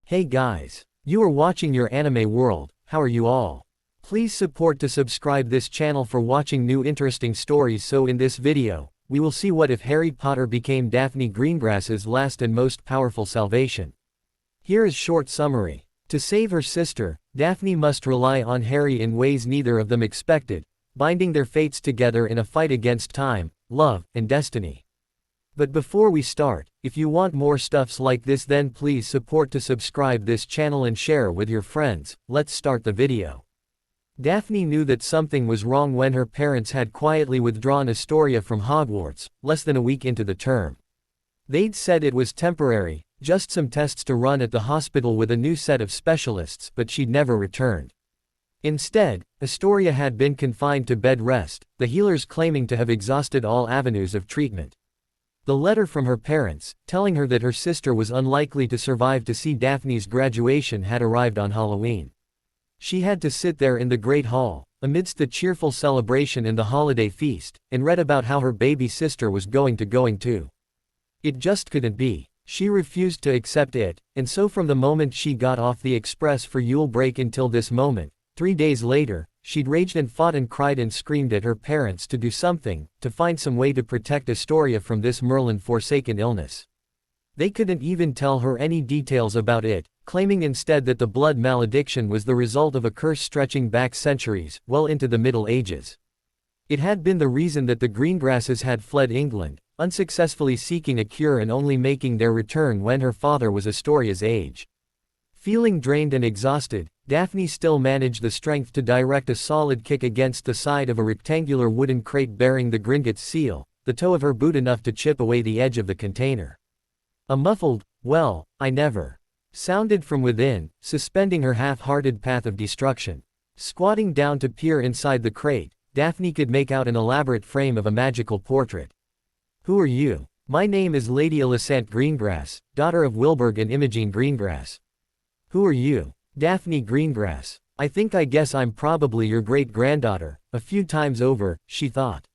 Hey guys. You are watching your anime world, how are you all? Please support to subscribe this channel for watching new interesting stories. So in this video, we will see what if Harry Potter became Daphne Greengrass's last and most powerful salvation. Here is short summary. To save her sister, Daphne must rely on Harry in ways neither of them expected, binding their fates together in a fight against time, love, and destiny. But before we start, if you want more stuffs like this, then please support to subscribe this channel and share with your friends. Let's start the video. Daphne knew that something was wrong when her parents had quietly withdrawn Astoria from Hogwarts, less than a week into the term. They'd said it was temporary, just some tests to run at the hospital with a new set of specialists, but she'd never returned. Instead, Astoria had been confined to bed rest, the healers claiming to have exhausted all avenues of treatment. The letter from her parents, telling her that her sister was unlikely to survive to see Daphne's graduation, had arrived on Halloween. She had to sit there in the Great Hall, amidst the cheerful celebration and the holiday feast, and read about how her baby sister was going to. It just couldn't be. She refused to accept it, and so from the moment she got off the express for Yule break until this moment, 3 days later, she'd raged and fought and cried and screamed at her parents to do something, to find some way to protect Astoria from this Merlin-forsaken illness. They couldn't even tell her any details about it, claiming instead that the blood malediction was the result of a curse stretching back centuries, well into the Middle Ages. It had been the reason that the Greengrasses had fled England, unsuccessfully seeking a cure and only making their return when her father was Astoria's age. Feeling drained and exhausted, Daphne still managed the strength to direct a solid kick against the side of a rectangular wooden crate bearing the Gringotts seal, the toe of her boot enough to chip away the edge of the container. A muffled, "Well, I never," sounded from within, suspending her half-hearted path of destruction. Squatting down to peer inside the crate, Daphne could make out an elaborate frame of a magical portrait. "Who are you?" "My name is Lady Alicent Greengrass, daughter of Wilburg and Imogen Greengrass." "Who are you?" "Daphne Greengrass. I guess I'm probably your great-granddaughter, a few times over," she thought.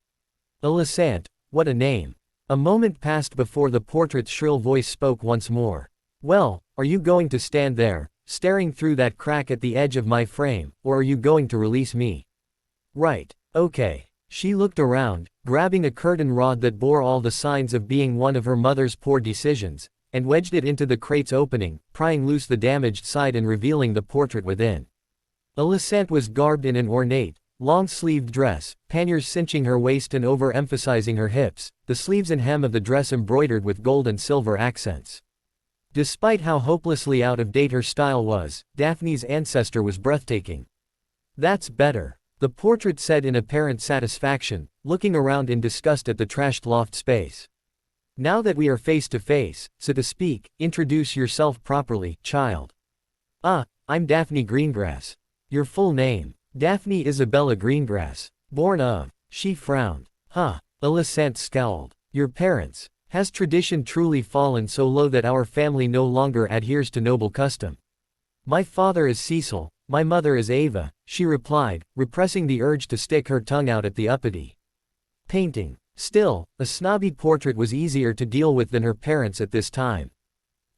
"Alicent, what a name." A moment passed before the portrait's shrill voice spoke once more. "Well, are you going to stand there, staring through that crack at the edge of my frame, or are you going to release me?" "Right. Okay." She looked around, grabbing a curtain rod that bore all the signs of being one of her mother's poor decisions, and wedged it into the crate's opening, prying loose the damaged side and revealing the portrait within. Alicent was garbed in an ornate, long-sleeved dress, panniers cinching her waist and overemphasizing her hips, the sleeves and hem of the dress embroidered with gold and silver accents. Despite how hopelessly out of date her style was, Daphne's ancestor was breathtaking. "That's better," the portrait said in apparent satisfaction, looking around in disgust at the trashed loft space. "Now that we are face to face, so to speak, introduce yourself properly, child." I'm Daphne Greengrass." "Your full name?" "Daphne Isabella Greengrass. Born of." She frowned. Alicent scowled. "Your parents? Has tradition truly fallen so low that our family no longer adheres to noble custom?" "My father is Cecil, my mother is Ava," she replied, repressing the urge to stick her tongue out at the uppity. Painting. Still, a snobby portrait was easier to deal with than her parents at this time.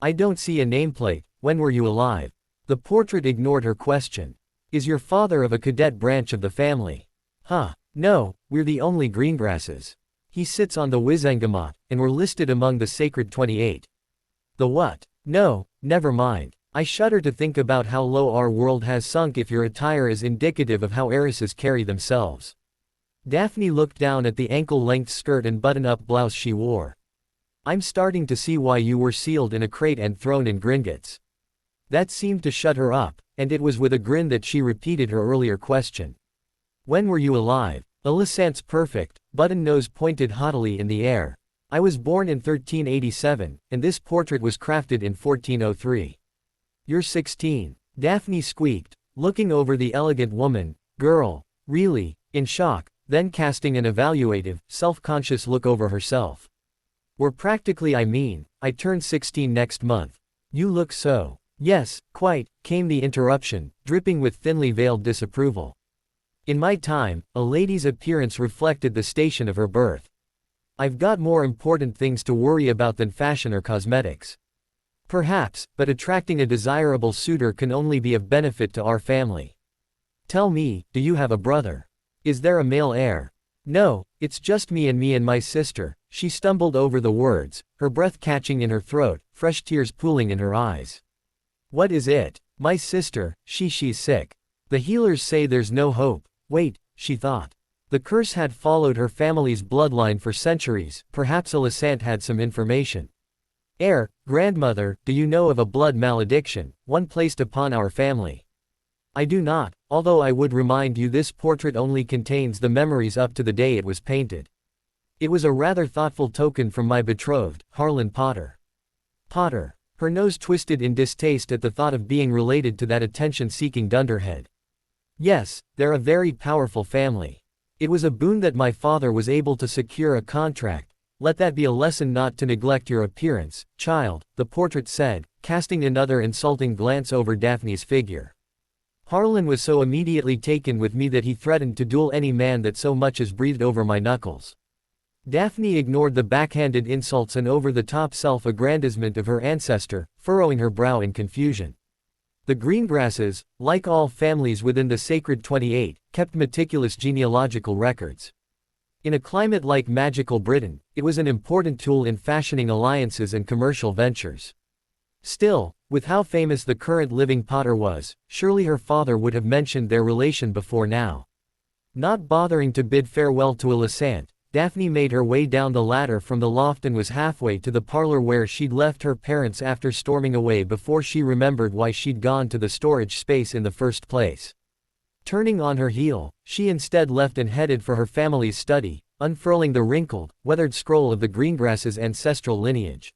"I don't see a nameplate. When were you alive?" The portrait ignored her question. "Is your father of a cadet branch of the family?" No, we're the only Greengrasses. He sits on the Wizengamot, and we're listed among the Sacred 28. "The what?" "No, never mind. I shudder to think about how low our world has sunk if your attire is indicative of how heiresses carry themselves." Daphne looked down at the ankle-length skirt and button-up blouse she wore. "I'm starting to see why you were sealed in a crate and thrown in Gringotts." That seemed to shut her up, and it was with a grin that she repeated her earlier question. "When were you alive?" Alicent's perfect, button nose pointed haughtily in the air. "I was born in 1387, and this portrait was crafted in 1403. "You're 16. Daphne squeaked, looking over the elegant woman. "Girl, really?" in shock, then casting an evaluative, self-conscious look over herself. "We're practically I turn 16 next month." "You look so." "Yes, quite," came the interruption, dripping with thinly veiled disapproval. "In my time, a lady's appearance reflected the station of her birth. I've got more important things to worry about than fashion or cosmetics." Perhaps, but attracting a desirable suitor can only be of benefit to our family. Tell me, do you have a brother? Is there a male heir? No, it's just me and my sister. She stumbled over the words, her breath catching in her throat, fresh tears pooling in her eyes. What is it? My sister, she's sick. The healers say there's no hope. Wait, she thought. The curse had followed her family's bloodline for centuries, perhaps Alicent had some information. Heir, grandmother, do you know of a blood malediction, one placed upon our family? I do not, although I would remind you this portrait only contains the memories up to the day it was painted. It was a rather thoughtful token from my betrothed, Harlan Potter. Potter. Her nose twisted in distaste at the thought of being related to that attention-seeking dunderhead. Yes, they're a very powerful family. It was a boon that my father was able to secure a contract. Let that be a lesson not to neglect your appearance, child, the portrait said, casting another insulting glance over Daphne's figure. Harlan was so immediately taken with me that he threatened to duel any man that so much as breathed over my knuckles. Daphne ignored the backhanded insults and over-the-top self-aggrandizement of her ancestor, furrowing her brow in confusion. The Greengrasses, like all families within the Sacred 28, kept meticulous genealogical records. In a climate like magical Britain, it was an important tool in fashioning alliances and commercial ventures. Still, with how famous the current living Potter was, surely her father would have mentioned their relation before now. Not bothering to bid farewell to Alicent, Daphne made her way down the ladder from the loft and was halfway to the parlor where she'd left her parents after storming away before she remembered why she'd gone to the storage space in the first place. Turning on her heel, she instead left and headed for her family's study, unfurling the wrinkled, weathered scroll of the Greengrasses' ancestral lineage.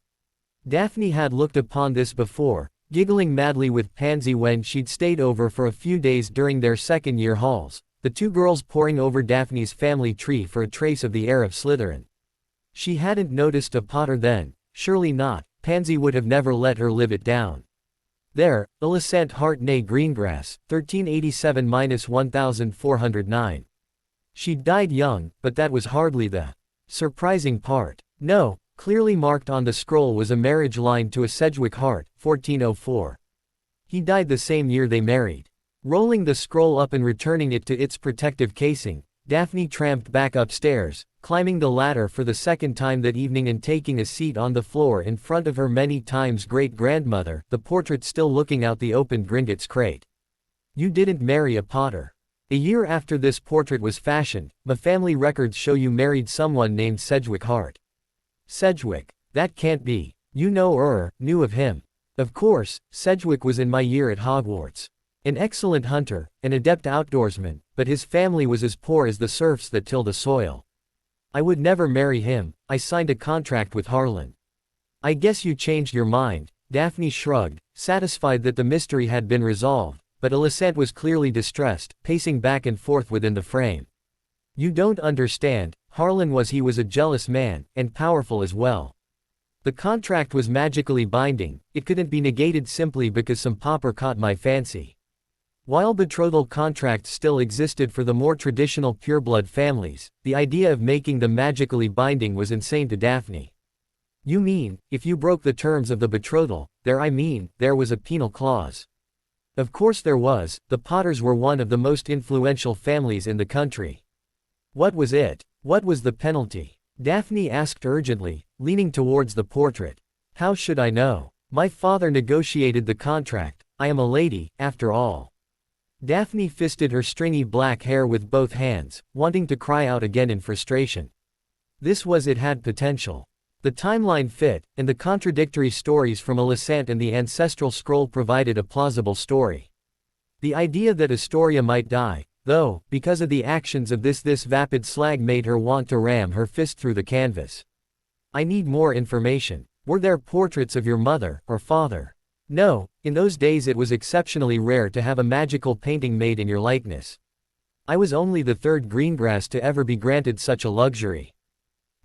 Daphne had looked upon this before, giggling madly with Pansy when she'd stayed over for a few days during their second-year hauls, the two girls poring over Daphne's family tree for a trace of the heir of Slytherin. She hadn't noticed a Potter then, surely not, Pansy would have never let her live it down. There, Alicent Hartney Greengrass, 1387–1409. She'd died young, but that was hardly the surprising part. No, clearly marked on the scroll was a marriage line to a Sedgwick Hart, 1404. He died the same year they married. Rolling the scroll up and returning it to its protective casing, Daphne tramped back upstairs, climbing the ladder for the second time that evening and taking a seat on the floor in front of her many times great-grandmother, the portrait still looking out the opened Gringotts crate. You didn't marry a Potter. A year after this portrait was fashioned, my family records show you married someone named Sedgwick Hart. Sedgwick. That can't be. You knew of him. Of course, Sedgwick was in my year at Hogwarts. An excellent hunter, an adept outdoorsman, but his family was as poor as the serfs that till the soil. I would never marry him. I signed a contract with Harlan. I guess you changed your mind. Daphne shrugged, satisfied that the mystery had been resolved, but Alicent was clearly distressed, pacing back and forth within the frame. You don't understand, Harlan was a jealous man, and powerful as well. The contract was magically binding, it couldn't be negated simply because some pauper caught my fancy. While betrothal contracts still existed for the more traditional pureblood families, the idea of making them magically binding was insane to Daphne. You mean, if you broke the terms of the betrothal, there was a penal clause. Of course there was, the Potters were one of the most influential families in the country. What was it? What was the penalty? Daphne asked urgently, leaning towards the portrait. How should I know? My father negotiated the contract, I am a lady, after all. Daphne fisted her stringy black hair with both hands, wanting to cry out again in frustration. It had potential. The timeline fit, and the contradictory stories from Alicent and the ancestral scroll provided a plausible story. The idea that Astoria might die, though, because of the actions of this vapid slag made her want to ram her fist through the canvas. I need more information. Were there portraits of your mother, or father? No, in those days it was exceptionally rare to have a magical painting made in your likeness. I was only the third Greengrass to ever be granted such a luxury.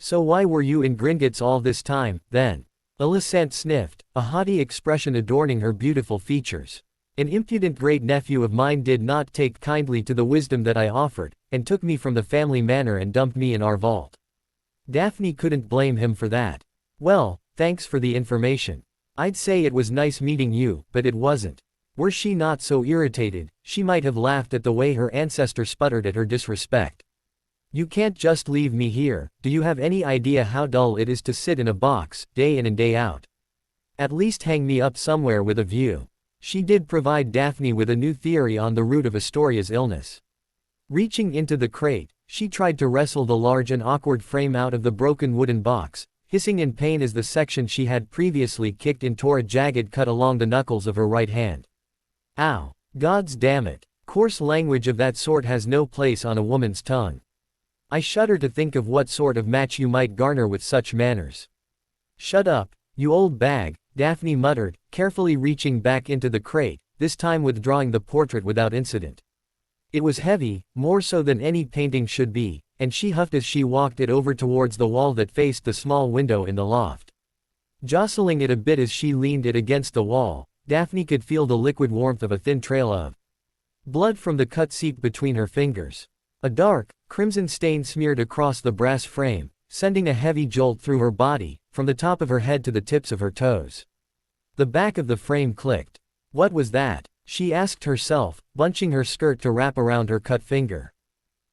So why were you in Gringotts all this time, then? Alicent sniffed, a haughty expression adorning her beautiful features. An impudent great-nephew of mine did not take kindly to the wisdom that I offered, and took me from the family manor and dumped me in our vault. Daphne couldn't blame him for that. Well, thanks for the information. I'd say it was nice meeting you, but it wasn't. Were she not so irritated, she might have laughed at the way her ancestor sputtered at her disrespect. You can't just leave me here. Do you have any idea how dull it is to sit in a box, day in and day out? At least hang me up somewhere with a view. She did provide Daphne with a new theory on the root of Astoria's illness. Reaching into the crate, she tried to wrestle the large and awkward frame out of the broken wooden box, hissing in pain as the section she had previously kicked in tore a jagged cut along the knuckles of her right hand. Ow. Gods damn it. Coarse language of that sort has no place on a woman's tongue. I shudder to think of what sort of match you might garner with such manners. Shut up, you old bag, Daphne muttered, carefully reaching back into the crate, this time withdrawing the portrait without incident. It was heavy, more so than any painting should be, and she huffed as she walked it over towards the wall that faced the small window in the loft. Jostling it a bit as she leaned it against the wall, Daphne could feel the liquid warmth of a thin trail of blood from the cut seeped between her fingers. A dark, crimson stain smeared across the brass frame, sending a heavy jolt through her body, from the top of her head to the tips of her toes. The back of the frame clicked. What was that? She asked herself, bunching her skirt to wrap around her cut finger.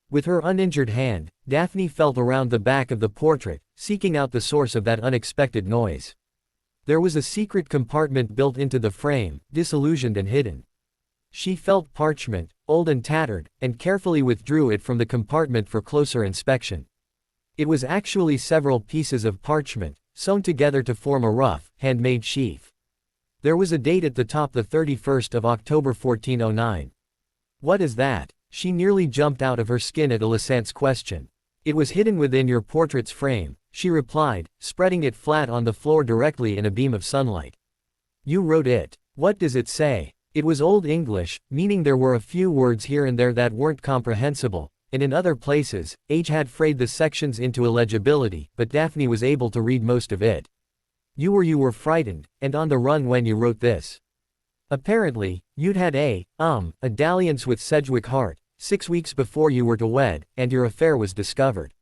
With her uninjured hand, Daphne felt around the back of the portrait, seeking out the source of that unexpected noise. There was a secret compartment built into the frame, disillusioned and hidden. She felt parchment, old and tattered, and carefully withdrew it from the compartment for closer inspection. It was actually several pieces of parchment, sewn together to form a rough, handmade sheath. There was a date at the top, the 31st of October 1409. What is that? She nearly jumped out of her skin at Alicent's question. It was hidden within your portrait's frame, she replied, spreading it flat on the floor directly in a beam of sunlight. You wrote it. What does it say? It was Old English, meaning there were a few words here and there that weren't comprehensible, and in other places, age had frayed the sections into illegibility, but Daphne was able to read most of it. You were frightened, and on the run when you wrote this. Apparently, you'd had a dalliance with Sedgwick Hart, 6 weeks before you were to wed, and your affair was discovered.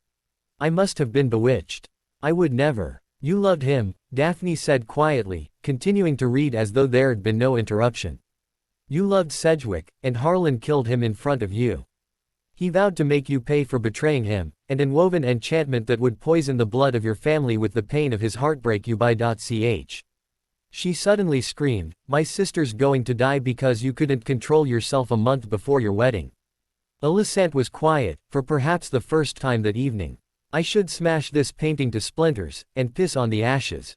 I must have been bewitched. I would never. You loved him, Daphne said quietly, continuing to read as though there'd been no interruption. You loved Sedgwick, and Harlan killed him in front of you. He vowed to make you pay for betraying him, and unwove an enchantment that would poison the blood of your family with the pain of his heartbreak you by.ch. She suddenly screamed, my sister's going to die because you couldn't control yourself a month before your wedding. Alicent was quiet, for perhaps the first time that evening. I should smash this painting to splinters, and piss on the ashes.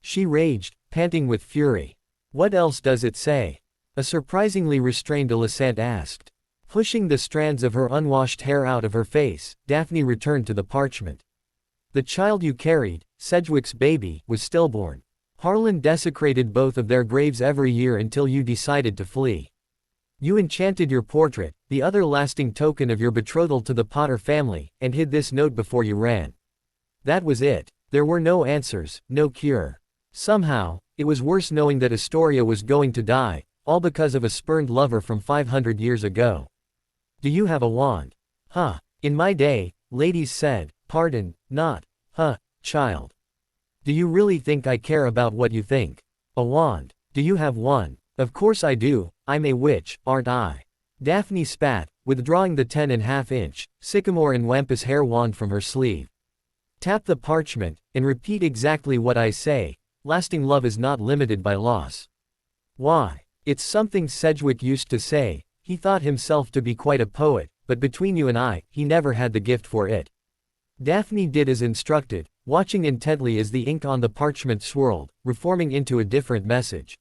She raged, panting with fury. What else does it say? A surprisingly restrained Alicent asked. Pushing the strands of her unwashed hair out of her face, Daphne returned to the parchment. The child you carried, Sedgwick's baby, was stillborn. Harlan desecrated both of their graves every year until you decided to flee. You enchanted your portrait, the other lasting token of your betrothal to the Potter family, and hid this note before you ran. That was it. There were no answers, no cure. Somehow, it was worse knowing that Astoria was going to die, all because of a spurned lover from 500 years ago. Do you have a wand? Huh. In my day, ladies said, pardon, not, child. Do you really think I care about what you think? A wand. Do you have one? Of course I do, I'm a witch, aren't I? Daphne spat, withdrawing the 10.5-inch, sycamore and wampus hair wand from her sleeve. Tap the parchment, and repeat exactly what I say. Lasting love is not limited by loss. Why? It's something Sedgwick used to say. He thought himself to be quite a poet, but between you and I, he never had the gift for it. Daphne did as instructed, watching intently as the ink on the parchment swirled, reforming into a different message.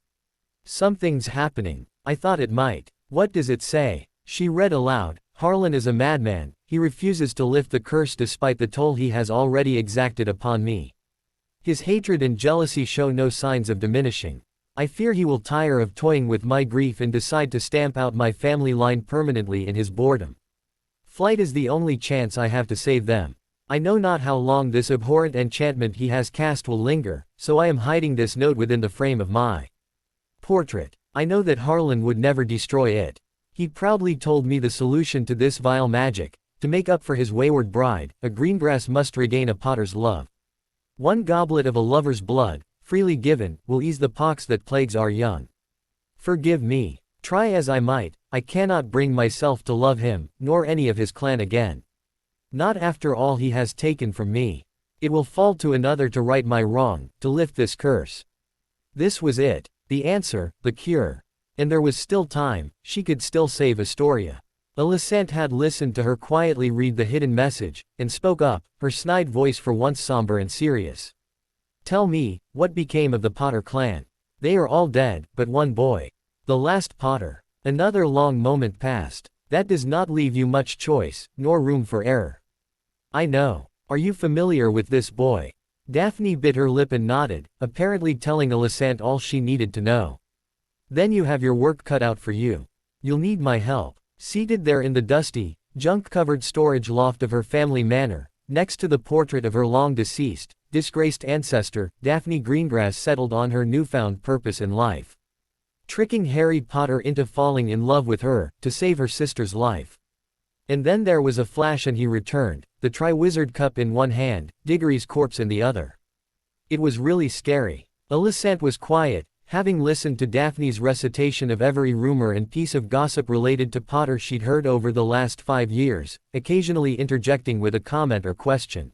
Something's happening. I thought it might. What does it say? She read aloud. Harlan is a madman. He refuses to lift the curse despite the toll he has already exacted upon me. His hatred and jealousy show no signs of diminishing. I fear he will tire of toying with my grief and decide to stamp out my family line permanently in his boredom. Flight is the only chance I have to save them. I know not how long this abhorrent enchantment he has cast will linger, so I am hiding this note within the frame of my portrait. I know that Harlan would never destroy it. He proudly told me the solution to this vile magic. To make up for his wayward bride, a Greengrass must regain a Potter's love. 1 goblet of a lover's blood, freely given, will ease the pox that plagues our young. Forgive me. Try as I might, I cannot bring myself to love him, nor any of his clan again. Not after all he has taken from me. It will fall to another to right my wrong, to lift this curse. This was it. The answer, the cure. And there was still time, she could still save Astoria. Alicent had listened to her quietly read the hidden message, and spoke up, her snide voice for once somber and serious. Tell me, what became of the Potter clan? They are all dead, but one boy. The last Potter. Another long moment passed. That does not leave you much choice, nor room for error. I know. Are you familiar with this boy? Daphne bit her lip and nodded, apparently telling Alicent all she needed to know. Then you have your work cut out for you. You'll need my help. Seated there in the dusty, junk-covered storage loft of her family manor, next to the portrait of her long-deceased, disgraced ancestor, Daphne Greengrass settled on her newfound purpose in life. Tricking Harry Potter into falling in love with her, to save her sister's life. And then there was a flash and he returned, the Triwizard Cup in one hand, Diggory's corpse in the other. It was really scary. Alicent was quiet, having listened to Daphne's recitation of every rumor and piece of gossip related to Potter she'd heard over the last 5 years, occasionally interjecting with a comment or question.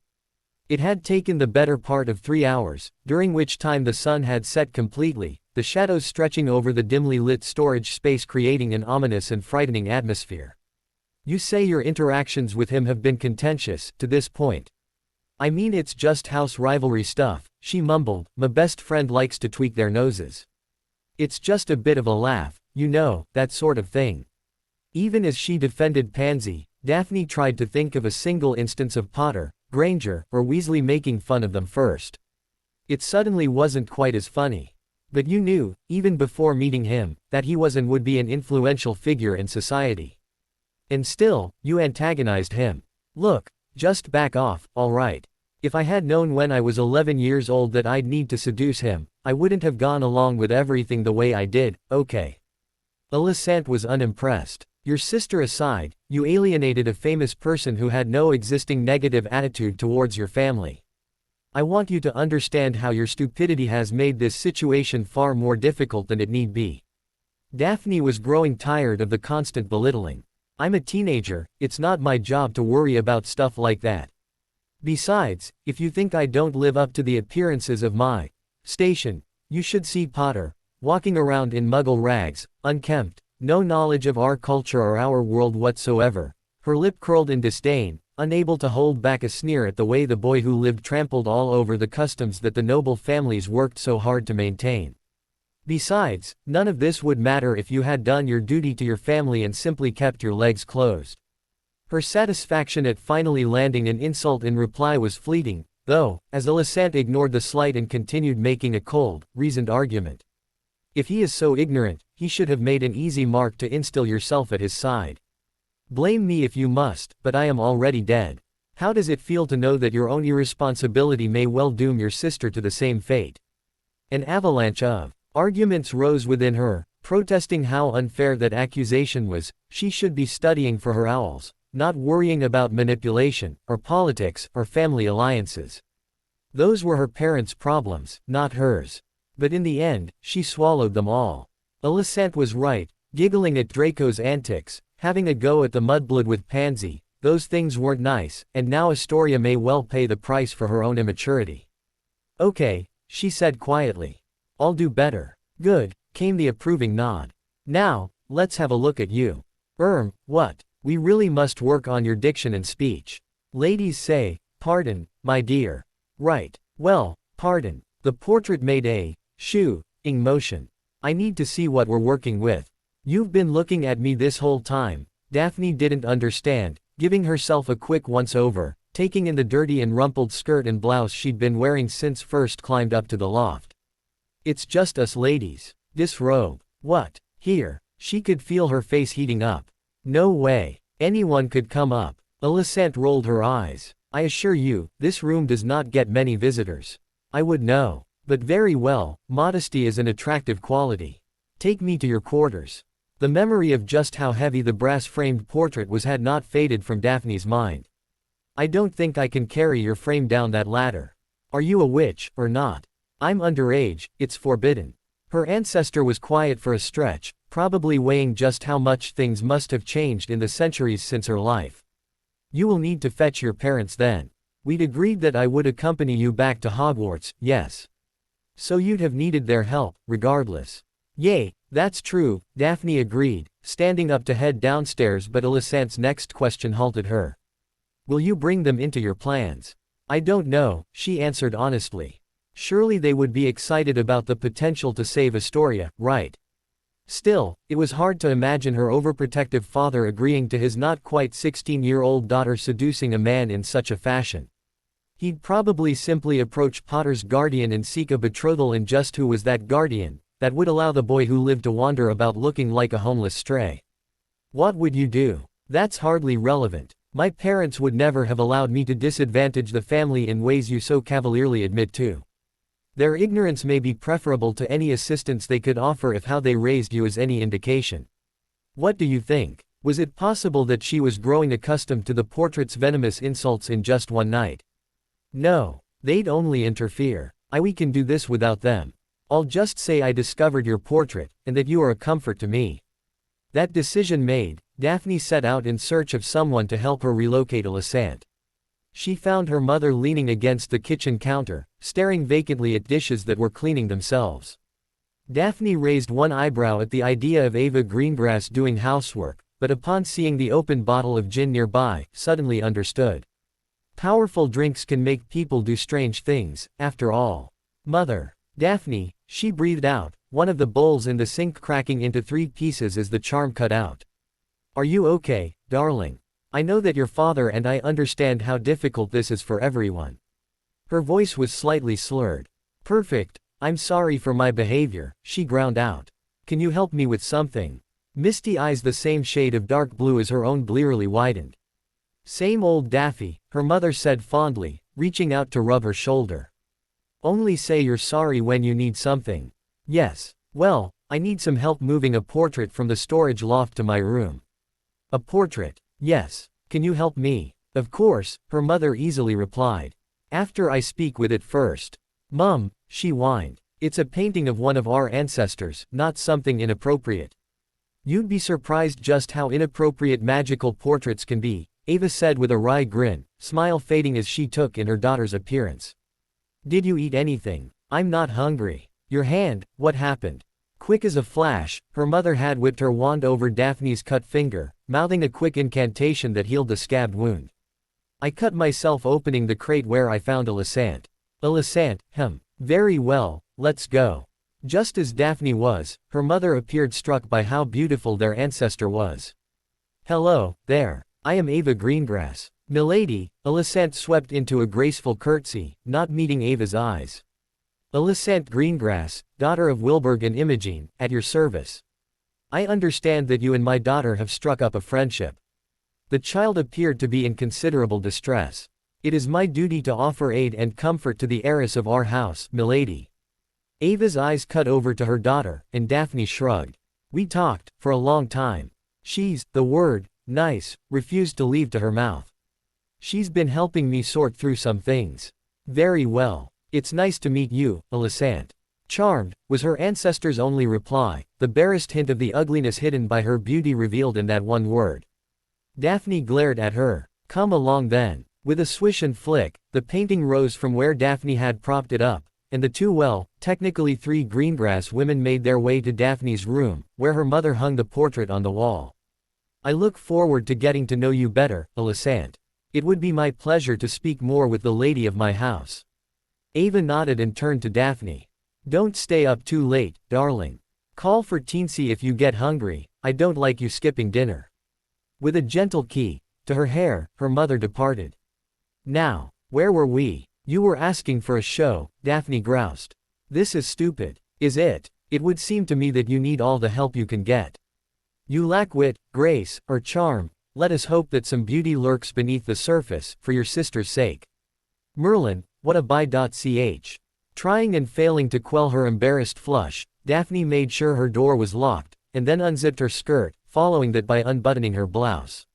It had taken the better part of 3 hours, during which time the sun had set completely, the shadows stretching over the dimly lit storage space creating an ominous and frightening atmosphere. You say your interactions with him have been contentious, to this point. I mean it's just house rivalry stuff, she mumbled, my best friend likes to tweak their noses. It's just a bit of a laugh, you know, that sort of thing. Even as she defended Pansy, Daphne tried to think of a single instance of Potter, Granger, or Weasley making fun of them first. It suddenly wasn't quite as funny. But you knew, even before meeting him, that he was and would be an influential figure in society. And still, you antagonized him. Look, just back off, alright. If I had known when I was 11 years old that I'd need to seduce him, I wouldn't have gone along with everything the way I did, okay. Alicent was unimpressed. Your sister aside, you alienated a famous person who had no existing negative attitude towards your family. I want you to understand how your stupidity has made this situation far more difficult than it need be. Daphne was growing tired of the constant belittling. I'm a teenager, it's not my job to worry about stuff like that. Besides, if you think I don't live up to the appearances of my station, you should see Potter, walking around in muggle rags, unkempt, no knowledge of our culture or our world whatsoever, her lip curled in disdain, unable to hold back a sneer at the way the boy who lived trampled all over the customs that the noble families worked so hard to maintain. Besides, none of this would matter if you had done your duty to your family and simply kept your legs closed. Her satisfaction at finally landing an insult in reply was fleeting, though, as Alicent ignored the slight and continued making a cold, reasoned argument. If he is so ignorant, he should have made an easy mark to instill yourself at his side. Blame me if you must, but I am already dead. How does it feel to know that your own irresponsibility may well doom your sister to the same fate? An avalanche of arguments rose within her, protesting how unfair that accusation was. She should be studying for her owls, not worrying about manipulation, or politics, or family alliances. Those were her parents' problems, not hers. But in the end, she swallowed them all. Alicent was right, giggling at Draco's antics, having a go at the mudblood with Pansy. Those things weren't nice, and now Astoria may well pay the price for her own immaturity. Okay, she said quietly. I'll do better. Good, came the approving nod. Now, let's have a look at you. What? We really must work on your diction and speech. Ladies say, pardon, my dear. Right. Well, pardon. The portrait made a shoo-ing motion. I need to see what we're working with. You've been looking at me this whole time. Daphne didn't understand, giving herself a quick once-over, taking in the dirty and rumpled skirt and blouse she'd been wearing since first climbed up to the loft. It's just us ladies. Disrobe. What? Here. She could feel her face heating up. No way. Anyone could come up. Alicent rolled her eyes. I assure you, this room does not get many visitors. I would know. But very well, modesty is an attractive quality. Take me to your quarters. The memory of just how heavy the brass-framed portrait was had not faded from Daphne's mind. I don't think I can carry your frame down that ladder. Are you a witch, or not? I'm underage, it's forbidden. Her ancestor was quiet for a stretch, probably weighing just how much things must have changed in the centuries since her life. You will need to fetch your parents then. We'd agreed that I would accompany you back to Hogwarts, yes. So you'd have needed their help, regardless. Yay, that's true, Daphne agreed, standing up to head downstairs, but Alicent's next question halted her. Will you bring them into your plans? I don't know, she answered honestly. Surely they would be excited about the potential to save Astoria, right? Still, it was hard to imagine her overprotective father agreeing to his not quite 16-year-old daughter seducing a man in such a fashion. He'd probably simply approach Potter's guardian and seek a betrothal, and just who was that guardian that would allow the boy who lived to wander about looking like a homeless stray? What would you do? That's hardly relevant. My parents would never have allowed me to disadvantage the family in ways you so cavalierly admit to. Their ignorance may be preferable to any assistance they could offer if how they raised you is any indication. What do you think? Was it possible that she was growing accustomed to the portrait's venomous insults in just one night? No, they'd only interfere. We can do this without them. I'll just say I discovered your portrait, and that you are a comfort to me. That decision made, Daphne set out in search of someone to help her relocate Alicent. She found her mother leaning against the kitchen counter, staring vacantly at dishes that were cleaning themselves. Daphne raised one eyebrow at the idea of Ava Greengrass doing housework, but upon seeing the open bottle of gin nearby, suddenly understood. Powerful drinks can make people do strange things, after all. Mother. Daphne, she breathed out, one of the bowls in the sink cracking into 3 pieces as the charm cut out. Are you okay, darling? I know that your father and I understand how difficult this is for everyone. Her voice was slightly slurred. Perfect, I'm sorry for my behavior, she ground out. Can you help me with something? Misty eyes the same shade of dark blue as her own blearily widened. Same old Daffy, her mother said fondly, reaching out to rub her shoulder. Only say you're sorry when you need something. Yes, well, I need some help moving a portrait from the storage loft to my room. A portrait? Yes. Can you help me? Of course, her mother easily replied. After I speak with it first. Mum, she whined. It's a painting of one of our ancestors, not something inappropriate. You'd be surprised just how inappropriate magical portraits can be, Ava said with a wry grin, smile fading as she took in her daughter's appearance. Did you eat anything? I'm not hungry. Your hand, what happened? Quick as a flash, her mother had whipped her wand over Daphne's cut finger, mouthing a quick incantation that healed the scabbed wound. I cut myself opening the crate where I found Alicent. Alicent, very well, let's go. Just as Daphne was, her mother appeared struck by how beautiful their ancestor was. Hello, there. I am Ava Greengrass. Milady, Alicent swept into a graceful curtsy, not meeting Ava's eyes. Alicent Greengrass, daughter of Wilburg and Imogen, at your service. I understand that you and my daughter have struck up a friendship. The child appeared to be in considerable distress. It is my duty to offer aid and comfort to the heiress of our house, milady. Ava's eyes cut over to her daughter, and Daphne shrugged. We talked, for a long time. The word, nice, refused to leave to her mouth. She's been helping me sort through some things. Very well. It's nice to meet you, Alicent. Charmed, was her ancestor's only reply, the barest hint of the ugliness hidden by her beauty revealed in that one word. Daphne glared at her. Come along then. With a swish and flick, the painting rose from where Daphne had propped it up, and the two technically 3 Greengrass women made their way to Daphne's room, where her mother hung the portrait on the wall. I look forward to getting to know you better, Alicent. It would be my pleasure to speak more with the lady of my house. Ava nodded and turned to Daphne. Don't stay up too late, darling. Call for Teensy if you get hungry, I don't like you skipping dinner. With a gentle key to her hair, her mother departed. Now, where were we? You were asking for a show, Daphne groused. This is stupid. Is it? It would seem to me that you need all the help you can get. You lack wit, grace, or charm. Let us hope that some beauty lurks beneath the surface, for your sister's sake. Merlin, what a ch. Trying and failing to quell her embarrassed flush, Daphne made sure her door was locked, and then unzipped her skirt, following that by unbuttoning her blouse.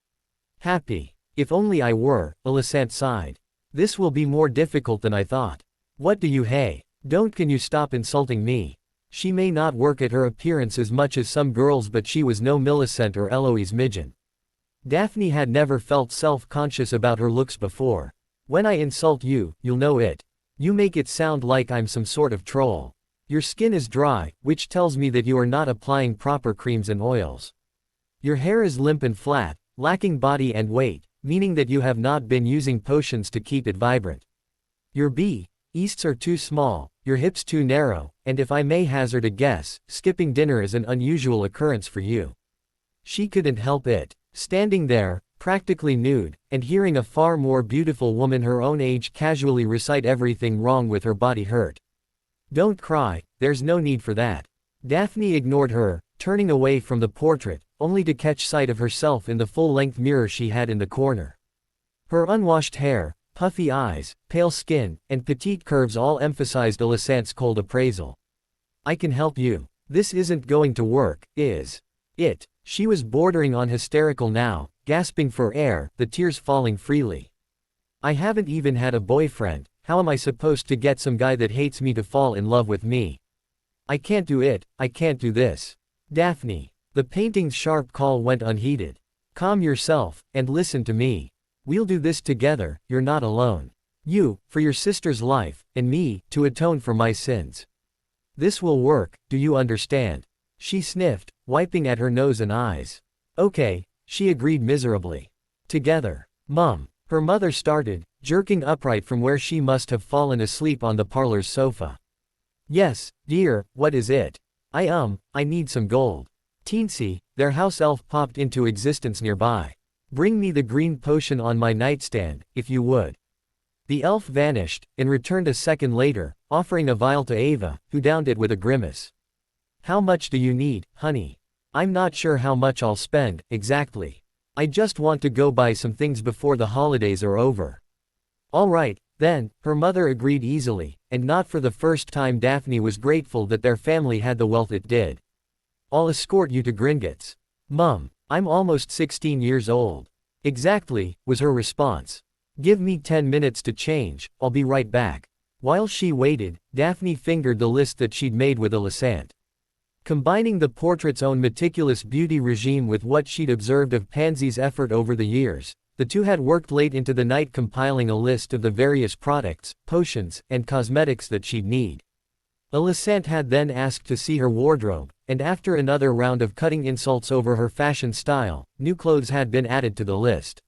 Happy. If only I were, Alicent sighed. This will be more difficult than I thought. What do you hey? Can you stop insulting me? She may not work at her appearance as much as some girls, but she was no Millicent or Eloise Midgen. Daphne had never felt self-conscious about her looks before. When I insult you, you'll know it. You make it sound like I'm some sort of troll. Your skin is dry, which tells me that you are not applying proper creams and oils. Your hair is limp and flat, lacking body and weight, meaning that you have not been using potions to keep it vibrant. Your B-easts are too small, your hips too narrow, and if I may hazard a guess, skipping dinner is an unusual occurrence for you. She couldn't help it. Standing there, practically nude, and hearing a far more beautiful woman her own age casually recite everything wrong with her body hurt. Don't cry, there's no need for that. Daphne ignored her, turning away from the portrait, only to catch sight of herself in the full-length mirror she had in the corner. Her unwashed hair, puffy eyes, pale skin, and petite curves all emphasized Alicent's cold appraisal. I can help you. This isn't going to work, is it? She was bordering on hysterical now, gasping for air, the tears falling freely. I haven't even had a boyfriend, how am I supposed to get some guy that hates me to fall in love with me? I can't do it, I can't do this. Daphne. The painting's sharp call went unheeded. Calm yourself, and listen to me. We'll do this together, you're not alone. You, for your sister's life, and me, to atone for my sins. This will work, do you understand? She sniffed, wiping at her nose and eyes. Okay, she agreed miserably. Together. Mum. Her mother started, jerking upright from where she must have fallen asleep on the parlor's sofa. Yes, dear, what is it? I need some gold. Teensy, their house elf popped into existence nearby. Bring me the green potion on my nightstand, if you would. The elf vanished, and returned a second later, offering a vial to Ava, who downed it with a grimace. How much do you need, honey? I'm not sure how much I'll spend, exactly. I just want to go buy some things before the holidays are over. All right, then, her mother agreed easily, and not for the first time Daphne was grateful that their family had the wealth it did. I'll escort you to Gringotts. Mum, I'm almost 16 years old. Exactly, was her response. Give me 10 minutes to change, I'll be right back. While she waited, Daphne fingered the list that she'd made with Alicent. Combining the portrait's own meticulous beauty regime with what she'd observed of Pansy's effort over the years, the two had worked late into the night compiling a list of the various products, potions, and cosmetics that she'd need. Alicent had then asked to see her wardrobe, and after another round of cutting insults over her fashion style, new clothes had been added to the list.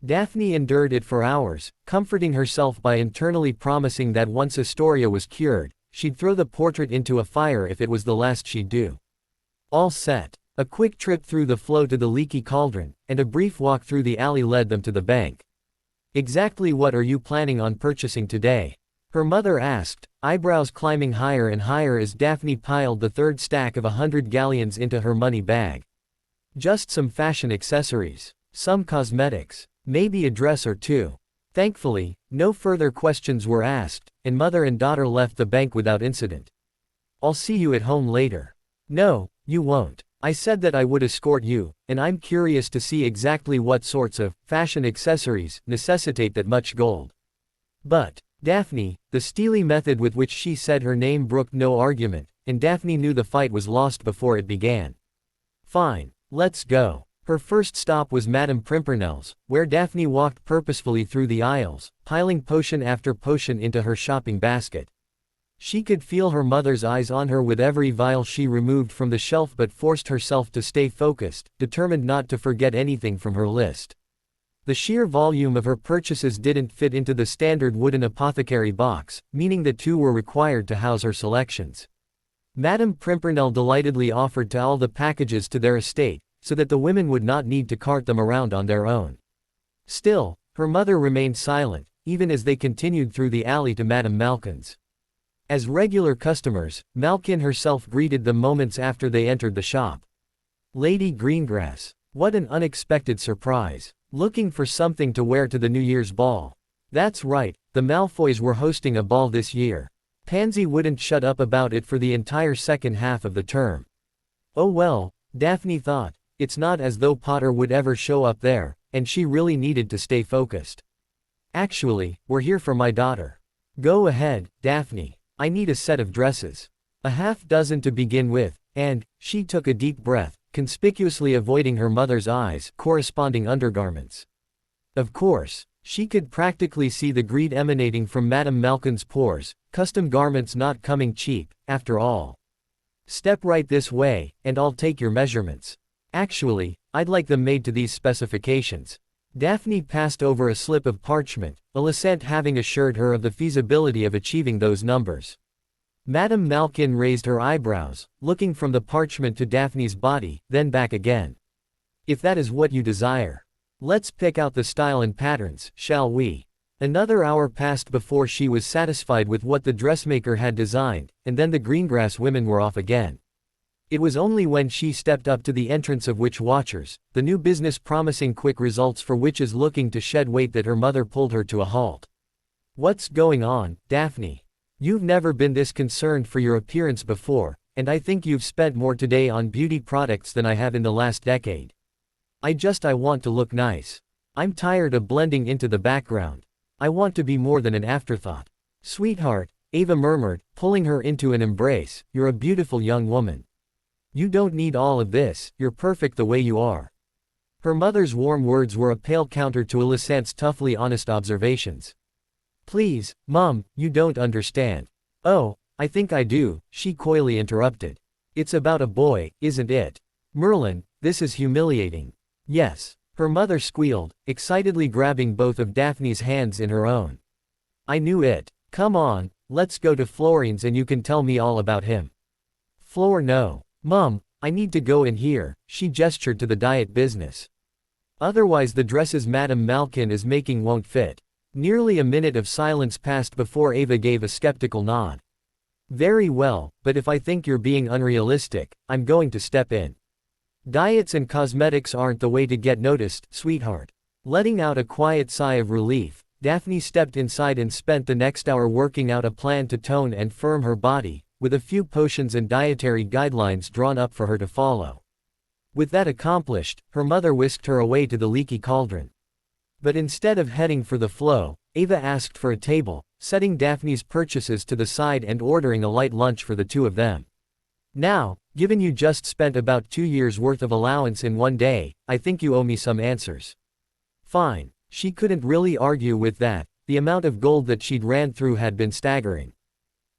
Daphne endured it for hours, comforting herself by internally promising that once Astoria was cured, she'd throw the portrait into a fire if it was the last she'd do. All set. A quick trip through the flow to the leaky cauldron, and a brief walk through the alley led them to the bank. Exactly what are you planning on purchasing today? Her mother asked, eyebrows climbing higher and higher as Daphne piled the third stack of 100 galleons into her money bag. Just some fashion accessories. Some cosmetics. Maybe a dress or two. Thankfully, no further questions were asked, and mother and daughter left the bank without incident. I'll see you at home later. No, you won't. I said that I would escort you, and I'm curious to see exactly what sorts of fashion accessories necessitate that much gold. But, Daphne, the steely method with which she said her name brooked no argument, and Daphne knew the fight was lost before it began. Fine, let's go. Her first stop was Madame Pimpernel's, where Daphne walked purposefully through the aisles, piling potion after potion into her shopping basket. She could feel her mother's eyes on her with every vial she removed from the shelf but forced herself to stay focused, determined not to forget anything from her list. The sheer volume of her purchases didn't fit into the standard wooden apothecary box, meaning that two were required to house her selections. Madame Pimpernel delightedly offered to all the packages to their estate, so that the women would not need to cart them around on their own. Still, her mother remained silent, even as they continued through the alley to Madame Malkin's. As regular customers, Malkin herself greeted them moments after they entered the shop. Lady Greengrass. What an unexpected surprise. Looking for something to wear to the New Year's ball. That's right, the Malfoys were hosting a ball this year. Pansy wouldn't shut up about it for the entire second half of the term. Oh well, Daphne thought, it's not as though Potter would ever show up there, and she really needed to stay focused. Actually, we're here for my daughter. Go ahead, Daphne. I need a set of dresses. A half dozen to begin with, and, she took a deep breath, conspicuously avoiding her mother's eyes, corresponding undergarments. Of course, she could practically see the greed emanating from Madame Malkin's pores, custom garments not coming cheap, after all. Step right this way, and I'll take your measurements. Actually, I'd like them made to these specifications. Daphne passed over a slip of parchment, Alicent having assured her of the feasibility of achieving those numbers. Madame Malkin raised her eyebrows, looking from the parchment to Daphne's body, then back again. If that is what you desire. Let's pick out the style and patterns, shall we? Another hour passed before she was satisfied with what the dressmaker had designed, and then the Greengrass women were off again. It was only when she stepped up to the entrance of Witch Watchers, the new business promising quick results for witches looking to shed weight, that her mother pulled her to a halt. What's going on, Daphne? You've never been this concerned for your appearance before, and I think you've spent more today on beauty products than I have in the last decade. I want to look nice. I'm tired of blending into the background. I want to be more than an afterthought. Sweetheart, Ava murmured, pulling her into an embrace, you're a beautiful young woman. You don't need all of this, you're perfect the way you are. Her mother's warm words were a pale counter to Alicent's toughly honest observations. Please, Mum, you don't understand. Oh, I think I do, she coyly interrupted. It's about a boy, isn't it? Merlin, this is humiliating. Yes, her mother squealed, excitedly grabbing both of Daphne's hands in her own. I knew it. Come on, let's go to Florine's and you can tell me all about him. Flor, no. Mum, I need to go in here, she gestured to the diet business. Otherwise the dresses Madame Malkin is making won't fit. Nearly a minute of silence passed before Ava gave a skeptical nod. Very well, but if I think you're being unrealistic, I'm going to step in. Diets and cosmetics aren't the way to get noticed, sweetheart. Letting out a quiet sigh of relief, Daphne stepped inside and spent the next hour working out a plan to tone and firm her body, with a few potions and dietary guidelines drawn up for her to follow. With that accomplished, her mother whisked her away to the leaky cauldron. But instead of heading for the flow, Ava asked for a table, setting Daphne's purchases to the side and ordering a light lunch for the two of them. Now, given you just spent about 2 years' worth of allowance in one day, I think you owe me some answers. Fine. She couldn't really argue with that, the amount of gold that she'd ran through had been staggering.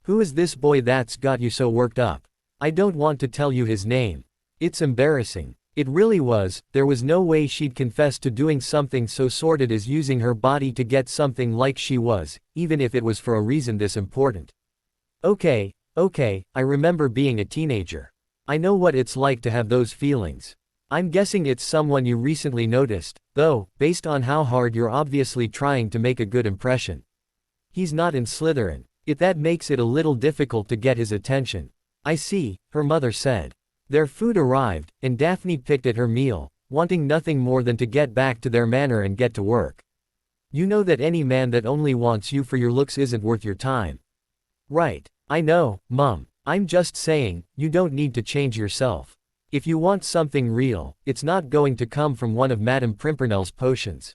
Who is this boy that's got you so worked up? I don't want to tell you his name. It's embarrassing. It really was. There was no way she'd confess to doing something so sordid as using her body to get something like she was, even if it was for a reason this important. Okay, I remember being a teenager. I know what it's like to have those feelings. I'm guessing it's someone you recently noticed, though, based on how hard you're obviously trying to make a good impression. He's not in Slytherin. That makes it a little difficult to get his attention. I see, her mother said. Their food arrived, and Daphne picked at her meal, wanting nothing more than to get back to their manor and get to work. You know that any man that only wants you for your looks isn't worth your time. Right. I know, Mum. I'm just saying, you don't need to change yourself. If you want something real, it's not going to come from one of Madame Pimpernel's potions.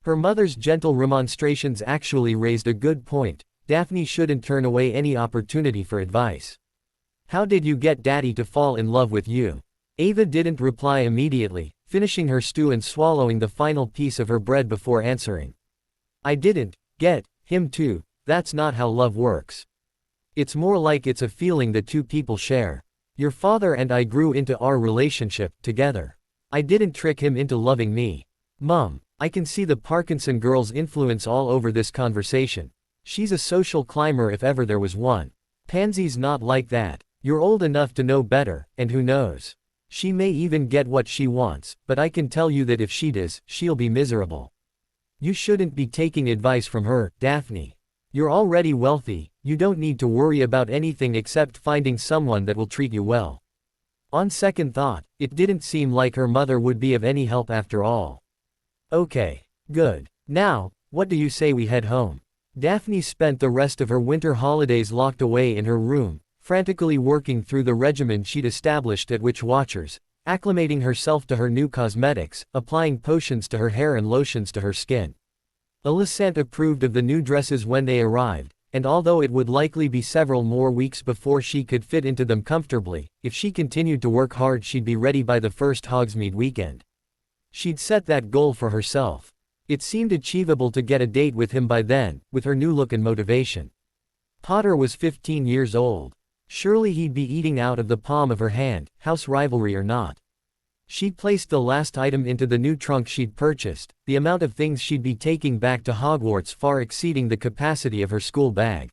Her mother's gentle remonstrations actually raised a good point. Daphne shouldn't turn away any opportunity for advice. How did you get Daddy to fall in love with you? Ava didn't reply immediately, finishing her stew and swallowing the final piece of her bread before answering. I didn't get him too. That's not how love works. It's more like it's a feeling that two people share. Your father and I grew into our relationship together. I didn't trick him into loving me. Mum, I can see the Parkinson girl's influence all over this conversation. She's a social climber if ever there was one. Pansy's not like that. You're old enough to know better, and who knows? She may even get what she wants, but I can tell you that if she does, she'll be miserable. You shouldn't be taking advice from her, Daphne. You're already wealthy, you don't need to worry about anything except finding someone that will treat you well. On second thought, it didn't seem like her mother would be of any help after all. Okay. Good. Now, what do you say we head home? Daphne spent the rest of her winter holidays locked away in her room, frantically working through the regimen she'd established at Witch Watchers, acclimating herself to her new cosmetics, applying potions to her hair and lotions to her skin. Alicent approved of the new dresses when they arrived, and although it would likely be several more weeks before she could fit into them comfortably, if she continued to work hard she'd be ready by the first Hogsmeade weekend. She'd set that goal for herself. It seemed achievable to get a date with him by then, with her new look and motivation. Potter was 15 years old. Surely he'd be eating out of the palm of her hand, house rivalry or not. She placed the last item into the new trunk she'd purchased, the amount of things she'd be taking back to Hogwarts far exceeding the capacity of her school bag.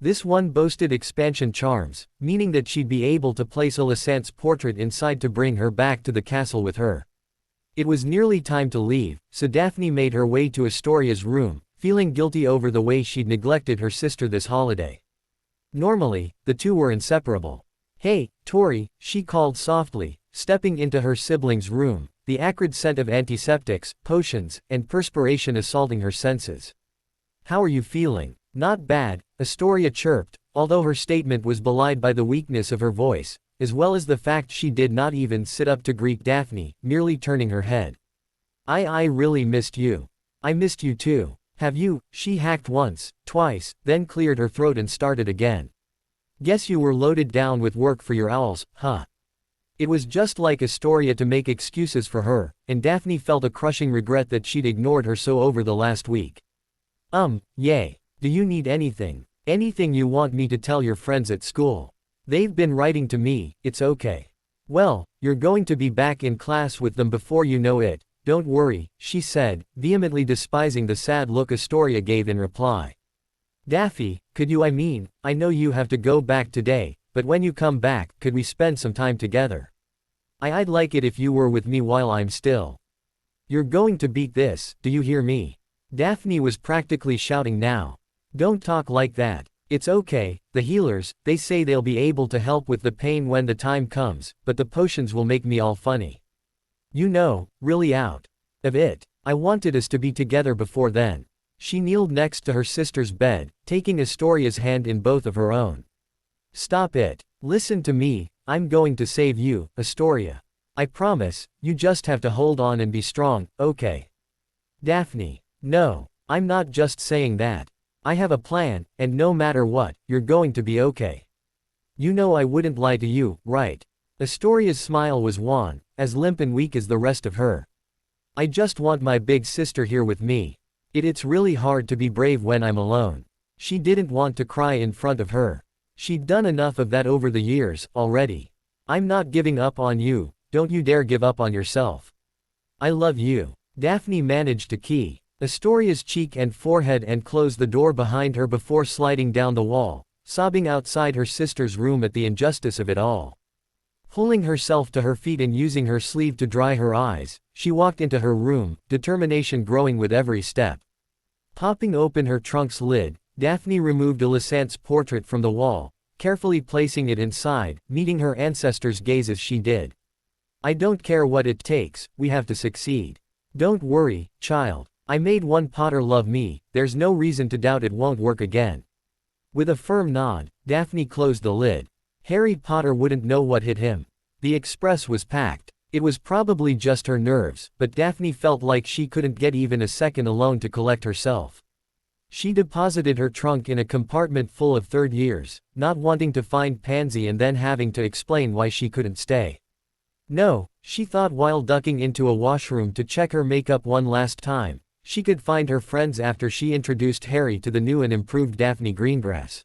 This one boasted expansion charms, meaning that she'd be able to place Alicent's portrait inside to bring her back to the castle with her. It was nearly time to leave, so Daphne made her way to Astoria's room, feeling guilty over the way she'd neglected her sister this holiday. Normally, the two were inseparable. "Hey, Tori," she called softly, stepping into her sibling's room, the acrid scent of antiseptics, potions, and perspiration assaulting her senses. "How are you feeling?" "Not bad," Astoria chirped, although her statement was belied by the weakness of her voice, as well as the fact she did not even sit up to greet Daphne, merely turning her head. I really missed you." "I missed you too." "Have you?" She hacked once, twice, then cleared her throat and started again. "Guess you were loaded down with work for your owls, huh?" It was just like Astoria to make excuses for her, and Daphne felt a crushing regret that she'd ignored her so over the last week. Yay. Do you need anything? Anything you want me to tell your friends at school? They've been writing to me, it's okay. Well, you're going to be back in class with them before you know it, don't worry, she said, vehemently despising the sad look Astoria gave in reply. Daffy, I know you have to go back today, but when you come back, could we spend some time together? I'd like it if you were with me while I'm still. You're going to beat this, do you hear me? Daphne was practically shouting now. Don't talk like that. It's okay, the healers, they say they'll be able to help with the pain when the time comes, but the potions will make me all funny. You know, really out of it. I wanted us to be together before then. She kneeled next to her sister's bed, taking Astoria's hand in both of her own. Stop it. Listen to me, I'm going to save you, Astoria. I promise, you just have to hold on and be strong, okay? Daphne. No, I'm not just saying that. I have a plan, and no matter what, you're going to be okay. You know I wouldn't lie to you, right? Astoria's smile was wan, as limp and weak as the rest of her. I just want my big sister here with me. It's really hard to be brave when I'm alone. She didn't want to cry in front of her. She'd done enough of that over the years, already. I'm not giving up on you, don't you dare give up on yourself. I love you. Daphne managed to key Astoria's cheek and forehead and close the door behind her before sliding down the wall, sobbing outside her sister's room at the injustice of it all. Pulling herself to her feet and using her sleeve to dry her eyes, she walked into her room, determination growing with every step. Popping open her trunk's lid, Daphne removed Alicent's portrait from the wall, carefully placing it inside, meeting her ancestors' gaze as she did. I don't care what it takes, we have to succeed. Don't worry, child. I made one Potter love me, there's no reason to doubt it won't work again. With a firm nod, Daphne closed the lid. Harry Potter wouldn't know what hit him. The express was packed. It was probably just her nerves, but Daphne felt like she couldn't get even a second alone to collect herself. She deposited her trunk in a compartment full of third years, not wanting to find Pansy and then having to explain why she couldn't stay. No, she thought while ducking into a washroom to check her makeup one last time, she could find her friends after she introduced Harry to the new and improved Daphne Greengrass.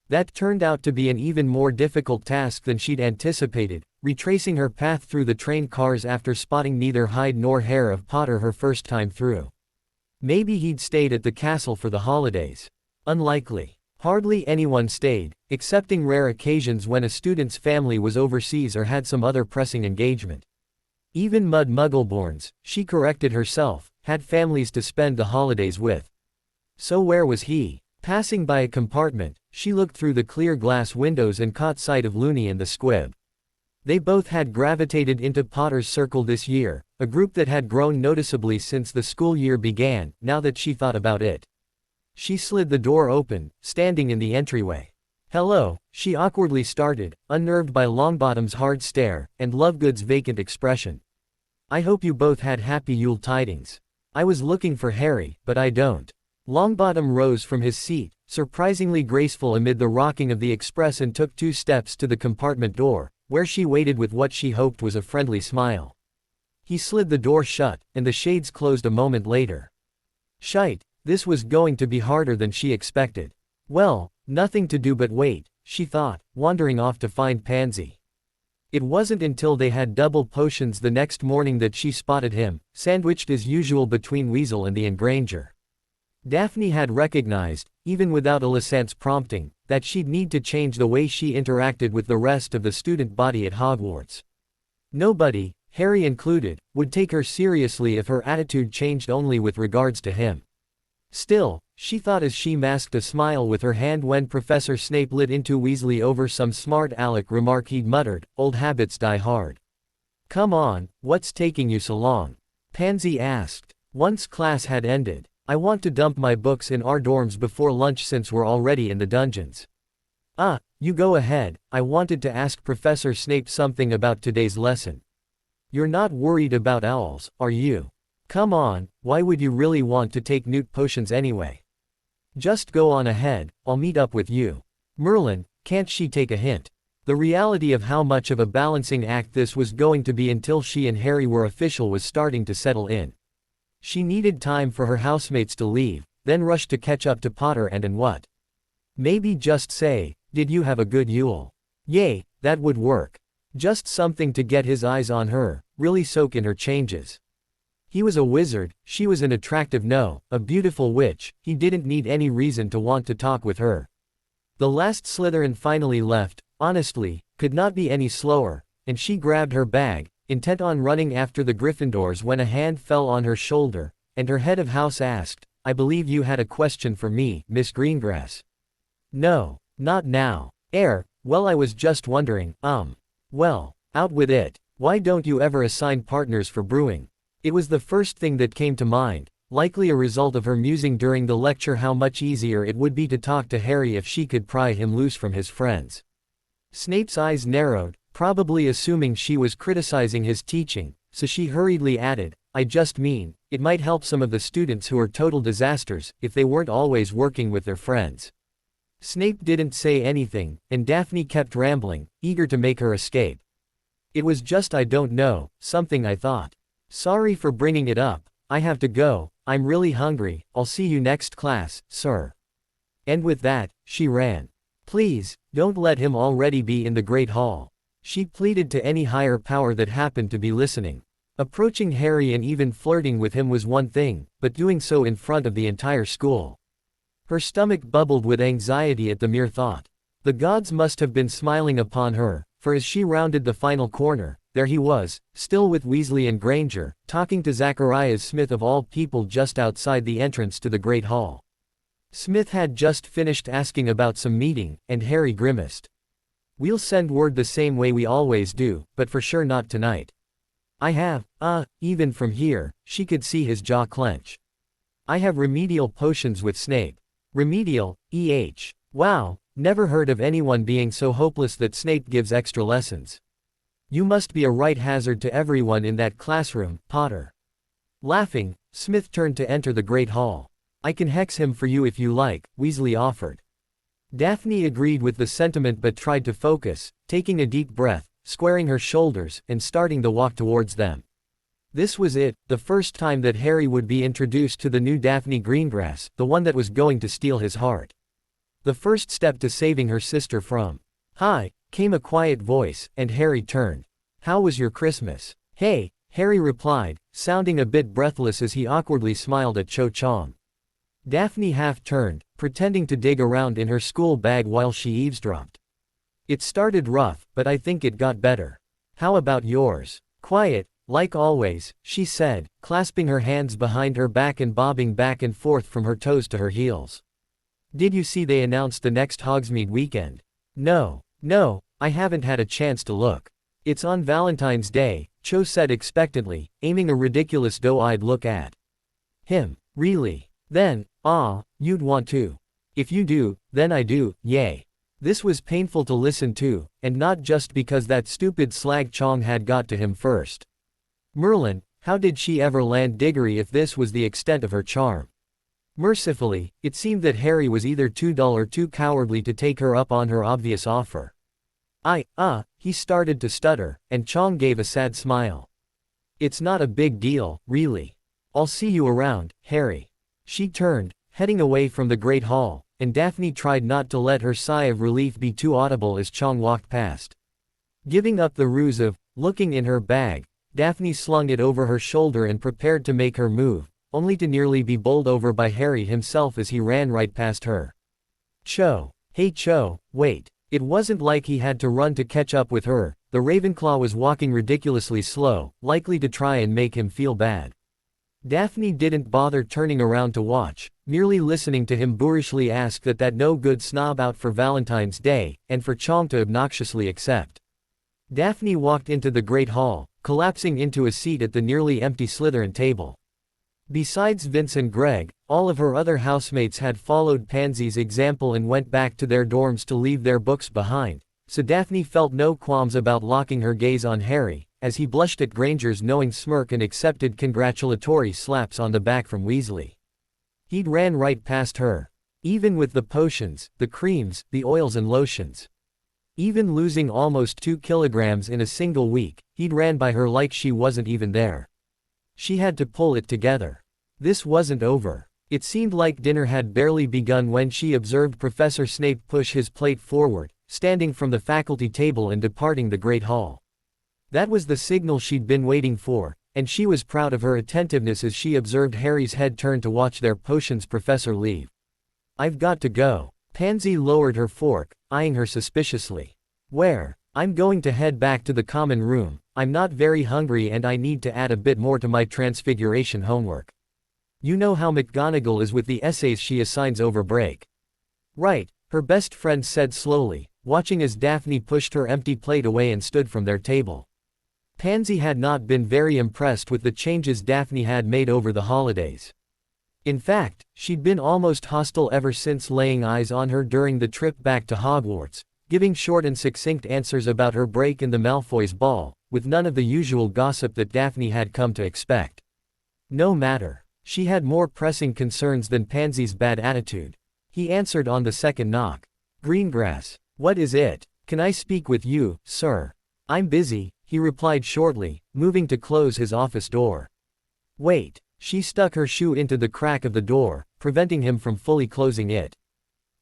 That turned out to be an even more difficult task than she'd anticipated, retracing her path through the train cars after spotting neither hide nor hair of Potter her first time through. Maybe he'd stayed at the castle for the holidays. Unlikely. Hardly anyone stayed, excepting rare occasions when a student's family was overseas or had some other pressing engagement. Even Muggleborns, she corrected herself, had families to spend the holidays with. So where was he? Passing by a compartment, she looked through the clear glass windows and caught sight of Looney and the Squib. They both had gravitated into Potter's circle this year, a group that had grown noticeably since the school year began, now that she thought about it. She slid the door open, standing in the entryway. Hello, she awkwardly started, unnerved by Longbottom's hard stare, and Lovegood's vacant expression. I hope you both had happy Yule tidings. I was looking for Harry, but I don't. Longbottom rose from his seat, surprisingly graceful amid the rocking of the express, and took 2 steps to the compartment door, where she waited with what she hoped was a friendly smile. He slid the door shut, and the shades closed a moment later. Shite, this was going to be harder than she expected. Well, nothing to do but wait, she thought, wandering off to find Pansy. It wasn't until they had double potions the next morning that she spotted him, sandwiched as usual between Weasel and the engranger. Daphne had recognized, even without Alicent's prompting, that she'd need to change the way she interacted with the rest of the student body at Hogwarts. Nobody, Harry included, would take her seriously if her attitude changed only with regards to him. Still, she thought as she masked a smile with her hand when Professor Snape lit into Weasley over some smart aleck remark he'd muttered, "Old habits die hard." "Come on, what's taking you so long?" Pansy asked. Once class had ended. "I want to dump my books in our dorms before lunch since we're already in the dungeons." You go ahead, I wanted to ask Professor Snape something about today's lesson." "You're not worried about owls, are you?" "Come on, why would you really want to take newt potions anyway?" "Just go on ahead, I'll meet up with you." "Merlin, can't she take a hint?" The reality of how much of a balancing act this was going to be until she and Harry were official was starting to settle in. She needed time for her housemates to leave, then rush to catch up to Potter and what? Maybe just say, "Did you have a good Yule?" Yay, that would work. Just something to get his eyes on her, really soak in her changes. He was a wizard, she was an attractive a beautiful witch, he didn't need any reason to want to talk with her. The last Slytherin finally left, honestly, could not be any slower, and she grabbed her bag, intent on running after the Gryffindors when a hand fell on her shoulder, and her head of house asked, "I believe you had a question for me, Miss Greengrass." "No, not now." Well, I was just wondering, Well, out with it. Why don't you ever assign partners for brewing?" It was the first thing that came to mind, likely a result of her musing during the lecture how much easier it would be to talk to Harry if she could pry him loose from his friends. Snape's eyes narrowed, probably assuming she was criticizing his teaching, so she hurriedly added, "I just mean, it might help some of the students who are total disasters, if they weren't always working with their friends." Snape didn't say anything, and Daphne kept rambling, eager to make her escape. "It was just I don't know, something I thought. Sorry for bringing it up, I have to go, I'm really hungry, I'll see you next class, sir." And with that, she ran. "Please, don't let him already be in the Great Hall," she pleaded to any higher power that happened to be listening. Approaching Harry and even flirting with him was one thing, but doing so in front of the entire school. Her stomach bubbled with anxiety at the mere thought. The gods must have been smiling upon her, for as she rounded the final corner, there he was, still with Weasley and Granger, talking to Zacharias Smith of all people just outside the entrance to the Great Hall. Smith had just finished asking about some meeting, and Harry grimaced. "We'll send word the same way we always do, but for sure not tonight." "I have, even from here," she could see his jaw clench. "I have remedial potions with Snape." "Remedial, Wow, never heard of anyone being so hopeless that Snape gives extra lessons. You must be a right hazard to everyone in that classroom, Potter." Laughing, Smith turned to enter the Great Hall. "I can hex him for you if you like," Weasley offered. Daphne agreed with the sentiment but tried to focus, taking a deep breath, squaring her shoulders, and starting the walk towards them. This was it, the first time that Harry would be introduced to the new Daphne Greengrass, the one that was going to steal his heart. The first step to saving her sister from. "Hi," came a quiet voice, and Harry turned. "How was your Christmas?" "Hey," Harry replied, sounding a bit breathless as he awkwardly smiled at Cho Chang. Daphne half turned, pretending to dig around in her school bag while she eavesdropped. "It started rough, but I think it got better. How about yours?" "Quiet, like always," she said, clasping her hands behind her back and bobbing back and forth from her toes to her heels. "Did you see they announced the next Hogsmeade weekend?" No, I haven't had a chance to look." "It's on Valentine's Day," Cho said expectantly, aiming a ridiculous doe-eyed look at him. "Really? Then, you'd want to." "If you do, then I do, yay." This was painful to listen to, and not just because that stupid slag Chong had got to him first. Merlin, how did she ever land Diggory if this was the extent of her charm? Mercifully, it seemed that Harry was either too dull or too cowardly to take her up on her obvious offer. He started to stutter, and Chong gave a sad smile. It's not a big deal, really. I'll see you around, Harry. She turned, heading away from the Great Hall, and Daphne tried not to let her sigh of relief be too audible as Chong walked past. Giving up the ruse of looking in her bag, Daphne slung it over her shoulder and prepared to make her move, only to nearly be bowled over by Harry himself as he ran right past her. Cho. Hey Cho, wait. It wasn't like he had to run to catch up with her. The Ravenclaw was walking ridiculously slow, likely to try and make him feel bad. Daphne didn't bother turning around to watch, merely listening to him boorishly ask that no-good snob out for Valentine's Day, and for Chong to obnoxiously accept. Daphne walked into the Great Hall, collapsing into a seat at the nearly empty Slytherin table. Besides Vince and Greg, all of her other housemates had followed Pansy's example and went back to their dorms to leave their books behind, so Daphne felt no qualms about locking her gaze on Harry, as he blushed at Granger's knowing smirk and accepted congratulatory slaps on the back from Weasley. He'd ran right past her. Even with the potions, the creams, the oils and lotions. Even losing almost 2 kilograms in a single week, he'd ran by her like she wasn't even there. She had to pull it together. This wasn't over. It seemed like dinner had barely begun when she observed Professor Snape push his plate forward, standing from the faculty table and departing the Great Hall. That was the signal she'd been waiting for, and she was proud of her attentiveness as she observed Harry's head turn to watch their potions professor leave. I've got to go. Pansy lowered her fork, eyeing her suspiciously. Where? I'm going to head back to the common room. I'm not very hungry and I need to add a bit more to my Transfiguration homework. You know how McGonagall is with the essays she assigns over break. Right, her best friend said slowly, watching as Daphne pushed her empty plate away and stood from their table. Pansy had not been very impressed with the changes Daphne had made over the holidays. In fact, she'd been almost hostile ever since laying eyes on her during the trip back to Hogwarts, giving short and succinct answers about her break in the Malfoys' ball, with none of the usual gossip that Daphne had come to expect. No matter. She had more pressing concerns than Pansy's bad attitude. He answered on the second knock. Greengrass. What is it? Can I speak with you, sir? I'm busy, he replied shortly, moving to close his office door. Wait. She stuck her shoe into the crack of the door, preventing him from fully closing it.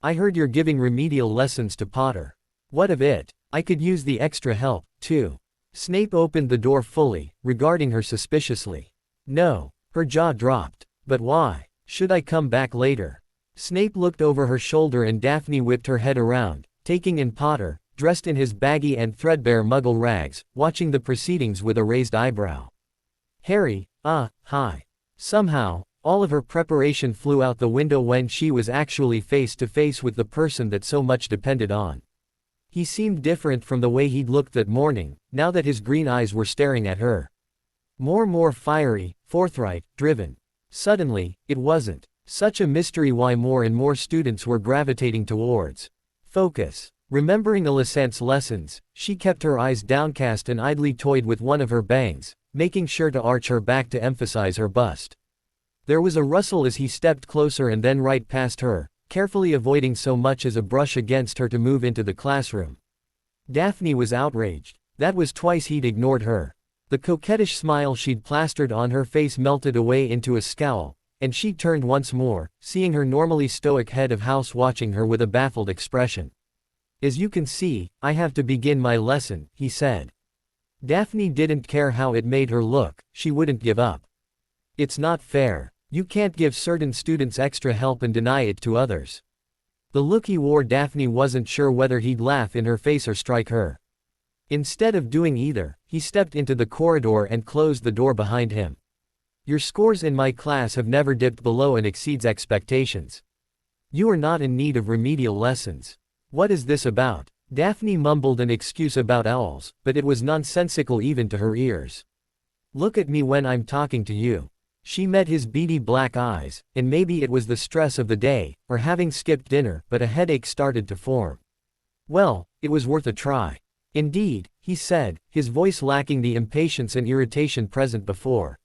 I heard you're giving remedial lessons to Potter. What of it? I could use the extra help, too. Snape opened the door fully, regarding her suspiciously. No. Her jaw dropped. But why? Should I come back later? Snape looked over her shoulder and Daphne whipped her head around, taking in Potter, dressed in his baggy and threadbare muggle rags, watching the proceedings with a raised eyebrow. Harry, hi. Somehow, all of her preparation flew out the window when she was actually face to face with the person that so much depended on. He seemed different from the way he'd looked that morning, now that his green eyes were staring at her. More fiery, forthright, driven. Suddenly, it wasn't such a mystery why more and more students were gravitating towards focus. Remembering Alicent's lessons, she kept her eyes downcast and idly toyed with one of her bangs, making sure to arch her back to emphasize her bust. There was a rustle as he stepped closer and then right past her, carefully avoiding so much as a brush against her to move into the classroom. Daphne was outraged. That was twice he'd ignored her. The coquettish smile she'd plastered on her face melted away into a scowl, and she turned once more, seeing her normally stoic head of house watching her with a baffled expression. As you can see, I have to begin my lesson, he said. Daphne didn't care how it made her look, she wouldn't give up. It's not fair. You can't give certain students extra help and deny it to others. The look he wore, Daphne wasn't sure whether he'd laugh in her face or strike her. Instead of doing either, he stepped into the corridor and closed the door behind him. Your scores in my class have never dipped below and exceeds expectations. You are not in need of remedial lessons. What is this about? Daphne mumbled an excuse about owls, but it was nonsensical even to her ears. Look at me when I'm talking to you. She met his beady black eyes, and maybe it was the stress of the day, or having skipped dinner, but a headache started to form. Well, it was worth a try. Indeed, he said, his voice lacking the impatience and irritation present before.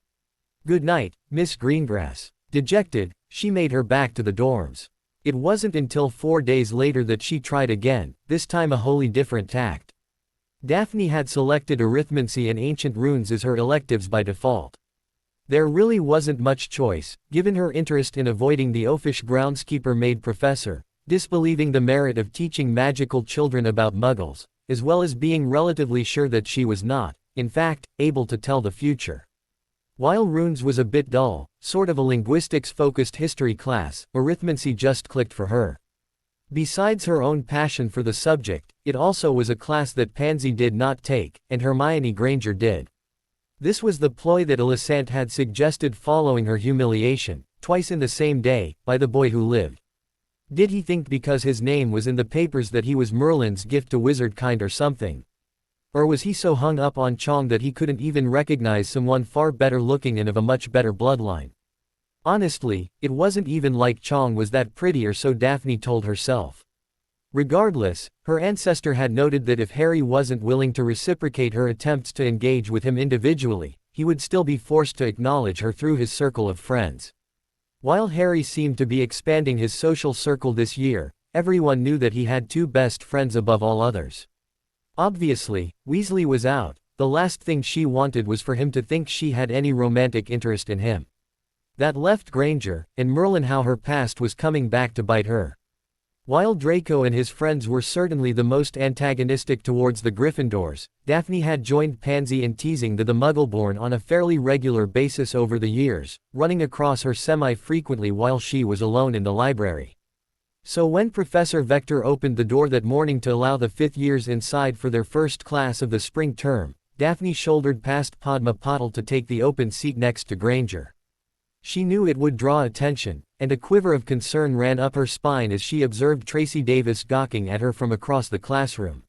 Good night, Miss Greengrass. Dejected, she made her back to the dorms. It wasn't until 4 days later that she tried again, this time a wholly different tact. Daphne had selected arithmancy and ancient runes as her electives by default. There really wasn't much choice, given her interest in avoiding the oafish groundskeeper-made professor, disbelieving the merit of teaching magical children about muggles, as well as being relatively sure that she was not, in fact, able to tell the future. While runes was a bit dull, sort of a linguistics-focused history class, arithmancy just clicked for her. Besides her own passion for the subject, it also was a class that Pansy did not take, and Hermione Granger did. This was the ploy that Alicent had suggested following her humiliation, twice in the same day, by the boy who lived. Did he think because his name was in the papers that he was Merlin's gift to wizardkind or something? Or was he so hung up on Chong that he couldn't even recognize someone far better looking and of a much better bloodline? Honestly, it wasn't even like Chong was that pretty, or so Daphne told herself. Regardless, her ancestor had noted that if Harry wasn't willing to reciprocate her attempts to engage with him individually, he would still be forced to acknowledge her through his circle of friends. While Harry seemed to be expanding his social circle this year, everyone knew that he had two best friends above all others. Obviously, Weasley was out. The last thing she wanted was for him to think she had any romantic interest in him. That left Granger, and Merlin, how her past was coming back to bite her. While Draco and his friends were certainly the most antagonistic towards the Gryffindors, Daphne had joined Pansy in teasing the Muggleborn on a fairly regular basis over the years, running across her semi-frequently while she was alone in the library. So when Professor Vector opened the door that morning to allow the fifth years inside for their first class of the spring term, Daphne shouldered past Padma Patil to take the open seat next to Granger. She knew it would draw attention, and a quiver of concern ran up her spine as she observed Tracy Davis gawking at her from across the classroom.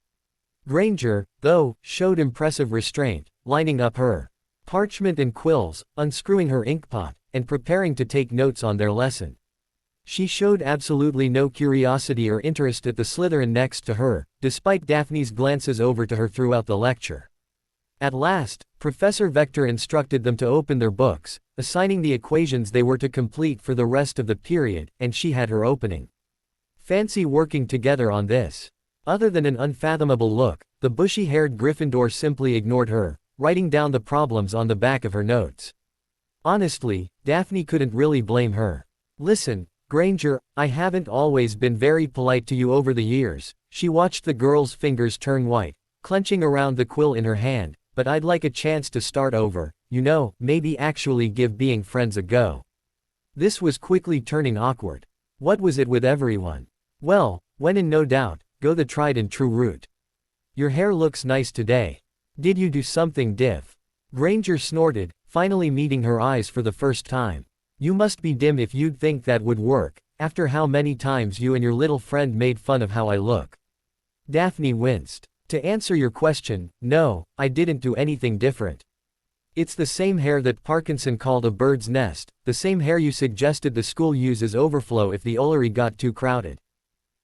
Granger, though, showed impressive restraint, lining up her parchment and quills, unscrewing her inkpot, and preparing to take notes on their lesson. She showed absolutely no curiosity or interest at the Slytherin next to her, despite Daphne's glances over to her throughout the lecture. At last, Professor Vector instructed them to open their books, assigning the equations they were to complete for the rest of the period, and she had her opening. Fancy working together on this. Other than an unfathomable look, the bushy-haired Gryffindor simply ignored her, writing down the problems on the back of her notes. Honestly, Daphne couldn't really blame her. "Listen, Granger, I haven't always been very polite to you over the years." She watched the girl's fingers turn white, clenching around the quill in her hand. "But I'd like a chance to start over, you know, maybe actually give being friends a go." This was quickly turning awkward. What was it with everyone? Well, when in no doubt, go the tried and true route. "Your hair looks nice today. Did you do something diff?" Granger snorted, finally meeting her eyes for the first time. "You must be dim if you'd think that would work, after how many times you and your little friend made fun of how I look." Daphne winced. "To answer your question, no, I didn't do anything different. It's the same hair that Parkinson called a bird's nest, the same hair you suggested the school use as overflow if the Ullery got too crowded."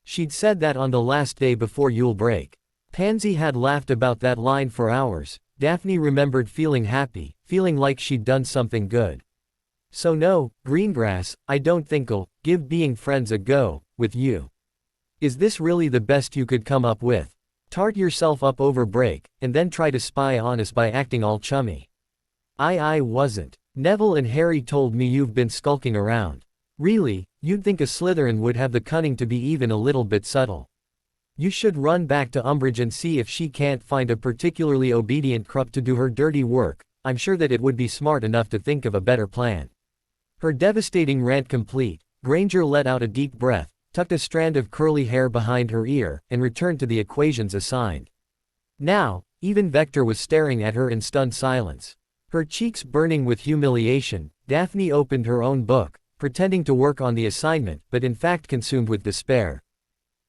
She'd said that on the last day before Yule break. Pansy had laughed about that line for hours. Daphne remembered feeling happy, feeling like she'd done something good. "So no, Greengrass, I don't think I'll give being friends a go with you. Is this really the best you could come up with? Tart yourself up over break, and then try to spy on us by acting all chummy." I wasn't. Neville and Harry told me you've been skulking around. Really, you'd think a Slytherin would have the cunning to be even a little bit subtle. You should run back to Umbridge and see if she can't find a particularly obedient Krupp to do her dirty work. I'm sure that it would be smart enough to think of a better plan. Her devastating rant complete, Granger let out a deep breath, tucked a strand of curly hair behind her ear, and returned to the equations assigned. Now, even Vector was staring at her in stunned silence. Her cheeks burning with humiliation, Daphne opened her own book, pretending to work on the assignment, but in fact consumed with despair.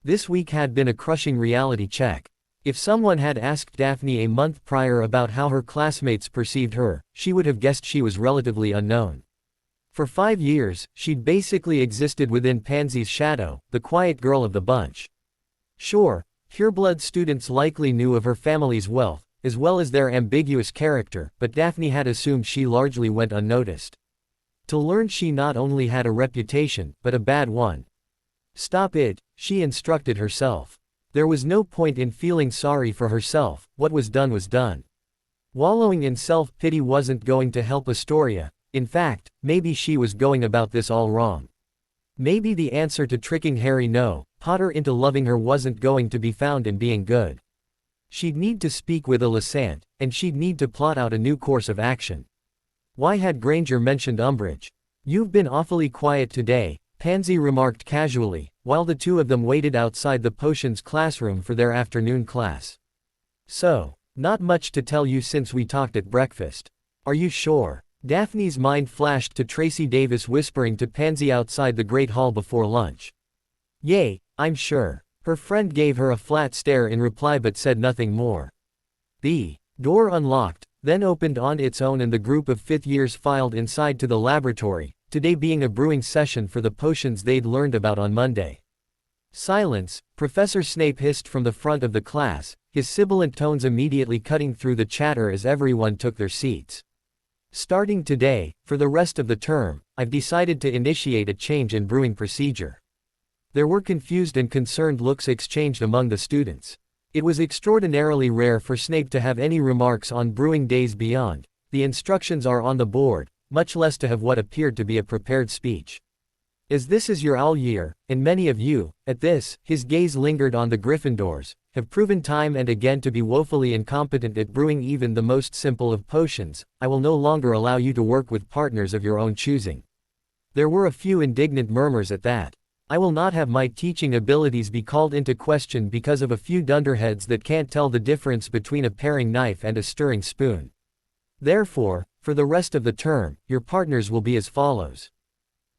This week had been a crushing reality check. If someone had asked Daphne a month prior about how her classmates perceived her, she would have guessed she was relatively unknown. For 5 years, she'd basically existed within Pansy's shadow, the quiet girl of the bunch. Sure, pureblood students likely knew of her family's wealth, as well as their ambiguous character, but Daphne had assumed she largely went unnoticed. To learn she not only had a reputation, but a bad one. Stop it, she instructed herself. There was no point in feeling sorry for herself, what was done was done. Wallowing in self-pity wasn't going to help Astoria. In fact, maybe she was going about this all wrong. Maybe the answer to tricking Harry Potter into loving her wasn't going to be found in being good. She'd need to speak with Alicent, and she'd need to plot out a new course of action. Why had Granger mentioned Umbridge? You've been awfully quiet today, Pansy remarked casually, while the two of them waited outside the potions classroom for their afternoon class. So, not much to tell you since we talked at breakfast. Are you sure? Daphne's mind flashed to Tracy Davis whispering to Pansy outside the Great Hall before lunch. Yay, I'm sure. Her friend gave her a flat stare in reply but said nothing more. The door unlocked, then opened on its own and the group of fifth years filed inside to the laboratory, today being a brewing session for the potions they'd learned about on Monday. Silence, Professor Snape hissed from the front of the class, his sibilant tones immediately cutting through the chatter as everyone took their seats. Starting today, for the rest of the term, I've decided to initiate a change in brewing procedure. There were confused and concerned looks exchanged among the students. It was extraordinarily rare for Snape to have any remarks on brewing days beyond, the instructions are on the board, much less to have what appeared to be a prepared speech. As this is your all-year, and many of you, at this, his gaze lingered on the Gryffindors, have proven time and again to be woefully incompetent at brewing even the most simple of potions, I will no longer allow you to work with partners of your own choosing. There were a few indignant murmurs at that. I will not have my teaching abilities be called into question because of a few dunderheads that can't tell the difference between a paring knife and a stirring spoon. Therefore, for the rest of the term, your partners will be as follows.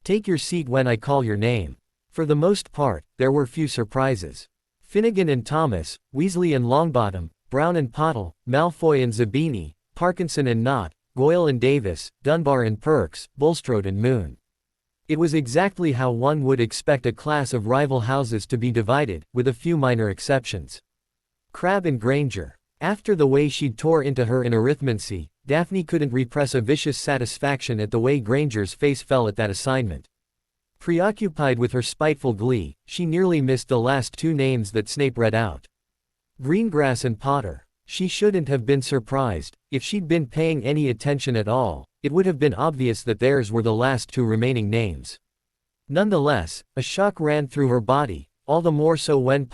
Take your seat when I call your name. For the most part, there were few surprises. Finnegan and Thomas, Weasley and Longbottom, Brown and Pottle, Malfoy and Zabini, Parkinson and Knott, Goyle and Davis, Dunbar and Perks, Bulstrode and Moon. It was exactly how one would expect a class of rival houses to be divided, with a few minor exceptions. Crabbe and Granger. After the way she'd tore into her in arithmancy, Daphne couldn't repress a vicious satisfaction at the way Granger's face fell at that assignment. Preoccupied with her spiteful glee, she nearly missed the last two names that Snape read out. Greengrass and Potter. She shouldn't have been surprised. If she'd been paying any attention at all, it would have been obvious that theirs were the last two remaining names. Nonetheless, a shock ran through her body, all the more so when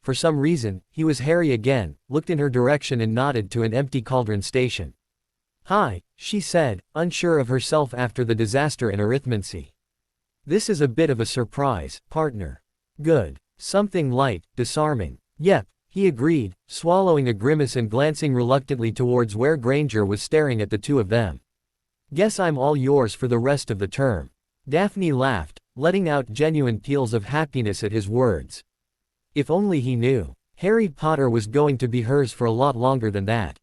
for some reason, he was Harry again, looked in her direction and nodded to an empty Cauldron Station. Hi, she said, unsure of herself after the disaster in arithmancy. This is a bit of a surprise, partner. Good. Something light, disarming. Yep, he agreed, swallowing a grimace and glancing reluctantly towards where Granger was staring at the two of them. Guess I'm all yours for the rest of the term. Daphne laughed, letting out genuine peals of happiness at his words. If only he knew. Harry Potter was going to be hers for a lot longer than that.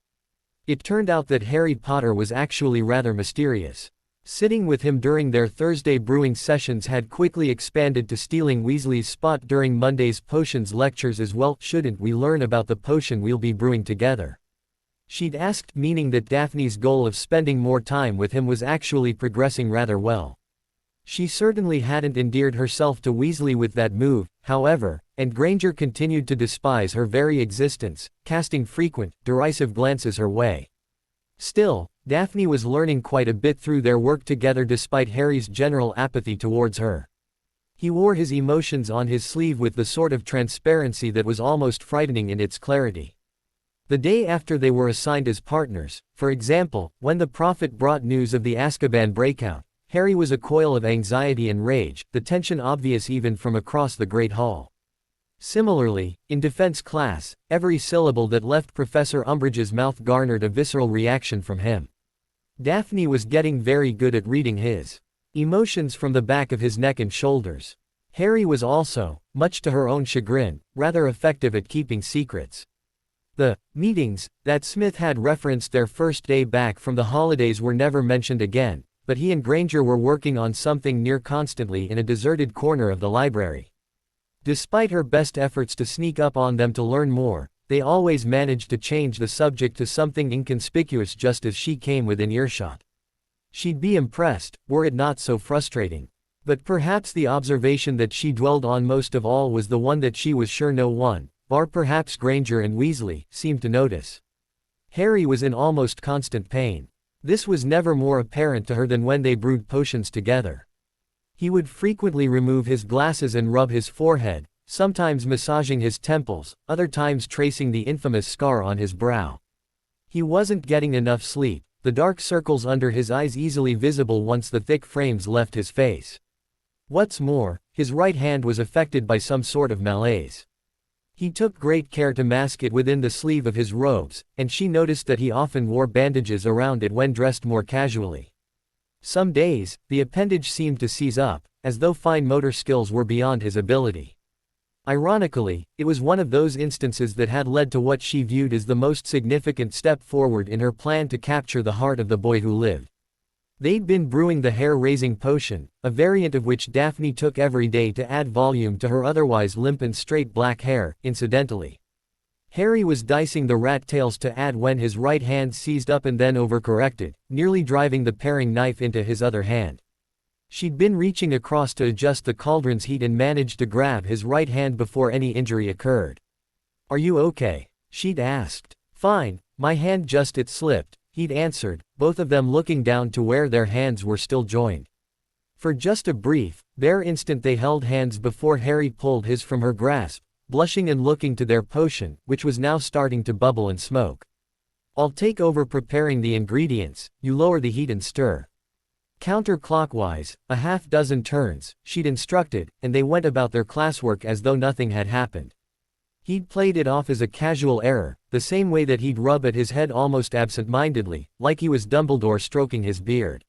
It turned out that Harry Potter was actually rather mysterious. Sitting with him during their Thursday brewing sessions had quickly expanded to stealing Weasley's spot during Monday's potions lectures as well. Shouldn't we learn about the potion we'll be brewing together? She'd asked, meaning that Daphne's goal of spending more time with him was actually progressing rather well. She certainly hadn't endeared herself to Weasley with that move, however, and Granger continued to despise her very existence, casting frequent, derisive glances her way. Still, Daphne was learning quite a bit through their work together despite Harry's general apathy towards her. He wore his emotions on his sleeve with the sort of transparency that was almost frightening in its clarity. The day after they were assigned as partners, for example, when the Prophet brought news of the Azkaban breakout, Harry was a coil of anxiety and rage, the tension obvious even from across the Great Hall. Similarly, in defense class, every syllable that left Professor Umbridge's mouth garnered a visceral reaction from him. Daphne was getting very good at reading his emotions from the back of his neck and shoulders. Harry was also, much to her own chagrin, rather effective at keeping secrets. The meetings that Smith had referenced their first day back from the holidays were never mentioned again, but he and Granger were working on something near constantly in a deserted corner of the library. Despite her best efforts to sneak up on them to learn more, they always managed to change the subject to something inconspicuous just as she came within earshot. She'd be impressed, were it not so frustrating. But perhaps the observation that she dwelled on most of all was the one that she was sure no one, bar perhaps Granger and Weasley, seemed to notice. Harry was in almost constant pain. This was never more apparent to her than when they brewed potions together. He would frequently remove his glasses and rub his forehead, sometimes massaging his temples, other times tracing the infamous scar on his brow. He wasn't getting enough sleep, the dark circles under his eyes easily visible once the thick frames left his face. What's more, his right hand was affected by some sort of malaise. He took great care to mask it within the sleeve of his robes, and she noticed that he often wore bandages around it when dressed more casually. Some days, the appendage seemed to seize up, as though fine motor skills were beyond his ability. Ironically, it was one of those instances that had led to what she viewed as the most significant step forward in her plan to capture the heart of the boy who lived. They'd been brewing the hair-raising potion, a variant of which Daphne took every day to add volume to her otherwise limp and straight black hair, incidentally. Harry was dicing the rat tails to add when his right hand seized up and then overcorrected, nearly driving the paring knife into his other hand. She'd been reaching across to adjust the cauldron's heat and managed to grab his right hand before any injury occurred. "Are you okay?" she'd asked. "Fine, my hand it slipped," he'd answered, both of them looking down to where their hands were still joined. For just a brief, bare instant they held hands before Harry pulled his from her grasp, blushing and looking to their potion, which was now starting to bubble and smoke. "I'll take over preparing the ingredients, you lower the heat and stir." Counterclockwise, a half-dozen turns, she'd instructed, and they went about their classwork as though nothing had happened. He'd played it off as a casual error, the same way that he'd rub at his head almost absent-mindedly, like he was Dumbledore stroking his beard.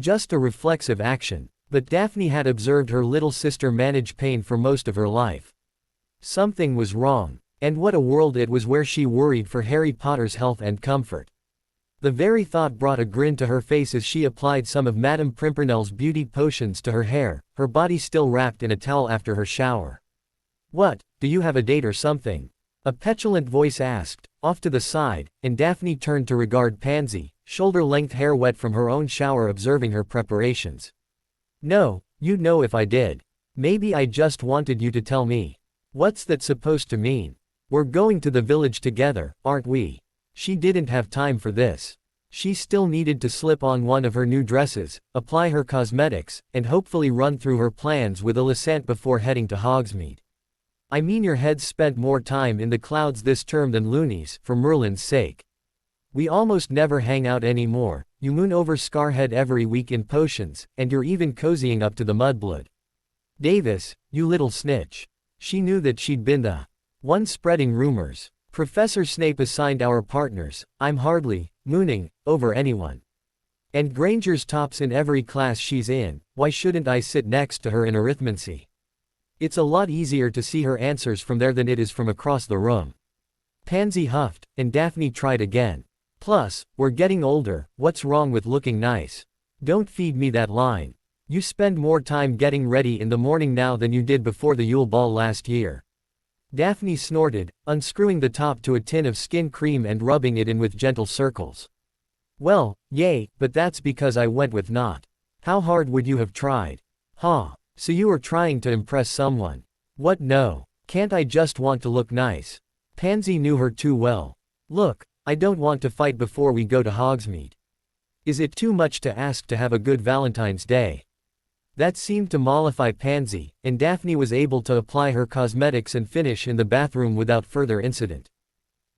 Just a reflexive action. But Daphne had observed her little sister manage pain for most of her life. Something was wrong. And what a world it was where she worried for Harry Potter's health and comfort. The very thought brought a grin to her face as she applied some of Madame Pimpernel's beauty potions to her hair, her body still wrapped in a towel after her shower. "What, do you have a date or something?" a petulant voice asked, off to the side, and Daphne turned to regard Pansy, shoulder-length hair wet from her own shower, observing her preparations. "No, you'd know if I did. Maybe I just wanted you to tell me." "What's that supposed to mean?" "We're going to the village together, aren't we?" She didn't have time for this. She still needed to slip on one of her new dresses, apply her cosmetics, and hopefully run through her plans with Alicent before heading to Hogsmeade. "I mean your head's spent more time in the clouds this term than Looney's, for Merlin's sake. We almost never hang out anymore, you moon over Scarhead every week in potions, and you're even cozying up to the mudblood. Davis, you little snitch." She knew that she'd been the one spreading rumors. "Professor Snape assigned our partners, I'm hardly mooning over anyone. And Granger's tops in every class she's in, why shouldn't I sit next to her in arithmancy? It's a lot easier to see her answers from there than it is from across the room." Pansy huffed, and Daphne tried again. "Plus, we're getting older, what's wrong with looking nice? Don't feed me that line. You spend more time getting ready in the morning now than you did before the Yule Ball last year." Daphne snorted, unscrewing the top to a tin of skin cream and rubbing it in with gentle circles. "Well, yay, but that's because I went with not. How hard would you have tried?" "Huh. So you were trying to impress someone." "What, no. Can't I just want to look nice?" Pansy knew her too well. "Look, I don't want to fight before we go to Hogsmeade. Is it too much to ask to have a good Valentine's Day?" That seemed to mollify Pansy, and Daphne was able to apply her cosmetics and finish in the bathroom without further incident.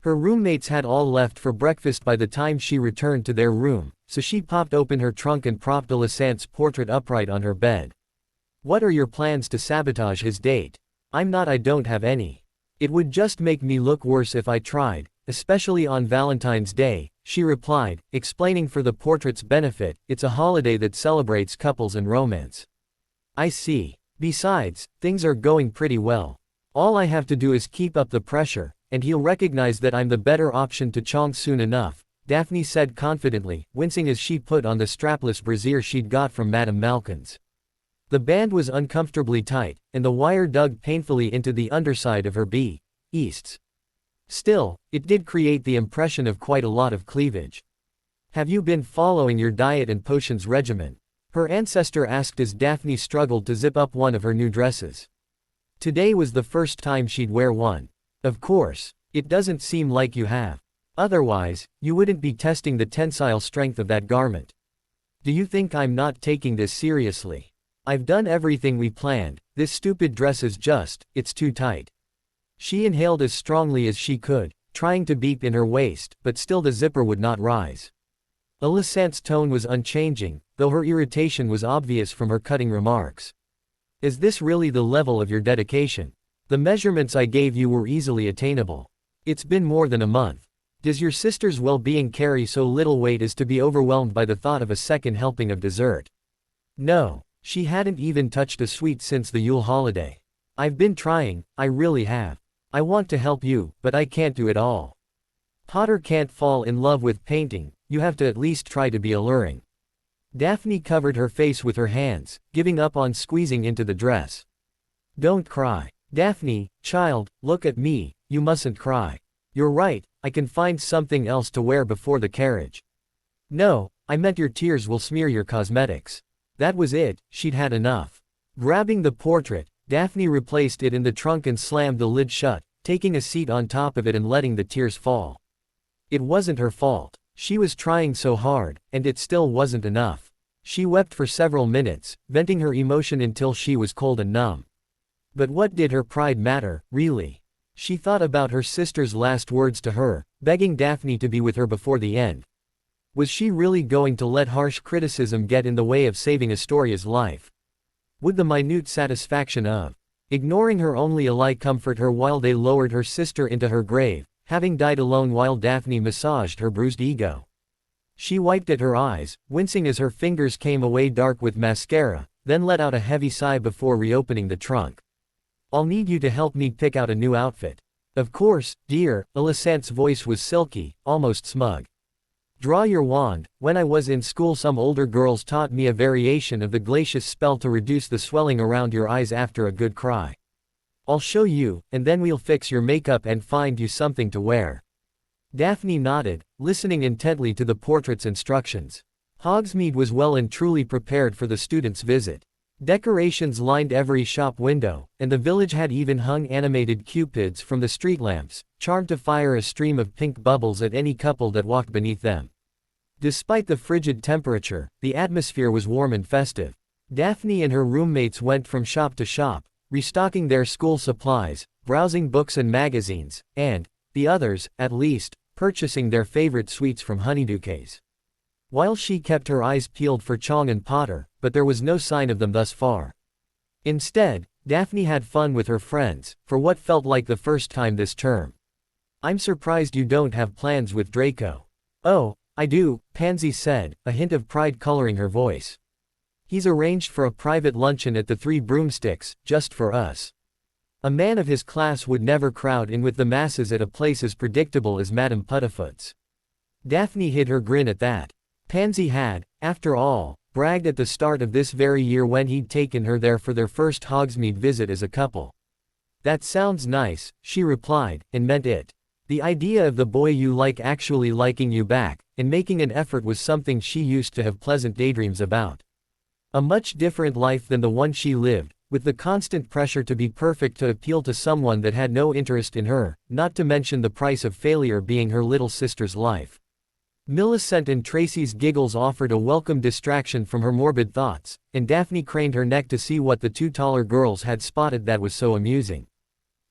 Her roommates had all left for breakfast by the time she returned to their room, so she popped open her trunk and propped Alicent's portrait upright on her bed. "What are your plans to sabotage his date?" I don't have any. It would just make me look worse if I tried, especially on Valentine's Day," she replied, explaining for the portrait's benefit, it's a holiday that celebrates couples and romance. "I see. Besides, things are going pretty well. All I have to do is keep up the pressure, and he'll recognize that I'm the better option to Chong soon enough," Daphne said confidently, wincing as she put on the strapless brassiere she'd got from Madame Malkin's. The band was uncomfortably tight, and the wire dug painfully into the underside of her B-easts. Still, it did create the impression of quite a lot of cleavage. Have you been following your diet and potions regimen? Her ancestor asked as Daphne struggled to zip up one of her new dresses. Today was the first time she'd wear one. Of course. It doesn't seem like you have. Otherwise, you wouldn't be testing the tensile strength of that garment. Do you think I'm not taking this seriously? I've done everything we planned, this stupid dress is it's too tight. She inhaled as strongly as she could, trying to beep in her waist, but still the zipper would not rise. Alicent's tone was unchanging, though her irritation was obvious from her cutting remarks. Is this really the level of your dedication? The measurements I gave you were easily attainable. It's been more than a month. Does your sister's well-being carry so little weight as to be overwhelmed by the thought of a second helping of dessert? No, she hadn't even touched a sweet since the Yule holiday. I've been trying, I really have. I want to help you, but I can't do it all. Potter can't fall in love with painting, you have to at least try to be alluring. Daphne covered her face with her hands, giving up on squeezing into the dress. Don't cry. Daphne, child, look at me, you mustn't cry. You're right, I can find something else to wear before the carriage. No, I meant your tears will smear your cosmetics. That was it, she'd had enough. Grabbing the portrait, Daphne replaced it in the trunk and slammed the lid shut, taking a seat on top of it and letting the tears fall. It wasn't her fault. She was trying so hard, and it still wasn't enough. She wept for several minutes, venting her emotion until she was cold and numb. But what did her pride matter, really? She thought about her sister's last words to her, begging Daphne to be with her before the end. Was she really going to let harsh criticism get in the way of saving Astoria's life? Would the minute satisfaction of ignoring her only ally comfort her while they lowered her sister into her grave, having died alone while Daphne massaged her bruised ego? She wiped at her eyes, wincing as her fingers came away dark with mascara, then let out a heavy sigh before reopening the trunk. I'll need you to help me pick out a new outfit. Of course, dear, Alicent's voice was silky, almost smug. Draw your wand. When I was in school some older girls taught me a variation of the glacius spell to reduce the swelling around your eyes after a good cry. I'll show you, and then we'll fix your makeup and find you something to wear. Daphne nodded, listening intently to the portrait's instructions. Hogsmeade was well and truly prepared for the students' visit. Decorations lined every shop window, and the village had even hung animated cupids from the street lamps, charmed to fire a stream of pink bubbles at any couple that walked beneath them. Despite the frigid temperature, the atmosphere was warm and festive. Daphne and her roommates went from shop to shop, restocking their school supplies, browsing books and magazines, and, the others, at least, purchasing their favorite sweets from honeydewcase. While she kept her eyes peeled for Chong and Potter, but there was no sign of them thus far. Instead, Daphne had fun with her friends, for what felt like the first time this term. I'm surprised you don't have plans with Draco. Oh, I do, Pansy said, a hint of pride coloring her voice. He's arranged for a private luncheon at the Three Broomsticks, just for us. A man of his class would never crowd in with the masses at a place as predictable as Madame Puddifoot's. Daphne hid her grin at that. Pansy had, after all, bragged at the start of this very year when he'd taken her there for their first Hogsmeade visit as a couple. That sounds nice, she replied, and meant it. The idea of the boy you like actually liking you back, and making an effort was something she used to have pleasant daydreams about. A much different life than the one she lived, with the constant pressure to be perfect to appeal to someone that had no interest in her, not to mention the price of failure being her little sister's life. Millicent and Tracy's giggles offered a welcome distraction from her morbid thoughts, and Daphne craned her neck to see what the two taller girls had spotted that was so amusing.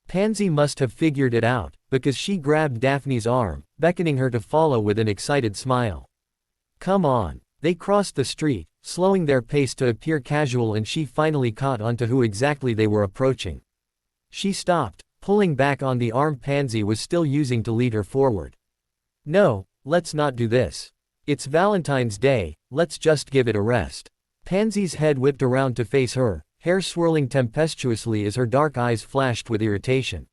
Pansy must have figured it out, because she grabbed Daphne's arm, beckoning her to follow with an excited smile. Come on. They crossed the street, slowing their pace to appear casual, and she finally caught on to who exactly they were approaching. She stopped, pulling back on the arm Pansy was still using to lead her forward. No. Let's not do this. It's Valentine's Day, let's just give it a rest. Pansy's head whipped around to face her, hair swirling tempestuously as her dark eyes flashed with irritation.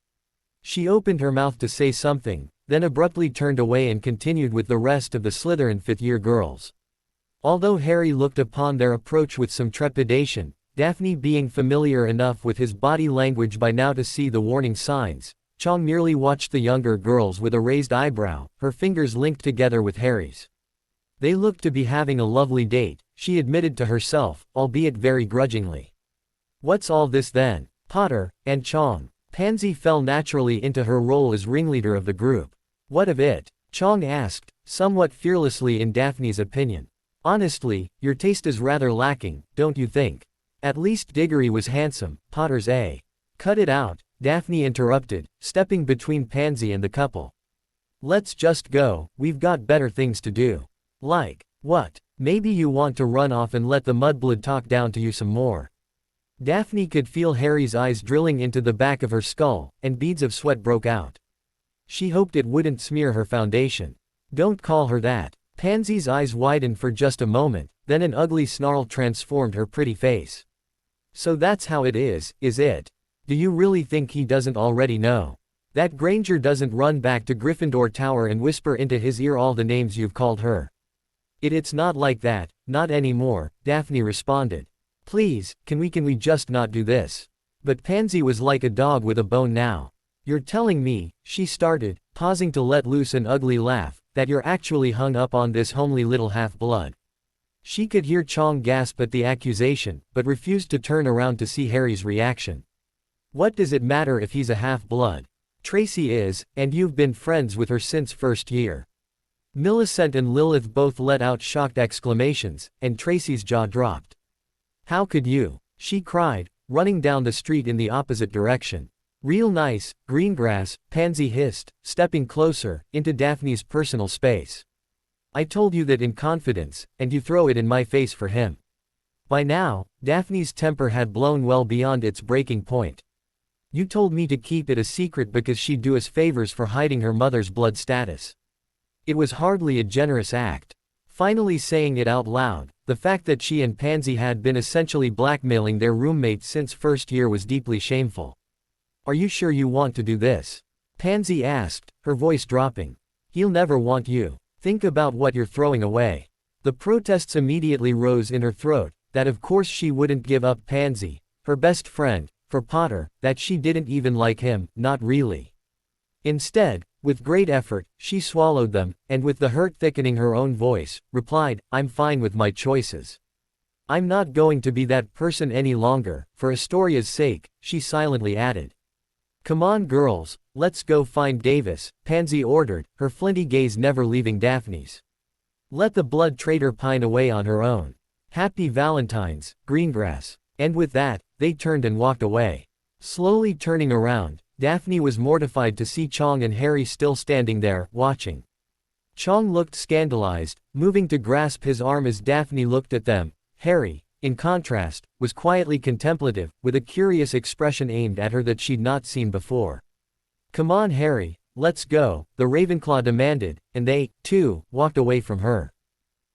She opened her mouth to say something, then abruptly turned away and continued with the rest of the Slytherin fifth-year girls. Although Harry looked upon their approach with some trepidation, Daphne being familiar enough with his body language by now to see the warning signs, Chong merely watched the younger girls with a raised eyebrow, her fingers linked together with Harry's. They looked to be having a lovely date, she admitted to herself, albeit very grudgingly. What's all this then? Potter, and Chong. Pansy fell naturally into her role as ringleader of the group. What of it? Chong asked, somewhat fearlessly in Daphne's opinion. Honestly, your taste is rather lacking, don't you think? At least Diggory was handsome, Potter's a. Cut it out, Daphne interrupted, stepping between Pansy and the couple. Let's just go, we've got better things to do. Like, what? Maybe you want to run off and let the mudblood talk down to you some more. Daphne could feel Harry's eyes drilling into the back of her skull, and beads of sweat broke out. She hoped it wouldn't smear her foundation. Don't call her that. Pansy's eyes widened for just a moment, then an ugly snarl transformed her pretty face. So that's how it is it? Do you really think he doesn't already know? That Granger doesn't run back to Gryffindor Tower and whisper into his ear all the names you've called her. It's not like that, not anymore, Daphne responded. Please, can we just not do this? But Pansy was like a dog with a bone now. You're telling me, she started, pausing to let loose an ugly laugh, that you're actually hung up on this homely little half-blood. She could hear Chong gasp at the accusation, but refused to turn around to see Harry's reaction. What does it matter if he's a half-blood? Tracy is, and you've been friends with her since first year. Millicent and Lilith both let out shocked exclamations, and Tracy's jaw dropped. How could you? She cried, running down the street in the opposite direction. Real nice, Greengrass, Pansy hissed, stepping closer, into Daphne's personal space. I told you that in confidence, and you throw it in my face for him. By now, Daphne's temper had blown well beyond its breaking point. You told me to keep it a secret because she'd do us favors for hiding her mother's blood status. It was hardly a generous act. Finally saying it out loud, the fact that she and Pansy had been essentially blackmailing their roommates since first year was deeply shameful. Are you sure you want to do this? Pansy asked, her voice dropping. He'll never want you. Think about what you're throwing away. The protests immediately rose in her throat, that of course she wouldn't give up Pansy, her best friend, for Potter, that she didn't even like him, not really. Instead, with great effort, she swallowed them, and with the hurt thickening her own voice, replied, I'm fine with my choices. I'm not going to be that person any longer, for Astoria's sake, she silently added. Come on girls, let's go find Davis, Pansy ordered, her flinty gaze never leaving Daphne's. Let the blood traitor pine away on her own. Happy Valentine's, Greengrass. And with that, they turned and walked away. Slowly turning around, Daphne was mortified to see Chong and Harry still standing there, watching. Chong looked scandalized, moving to grasp his arm as Daphne looked at them. Harry, in contrast, was quietly contemplative, with a curious expression aimed at her that she'd not seen before. Come on Harry, let's go, the Ravenclaw demanded, and they, too, walked away from her.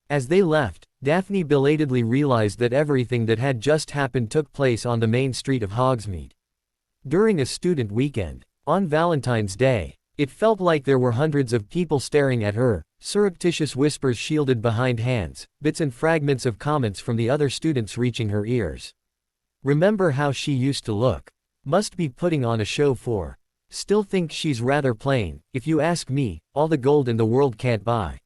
As they left, Daphne belatedly realized that everything that had just happened took place on the main street of Hogsmeade. During a student weekend, on Valentine's Day, it felt like there were hundreds of people staring at her, surreptitious whispers shielded behind hands, bits and fragments of comments from the other students reaching her ears. Remember how she used to look? Must be putting on a show for. Still think she's rather plain, if you ask me, all the gold in the world can't buy.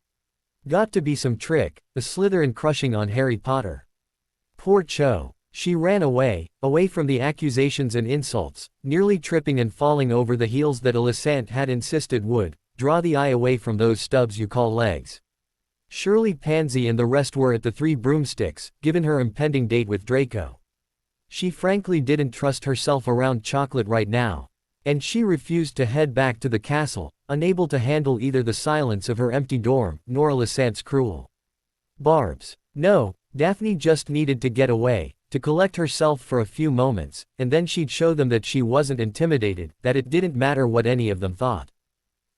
Got to be some trick, a Slytherin crushing on Harry Potter. Poor Cho. She ran away from the accusations and insults, nearly tripping and falling over the heels that Alicent had insisted would draw the eye away from those stubs you call legs. Surely Pansy and the rest were at the Three Broomsticks, given her impending date with Draco. She frankly didn't trust herself around Chocolate right now. And she refused to head back to the castle, unable to handle either the silence of her empty dorm, nor Alicent's cruel barbs. No, Daphne just needed to get away, to collect herself for a few moments, and then she'd show them that she wasn't intimidated, that it didn't matter what any of them thought.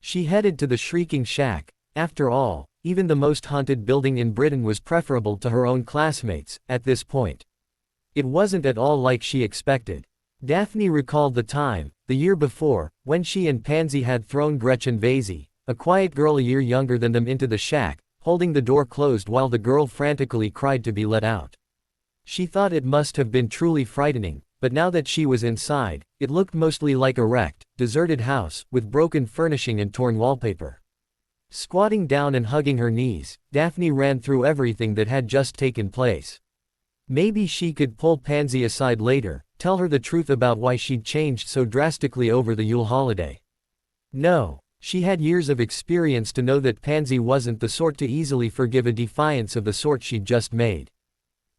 She headed to the Shrieking Shack. After all, even the most haunted building in Britain was preferable to her own classmates, at this point. It wasn't at all like she expected. Daphne recalled the time, the year before, when she and Pansy had thrown Gretchen Vasey, a quiet girl a year younger than them, into the shack, holding the door closed while the girl frantically cried to be let out. She thought it must have been truly frightening, but now that she was inside, it looked mostly like a wrecked, deserted house, with broken furnishing and torn wallpaper. Squatting down and hugging her knees, Daphne ran through everything that had just taken place. Maybe she could pull Pansy aside later, tell her the truth about why she'd changed so drastically over the Yule holiday. No, she had years of experience to know that Pansy wasn't the sort to easily forgive a defiance of the sort she'd just made.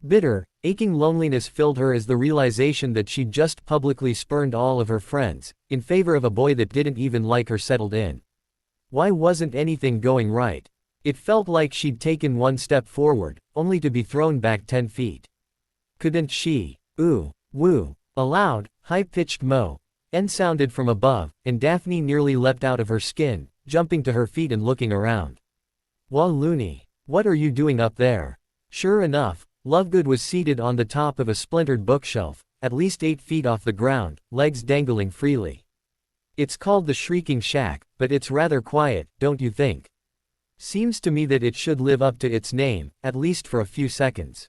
Bitter, aching loneliness filled her as the realization that she'd just publicly spurned all of her friends, in favor of a boy that didn't even like her settled in. Why wasn't anything going right? It felt like she'd taken one step forward, only to be thrown back 10 feet. Couldn't she? Ooh, woo. A loud, high-pitched moan sounded from above, and Daphne nearly leapt out of her skin, jumping to her feet and looking around. Wah loony, what are you doing up there? Sure enough, Lovegood was seated on the top of a splintered bookshelf, at least 8 feet off the ground, legs dangling freely. It's called the Shrieking Shack, but it's rather quiet, don't you think? Seems to me that it should live up to its name, at least for a few seconds.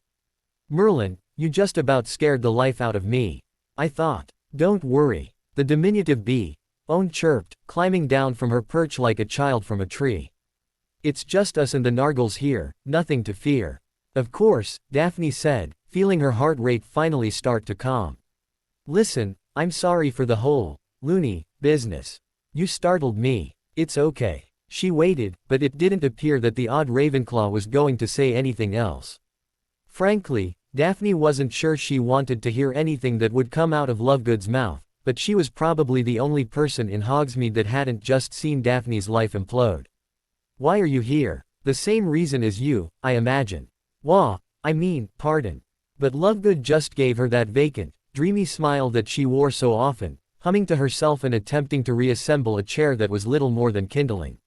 Merlin, you just about scared the life out of me. I thought. Don't worry. The diminutive bee-own chirped, climbing down from her perch like a child from a tree. It's just us and the Nargles here, nothing to fear. Of course, Daphne said, feeling her heart rate finally start to calm. Listen, I'm sorry for the whole loony business. You startled me. It's okay. She waited, but it didn't appear that the odd Ravenclaw was going to say anything else. Frankly, Daphne wasn't sure she wanted to hear anything that would come out of Lovegood's mouth, but she was probably the only person in Hogsmeade that hadn't just seen Daphne's life implode. Why are you here? The same reason as you, I imagine. Pardon. But Lovegood just gave her that vacant, dreamy smile that she wore so often, humming to herself and attempting to reassemble a chair that was little more than kindling.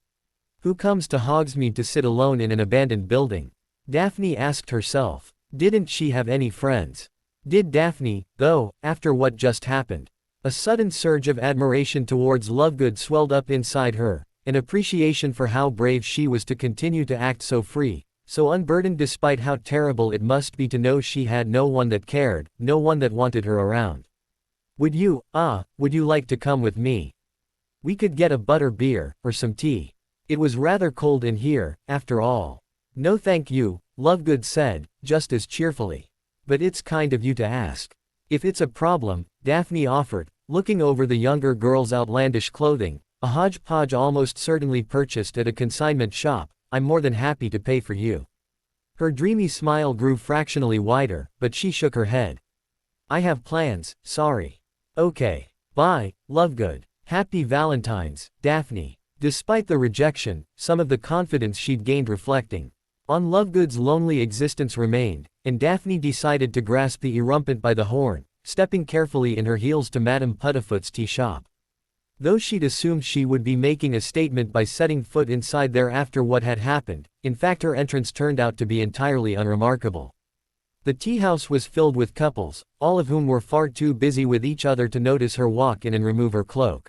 Who comes to Hogsmeade to sit alone in an abandoned building? Daphne asked herself. Didn't she have any friends? Did Daphne, though, after what just happened? A sudden surge of admiration towards Lovegood swelled up inside her, an appreciation for how brave she was to continue to act so free, so unburdened despite how terrible it must be to know she had no one that cared, no one that wanted her around. Would you like to come with me? We could get a butter beer, or some tea. It was rather cold in here, after all. No thank you, Lovegood said, just as cheerfully. But it's kind of you to ask. If it's a problem, Daphne offered, looking over the younger girl's outlandish clothing, a hodgepodge almost certainly purchased at a consignment shop, I'm more than happy to pay for you. Her dreamy smile grew fractionally wider, but she shook her head. I have plans, sorry. Okay. Bye, Lovegood. Happy Valentine's, Daphne. Despite the rejection, some of the confidence she'd gained reflecting on Lovegood's lonely existence remained, and Daphne decided to grasp the erumpent by the horn, stepping carefully in her heels to Madame Puddifoot's tea shop. Though she'd assumed she would be making a statement by setting foot inside there after what had happened, in fact her entrance turned out to be entirely unremarkable. The tea house was filled with couples, all of whom were far too busy with each other to notice her walk in and remove her cloak.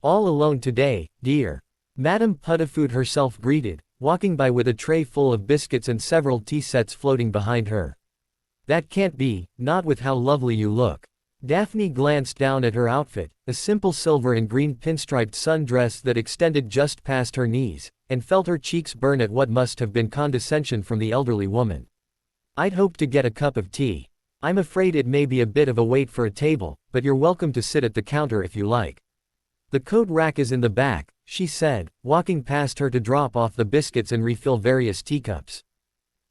All alone today, dear. Madame Puddifoot herself greeted, walking by with a tray full of biscuits and several tea sets floating behind her. That can't be, not with how lovely you look. Daphne glanced down at her outfit, a simple silver and green pinstriped sundress that extended just past her knees, and felt her cheeks burn at what must have been condescension from the elderly woman. I'd hoped to get a cup of tea. I'm afraid it may be a bit of a wait for a table, but you're welcome to sit at the counter if you like. The coat rack is in the back, she said, walking past her to drop off the biscuits and refill various teacups.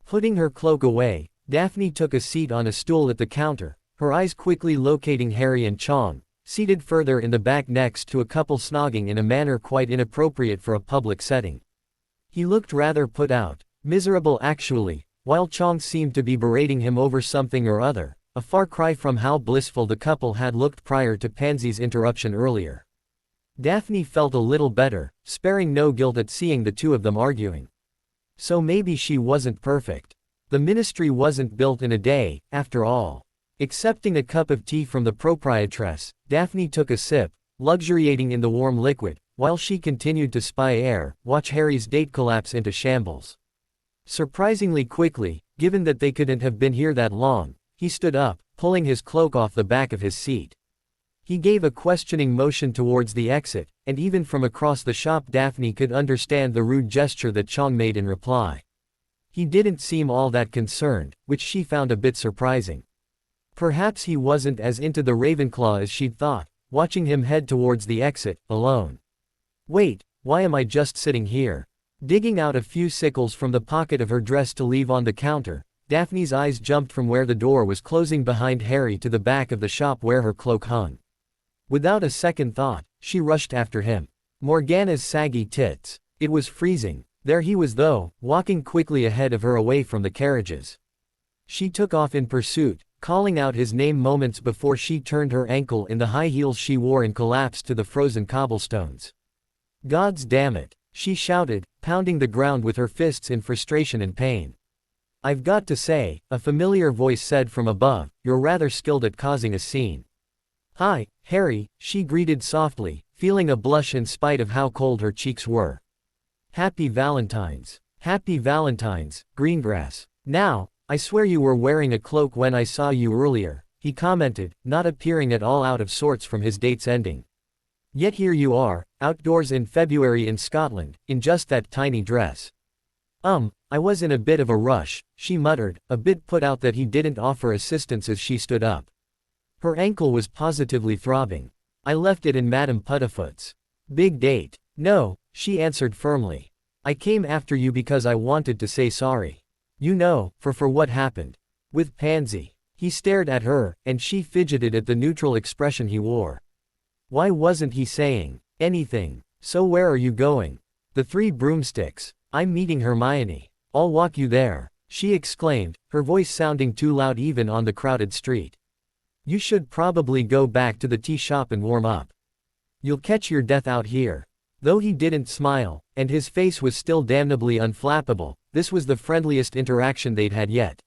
Putting her cloak away, Daphne took a seat on a stool at the counter, her eyes quickly locating Harry and Chong, seated further in the back next to a couple snogging in a manner quite inappropriate for a public setting. He looked rather put out, miserable actually, while Chong seemed to be berating him over something or other, a far cry from how blissful the couple had looked prior to Pansy's interruption earlier. Daphne felt a little better, sparing no guilt at seeing the two of them arguing. So maybe she wasn't perfect. The ministry wasn't built in a day, after all. Accepting a cup of tea from the proprietress, Daphne took a sip, luxuriating in the warm liquid, while she continued to watch Harry's date collapse into shambles. Surprisingly quickly, given that they couldn't have been here that long, he stood up, pulling his cloak off the back of his seat. He gave a questioning motion towards the exit, and even from across the shop Daphne could understand the rude gesture that Chong made in reply. He didn't seem all that concerned, which she found a bit surprising. Perhaps he wasn't as into the Ravenclaw as she'd thought, watching him head towards the exit, alone. Wait, why am I just sitting here? Digging out a few sickles from the pocket of her dress to leave on the counter, Daphne's eyes jumped from where the door was closing behind Harry to the back of the shop where her cloak hung. Without a second thought, she rushed after him. Morgana's saggy tits. It was freezing. There he was though, walking quickly ahead of her away from the carriages. She took off in pursuit, calling out his name moments before she turned her ankle in the high heels she wore and collapsed to the frozen cobblestones. "Gods damn it," she shouted, pounding the ground with her fists in frustration and pain. "I've got to say," a familiar voice said from above, "you're rather skilled at causing a scene." "Hi, Harry," she greeted softly, feeling a blush in spite of how cold her cheeks were. "Happy Valentine's. Happy Valentine's, Greengrass. Now, I swear you were wearing a cloak when I saw you earlier," he commented, not appearing at all out of sorts from his date's ending. "Yet here you are, outdoors in February in Scotland, in just that tiny dress." I was in a bit of a rush," she muttered, a bit put out that he didn't offer assistance as she stood up. Her ankle was positively throbbing. "I left it in Madame Puddifoot's." "Big date." "No," she answered firmly. "I came after you because I wanted to say sorry. You know, for what happened. With Pansy." He stared at her, and she fidgeted at the neutral expression he wore. Why wasn't he saying anything? "So where are you going?" "The Three Broomsticks. I'm meeting Hermione. I'll walk you there," she exclaimed, her voice sounding too loud even on the crowded street. "You should probably go back to the tea shop and warm up. You'll catch your death out here." Though he didn't smile, and his face was still damnably unflappable, this was the friendliest interaction they'd had yet.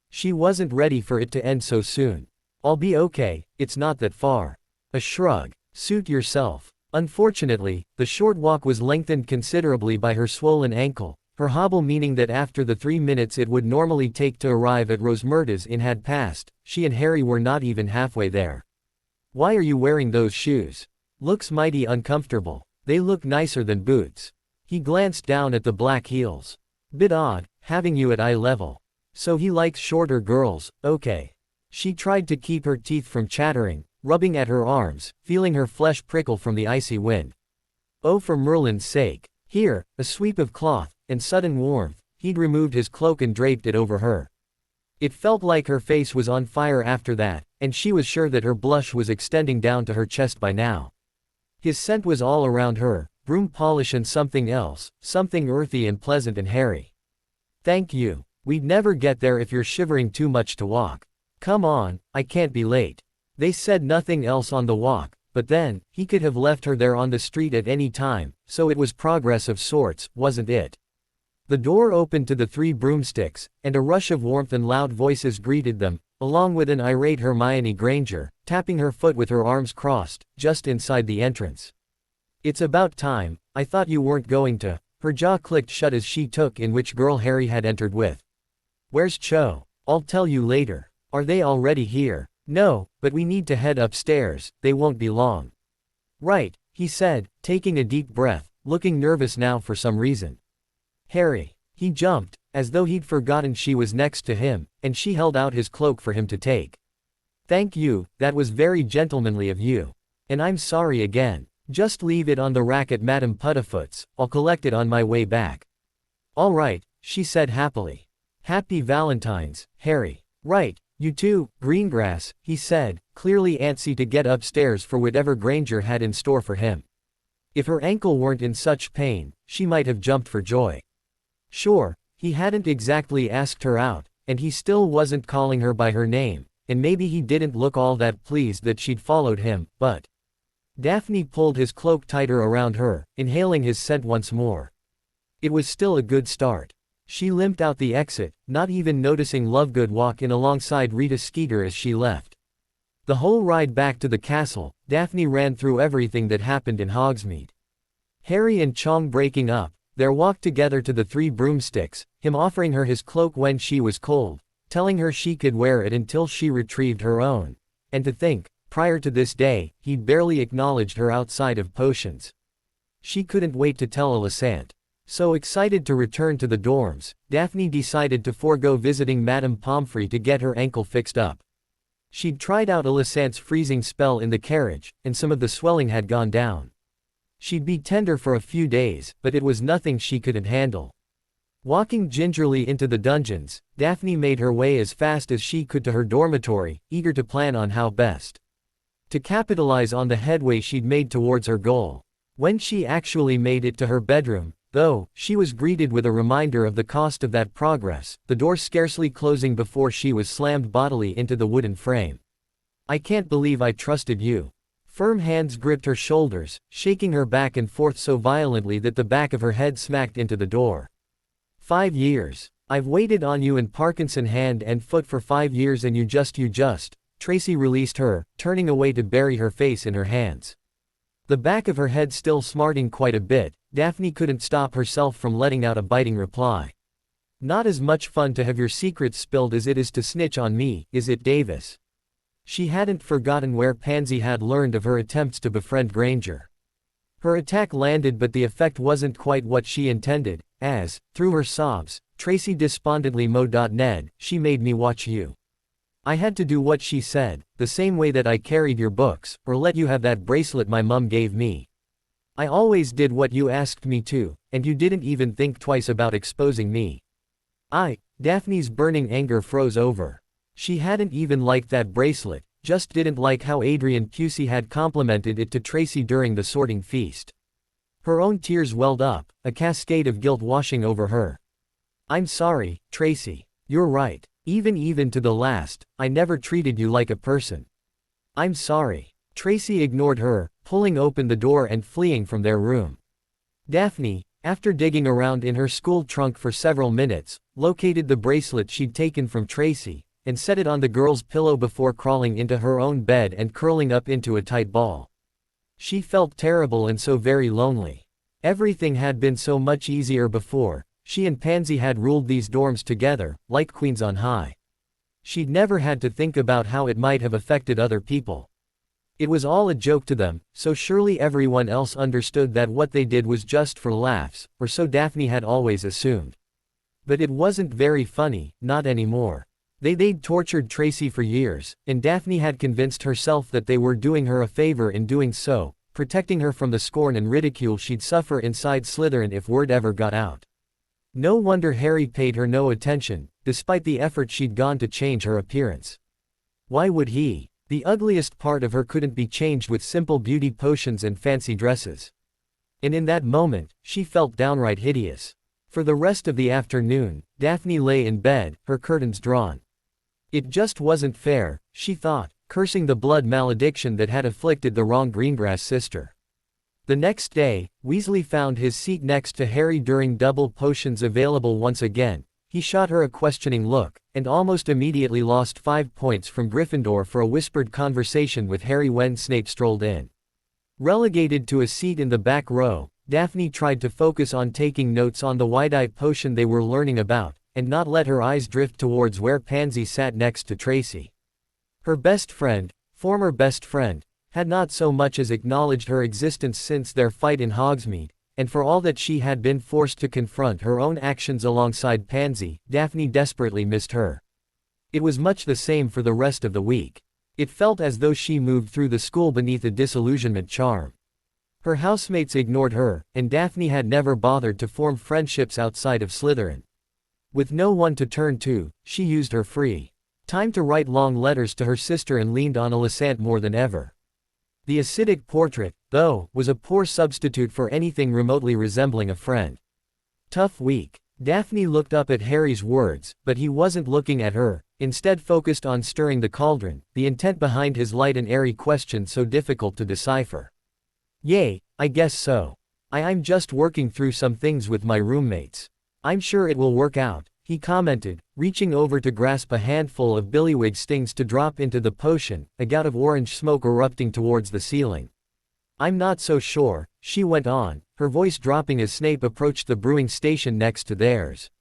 She wasn't ready for it to end so soon. "I'll be okay, it's not that far." A shrug. "Suit yourself." Unfortunately, the short walk was lengthened considerably by her swollen ankle, her hobble meaning that after the 3 minutes it would normally take to arrive at Rosmerta's Inn had passed, she and Harry were not even halfway there. "Why are you wearing those shoes? Looks mighty uncomfortable." "They look nicer than boots." He glanced down at the black heels. "Bit odd, having you at eye level." "So he likes shorter girls, okay." She tried to keep her teeth from chattering, rubbing at her arms, feeling her flesh prickle from the icy wind. "Oh, for Merlin's sake." Here, a sweep of cloth, and sudden warmth, he'd removed his cloak and draped it over her. It felt like her face was on fire after that, and she was sure that her blush was extending down to her chest by now. His scent was all around her, broom polish and something else, something earthy and pleasant and hairy. "Thank you. We'd never get there if you're shivering too much to walk." "Come on, I can't be late." They said nothing else on the walk, but then, he could have left her there on the street at any time, so it was progress of sorts, wasn't it? The door opened to the Three Broomsticks, and a rush of warmth and loud voices greeted them, along with an irate Hermione Granger, tapping her foot with her arms crossed, just inside the entrance. "It's about time, I thought you weren't going to." Her jaw clicked shut as she took in which girl Harry had entered with. "Where's Cho?" "I'll tell you later." "Are they already here?" "No, but we need to head upstairs, they won't be long." "Right," he said, taking a deep breath, looking nervous now for some reason. "Harry." He jumped, as though he'd forgotten she was next to him, and she held out his cloak for him to take. "Thank you, that was very gentlemanly of you. And I'm sorry again. Just leave it on the rack at Madame Puddifoot's, I'll collect it on my way back." "All right," she said happily. "Happy Valentine's, Harry." "Right, you too, Greengrass," he said, clearly antsy to get upstairs for whatever Granger had in store for him. If her ankle weren't in such pain, she might have jumped for joy. Sure, he hadn't exactly asked her out, and he still wasn't calling her by her name, and maybe he didn't look all that pleased that she'd followed him, but… Daphne pulled his cloak tighter around her, inhaling his scent once more. It was still a good start. She limped out the exit, not even noticing Lovegood walk in alongside Rita Skeeter as she left. The whole ride back to the castle, Daphne ran through everything that happened in Hogsmeade. Harry and Chong breaking up, their walk together to the Three Broomsticks, him offering her his cloak when she was cold, telling her she could wear it until she retrieved her own. And to think, prior to this day, he'd barely acknowledged her outside of potions. She couldn't wait to tell Alicent. So excited to return to the dorms, Daphne decided to forego visiting Madame Pomfrey to get her ankle fixed up. She'd tried out Alicent's freezing spell in the carriage, and some of the swelling had gone down. She'd be tender for a few days, but it was nothing she couldn't handle. Walking gingerly into the dungeons, Daphne made her way as fast as she could to her dormitory, eager to plan on how best to capitalize on the headway she'd made towards her goal. When she actually made it to her bedroom, though, she was greeted with a reminder of the cost of that progress, the door scarcely closing before she was slammed bodily into the wooden frame. "I can't believe I trusted you." Firm hands gripped her shoulders, shaking her back and forth so violently that the back of her head smacked into the door. 5 years. I've waited on you in Parkinson hand and foot for 5 years and you just. Tracy released her, turning away to bury her face in her hands. The back of her head still smarting quite a bit, Daphne couldn't stop herself from letting out a biting reply. "Not as much fun to have your secrets spilled as it is to snitch on me, is it, Davis?" She hadn't forgotten where Pansy had learned of her attempts to befriend Granger. Her attack landed, but the effect wasn't quite what she intended, as, through her sobs, Tracy despondently Ned, "She made me watch you. I had to do what she said, the same way that I carried your books, or let you have that bracelet my mum gave me. I always did what you asked me to, and you didn't even think twice about exposing me." Daphne's burning anger froze over. She hadn't even liked that bracelet, just didn't like how Adrian Pusey had complimented it to Tracy during the sorting feast. Her own tears welled up, a cascade of guilt washing over her. "I'm sorry, Tracy. You're right. Even to the last, I never treated you like a person. I'm sorry." Tracy ignored her, pulling open the door and fleeing from their room. Daphne, after digging around in her school trunk for several minutes, located the bracelet she'd taken from Tracy, and set it on the girl's pillow before crawling into her own bed and curling up into a tight ball. She felt terrible and so very lonely. Everything had been so much easier before. She and Pansy had ruled these dorms together, like queens on high. She'd never had to think about how it might have affected other people. It was all a joke to them, so surely everyone else understood that what they did was just for laughs, or so Daphne had always assumed. But it wasn't very funny, not anymore. They'd tortured Tracy for years, and Daphne had convinced herself that they were doing her a favor in doing so, protecting her from the scorn and ridicule she'd suffer inside Slytherin if word ever got out. No wonder Harry paid her no attention, despite the effort she'd gone to change her appearance. Why would he? The ugliest part of her couldn't be changed with simple beauty potions and fancy dresses. And in that moment, she felt downright hideous. For the rest of the afternoon, Daphne lay in bed, her curtains drawn. It just wasn't fair, she thought, cursing the blood malediction that had afflicted the wrong Greengrass sister. The next day, Weasley found his seat next to Harry during double potions available once again. He shot her a questioning look, and almost immediately lost 5 points from Gryffindor for a whispered conversation with Harry when Snape strolled in. Relegated to a seat in the back row, Daphne tried to focus on taking notes on the Wide-Eye potion they were learning about, and not let her eyes drift towards where Pansy sat next to Tracy. Her best friend, former best friend, had not so much as acknowledged her existence since their fight in Hogsmeade, and for all that she had been forced to confront her own actions alongside Pansy, Daphne desperately missed her. It was much the same for the rest of the week. It felt as though she moved through the school beneath a disillusionment charm. Her housemates ignored her, and Daphne had never bothered to form friendships outside of Slytherin. With no one to turn to, she used her free time to write long letters to her sister and leaned on Alicent more than ever. The acidic portrait, though, was a poor substitute for anything remotely resembling a friend. Tough week. Daphne looked up at Harry's words, but he wasn't looking at her, instead focused on stirring the cauldron, the intent behind his light and airy question so difficult to decipher. "Yay, I guess so. I'm just working through some things with my roommates. I'm sure it will work out," he commented, reaching over to grasp a handful of billywig stings to drop into the potion, a gout of orange smoke erupting towards the ceiling. "I'm not so sure," she went on, her voice dropping as Snape approached the brewing station next to theirs.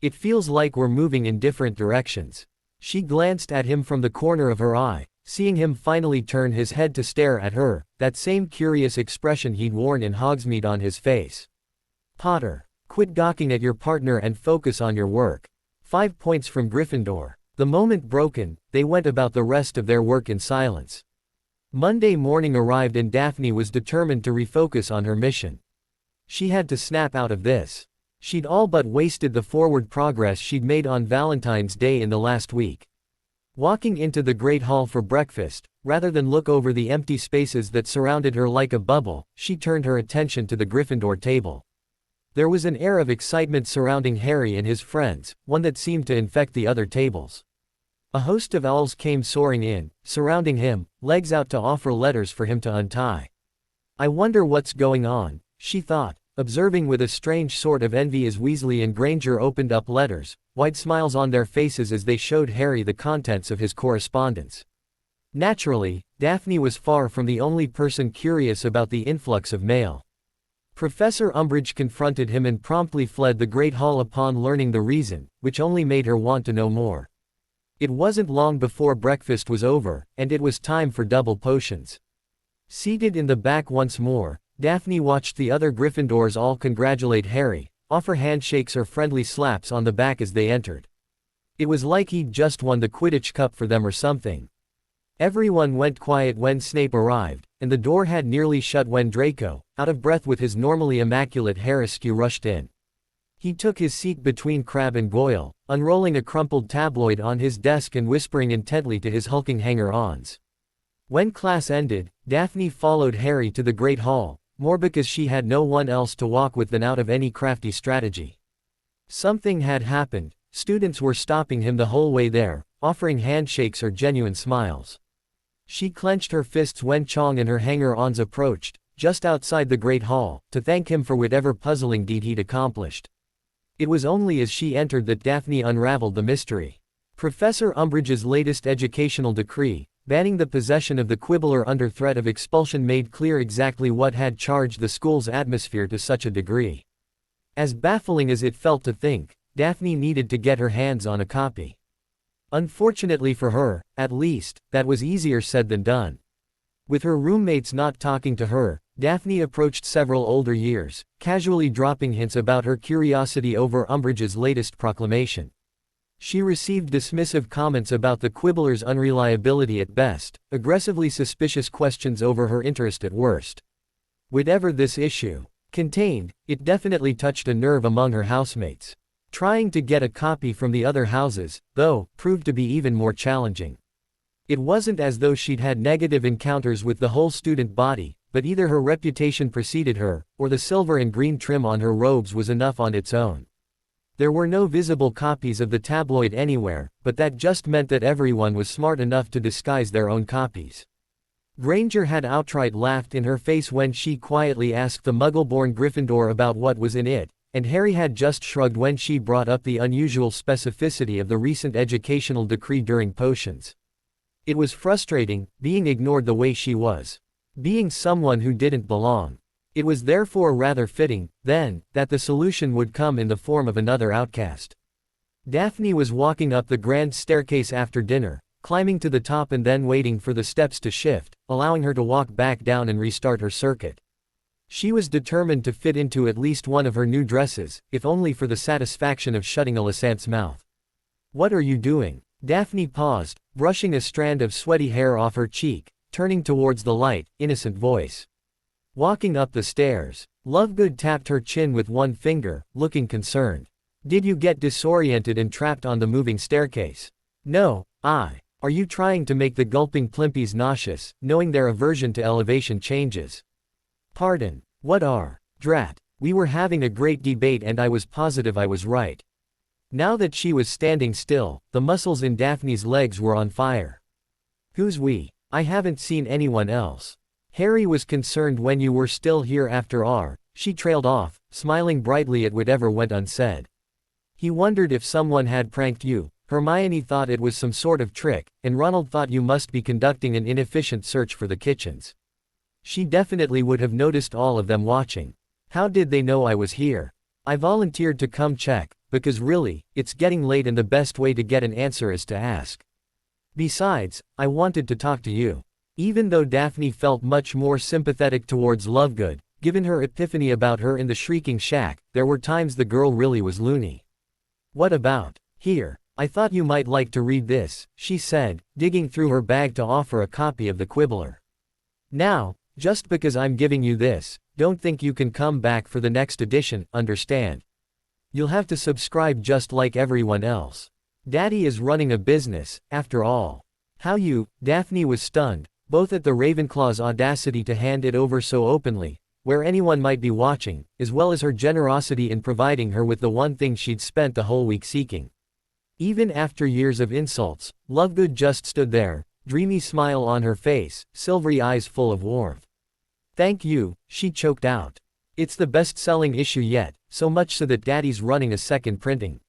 "It feels like we're moving in different directions." She glanced at him from the corner of her eye, Seeing him finally turn his head to stare at her, that same curious expression he'd worn in Hogsmeade on his face. Potter, quit gawking at your partner and focus on your work. 5 points from Gryffindor. The moment broken, they went about the rest of their work in silence. Monday morning arrived and Daphne was determined to refocus on her mission. She had to snap out of this. She'd all but wasted the forward progress she'd made on Valentine's Day in the last week. Walking into the Great Hall for breakfast, rather than look over the empty spaces that surrounded her like a bubble, she turned her attention to the Gryffindor table. There was an air of excitement surrounding Harry and his friends, one that seemed to infect the other tables. A host of owls came soaring in, surrounding him, legs out to offer letters for him to untie. I wonder what's going on, she thought, observing with a strange sort of envy as Weasley and Granger opened up letters, wide smiles on their faces as they showed Harry the contents of his correspondence. Naturally, Daphne was far from the only person curious about the influx of mail. Professor Umbridge confronted him and promptly fled the Great Hall upon learning the reason, which only made her want to know more. It wasn't long before breakfast was over, and it was time for double potions. Seated in the back once more, Daphne watched the other Gryffindors all congratulate Harry, offer handshakes or friendly slaps on the back as they entered. It was like he'd just won the Quidditch Cup for them or something. Everyone went quiet when Snape arrived, and the door had nearly shut when Draco, out of breath with his normally immaculate hair askew, rushed in. He took his seat between Crabbe and Goyle, unrolling a crumpled tabloid on his desk and whispering intently to his hulking hanger-ons. When class ended, Daphne followed Harry to the Great Hall, more because she had no one else to walk with than out of any crafty strategy. Something had happened. Students were stopping him the whole way there, offering handshakes or genuine smiles. She clenched her fists when Chong and her hanger-ons approached, just outside the Great Hall, to thank him for whatever puzzling deed he'd accomplished. It was only as she entered that Daphne unraveled the mystery. Professor Umbridge's latest educational decree, banning the possession of the Quibbler under threat of expulsion, made clear exactly what had charged the school's atmosphere to such a degree. As baffling as it felt to think, Daphne needed to get her hands on a copy. Unfortunately for her, at least, that was easier said than done. With her roommates not talking to her, Daphne approached several older years, casually dropping hints about her curiosity over Umbridge's latest proclamation. She received dismissive comments about the Quibbler's unreliability at best, aggressively suspicious questions over her interest at worst. Whatever this issue contained, it definitely touched a nerve among her housemates. Trying to get a copy from the other houses, though, proved to be even more challenging. It wasn't as though she'd had negative encounters with the whole student body, but either her reputation preceded her, or the silver and green trim on her robes was enough on its own. There were no visible copies of the tabloid anywhere, but that just meant that everyone was smart enough to disguise their own copies. Granger had outright laughed in her face when she quietly asked the Muggle-born Gryffindor about what was in it, and Harry had just shrugged when she brought up the unusual specificity of the recent educational decree during potions. It was frustrating, being ignored the way she was. Being someone who didn't belong. It was therefore rather fitting, then, that the solution would come in the form of another outcast. Daphne was walking up the grand staircase after dinner, climbing to the top and then waiting for the steps to shift, allowing her to walk back down and restart her circuit. She was determined to fit into at least one of her new dresses, if only for the satisfaction of shutting Alicant's mouth. "What are you doing?" Daphne paused, brushing a strand of sweaty hair off her cheek, turning towards the light, innocent voice. "Walking up the stairs." Lovegood tapped her chin with one finger, looking concerned. "Did you get disoriented and trapped on the moving staircase?" "No, Are you trying to make the gulping plimpies nauseous, knowing their aversion to elevation changes?" "Pardon, what are?" "Drat. We were having a great debate and I was positive I was right." Now that she was standing still, the muscles in Daphne's legs were on fire. "Who's we? I haven't seen anyone else." "Harry was concerned when you were still here after our," she trailed off, smiling brightly at whatever went unsaid. "He wondered if someone had pranked you. Hermione thought it was some sort of trick, and Ronald thought you must be conducting an inefficient search for the kitchens." She definitely would have noticed all of them watching. "How did they know I was here?" "I volunteered to come check, because really, it's getting late and the best way to get an answer is to ask." Besides, I wanted to talk to you. Even though Daphne felt much more sympathetic towards Lovegood, given her epiphany about her in the Shrieking Shack, there were times the girl really was loony. What about? Here, I thought you might like to read this, she said, digging through her bag to offer a copy of the Quibbler. Now, just because I'm giving you this, don't think you can come back for the next edition, understand? You'll have to subscribe just like everyone else. Daddy is running a business, after all. How you, Daphne was stunned, both at the Ravenclaw's audacity to hand it over so openly, where anyone might be watching, as well as her generosity in providing her with the one thing she'd spent the whole week seeking. Even after years of insults, Lovegood just stood there, dreamy smile on her face, silvery eyes full of warmth. Thank you, she choked out. It's the best-selling issue yet, so much so that Daddy's running a second printing.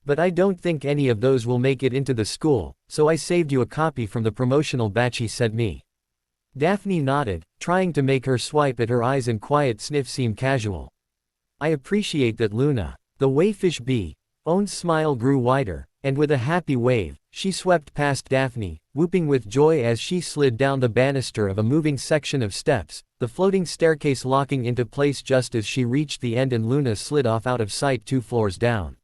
But I don't think any of those will make it into the school, so I saved you a copy from the promotional batch he sent me. Daphne nodded, trying to make her swipe at her eyes and quiet sniff seem casual. I appreciate that, Luna. The Wayfish Bee-owned smile grew wider, and with a happy wave, she swept past Daphne, whooping with joy as she slid down the banister of a moving section of steps, the floating staircase locking into place just as she reached the end and Luna slid off out of sight 2 floors down.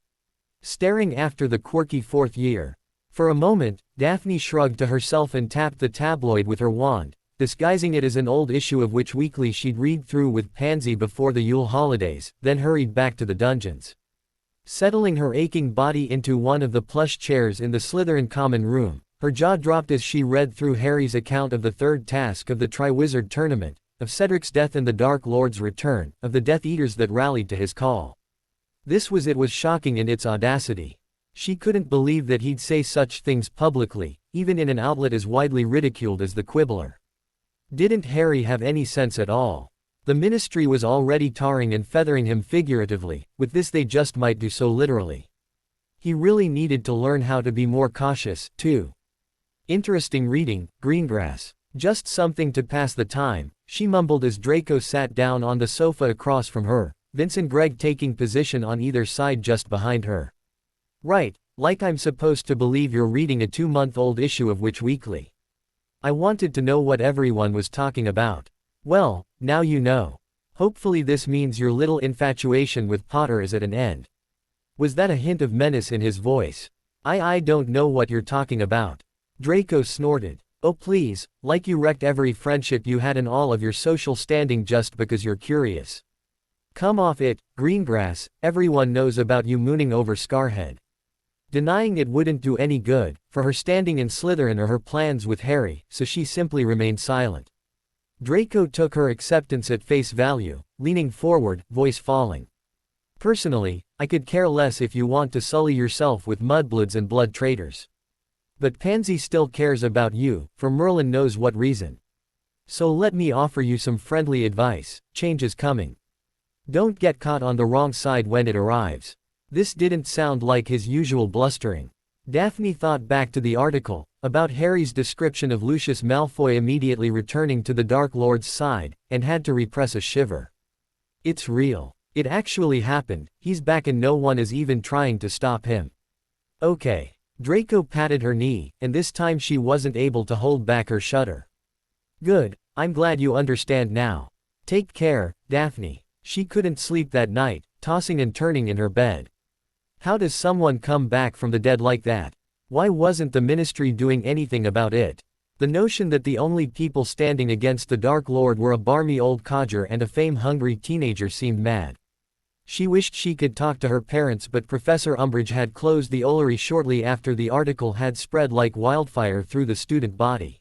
Staring after the quirky fourth year. For a moment, Daphne shrugged to herself and tapped the tabloid with her wand, disguising it as an old issue of Witch Weekly she'd read through with Pansy before the Yule holidays, then hurried back to the dungeons. Settling her aching body into one of the plush chairs in the Slytherin common room, her jaw dropped as she read through Harry's account of the third task of the Triwizard Tournament, of Cedric's death and the Dark Lord's return, of the Death Eaters that rallied to his call. This was shocking in its audacity. She couldn't believe that he'd say such things publicly, even in an outlet as widely ridiculed as the Quibbler. Didn't Harry have any sense at all? The Ministry was already tarring and feathering him figuratively, with this they just might do so literally. He really needed to learn how to be more cautious, too. Interesting reading, Greengrass. Just something to pass the time, she mumbled as Draco sat down on the sofa across from her, Vince and Greg taking position on either side just behind her. Right, like I'm supposed to believe you're reading a 2-month-old issue of Witch Weekly. I wanted to know what everyone was talking about. Well, now you know. Hopefully this means your little infatuation with Potter is at an end. Was that a hint of menace in his voice? I don't know what you're talking about. Draco snorted. Oh please, like you wrecked every friendship you had and all of your social standing just because you're curious. Come off it, Greengrass, everyone knows about you mooning over Scarhead. Denying it wouldn't do any good, for her standing in Slytherin or her plans with Harry, so she simply remained silent. Draco took her acceptance at face value, leaning forward, voice falling. Personally, I could care less if you want to sully yourself with mudbloods and blood traitors. But Pansy still cares about you, for Merlin knows what reason. So let me offer you some friendly advice, change is coming. Don't get caught on the wrong side when it arrives. This didn't sound like his usual blustering. Daphne thought back to the article, about Harry's description of Lucius Malfoy immediately returning to the Dark Lord's side, and had to repress a shiver. It's real. It actually happened, he's back and no one is even trying to stop him. Okay. Draco patted her knee, and this time she wasn't able to hold back her shudder. Good, I'm glad you understand now. Take care, Daphne. She couldn't sleep that night, tossing and turning in her bed. How does someone come back from the dead like that? Why wasn't the Ministry doing anything about it? The notion that the only people standing against the Dark Lord were a barmy old codger and a fame-hungry teenager seemed mad. She wished she could talk to her parents, but Professor Umbridge had closed the Ollery shortly after the article had spread like wildfire through the student body.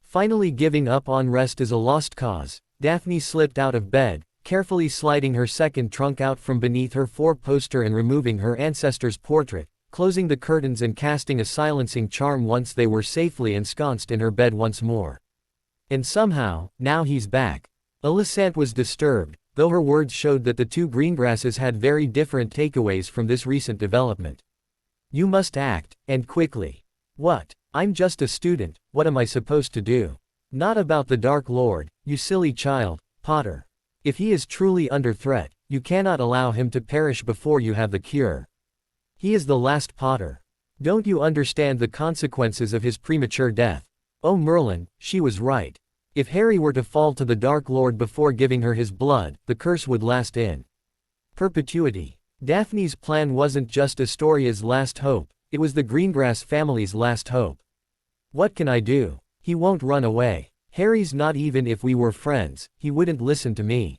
Finally giving up on rest as a lost cause, Daphne slipped out of bed, carefully sliding her second trunk out from beneath her 4-poster and removing her ancestor's portrait, closing the curtains and casting a silencing charm once they were safely ensconced in her bed once more. And somehow, now he's back. Alicent was disturbed, though her words showed that the two Greengrasses had very different takeaways from this recent development. You must act, and quickly. What? I'm just a student, what am I supposed to do? Not about the Dark Lord, you silly child, Potter. If he is truly under threat, you cannot allow him to perish before you have the cure. He is the last Potter. Don't you understand the consequences of his premature death? Oh Merlin, she was right. If Harry were to fall to the Dark Lord before giving her his blood, the curse would last in perpetuity. Daphne's plan wasn't just Astoria's last hope, it was the Greengrass family's last hope. What can I do? He won't run away. Harry's not. Even if we were friends, he wouldn't listen to me.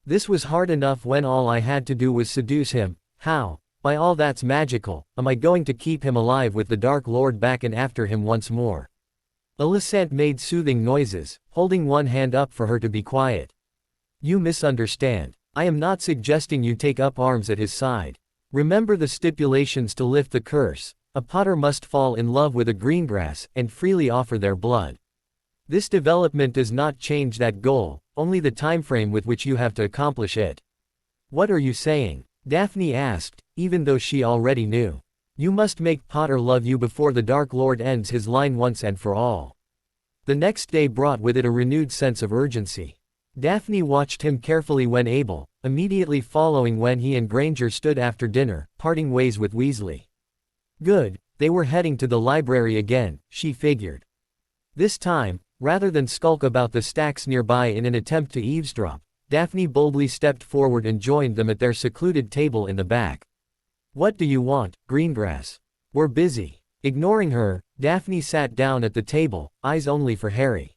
This was hard enough when all I had to do was seduce him. How, by all that's magical, am I going to keep him alive with the Dark Lord back and after him once more? Alicent made soothing noises, holding one hand up for her to be quiet. You misunderstand. I am not suggesting you take up arms at his side. Remember the stipulations to lift the curse. A Potter must fall in love with a Greengrass and freely offer their blood. This development does not change that goal, only the timeframe with which you have to accomplish it. What are you saying? Daphne asked, even though she already knew. You must make Potter love you before the Dark Lord ends his line once and for all. The next day brought with it a renewed sense of urgency. Daphne watched him carefully when able, immediately following when he and Granger stood after dinner, parting ways with Weasley. Good, they were heading to the library again, she figured. This time, rather than skulk about the stacks nearby in an attempt to eavesdrop, Daphne boldly stepped forward and joined them at their secluded table in the back. What do you want, Greengrass? We're busy. Ignoring her, Daphne sat down at the table, eyes only for Harry.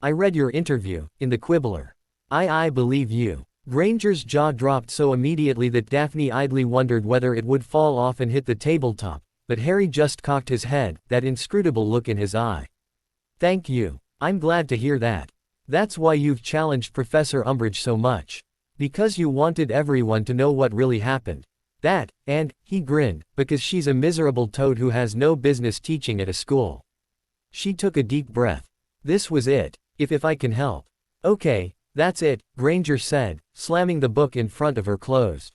I read your interview, in the Quibbler. I believe you. Granger's jaw dropped so immediately that Daphne idly wondered whether it would fall off and hit the tabletop, but Harry just cocked his head, that inscrutable look in his eye. Thank you. I'm glad to hear that. That's why you've challenged Professor Umbridge so much. Because you wanted everyone to know what really happened. That, and, he grinned, because she's a miserable toad who has no business teaching at a school. She took a deep breath. This was it. If I can help. Okay, that's it, Granger said, slamming the book in front of her closed.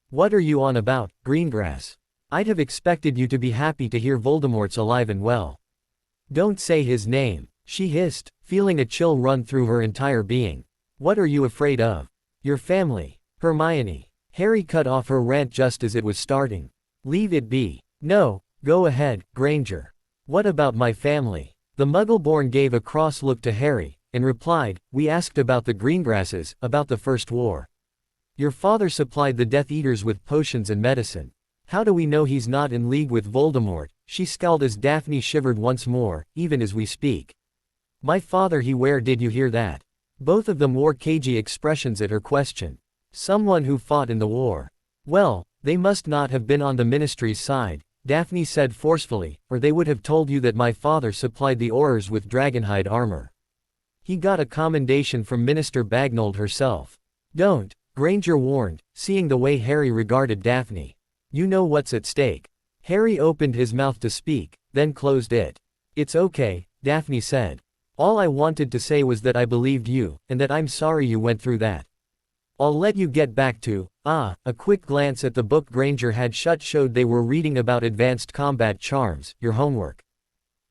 What are you on about, Greengrass? I'd have expected you to be happy to hear Voldemort's alive and well. Don't say his name, she hissed, feeling a chill run through her entire being. What are you afraid of? Your family. Hermione. Harry cut off her rant just as it was starting. Leave it be. No, go ahead, Granger. What about my family? The Muggleborn gave a cross look to Harry, and replied, we asked about the Greengrasses, about the First War. Your father supplied the Death Eaters with potions and medicine. How do we know he's not in league with Voldemort? She scowled as Daphne shivered once more, even as we speak. My father where did you hear that? Both of them wore cagey expressions at her question. Someone who fought in the war. Well, they must not have been on the Ministry's side, Daphne said forcefully, or they would have told you that my father supplied the Aurors with dragonhide armor. He got a commendation from Minister Bagnold herself. Don't, Granger warned, seeing the way Harry regarded Daphne. You know what's at stake. Harry opened his mouth to speak, then closed it. It's okay, Daphne said. All I wanted to say was that I believed you, and that I'm sorry you went through that. I'll let you get back to, a quick glance at the book Granger had shut showed they were reading about advanced combat charms, your homework.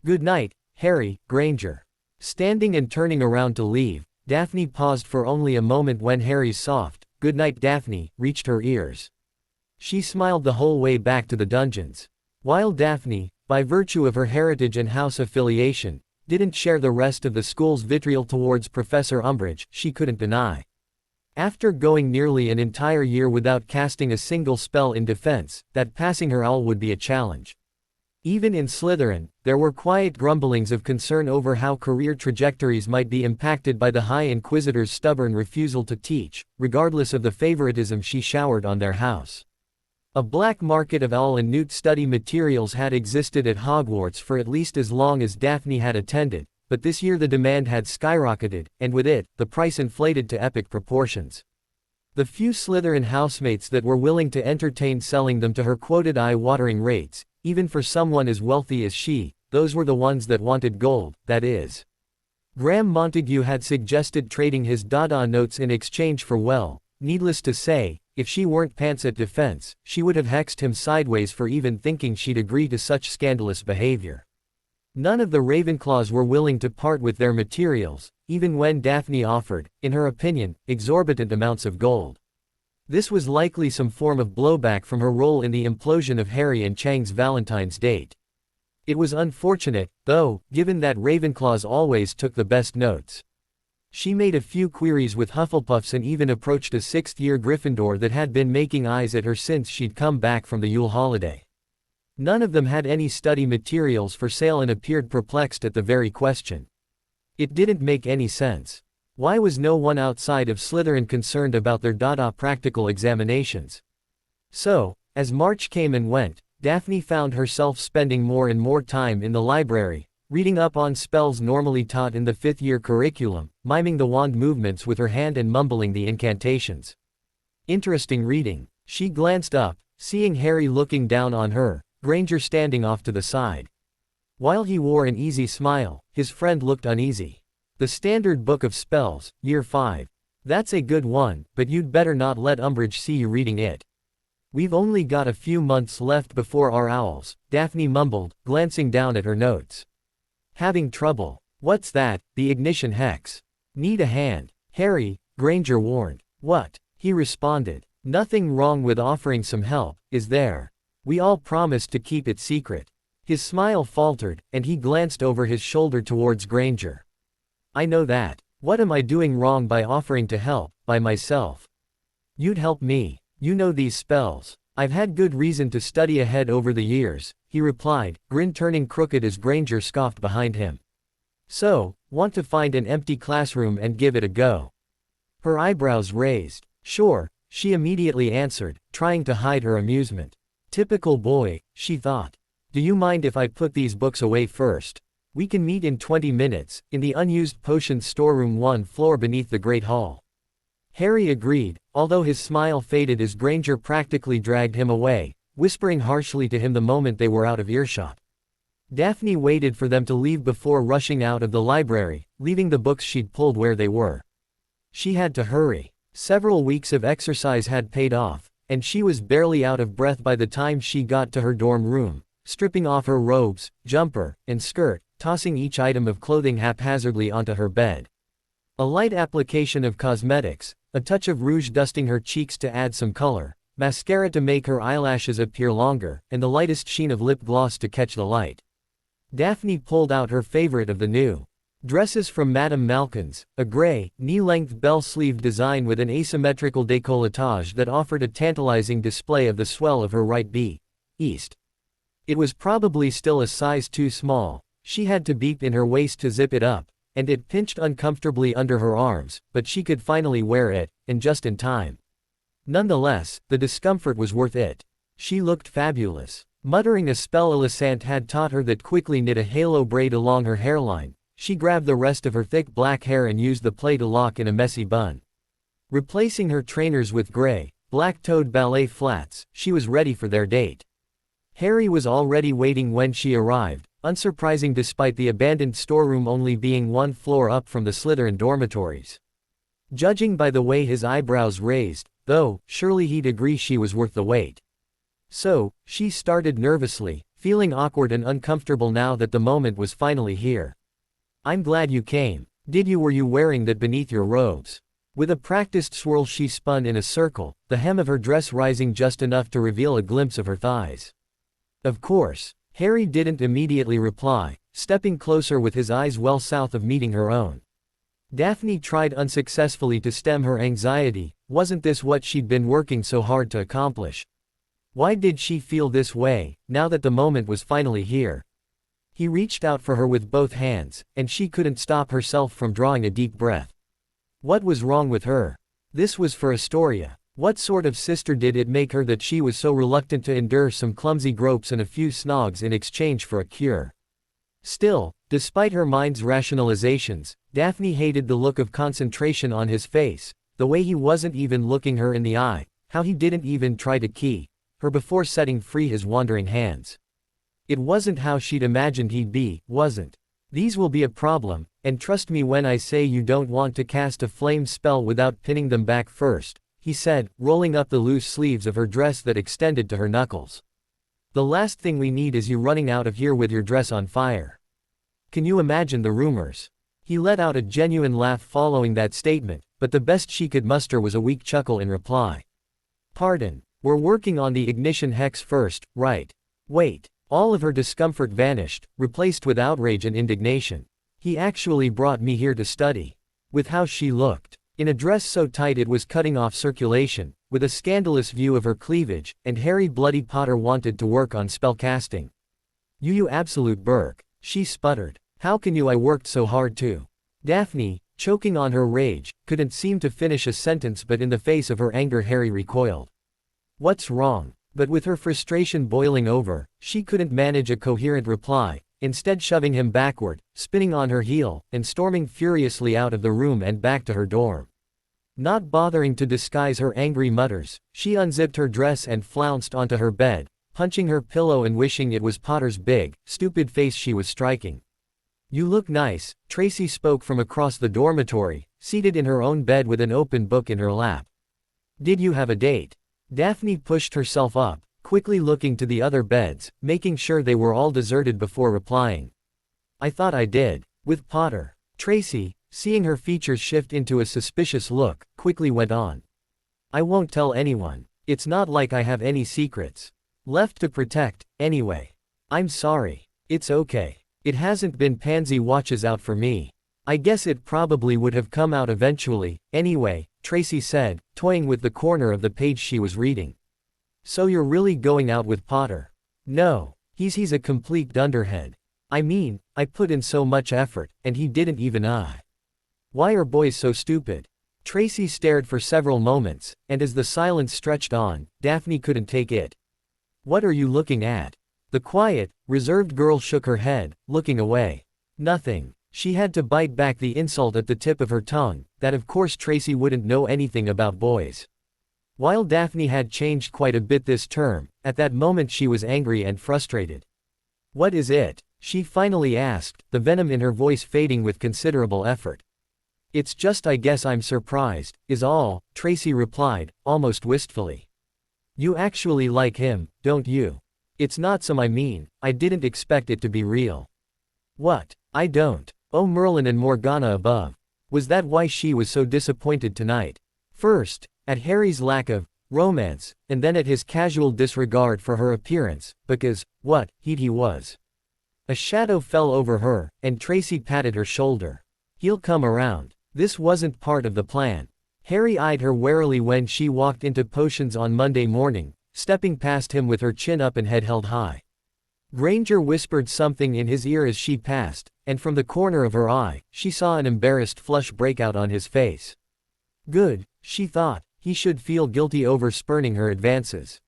Good night, Harry, Granger. Standing and turning around to leave, Daphne paused for only a moment when Harry's soft, good night Daphne, reached her ears. She smiled the whole way back to the dungeons. While Daphne, by virtue of her heritage and house affiliation, didn't share the rest of the school's vitriol towards Professor Umbridge, she couldn't deny. After going nearly an entire year without casting a single spell in defense, that passing her all would be a challenge. Even in Slytherin, there were quiet grumblings of concern over how career trajectories might be impacted by the High Inquisitor's stubborn refusal to teach, regardless of the favoritism she showered on their house. A black market of Owl and Newt study materials had existed at Hogwarts for at least as long as Daphne had attended, but this year the demand had skyrocketed, and with it, the price inflated to epic proportions. The few Slytherin housemates that were willing to entertain selling them to her quoted eye-watering rates, even for someone as wealthy as she, those were the ones that wanted gold, that is. Graham Montague had suggested trading his Dada notes in exchange for needless to say, if she weren't pants at defense, she would have hexed him sideways for even thinking she'd agree to such scandalous behavior. None of the Ravenclaws were willing to part with their materials, even when Daphne offered, in her opinion, exorbitant amounts of gold. This was likely some form of blowback from her role in the implosion of Harry and Chang's Valentine's date. It was unfortunate, though, given that Ravenclaws always took the best notes. She made a few queries with Hufflepuffs and even approached a sixth-year Gryffindor that had been making eyes at her since she'd come back from the Yule holiday. None of them had any study materials for sale and appeared perplexed at the very question. It didn't make any sense. Why was no one outside of Slytherin concerned about their practical examinations? So, as March came and went, Daphne found herself spending more and more time in the library, reading up on spells normally taught in the fifth-year curriculum, miming the wand movements with her hand and mumbling the incantations. Interesting reading. She glanced up, seeing Harry looking down on her, Granger standing off to the side. While he wore an easy smile, his friend looked uneasy. The Standard Book of Spells, Year 5. That's a good one, but you'd better not let Umbridge see you reading it. We've only got a few months left before our owls, Daphne mumbled, glancing down at her notes. Having trouble. What's that? The ignition hex. Need a hand. Harry, Granger warned. What? He responded. Nothing wrong with offering some help, is there? We all promised to keep it secret. His smile faltered, and he glanced over his shoulder towards Granger. I know that. What am I doing wrong by offering to help, by myself? You'd help me. You know these spells. I've had good reason to study ahead over the years, he replied, grin turning crooked as Granger scoffed behind him. So, want to find an empty classroom and give it a go? Her eyebrows raised. Sure, she immediately answered, trying to hide her amusement. Typical boy, she thought. Do you mind if I put these books away first? We can meet in 20 minutes, in the unused potions storeroom 1 floor beneath the Great Hall. Harry agreed, although his smile faded as Granger practically dragged him away, whispering harshly to him the moment they were out of earshot. Daphne waited for them to leave before rushing out of the library, leaving the books she'd pulled where they were. She had to hurry. Several weeks of exercise had paid off, and she was barely out of breath by the time she got to her dorm room, stripping off her robes, jumper, and skirt, tossing each item of clothing haphazardly onto her bed. A light application of cosmetics, a touch of rouge dusting her cheeks to add some color, mascara to make her eyelashes appear longer, and the lightest sheen of lip gloss to catch the light. Daphne pulled out her favorite of the new dresses from Madame Malkin's, a gray, knee-length bell-sleeved design with an asymmetrical décolletage that offered a tantalizing display of the swell of her right B-east. It was probably still a size too small. She had to beep in her waist to zip it up, and it pinched uncomfortably under her arms, but she could finally wear it, and just in time. Nonetheless, the discomfort was worth it. She looked fabulous. Muttering a spell Alicent had taught her that quickly knit a halo braid along her hairline, she grabbed the rest of her thick black hair and used the plait to lock in a messy bun. Replacing her trainers with gray, black-toed ballet flats, she was ready for their date. Harry was already waiting when she arrived, unsurprising despite the abandoned storeroom only being 1 floor up from the Slytherin dormitories. Judging by the way his eyebrows raised, though, surely he'd agree she was worth the wait. So, she started nervously, feeling awkward and uncomfortable now that the moment was finally here. I'm glad you came. Were you wearing that beneath your robes? With a practiced swirl she spun in a circle, the hem of her dress rising just enough to reveal a glimpse of her thighs. Of course. Harry didn't immediately reply, stepping closer with his eyes well south of meeting her own. Daphne tried unsuccessfully to stem her anxiety. Wasn't this what she'd been working so hard to accomplish? Why did she feel this way, now that the moment was finally here? He reached out for her with both hands, and she couldn't stop herself from drawing a deep breath. What was wrong with her? This was for Astoria. What sort of sister did it make her that she was so reluctant to endure some clumsy gropes and a few snogs in exchange for a cure? Still, despite her mind's rationalizations, Daphne hated the look of concentration on his face, the way he wasn't even looking her in the eye, how he didn't even try to key her before setting free his wandering hands. It wasn't how she'd imagined he'd be, wasn't. These will be a problem, and trust me when I say you don't want to cast a flame spell without pinning them back first, he said, rolling up the loose sleeves of her dress that extended to her knuckles. The last thing we need is you running out of here with your dress on fire. Can you imagine the rumors? He let out a genuine laugh following that statement, but the best she could muster was a weak chuckle in reply. Pardon, we're working on the ignition hex first, right? Wait. All of her discomfort vanished, replaced with outrage and indignation. He actually brought me here to study. With how she looked. In a dress so tight it was cutting off circulation, with a scandalous view of her cleavage, and Harry Bloody Potter wanted to work on spellcasting. You absolute Burke, she sputtered. How can you? I worked so hard too. Daphne, choking on her rage, couldn't seem to finish a sentence, but in the face of her anger Harry recoiled. What's wrong? But with her frustration boiling over, she couldn't manage a coherent reply, instead shoving him backward, spinning on her heel, and storming furiously out of the room and back to her dorm. Not bothering to disguise her angry mutters, she unzipped her dress and flounced onto her bed, punching her pillow and wishing it was Potter's big, stupid face she was striking. You look nice, Tracy spoke from across the dormitory, seated in her own bed with an open book in her lap. Did you have a date? Daphne pushed herself up, quickly looking to the other beds, making sure they were all deserted before replying. I thought I did. With Potter. Tracy, seeing her features shift into a suspicious look, quickly went on. I won't tell anyone. It's not like I have any secrets left to protect, anyway. I'm sorry. It's okay. It hasn't been. Pansy watches out for me. I guess it probably would have come out eventually, anyway, Tracy said, toying with the corner of the page she was reading. So you're really going out with Potter? No. He's a complete dunderhead. I mean, I put in so much effort, and he didn't even. Why are boys so stupid? Tracy stared for several moments, and as the silence stretched on, Daphne couldn't take it. What are you looking at? The quiet, reserved girl shook her head, looking away. Nothing. She had to bite back the insult at the tip of her tongue, that of course Tracy wouldn't know anything about boys. While Daphne had changed quite a bit this term, at that moment she was angry and frustrated. What is it? She finally asked, the venom in her voice fading with considerable effort. It's just I guess I'm surprised, is all, Tracy replied, almost wistfully. You actually like him, don't you? It's not some. I mean, I didn't expect it to be real. What? I don't. Oh, Merlin and Morgana above. Was that why she was so disappointed tonight? First, at Harry's lack of romance, and then at his casual disregard for her appearance, because, what, he was. A shadow fell over her, and Tracy patted her shoulder. He'll come around. This wasn't part of the plan. Harry eyed her warily when she walked into Potions on Monday morning, stepping past him with her chin up and head held high. Granger whispered something in his ear as she passed, and from the corner of her eye, she saw an embarrassed flush break out on his face. Good, she thought, he should feel guilty over spurning her advances.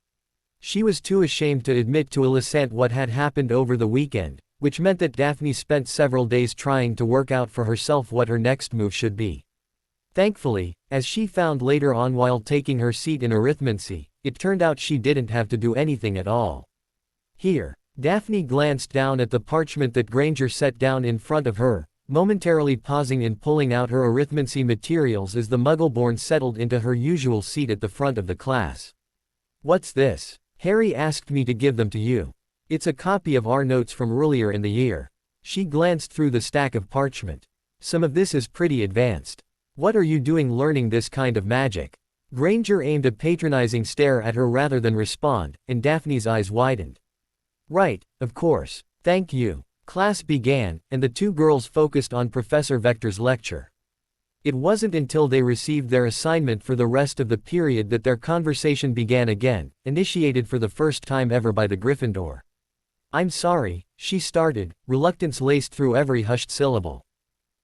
She was too ashamed to admit to Alicent what had happened over the weekend, which meant that Daphne spent several days trying to work out for herself what her next move should be. Thankfully, as she found later on while taking her seat in arithmancy, it turned out she didn't have to do anything at all. Here. Daphne glanced down at the parchment that Granger set down in front of her, momentarily pausing in pulling out her arithmancy materials as the Muggleborn settled into her usual seat at the front of the class. What's this? Harry asked me to give them to you. It's a copy of our notes from earlier in the year. She glanced through the stack of parchment. Some of this is pretty advanced. What are you doing learning this kind of magic? Granger aimed a patronizing stare at her rather than respond, and Daphne's eyes widened. Right, of course. Thank you. Class began, and the two girls focused on Professor Vector's lecture. It wasn't until they received their assignment for the rest of the period that their conversation began again, initiated for the first time ever by the Gryffindor. I'm sorry, she started, reluctance laced through every hushed syllable.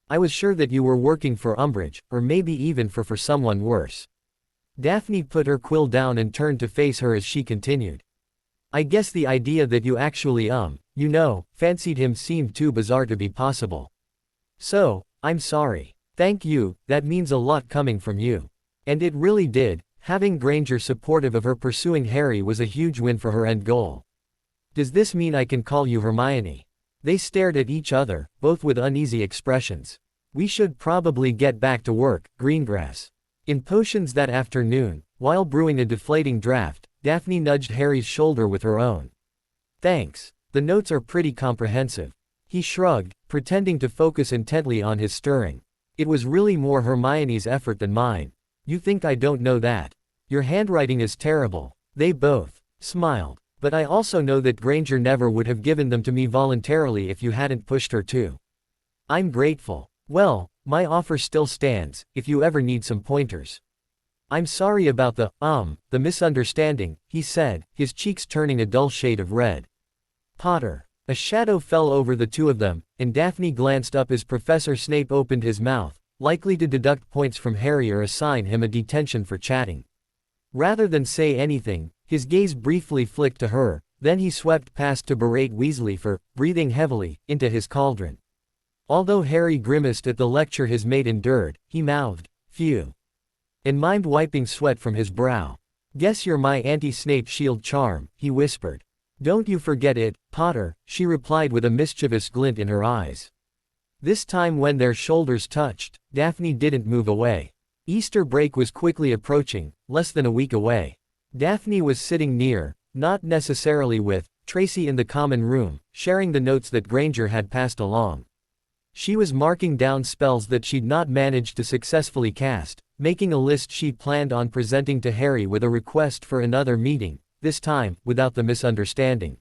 I was sure that you were working for Umbridge, or maybe even for someone worse. Daphne put her quill down and turned to face her as she continued. I guess the idea that you actually fancied him seemed too bizarre to be possible. So, I'm sorry. Thank you, that means a lot coming from you. And it really did. Having Granger supportive of her pursuing Harry was a huge win for her end goal. Does this mean I can call you Hermione? They stared at each other, both with uneasy expressions. We should probably get back to work, Greengrass. In Potions that afternoon, while brewing a deflating draft, Daphne nudged Harry's shoulder with her own. Thanks. The notes are pretty comprehensive. He shrugged, pretending to focus intently on his stirring. It was really more Hermione's effort than mine. You think I don't know that? Your handwriting is terrible. They both smiled. But I also know that Granger never would have given them to me voluntarily if you hadn't pushed her to. I'm grateful. Well, my offer still stands, if you ever need some pointers. I'm sorry about the misunderstanding, he said, his cheeks turning a dull shade of red. Potter. A shadow fell over the two of them, and Daphne glanced up as Professor Snape opened his mouth, likely to deduct points from Harry or assign him a detention for chatting. Rather than say anything, his gaze briefly flicked to her, then he swept past to berate Weasley for breathing heavily into his cauldron. Although Harry grimaced at the lecture his mate endured, he mouthed, "Phew," and mimed wiping sweat from his brow. "Guess you're my anti-Snape shield charm," he whispered. "Don't you forget it, Potter," she replied with a mischievous glint in her eyes. This time when their shoulders touched, Daphne didn't move away. Easter break was quickly approaching, less than a week away. Daphne was sitting near, not necessarily with, Tracy in the common room, sharing the notes that Granger had passed along. She was marking down spells that she'd not managed to successfully cast, making a list she planned on presenting to Harry with a request for another meeting, this time, without the misunderstanding.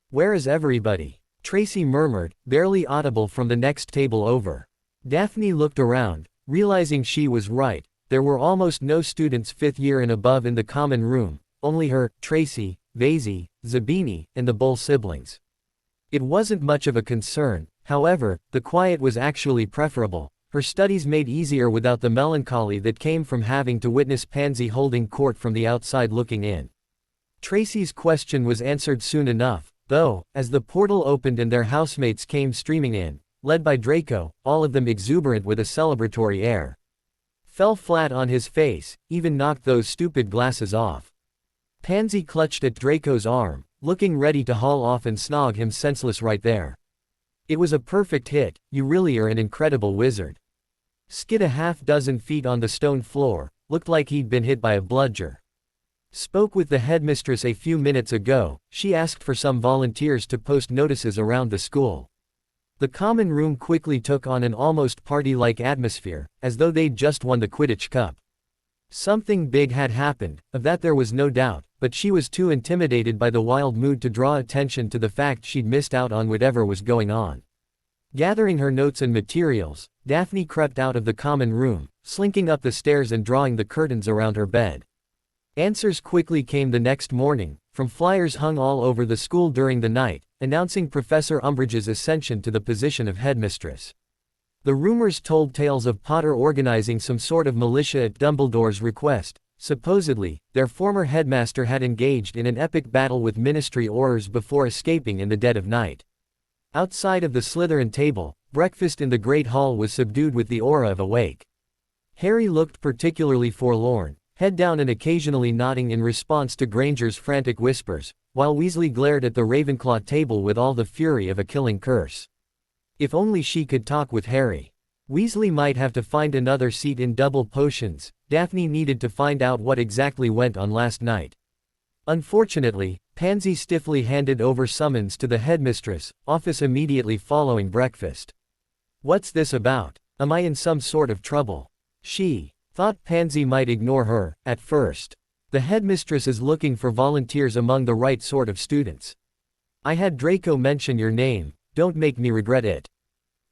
"Where is everybody?" Tracy murmured, barely audible from the next table over. Daphne looked around, realizing she was right. There were almost no students 5th year and above in the common room, only her, Tracy, Vazey, Zabini, and the Bull siblings. It wasn't much of a concern, however, the quiet was actually preferable. Her studies made easier without the melancholy that came from having to witness Pansy holding court from the outside looking in. Tracy's question was answered soon enough, though, as the portal opened and their housemates came streaming in, led by Draco, all of them exuberant with a celebratory air. Fell flat on his face, even knocked those stupid glasses off. Pansy clutched at Draco's arm, looking ready to haul off and snog him senseless right there. "It was a perfect hit, you really are an incredible wizard." Skid a half-dozen feet on the stone floor, looked like he'd been hit by a bludger. "Spoke with the headmistress a few minutes ago, she asked for some volunteers to post notices around the school." The common room quickly took on an almost party-like atmosphere, as though they'd just won the Quidditch Cup. Something big had happened, of that there was no doubt, but she was too intimidated by the wild mood to draw attention to the fact she'd missed out on whatever was going on. Gathering her notes and materials, Daphne crept out of the common room, slinking up the stairs and drawing the curtains around her bed. Answers quickly came the next morning, from flyers hung all over the school during the night, announcing Professor Umbridge's ascension to the position of headmistress. The rumors told tales of Potter organizing some sort of militia at Dumbledore's request. Supposedly, their former headmaster had engaged in an epic battle with Ministry Aurors before escaping in the dead of night. Outside of the Slytherin table, breakfast in the Great Hall was subdued with the aura of a wake. Harry looked particularly forlorn, head down and occasionally nodding in response to Granger's frantic whispers, while Weasley glared at the Ravenclaw table with all the fury of a killing curse. If only she could talk with Harry. Weasley might have to find another seat in double potions. Daphne needed to find out what exactly went on last night. Unfortunately, Pansy stiffly handed over summons to the headmistress' office immediately following breakfast. "What's this about? Am I in some sort of trouble?" She thought Pansy might ignore her, at first. "The headmistress is looking for volunteers among the right sort of students. I had Draco mention your name, don't make me regret it."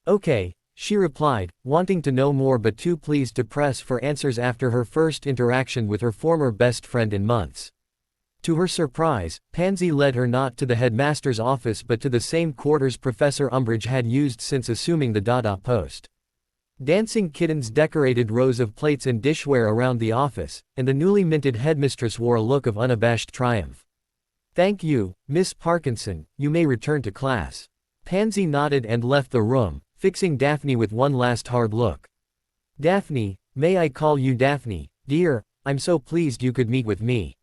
"Okay," she replied, wanting to know more but too pleased to press for answers after her first interaction with her former best friend in months. To her surprise, Pansy led her not to the headmaster's office but to the same quarters Professor Umbridge had used since assuming the Dada post. Dancing kittens decorated rows of plates and dishware around the office, and the newly minted headmistress wore a look of unabashed triumph. "Thank you, Miss Parkinson, you may return to class." Pansy nodded and left the room, fixing Daphne with one last hard look. "Daphne, may I call you Daphne, dear? I'm so pleased you could meet with me."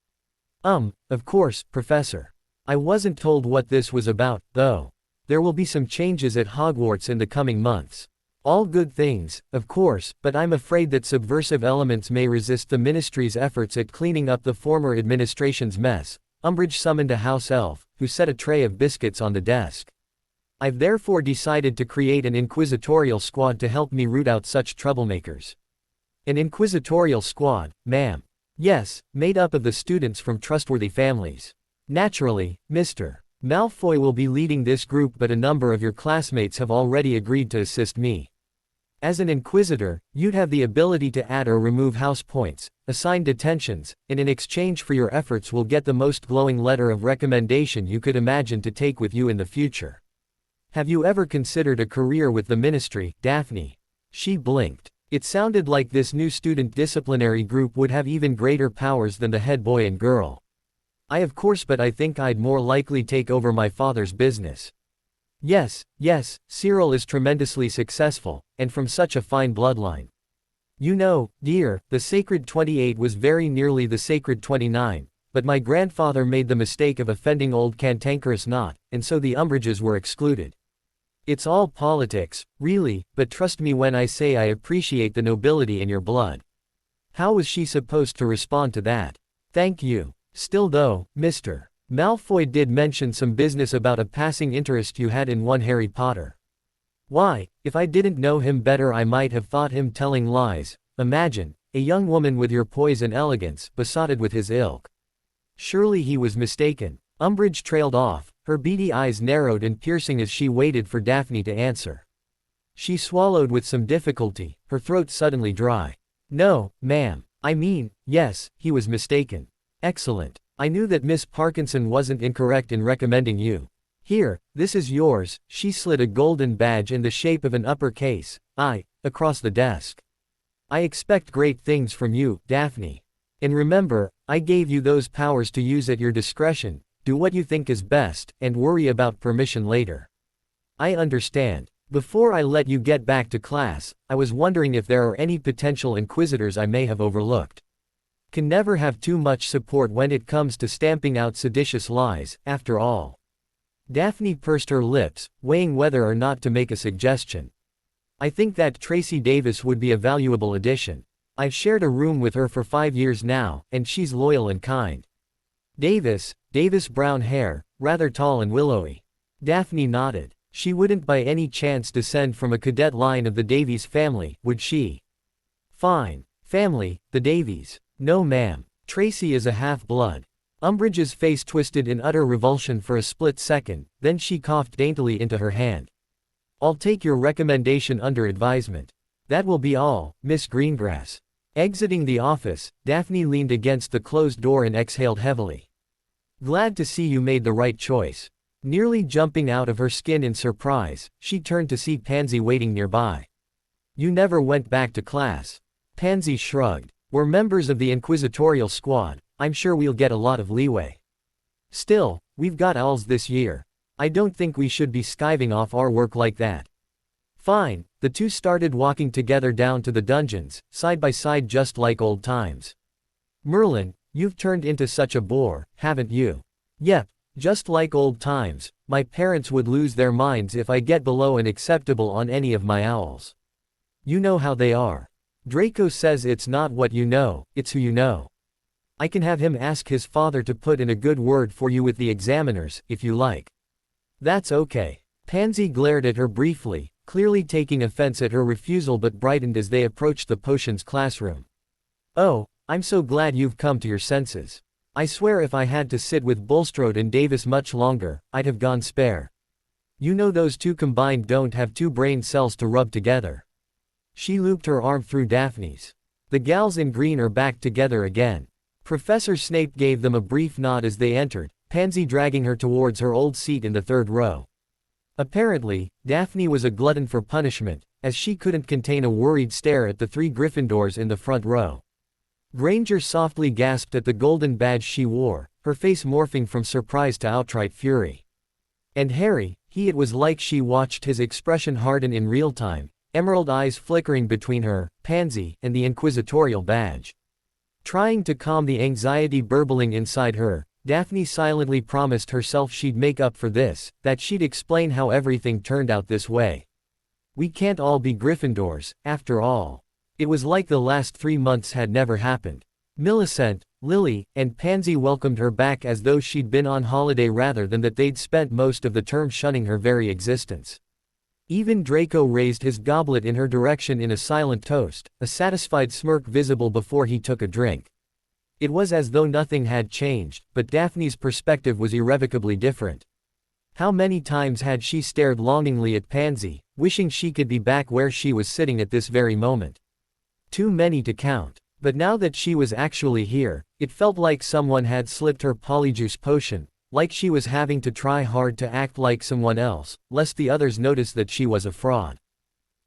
Of course, Professor. I wasn't told what this was about, though. There will be some changes at Hogwarts in the coming months. All good things, of course, but I'm afraid that subversive elements may resist the Ministry's efforts at cleaning up the former administration's mess. Umbridge summoned a house elf, who set a tray of biscuits on the desk. "I've therefore decided to create an inquisitorial squad to help me root out such troublemakers." "An inquisitorial squad, ma'am?" Yes, made up of the students from trustworthy families. Naturally, Mr. Malfoy will be leading this group, but a number of your classmates have already agreed to assist me. As an Inquisitor, you'd have the ability to add or remove house points, assign detentions, and in exchange for your efforts will get the most glowing letter of recommendation you could imagine to take with you in the future. Have you ever considered a career with the Ministry, Daphne? She blinked. It sounded like this new student disciplinary group would have even greater powers than the head boy and girl. Of course, but I think I'd more likely take over my father's business. Yes, Cyril is tremendously successful, and from such a fine bloodline. You know, dear, the Sacred 28 was very nearly the Sacred 29, but my grandfather made the mistake of offending old Cantankerous Knot, and so the Umbridges were excluded. It's all politics, really, but trust me when I say I appreciate the nobility in your blood. How was she supposed to respond to that? Thank you. Still though, Mr. Malfoy did mention some business about a passing interest you had in one Harry Potter. Why, if I didn't know him better I might have thought him telling lies. Imagine, a young woman with your poise and elegance, besotted with his ilk. Surely he was mistaken. Umbridge trailed off, her beady eyes narrowed and piercing as she waited for Daphne to answer. She swallowed with some difficulty, her throat suddenly dry. No, ma'am. I mean, yes, he was mistaken. Excellent. I knew that Miss Parkinson wasn't incorrect in recommending you. Here, this is yours. She slid a golden badge in the shape of an uppercase I across the desk. I expect great things from you, Daphne. And remember, I gave you those powers to use at your discretion. Do what you think is best, and worry about permission later. I understand. Before I let you get back to class, I was wondering if there are any potential Inquisitors I may have overlooked. Can never have too much support when it comes to stamping out seditious lies, after all. Daphne pursed her lips, weighing whether or not to make a suggestion. I think that Tracy Davis would be a valuable addition. I've shared a room with her for 5 years now, and she's loyal and kind. Davis brown hair, rather tall and willowy. Daphne nodded. She wouldn't by any chance descend from a cadet line of the Davies family, would she? Fine. Family, the Davies. No ma'am. Tracy is a half-blood. Umbridge's face twisted in utter revulsion for a split second, then she coughed daintily into her hand. I'll take your recommendation under advisement. That will be all, Miss Greengrass. Exiting the office, Daphne leaned against the closed door and exhaled heavily. Glad to see you made the right choice. Nearly jumping out of her skin in surprise, she turned to see Pansy waiting nearby. You never went back to class. Pansy shrugged. We're members of the Inquisitorial Squad, I'm sure we'll get a lot of leeway. Still, we've got owls this year. I don't think we should be skiving off our work like that. Fine, the two started walking together down to the dungeons, side by side just like old times. Merlin, you've turned into such a bore, haven't you? Yep, just like old times. My parents would lose their minds if I get below an acceptable on any of my owls. You know how they are. Draco says it's not what you know, it's who you know. I can have him ask his father to put in a good word for you with the examiners, if you like. That's okay. Pansy glared at her briefly, clearly taking offense at her refusal, but brightened as they approached the potions classroom. Oh, I'm so glad you've come to your senses. I swear if I had to sit with Bulstrode and Davis much longer, I'd have gone spare. You know those two combined don't have 2 brain cells to rub together. She looped her arm through Daphne's. The gals in green are back together again. Professor Snape gave them a brief nod as they entered, Pansy dragging her towards her old seat in the 3rd row. Apparently, Daphne was a glutton for punishment, as she couldn't contain a worried stare at the 3 Gryffindors in the front row. Granger softly gasped at the golden badge she wore, her face morphing from surprise to outright fury. And Harry, it was like she watched his expression harden in real time, emerald eyes flickering between her, Pansy, and the inquisitorial badge. Trying to calm the anxiety burbling inside her, Daphne silently promised herself she'd make up for this, that she'd explain how everything turned out this way. We can't all be Gryffindors, after all. It was like the last 3 months had never happened. Millicent, Lily, and Pansy welcomed her back as though she'd been on holiday rather than that they'd spent most of the term shunning her very existence. Even Draco raised his goblet in her direction in a silent toast, a satisfied smirk visible before he took a drink. It was as though nothing had changed, but Daphne's perspective was irrevocably different. How many times had she stared longingly at Pansy, wishing she could be back where she was sitting at this very moment? Too many to count. But now that she was actually here, it felt like someone had slipped her polyjuice potion, like she was having to try hard to act like someone else, lest the others notice that she was a fraud.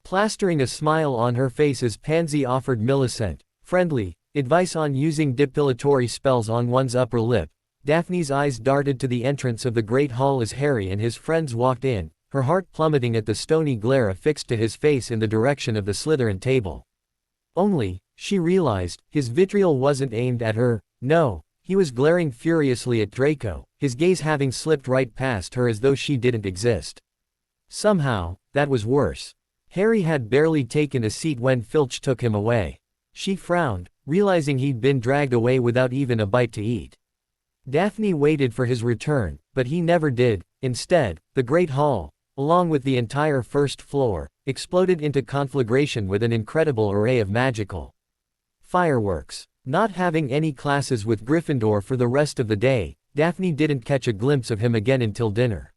Plastering a smile on her face as Pansy offered Millicent, friendly, advice on using depilatory spells on one's upper lip, Daphne's eyes darted to the entrance of the great hall as Harry and his friends walked in, her heart plummeting at the stony glare affixed to his face in the direction of the Slytherin table. Only, she realized, his vitriol wasn't aimed at her, no, he was glaring furiously at Draco, his gaze having slipped right past her as though she didn't exist. Somehow, that was worse. Harry had barely taken a seat when Filch took him away. She frowned, realizing he'd been dragged away without even a bite to eat. Daphne waited for his return, but he never did. Instead, the Great Hall, along with the entire first floor, exploded into conflagration with an incredible array of magical fireworks. Not having any classes with Gryffindor for the rest of the day, Daphne didn't catch a glimpse of him again until dinner.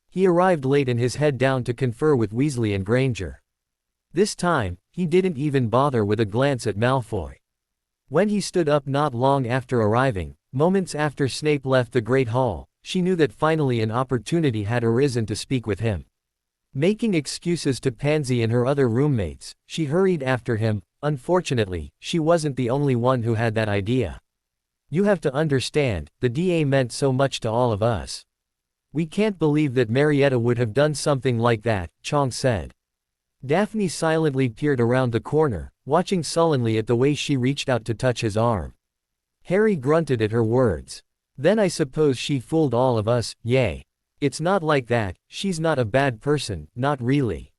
He arrived late and his head down to confer with Weasley and Granger. This time, he didn't even bother with a glance at Malfoy. When he stood up not long after arriving, moments after Snape left the Great Hall, she knew that finally an opportunity had arisen to speak with him. Making excuses to Pansy and her other roommates, she hurried after him. Unfortunately, she wasn't the only one who had that idea. You have to understand, the DA meant so much to all of us. We can't believe that Marietta would have done something like that, Chong said. Daphne silently peered around the corner, watching sullenly at the way she reached out to touch his arm. Harry grunted at her words. Then I suppose she fooled all of us, yay. It's not like that, she's not a bad person, not really.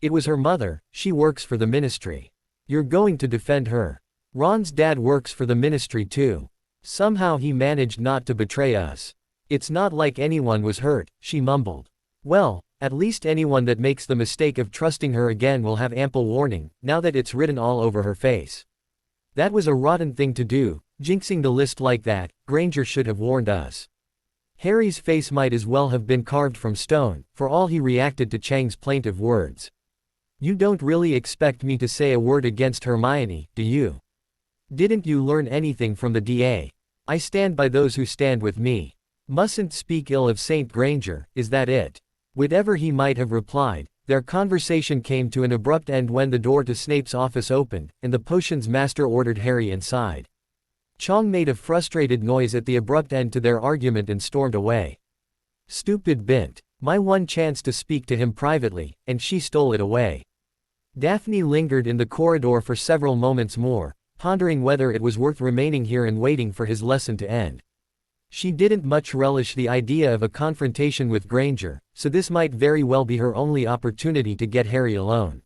It was her mother, she works for the ministry. You're going to defend her. Ron's dad works for the ministry too. Somehow he managed not to betray us. It's not like anyone was hurt, she mumbled. Well, at least anyone that makes the mistake of trusting her again will have ample warning, now that it's written all over her face. That was a rotten thing to do, jinxing the list like that. Granger should have warned us. Harry's face might as well have been carved from stone, for all he reacted to Chang's plaintive words. You don't really expect me to say a word against Hermione, do you? Didn't you learn anything from the DA? I stand by those who stand with me. Mustn't speak ill of St. Granger, is that it? Whatever he might have replied, their conversation came to an abrupt end when the door to Snape's office opened, and the potions master ordered Harry inside. Chong made a frustrated noise at the abrupt end to their argument and stormed away. Stupid bint. My one chance to speak to him privately, and she stole it away. Daphne lingered in the corridor for several moments more, pondering whether it was worth remaining here and waiting for his lesson to end. She didn't much relish the idea of a confrontation with Granger, so this might very well be her only opportunity to get Harry alone.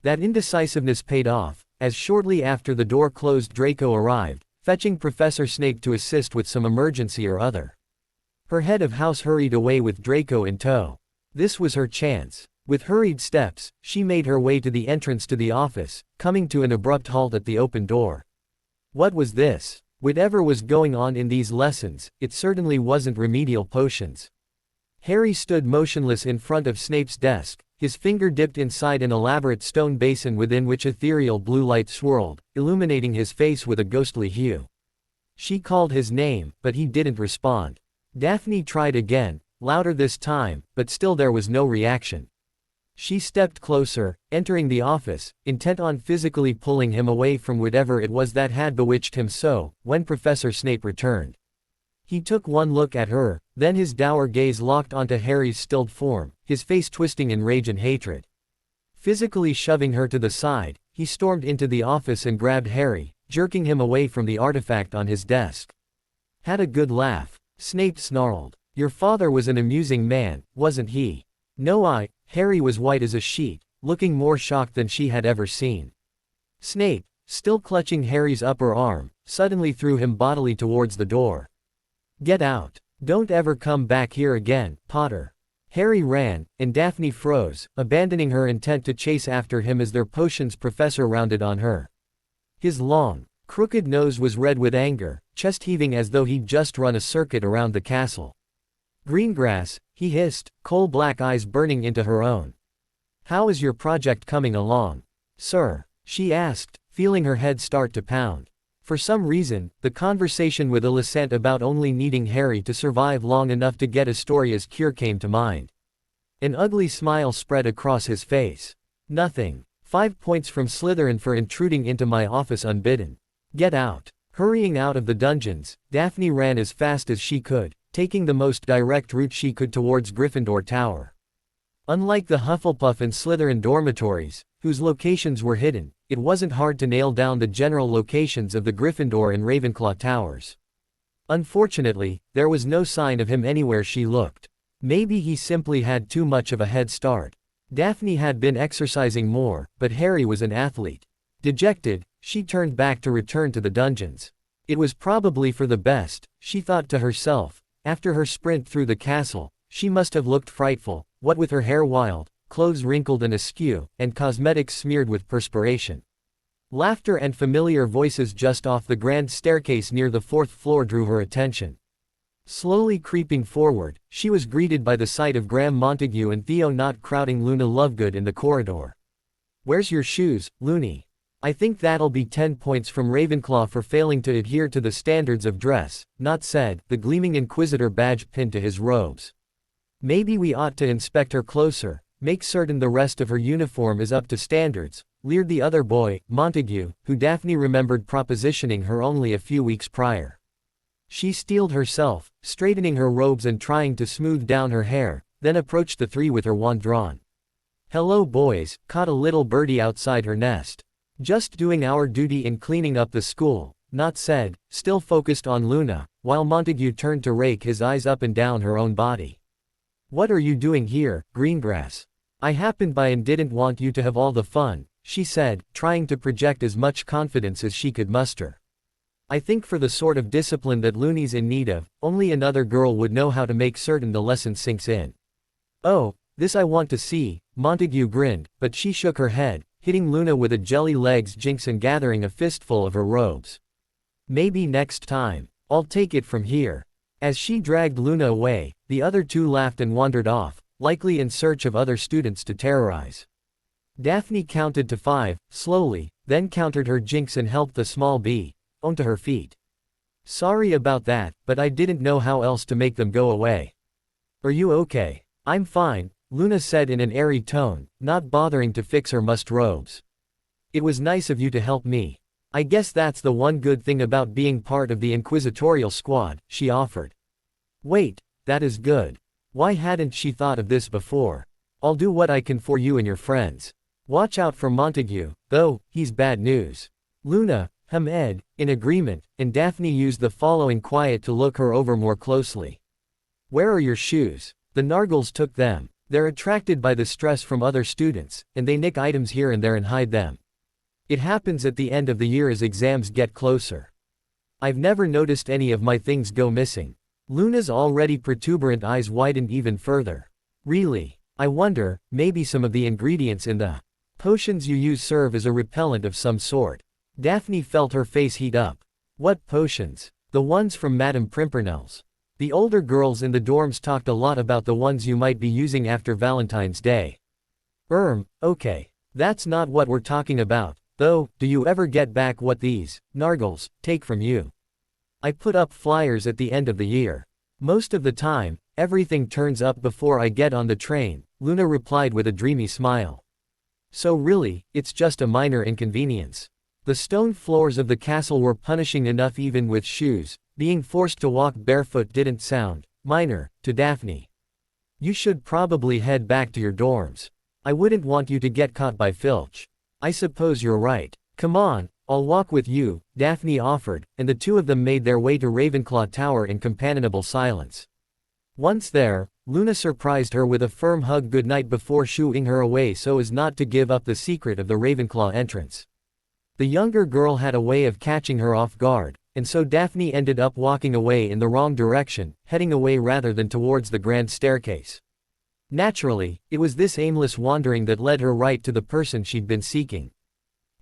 That indecisiveness paid off, as shortly after the door closed Draco arrived, fetching Professor Snape to assist with some emergency or other. Her head of house hurried away with Draco in tow. This was her chance. With hurried steps, she made her way to the entrance to the office, coming to an abrupt halt at the open door. What was this? Whatever was going on in these lessons, it certainly wasn't remedial potions. Harry stood motionless in front of Snape's desk, his finger dipped inside an elaborate stone basin within which ethereal blue light swirled, illuminating his face with a ghostly hue. She called his name, but he didn't respond. Daphne tried again, louder this time, but still there was no reaction. She stepped closer, entering the office, intent on physically pulling him away from whatever it was that had bewitched him so, when Professor Snape returned. He took one look at her, then his dour gaze locked onto Harry's stilled form, his face twisting in rage and hatred. Physically shoving her to the side, he stormed into the office and grabbed Harry, jerking him away from the artifact on his desk. Had a good laugh. Snape snarled. Your father was an amusing man, wasn't he? No, Harry was white as a sheet, looking more shocked than she had ever seen. Snape, still clutching Harry's upper arm, suddenly threw him bodily towards the door. Get out. Don't ever come back here again, Potter. Harry ran, and Daphne froze, abandoning her intent to chase after him as their potions professor rounded on her. His long, Crooked Nose was red with anger, chest heaving as though he'd just run a circuit around the castle. Greengrass, he hissed, coal black eyes burning into her own. How is your project coming along, sir? She asked, feeling her head start to pound. For some reason, the conversation with Alicent about only needing Harry to survive long enough to get Astoria's cure came to mind. An ugly smile spread across his face. Nothing. 5 points from Slytherin for intruding into my office unbidden. Get out. Hurrying out of the dungeons, Daphne ran as fast as she could, taking the most direct route she could towards Gryffindor Tower. Unlike the Hufflepuff and Slytherin dormitories, whose locations were hidden, it wasn't hard to nail down the general locations of the Gryffindor and Ravenclaw towers. Unfortunately, there was no sign of him anywhere she looked. Maybe he simply had too much of a head start. Daphne had been exercising more, but Harry was an athlete. Dejected, she turned back to return to the dungeons. It was probably for the best, she thought to herself. After her sprint through the castle, she must have looked frightful, what with her hair wild, clothes wrinkled and askew, and cosmetics smeared with perspiration. Laughter and familiar voices just off the grand staircase near the 4th floor drew her attention. Slowly creeping forward, she was greeted by the sight of Graham Montague and Theo Knott crowding Luna Lovegood in the corridor. Where's your shoes, Loony? I think that'll be 10 points from Ravenclaw for failing to adhere to the standards of dress, Knott said, the gleaming Inquisitor badge pinned to his robes. Maybe we ought to inspect her closer, make certain the rest of her uniform is up to standards, leered the other boy, Montague, who Daphne remembered propositioning her only a few weeks prior. She steeled herself, straightening her robes and trying to smooth down her hair, then approached the three with her wand drawn. Hello boys, caught a little birdie outside her nest. Just doing our duty in cleaning up the school, Knott said, still focused on Luna, while Montague turned to rake his eyes up and down her own body. What are you doing here, Greengrass? I happened by and didn't want you to have all the fun, she said, trying to project as much confidence as she could muster. I think for the sort of discipline that Looney's in need of, only another girl would know how to make certain the lesson sinks in. Oh, this I want to see, Montague grinned, but she shook her head, hitting Luna with a jelly legs jinx and gathering a fistful of her robes. Maybe next time. I'll take it from here. As she dragged Luna away, the other two laughed and wandered off, likely in search of other students to terrorize. Daphne counted to 5, slowly, then countered her jinx and helped the small bee onto her feet. Sorry about that, but I didn't know how else to make them go away. Are you okay? I'm fine, Luna said in an airy tone, not bothering to fix her mussed robes. It was nice of you to help me. I guess that's the one good thing about being part of the inquisitorial squad, she offered. Wait, that is good. Why hadn't she thought of this before? I'll do what I can for you and your friends. Watch out for Montague, though, he's bad news. Luna, Ed, in agreement, and Daphne used the following quiet to look her over more closely. Where are your shoes? The Nargles took them. They're attracted by the stress from other students, and they nick items here and there and hide them. It happens at the end of the year as exams get closer. I've never noticed any of my things go missing. Luna's already protuberant eyes widened even further. Really? I wonder, maybe some of the ingredients in the potions you use serve as a repellent of some sort. Daphne felt her face heat up. What potions? The ones from Madame Pimpernel's. The older girls in the dorms talked a lot about the ones you might be using after Valentine's Day. Okay. That's not what we're talking about, though. Do you ever get back what these Nargles take from you? I put up flyers at the end of the year. Most of the time, everything turns up before I get on the train, Luna replied with a dreamy smile. So really, it's just a minor inconvenience. The stone floors of the castle were punishing enough even with shoes. Being forced to walk barefoot didn't sound minor to Daphne. You should probably head back to your dorms. I wouldn't want you to get caught by Filch. I suppose you're right. Come on, I'll walk with you, Daphne offered, and the two of them made their way to Ravenclaw Tower in companionable silence. Once there, Luna surprised her with a firm hug goodnight before shooing her away so as not to give up the secret of the Ravenclaw entrance. The younger girl had a way of catching her off guard, and so Daphne ended up walking away in the wrong direction, heading away rather than towards the grand staircase. Naturally, it was this aimless wandering that led her right to the person she'd been seeking.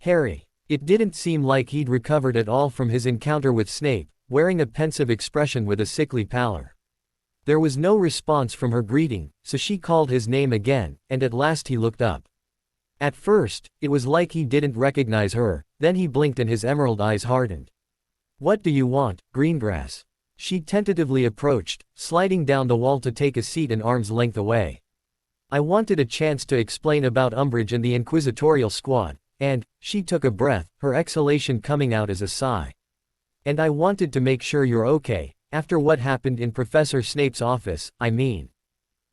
Harry. It didn't seem like he'd recovered at all from his encounter with Snape, wearing a pensive expression with a sickly pallor. There was no response from her greeting, so she called his name again, and at last he looked up. At first, it was like he didn't recognize her, then he blinked and his emerald eyes hardened. "What do you want, Greengrass?" She tentatively approached, sliding down the wall to take a seat an arm's length away. "I wanted a chance to explain about Umbridge and the Inquisitorial Squad, and," she took a breath, her exhalation coming out as a sigh. "And I wanted to make sure you're okay, after what happened in Professor Snape's office, I mean."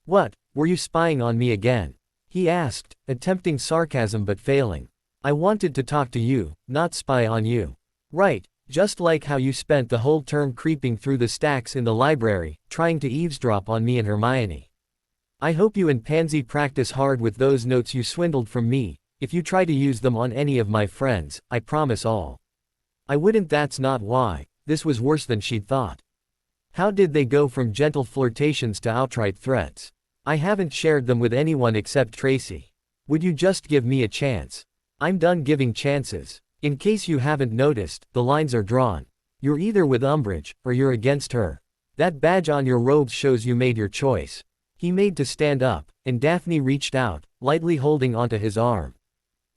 "What, were you spying on me again?" he asked, attempting sarcasm but failing. "I wanted to talk to you, not spy on you. Right, just like how you spent the whole term creeping through the stacks in the library, trying to eavesdrop on me and Hermione. I hope you and Pansy practice hard with those notes you swindled from me. If you try to use them on any of my friends, I promise all. I wouldn't. That's not why." This was worse than she'd thought. How did they go from gentle flirtations to outright threats? "I haven't shared them with anyone except Tracy. Would you just give me a chance? I'm done giving chances. In case you haven't noticed, the lines are drawn. You're either with Umbridge, or you're against her. That badge on your robes shows you made your choice." He made to stand up, and Daphne reached out, lightly holding onto his arm.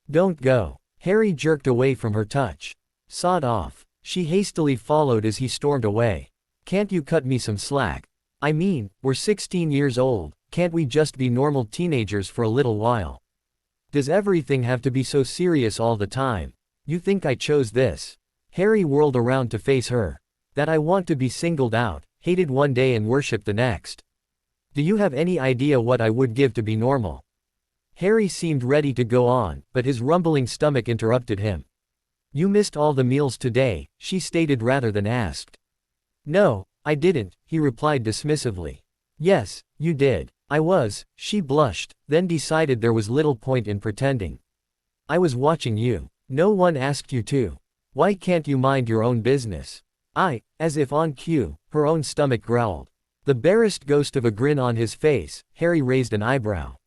"Don't go." Harry jerked away from her touch. "Sod off." She hastily followed as he stormed away. "Can't you cut me some slack? I mean, we're 16 years old, can't we just be normal teenagers for a little while? Does everything have to be so serious all the time? You think I chose this?" Harry whirled around to face her. "That I want to be singled out, hated one day and worshipped the next. Do you have any idea what I would give to be normal?" Harry seemed ready to go on, but his rumbling stomach interrupted him. "You missed all the meals today," she stated rather than asked. "No, I didn't," he replied dismissively. "Yes, you did. I was." She blushed, then decided there was little point in pretending. "I was watching you. No one asked you to. Why can't you mind your own business?" As if on cue, her own stomach growled. The barest ghost of a grin on his face, Harry raised an eyebrow.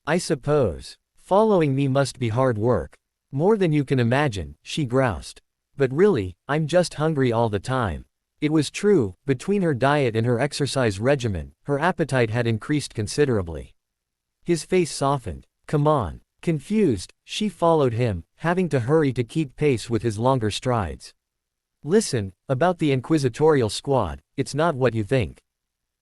"I suppose. Following me must be hard work. More than you can imagine," she groused. "But really, I'm just hungry all the time." It was true, between her diet and her exercise regimen, her appetite had increased considerably. His face softened. "Come on." Confused, she followed him, having to hurry to keep pace with his longer strides. "Listen, about the Inquisitorial Squad, it's not what you think."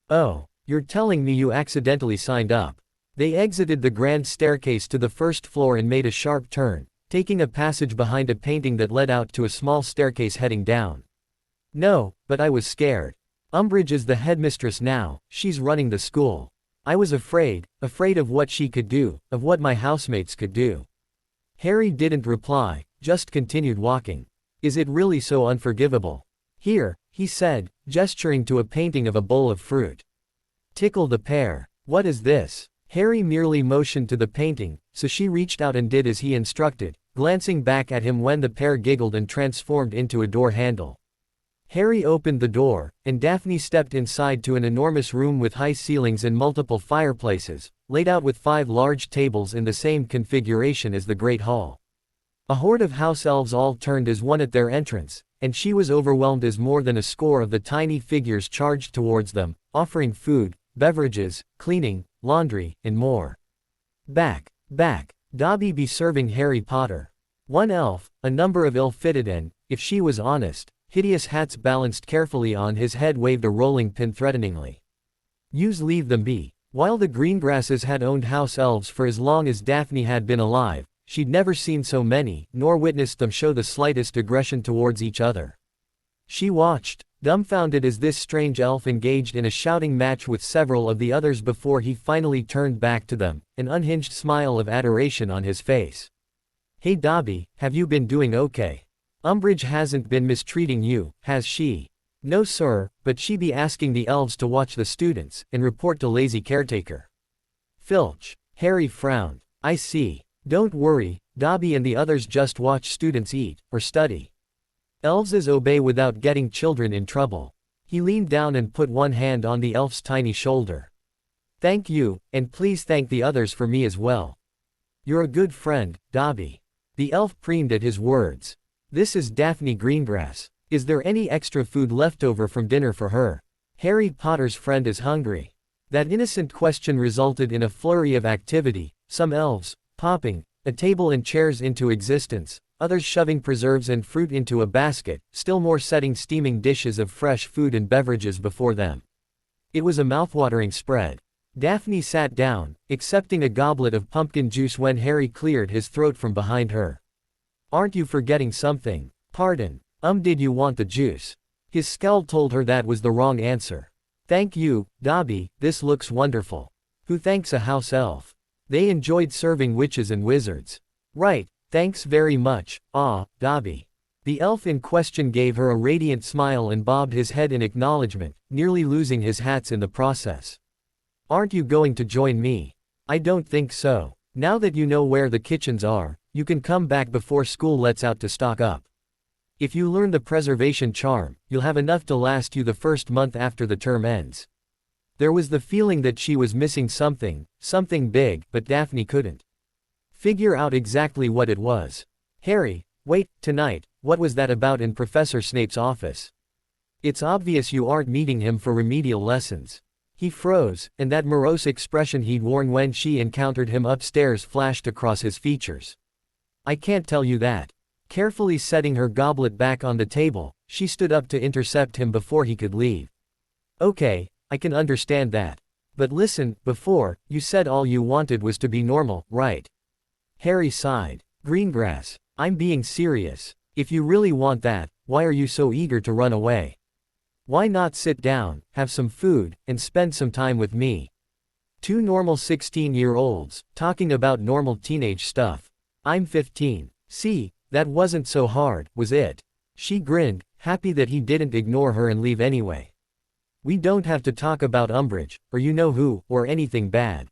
"Oh, you're telling me you accidentally signed up?" They exited the grand staircase to the first floor and made a sharp turn, taking a passage behind a painting that led out to a small staircase heading down. "No, but I was scared. Umbridge is the headmistress now, she's running the school. I was afraid of what she could do, of what my housemates could do." Harry didn't reply, just continued walking. "Is it really so unforgivable? Here," he said, gesturing to a painting of a bowl of fruit. "Tickle the pear. What is this?" Harry merely motioned to the painting, so she reached out and did as he instructed, glancing back at him when the pear giggled and transformed into a door handle. Harry opened the door, and Daphne stepped inside to an enormous room with high ceilings and multiple fireplaces, laid out with 5 large tables in the same configuration as the Great Hall. A horde of house elves all turned as one at their entrance, and she was overwhelmed as more than a score of the tiny figures charged towards them, offering food, beverages, cleaning, laundry, and more. Back. Dobby be serving Harry Potter. One elf, a number of ill-fitted and, if she was honest, hideous hats balanced carefully on his head waved a rolling pin threateningly. "Yous leave them be." While the Greengrasses had owned house elves for as long as Daphne had been alive, she'd never seen so many, nor witnessed them show the slightest aggression towards each other. She watched, dumbfounded as this strange elf engaged in a shouting match with several of the others before he finally turned back to them, an unhinged smile of adoration on his face. "Hey Dobby, have you been doing okay? Umbridge hasn't been mistreating you, has she?" "No sir, but she be asking the elves to watch the students, and report to lazy caretaker." "Filch." Harry frowned. "I see. Don't worry, Dobby and the others just watch students eat, or study. Elves obey without getting children in trouble." He leaned down and put one hand on the elf's tiny shoulder. "Thank you, and please thank the others for me as well. You're a good friend, Dobby." The elf preened at his words. This is Daphne Greengrass. Is there any extra food left over from dinner for her? Harry Potter's friend is hungry. That innocent question resulted in a flurry of activity, some elves popping a table and chairs into existence, others shoving preserves and fruit into a basket, still more setting steaming dishes of fresh food and beverages before them. It was a mouthwatering spread. Daphne sat down, accepting a goblet of pumpkin juice when Harry cleared his throat from behind her. Aren't you forgetting something? Pardon. Did you want the juice? His scowl told her that was the wrong answer. Thank you, Dobby, this looks wonderful. Who thanks a house elf? They enjoyed serving witches and wizards. Right, thanks very much, Dobby. The elf in question gave her a radiant smile and bobbed his head in acknowledgement, nearly losing his hats in the process. Aren't you going to join me? I don't think so. Now that you know where the kitchens are, you can come back before school lets out to stock up. If you learn the preservation charm, you'll have enough to last you the first month after the term ends. There was the feeling that she was missing something big, but Daphne couldn't figure out exactly what it was. Harry, wait, tonight, what was that about in Professor Snape's office? It's obvious you aren't meeting him for remedial lessons. He froze, and that morose expression he'd worn when she encountered him upstairs flashed across his features. I can't tell you that. Carefully setting her goblet back on the table, she stood up to intercept him before he could leave. Okay, I can understand that. But listen, before, you said all you wanted was to be normal, right? Harry sighed. Greengrass, I'm being serious. If you really want that, why are you so eager to run away? Why not sit down, have some food, and spend some time with me? Two normal 16-year-olds, talking about normal teenage stuff. I'm 15. See, that wasn't so hard, was it? She grinned, happy that he didn't ignore her and leave anyway. We don't have to talk about Umbridge, or you know who, or anything bad.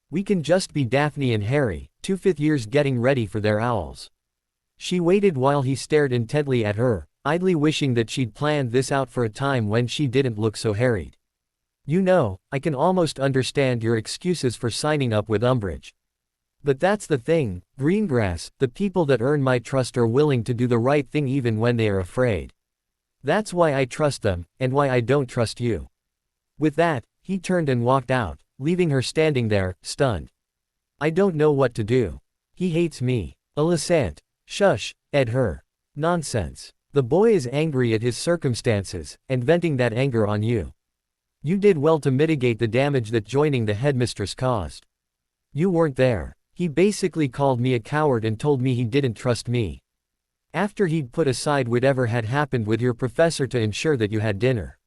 We can just be Daphne and Harry, two fifth years getting ready for their owls. She waited while he stared intently at her, idly wishing that she'd planned this out for a time when she didn't look so harried. You know, I can almost understand your excuses for signing up with Umbridge. But that's the thing, Greengrass, the people that earn my trust are willing to do the right thing even when they are afraid. That's why I trust them, and why I don't trust you. With that, he turned and walked out, leaving her standing there, stunned. I don't know what to do. He hates me. Alicent. Shush, Ed her. Nonsense. The boy is angry at his circumstances, and venting that anger on you. You did well to mitigate the damage that joining the headmistress caused. You weren't there. He basically called me a coward and told me he didn't trust me. After he'd put aside whatever had happened with your professor to ensure that you had dinner.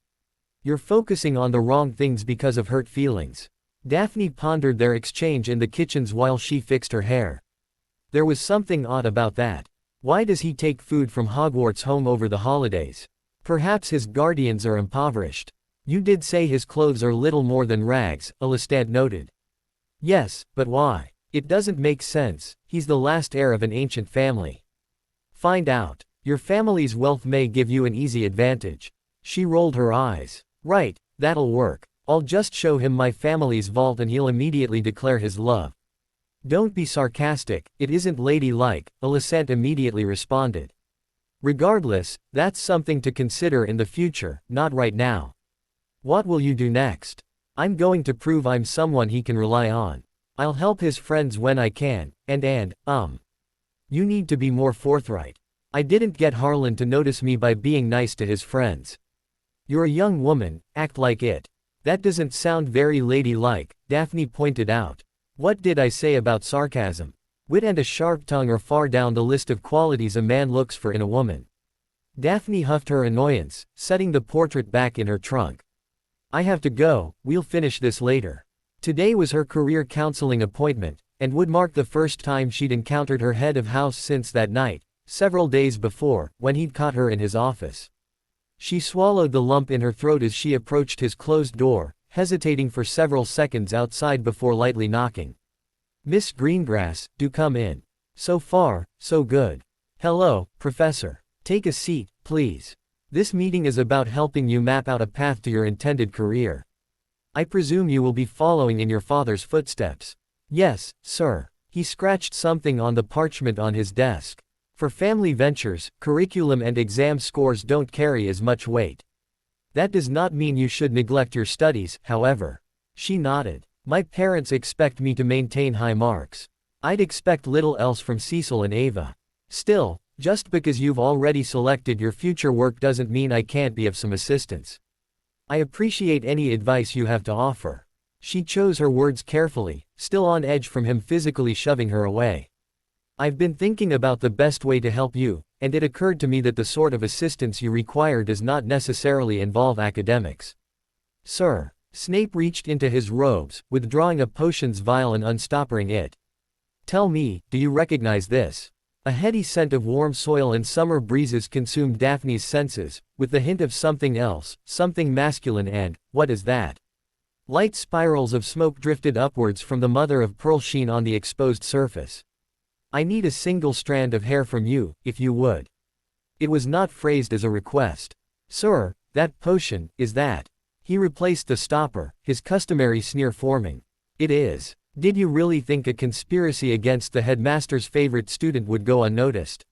You're focusing on the wrong things because of hurt feelings. Daphne pondered their exchange in the kitchens while she fixed her hair. There was something odd about that. Why does he take food from Hogwarts home over the holidays? Perhaps his guardians are impoverished. You did say his clothes are little more than rags, Alicent noted. Yes, but why? It doesn't make sense. He's the last heir of an ancient family. Find out. Your family's wealth may give you an easy advantage. She rolled her eyes. Right, that'll work. I'll just show him my family's vault and he'll immediately declare his love. Don't be sarcastic, it isn't ladylike, Alicent immediately responded. Regardless, that's something to consider in the future, not right now. What will you do next? I'm going to prove I'm someone he can rely on. I'll help his friends when I can, You need to be more forthright. I didn't get Harlan to notice me by being nice to his friends. You're a young woman, act like it. That doesn't sound very ladylike, Daphne pointed out. What did I say about sarcasm? Wit and a sharp tongue are far down the list of qualities a man looks for in a woman. Daphne huffed her annoyance, setting the portrait back in her trunk. I have to go, we'll finish this later. Today was her career counseling appointment, and would mark the first time she'd encountered her head of house since that night, several days before, when he'd caught her in his office. She swallowed the lump in her throat as she approached his closed door, hesitating for several seconds outside before lightly knocking. Miss Greengrass, do come in. So far, so good. Hello, Professor. Take a seat, please. This meeting is about helping you map out a path to your intended career. I presume you will be following in your father's footsteps. Yes, sir. He scratched something on the parchment on his desk. For family ventures, curriculum and exam scores don't carry as much weight. That does not mean you should neglect your studies, however. She nodded. My parents expect me to maintain high marks. I'd expect little else from Cecil and Ava. Still, just because you've already selected your future work doesn't mean I can't be of some assistance. I appreciate any advice you have to offer. She chose her words carefully, still on edge from him physically shoving her away. I've been thinking about the best way to help you, and it occurred to me that the sort of assistance you require does not necessarily involve academics. Sir. Snape reached into his robes, withdrawing a potions vial and unstoppering it. Tell me, do you recognize this? A heady scent of warm soil and summer breezes consumed Daphne's senses, with the hint of something else, something masculine and, what is that? Light spirals of smoke drifted upwards from the mother-of-pearl sheen on the exposed surface. I need a single strand of hair from you, if you would. It was not phrased as a request. Sir, that potion, is that? He replaced the stopper, his customary sneer forming. It is. Did you really think a conspiracy against the headmaster's favorite student would go unnoticed?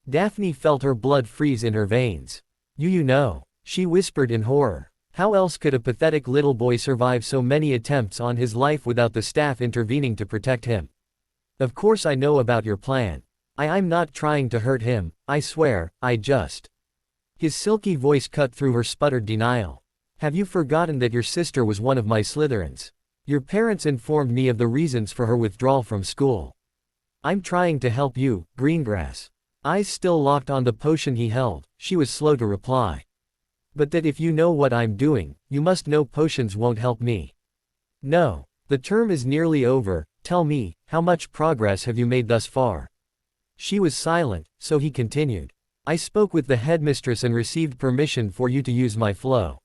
Daphne felt her blood freeze in her veins. You know, she whispered in horror. How else could a pathetic little boy survive so many attempts on his life without the staff intervening to protect him? Of course I know about your plan. I'm not trying to hurt him, I swear, I just. His silky voice cut through her sputtered denial. Have you forgotten that your sister was one of my Slytherins? Your parents informed me of the reasons for her withdrawal from school. I'm trying to help you, Greengrass. Eyes still locked on the potion he held, she was slow to reply. But that if you know what I'm doing, you must know potions won't help me. No. The term is nearly over, tell me, how much progress have you made thus far? She was silent, so he continued. I spoke with the headmistress and received permission for you to use my flow.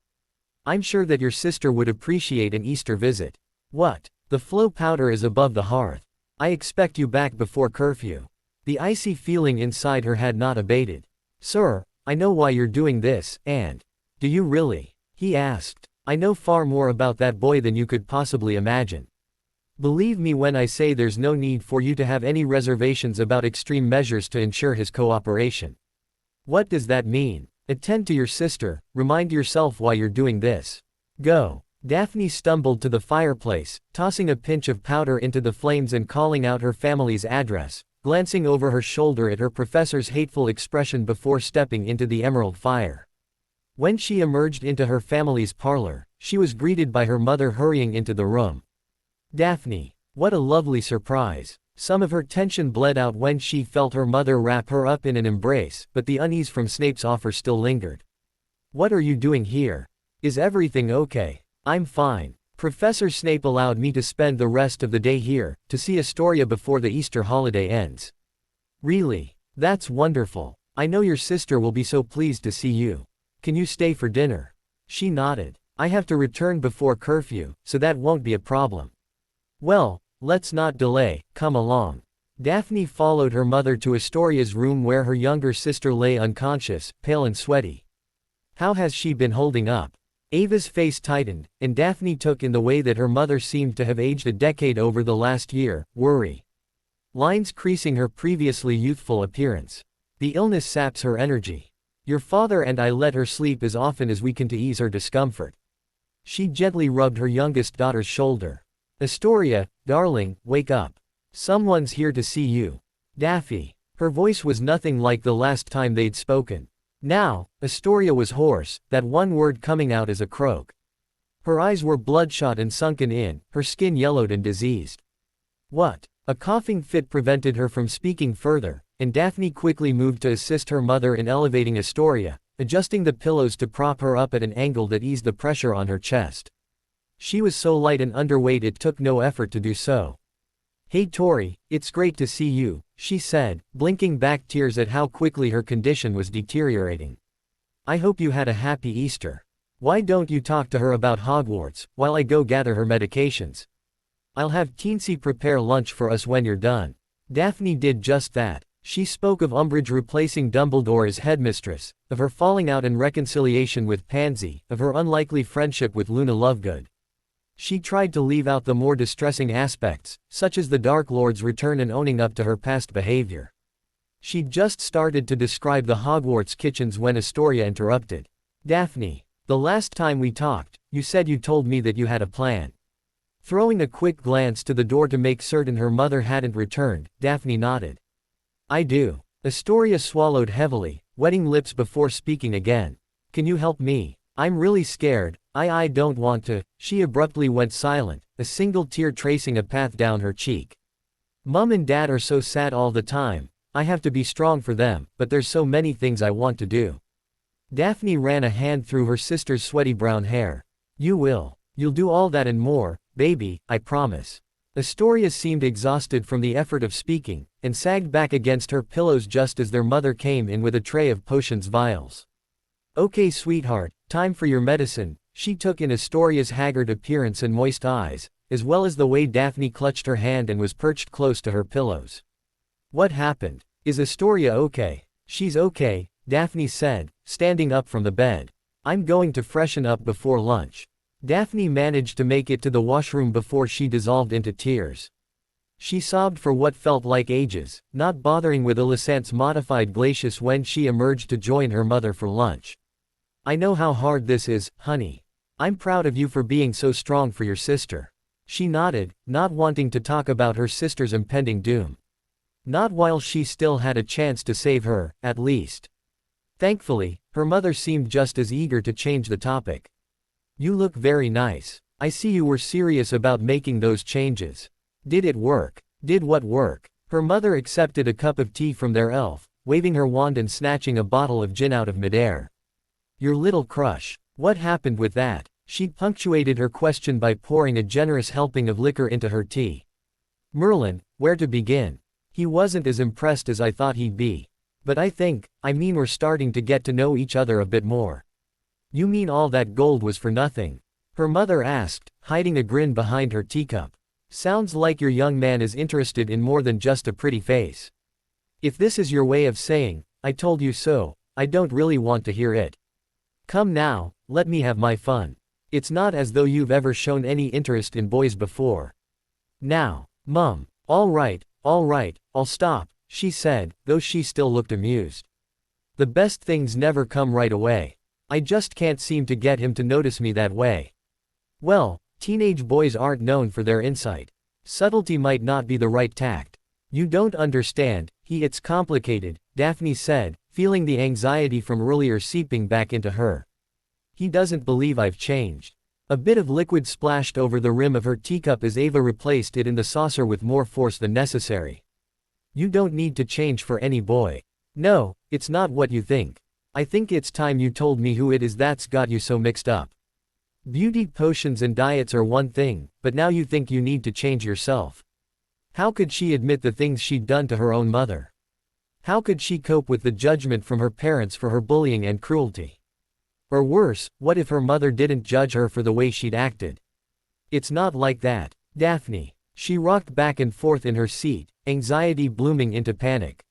I'm sure that your sister would appreciate an Easter visit. What? The flow powder is above the hearth. I expect you back before curfew. The icy feeling inside her had not abated. Sir, I know why you're doing this, and... Do you really? He asked. I know far more about that boy than you could possibly imagine. Believe me when I say there's no need for you to have any reservations about extreme measures to ensure his cooperation. What does that mean? Attend to your sister, remind yourself why you're doing this. Go. Daphne stumbled to the fireplace, tossing a pinch of powder into the flames and calling out her family's address, glancing over her shoulder at her professor's hateful expression before stepping into the emerald fire. When she emerged into her family's parlor, she was greeted by her mother hurrying into the room. Daphne, what a lovely surprise. Some of her tension bled out when she felt her mother wrap her up in an embrace, but the unease from Snape's offer still lingered. What are you doing here? Is everything okay? I'm fine. Professor Snape allowed me to spend the rest of the day here, to see Astoria before the Easter holiday ends. Really? That's wonderful. I know your sister will be so pleased to see you. Can you stay for dinner? She nodded. I have to return before curfew, so that won't be a problem. Well, let's not delay, come along. Daphne followed her mother to Astoria's room where her younger sister lay unconscious, pale and sweaty. How has she been holding up? Ava's face tightened, and Daphne took in the way that her mother seemed to have aged a decade over the last year, worry. Lines creasing her previously youthful appearance. The illness saps her energy. Your father and I let her sleep as often as we can to ease her discomfort. She gently rubbed her youngest daughter's shoulder. Astoria, darling, wake up. Someone's here to see you. Daffy. Her voice was nothing like the last time they'd spoken. Now, Astoria was hoarse, that one word coming out as a croak. Her eyes were bloodshot and sunken in, her skin yellowed and diseased. What? A coughing fit prevented her from speaking further, and Daphne quickly moved to assist her mother in elevating Astoria, adjusting the pillows to prop her up at an angle that eased the pressure on her chest. She was so light and underweight it took no effort to do so. Hey Tori, it's great to see you, she said, blinking back tears at how quickly her condition was deteriorating. I hope you had a happy Easter. Why don't you talk to her about Hogwarts, while I go gather her medications? I'll have Teensy prepare lunch for us when you're done. Daphne did just that. She spoke of Umbridge replacing Dumbledore as headmistress, of her falling out and reconciliation with Pansy, of her unlikely friendship with Luna Lovegood. She tried to leave out the more distressing aspects, such as the Dark Lord's return and owning up to her past behavior. She'd just started to describe the Hogwarts kitchens when Astoria interrupted. Daphne, the last time we talked, you said you told me that you had a plan. Throwing a quick glance to the door to make certain her mother hadn't returned, Daphne nodded. I do. Astoria swallowed heavily, wetting lips before speaking again. Can you help me? I'm really scared. I don't want to. She abruptly went silent, a single tear tracing a path down her cheek. Mum and Dad are so sad all the time. I have to be strong for them, but there's so many things I want to do. Daphne ran a hand through her sister's sweaty brown hair. You will. You'll do all that and more, baby, I promise. Astoria seemed exhausted from the effort of speaking, and sagged back against her pillows just as their mother came in with a tray of potions vials. Okay sweetheart, time for your medicine. She took in Astoria's haggard appearance and moist eyes, as well as the way Daphne clutched her hand and was perched close to her pillows. What happened? Is Astoria okay? She's okay, Daphne said, standing up from the bed. I'm going to freshen up before lunch. Daphne managed to make it to the washroom before she dissolved into tears. She sobbed for what felt like ages, not bothering with Alicant's modified Glacius when she emerged to join her mother for lunch. I know how hard this is, honey. I'm proud of you for being so strong for your sister. She nodded, not wanting to talk about her sister's impending doom. Not while she still had a chance to save her, at least. Thankfully, her mother seemed just as eager to change the topic. You look very nice. I see you were serious about making those changes. Did it work? Did what work? Her mother accepted a cup of tea from their elf, waving her wand and snatching a bottle of gin out of midair. Your little crush. What happened with that? She punctuated her question by pouring a generous helping of liquor into her tea. Merlin, where to begin? He wasn't as impressed as I thought he'd be. But I mean we're starting to get to know each other a bit more. You mean all that gold was for nothing? Her mother asked, hiding a grin behind her teacup. Sounds like your young man is interested in more than just a pretty face. If this is your way of saying, I told you so, I don't really want to hear it. Come now, let me have my fun. It's not as though you've ever shown any interest in boys before. Now, Mum, all right, I'll stop, she said, though she still looked amused. The best things never come right away. I just can't seem to get him to notice me that way. Well, teenage boys aren't known for their insight. Subtlety might not be the right tact. You don't understand, it's complicated, Daphne said, feeling the anxiety from earlier seeping back into her. He doesn't believe I've changed. A bit of liquid splashed over the rim of her teacup as Ava replaced it in the saucer with more force than necessary. You don't need to change for any boy. No, it's not what you think. I think it's time you told me who it is that's got you so mixed up. Beauty potions and diets are one thing, but now you think you need to change yourself. How could she admit the things she'd done to her own mother? How could she cope with the judgment from her parents for her bullying and cruelty? Or worse, what if her mother didn't judge her for the way she'd acted? It's not like that, Daphne. She rocked back and forth in her seat, anxiety blooming into panic.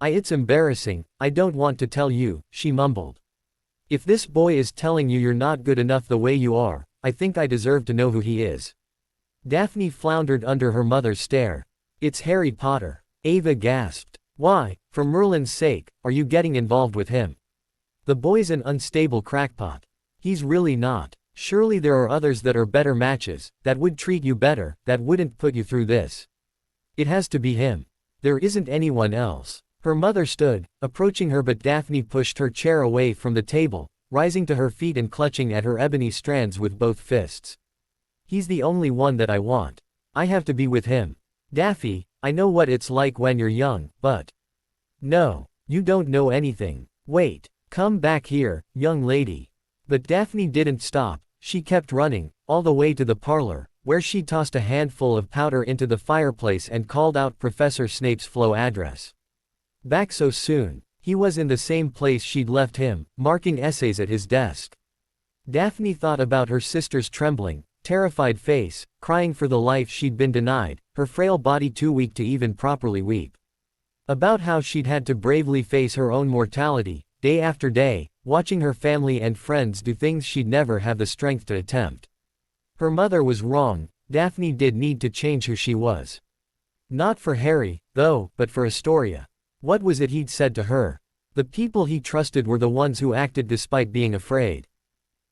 It's embarrassing, I don't want to tell you, she mumbled. If this boy is telling you you're not good enough the way you are, I think I deserve to know who he is. Daphne floundered under her mother's stare. It's Harry Potter. Ava gasped. Why, for Merlin's sake, are you getting involved with him? The boy's an unstable crackpot. He's really not. Surely there are others that are better matches, that would treat you better, that wouldn't put you through this. It has to be him. There isn't anyone else. Her mother stood, approaching her, but Daphne pushed her chair away from the table, rising to her feet and clutching at her ebony strands with both fists. He's the only one that I want. I have to be with him. Daffy, I know what it's like when you're young, but... No, you don't know anything. Wait, come back here, young lady. But Daphne didn't stop. She kept running, all the way to the parlor, where she tossed a handful of powder into the fireplace and called out Professor Snape's flow address. Back so soon. He was in the same place she'd left him, marking essays at his desk. Daphne thought about her sister's trembling, terrified face, crying for the life she'd been denied, her frail body too weak to even properly weep. About how she'd had to bravely face her own mortality, day after day, watching her family and friends do things she'd never have the strength to attempt. Her mother was wrong, Daphne did need to change who she was. Not for Harry, though, but for Astoria. What was it he'd said to her? The people he trusted were the ones who acted despite being afraid.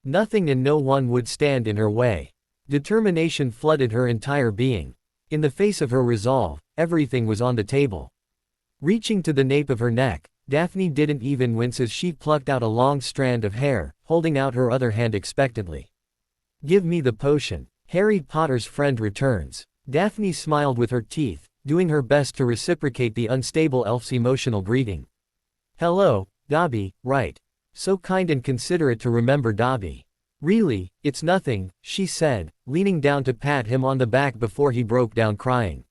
Nothing and no one would stand in her way. Determination flooded her entire being. In the face of her resolve, everything was on the table. Reaching to the nape of her neck, Daphne didn't even wince as she plucked out a long strand of hair, holding out her other hand expectantly. "Give me the potion." Harry Potter's friend returns. Daphne smiled with her teeth, doing her best to reciprocate the unstable elf's emotional greeting. "Hello, Dobby, right. So kind and considerate to remember Dobby." "Really, it's nothing," she said, leaning down to pat him on the back before he broke down crying.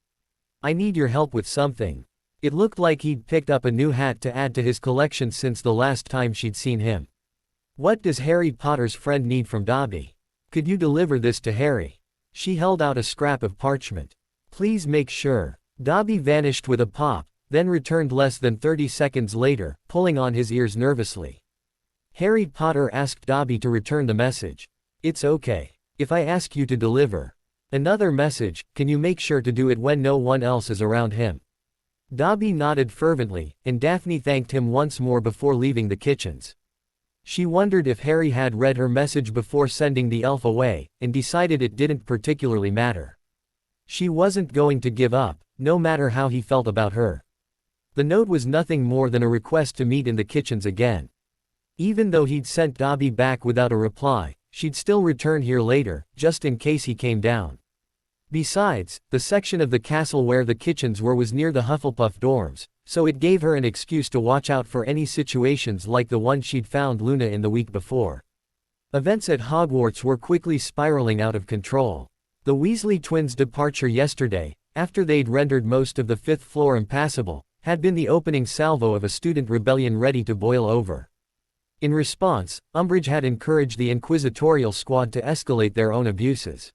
"I need your help with something." It looked like he'd picked up a new hat to add to his collection since the last time she'd seen him. "What does Harry Potter's friend need from Dobby? Could you deliver this to Harry?" She held out a scrap of parchment. "Please make sure." Dobby vanished with a pop, then returned less than 30 seconds later, pulling on his ears nervously. Harry Potter asked Dobby to return the message. "It's okay. If I ask you to deliver another message, can you make sure to do it when no one else is around him?" Dobby nodded fervently, and Daphne thanked him once more before leaving the kitchens. She wondered if Harry had read her message before sending the elf away, and decided it didn't particularly matter. She wasn't going to give up, no matter how he felt about her. The note was nothing more than a request to meet in the kitchens again. Even though he'd sent Dobby back without a reply, she'd still return here later, just in case he came down. Besides, the section of the castle where the kitchens were was near the Hufflepuff dorms, so it gave her an excuse to watch out for any situations like the one she'd found Luna in the week before. Events at Hogwarts were quickly spiraling out of control. The Weasley twins' departure yesterday, after they'd rendered most of the 5th floor impassable, had been the opening salvo of a student rebellion ready to boil over. In response, Umbridge had encouraged the inquisitorial squad to escalate their own abuses.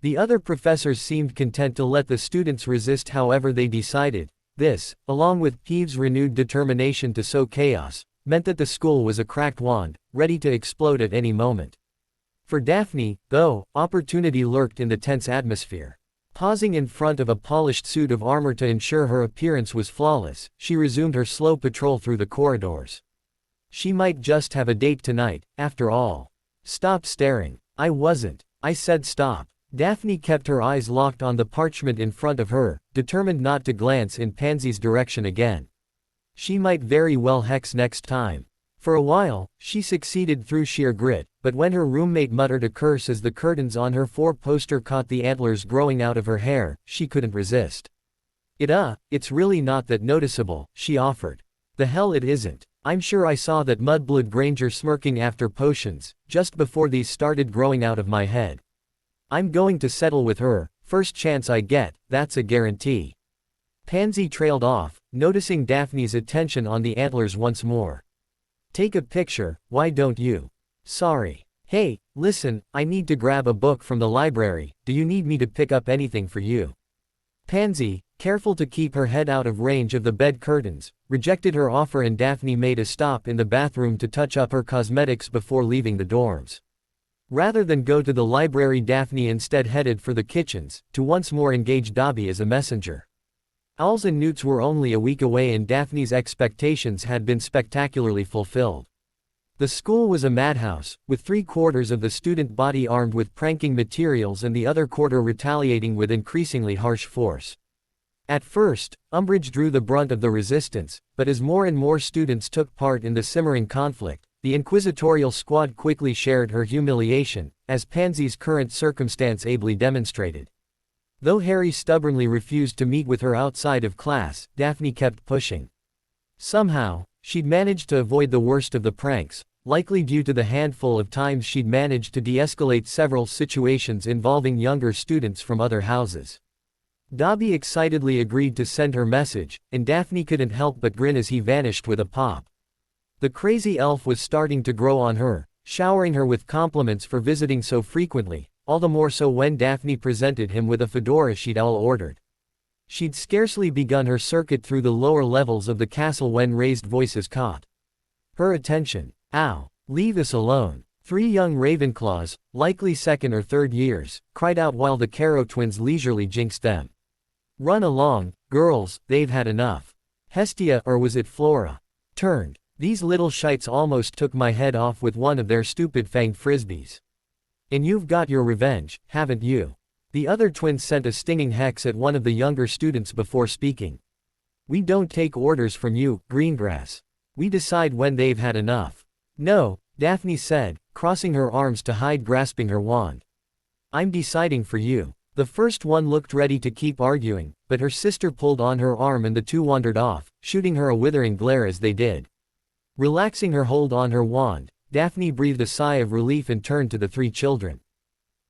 The other professors seemed content to let the students resist however they decided. This, along with Peeves' renewed determination to sow chaos, meant that the school was a cracked wand, ready to explode at any moment. For Daphne, though, opportunity lurked in the tense atmosphere. Pausing in front of a polished suit of armor to ensure her appearance was flawless, she resumed her slow patrol through the corridors. She might just have a date tonight, after all. "Stop staring." "I wasn't. I said stop." Daphne kept her eyes locked on the parchment in front of her, determined not to glance in Pansy's direction again. She might very well hex next time. For a while, she succeeded through sheer grit, but when her roommate muttered a curse as the curtains on her four-poster caught the antlers growing out of her hair, she couldn't resist. It's really not that noticeable," she offered. "The hell it isn't. I'm sure I saw that Mudblood Granger smirking after potions, just before these started growing out of my head. I'm going to settle with her, first chance I get, that's a guarantee." Pansy trailed off, noticing Daphne's attention on the antlers once more. "Take a picture, why don't you?" "Sorry." "Hey, listen, I need to grab a book from the library, do you need me to pick up anything for you?" Pansy, careful to keep her head out of range of the bed curtains, rejected her offer and Daphne made a stop in the bathroom to touch up her cosmetics before leaving the dorms. Rather than go to the library, Daphne instead headed for the kitchens, to once more engage Dobby as a messenger. Owls and Newts were only a week away and Daphne's expectations had been spectacularly fulfilled. The school was a madhouse, with 3/4 of the student body armed with pranking materials and the other quarter retaliating with increasingly harsh force. At first, Umbridge drew the brunt of the resistance, but as more and more students took part in the simmering conflict, the inquisitorial squad quickly shared her humiliation, as Pansy's current circumstance ably demonstrated. Though Harry stubbornly refused to meet with her outside of class, Daphne kept pushing. Somehow, she'd managed to avoid the worst of the pranks, likely due to the handful of times she'd managed to de-escalate several situations involving younger students from other houses. Dobby excitedly agreed to send her message, and Daphne couldn't help but grin as he vanished with a pop. The crazy elf was starting to grow on her, showering her with compliments for visiting so frequently, all the more so when Daphne presented him with a fedora she'd all ordered. She'd scarcely begun her circuit through the lower levels of the castle when raised voices caught her attention. "Ow! Leave us alone." 3 young Ravenclaws, likely second or third years, cried out while the Caro twins leisurely jinxed them. Run along, girls, they've had enough. Hestia, or was it Flora, turned. These little shites almost took my head off with one of their stupid fanged frisbees. And you've got your revenge, haven't you? The other twins sent a stinging hex at one of the younger students before speaking. We don't take orders from you, Greengrass. We decide when they've had enough. No, Daphne said, crossing her arms to hide grasping her wand. I'm deciding for you. The first one looked ready to keep arguing, but her sister pulled on her arm and the two wandered off, shooting her a withering glare as they did. Relaxing her hold on her wand, Daphne breathed a sigh of relief and turned to the 3 children.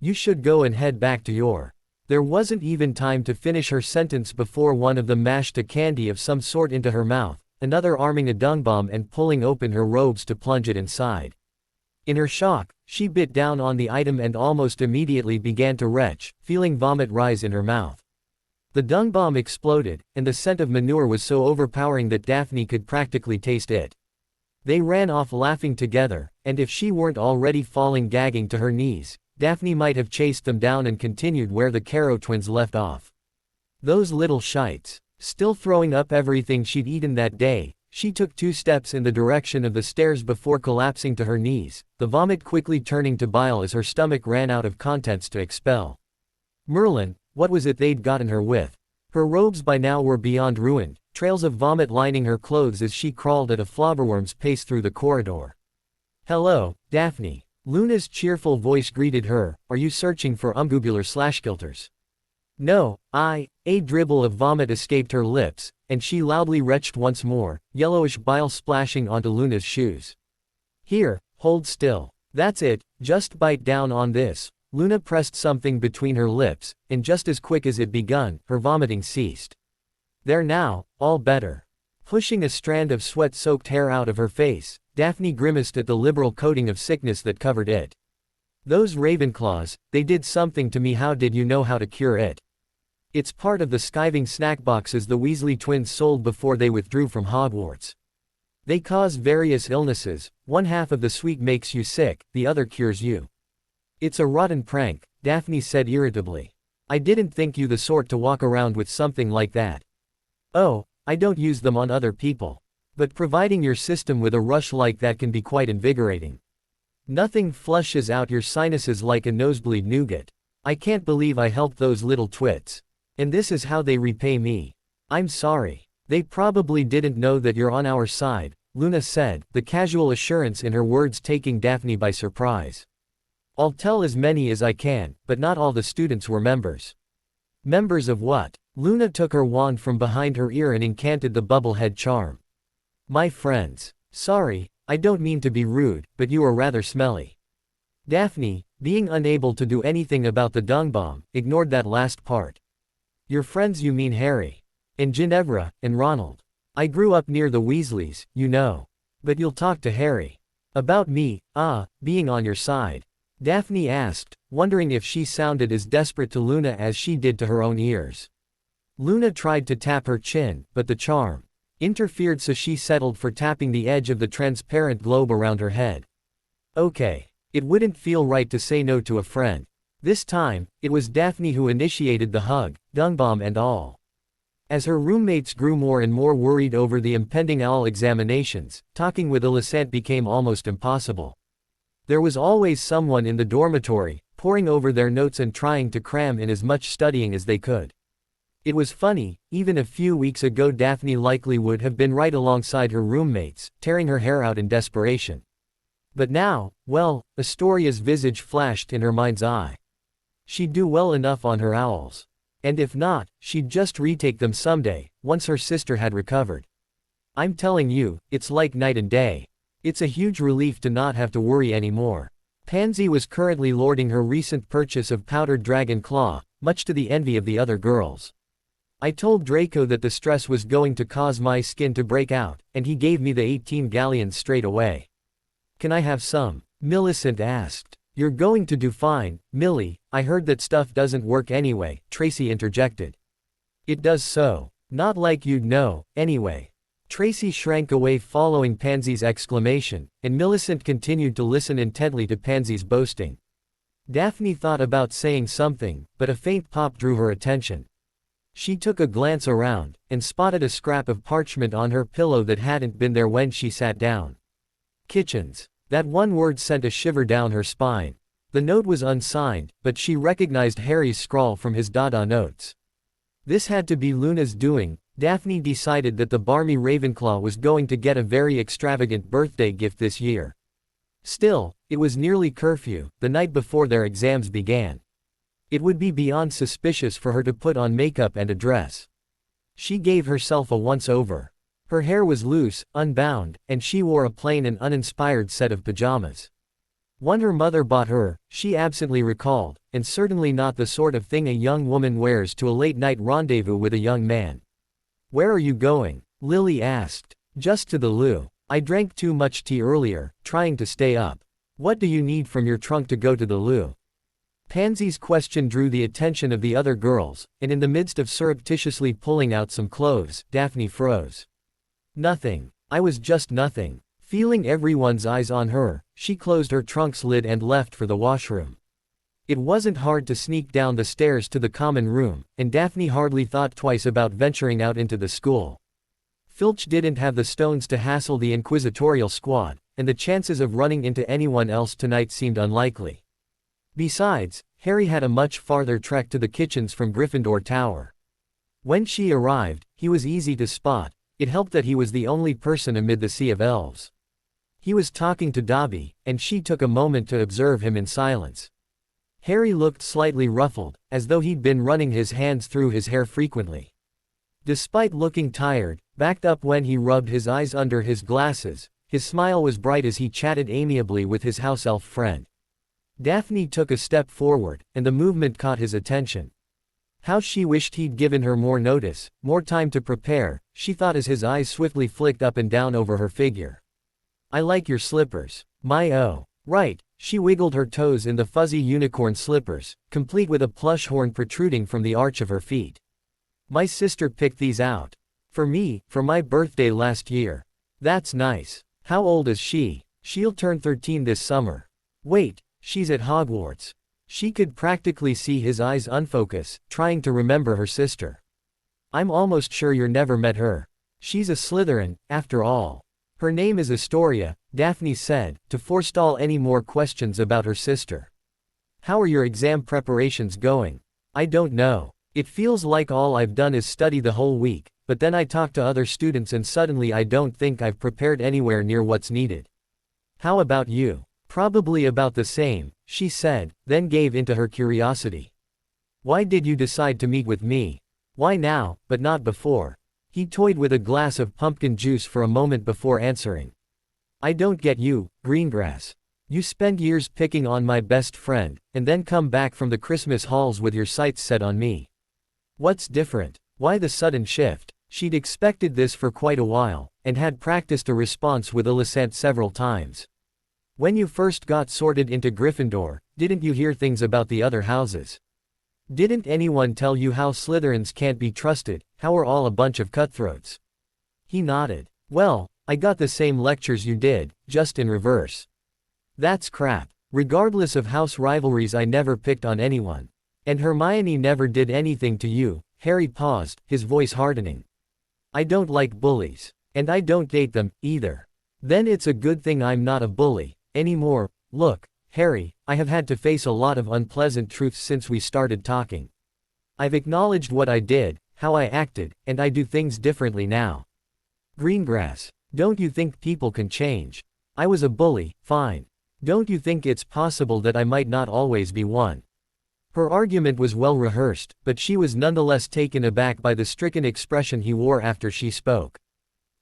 You should go and head back to your. There wasn't even time to finish her sentence before one of them mashed a candy of some sort into her mouth, another arming a dung bomb and pulling open her robes to plunge it inside. In her shock, she bit down on the item and almost immediately began to retch, feeling vomit rise in her mouth. The dung bomb exploded, and the scent of manure was so overpowering that Daphne could practically taste it. They ran off laughing together, and if she weren't already falling gagging to her knees, Daphne might have chased them down and continued where the Caro twins left off. Those little shites. Still throwing up everything she'd eaten that day, she took 2 steps in the direction of the stairs before collapsing to her knees, the vomit quickly turning to bile as her stomach ran out of contents to expel. Merlin, what was it they'd gotten her with? Her robes by now were beyond ruined, trails of vomit lining her clothes as she crawled at a flobberworm's pace through the corridor. Hello, Daphne. Luna's cheerful voice greeted her. Are you searching for umgubular/kilters? No, a dribble of vomit escaped her lips, and she loudly retched once more, yellowish bile splashing onto Luna's shoes. Here, hold still. That's it, just bite down on this. Luna pressed something between her lips, and just as quick as it begun, her vomiting ceased. There now, all better. Pushing a strand of sweat-soaked hair out of her face, Daphne grimaced at the liberal coating of sickness that covered it. Those Ravenclaws, they did something to me. How did you know how to cure it? It's part of the skiving snack boxes the Weasley twins sold before they withdrew from Hogwarts. They cause various illnesses, one half of the sweet makes you sick, the other cures you. It's a rotten prank, Daphne said irritably. I didn't think you the sort to walk around with something like that. Oh, I don't use them on other people. But providing your system with a rush like that can be quite invigorating. Nothing flushes out your sinuses like a nosebleed nougat. I can't believe I helped those little twits. And this is how they repay me. I'm sorry. They probably didn't know that you're on our side, Luna said, the casual assurance in her words taking Daphne by surprise. I'll tell as many as I can, but not all the students were members. Members of what? Luna took her wand from behind her ear and incanted the bubblehead charm. My friends. Sorry, I don't mean to be rude, but you are rather smelly. Daphne, being unable to do anything about the dung bomb, ignored that last part. Your friends, you mean Harry. And Ginevra, and Ronald. I grew up near the Weasleys, you know. But you'll talk to Harry. About me, being on your side. Daphne asked, wondering if she sounded as desperate to Luna as she did to her own ears. Luna tried to tap her chin, but the charm interfered, so she settled for tapping the edge of the transparent globe around her head. Okay. It wouldn't feel right to say no to a friend. This time, it was Daphne who initiated the hug, dung bomb and all. As her roommates grew more and more worried over the impending OWL examinations, talking with Alicent became almost impossible. There was always someone in the dormitory, poring over their notes and trying to cram in as much studying as they could. It was funny, even a few weeks ago Daphne likely would have been right alongside her roommates, tearing her hair out in desperation. But now, well, Astoria's visage flashed in her mind's eye. She'd do well enough on her owls. And if not, she'd just retake them someday, once her sister had recovered. I'm telling you, it's like night and day. It's a huge relief to not have to worry anymore. Pansy was currently lording her recent purchase of powdered dragon claw, much to the envy of the other girls. I told Draco that the stress was going to cause my skin to break out, and he gave me the 18 galleons straight away. Can I have some? Millicent asked. You're going to do fine, Millie. I heard that stuff doesn't work anyway, Tracy interjected. It does so. Not like you'd know, anyway. Tracy shrank away following Pansy's exclamation, and Millicent continued to listen intently to Pansy's boasting. Daphne thought about saying something, but a faint pop drew her attention. She took a glance around, and spotted a scrap of parchment on her pillow that hadn't been there when she sat down. Kitchens. That one word sent a shiver down her spine. The note was unsigned, but she recognized Harry's scrawl from his Dada notes. This had to be Luna's doing. Daphne decided that the barmy Ravenclaw was going to get a very extravagant birthday gift this year. Still, it was nearly curfew, the night before their exams began. It would be beyond suspicious for her to put on makeup and a dress. She gave herself a once-over. Her hair was loose, unbound, and she wore a plain and uninspired set of pajamas. One her mother bought her, she absently recalled, and certainly not the sort of thing a young woman wears to a late-night rendezvous with a young man. "Where are you going?" Lily asked. "Just to the loo. I drank too much tea earlier, trying to stay up." "What do you need from your trunk to go to the loo?" Pansy's question drew the attention of the other girls, and in the midst of surreptitiously pulling out some clothes, Daphne froze. "Nothing. I was just nothing." Feeling everyone's eyes on her, she closed her trunk's lid and left for the washroom. It wasn't hard to sneak down the stairs to the common room, and Daphne hardly thought twice about venturing out into the school. Filch didn't have the stones to hassle the inquisitorial squad, and the chances of running into anyone else tonight seemed unlikely. Besides, Harry had a much farther trek to the kitchens from Gryffindor Tower. When she arrived, he was easy to spot. It helped that he was the only person amid the sea of elves. He was talking to Dobby, and she took a moment to observe him in silence. Harry looked slightly ruffled, as though he'd been running his hands through his hair frequently. Despite looking tired, backed up when he rubbed his eyes under his glasses, his smile was bright as he chatted amiably with his house elf friend. Daphne took a step forward, and the movement caught his attention. How she wished he'd given her more notice, more time to prepare, she thought as his eyes swiftly flicked up and down over her figure. "I like your slippers." "My oh. Right." She wiggled her toes in the fuzzy unicorn slippers, complete with a plush horn protruding from the arch of her feet. "My sister picked these out. For me, for my birthday last year." "That's nice. How old is she?" "She'll turn 13 this summer." "Wait, she's at Hogwarts." She could practically see his eyes unfocus, trying to remember her sister. "I'm almost sure you never met her. She's a Slytherin, after all." "Her name is Astoria," Daphne said, to forestall any more questions about her sister. "How are your exam preparations going?" "I don't know. It feels like all I've done is study the whole week, but then I talk to other students and suddenly I don't think I've prepared anywhere near what's needed." "How about you?" "Probably about the same," she said, then gave into her curiosity. "Why did you decide to meet with me?" "Why now, but not before?" He toyed with a glass of pumpkin juice for a moment before answering. "I don't get you, Greengrass. You spend years picking on my best friend, and then come back from the Christmas halls with your sights set on me. What's different? Why the sudden shift?" She'd expected this for quite a while, and had practiced a response with Alicent several times. "When you first got sorted into Gryffindor, didn't you hear things about the other houses? Didn't anyone tell you how Slytherins can't be trusted, how we're all a bunch of cutthroats?" He nodded. "Well, I got the same lectures you did, just in reverse." "That's crap. Regardless of house rivalries, I never picked on anyone. And Hermione never did anything to you." Harry paused, his voice hardening. "I don't like bullies. And I don't date them, either." "Then it's a good thing I'm not a bully anymore." "Look, Harry, I have had to face a lot of unpleasant truths since we started talking. I've acknowledged what I did, how I acted, and I do things differently now." "Greengrass, don't you think people can change? I was a bully, fine. Don't you think it's possible that I might not always be one?" Her argument was well rehearsed, but she was nonetheless taken aback by the stricken expression he wore after she spoke.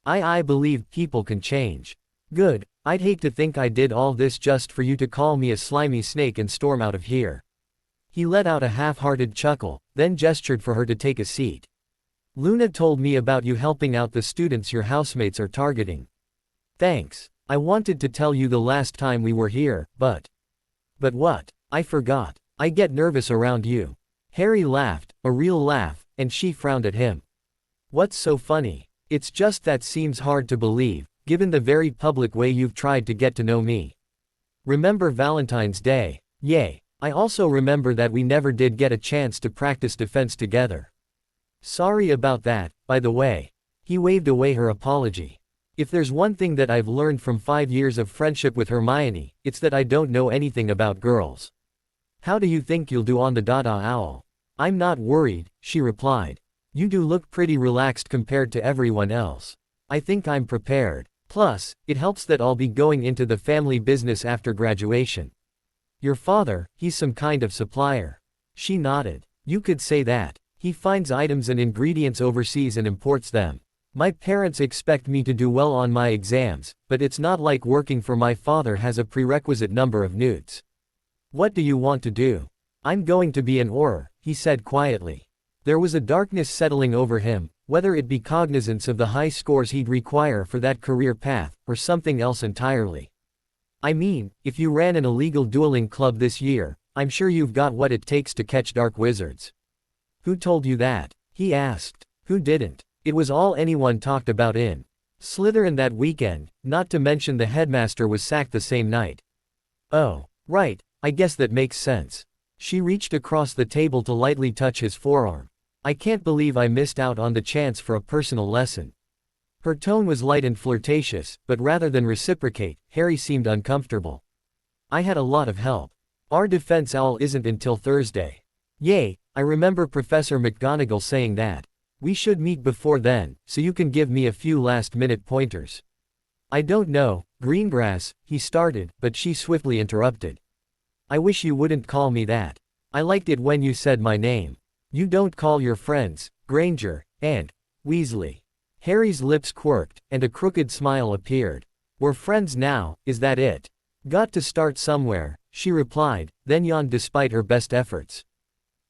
I believe people can change." "Good. I'd hate to think I did all this just for you to call me a slimy snake and storm out of here." He let out a half-hearted chuckle, then gestured for her to take a seat. "Luna told me about you helping out the students your housemates are targeting." "Thanks. I wanted to tell you the last time we were here, but..." "But what?" "I forgot. I get nervous around you." Harry laughed, a real laugh, and she frowned at him. "What's so funny?" It's just that seems hard to believe, given the very public way you've tried to get to know me. Remember Valentine's Day? Yay. I also remember that we never did get a chance to practice defense together. Sorry about that, by the way. He waved away her apology. If there's one thing that I've learned from 5 years of friendship with Hermione, it's that I don't know anything about girls. How do you think you'll do on the Dada Owl? I'm not worried, she replied. You do look pretty relaxed compared to everyone else. I think I'm prepared. Plus, it helps that I'll be going into the family business after graduation. Your father, he's some kind of supplier. She nodded. You could say that. He finds items and ingredients overseas and imports them. My parents expect me to do well on my exams, but it's not like working for my father has a prerequisite number of newts. What do you want to do? I'm going to be an Auror, he said quietly. There was a darkness settling over him, whether it be cognizance of the high scores he'd require for that career path, or something else entirely. I mean, if you ran an illegal dueling club this year, I'm sure you've got what it takes to catch dark wizards. Who told you that? He asked. Who didn't? It was all anyone talked about in Slytherin that weekend, not to mention the headmaster was sacked the same night. Oh, right, I guess that makes sense. She reached across the table to lightly touch his forearm. I can't believe I missed out on the chance for a personal lesson. Her tone was light and flirtatious, but rather than reciprocate, Harry seemed uncomfortable. I had a lot of help. Our defense owl isn't until Thursday. Yay, I remember Professor McGonagall saying that. We should meet before then, so you can give me a few last-minute pointers. I don't know, Greengrass, he started, but she swiftly interrupted. I wish you wouldn't call me that. I liked it when you said my name. You don't call your friends, Granger, and Weasley. Harry's lips quirked, and a crooked smile appeared. We're friends now, is that it? Got to start somewhere, she replied, then yawned despite her best efforts.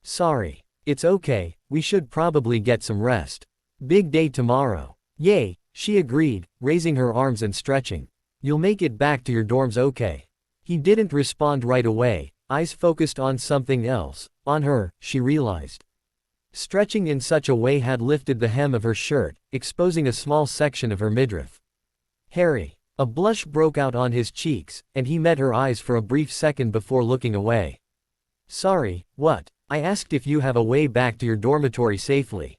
Sorry. It's okay, we should probably get some rest. Big day tomorrow. Yay, she agreed, raising her arms and stretching. You'll make it back to your dorms okay. He didn't respond right away, eyes focused on something else, on her, she realized. Stretching in such a way had lifted the hem of her shirt, exposing a small section of her midriff. Harry. A blush broke out on his cheeks, and he met her eyes for a brief second before looking away. Sorry, what? I asked if you have a way back to your dormitory safely.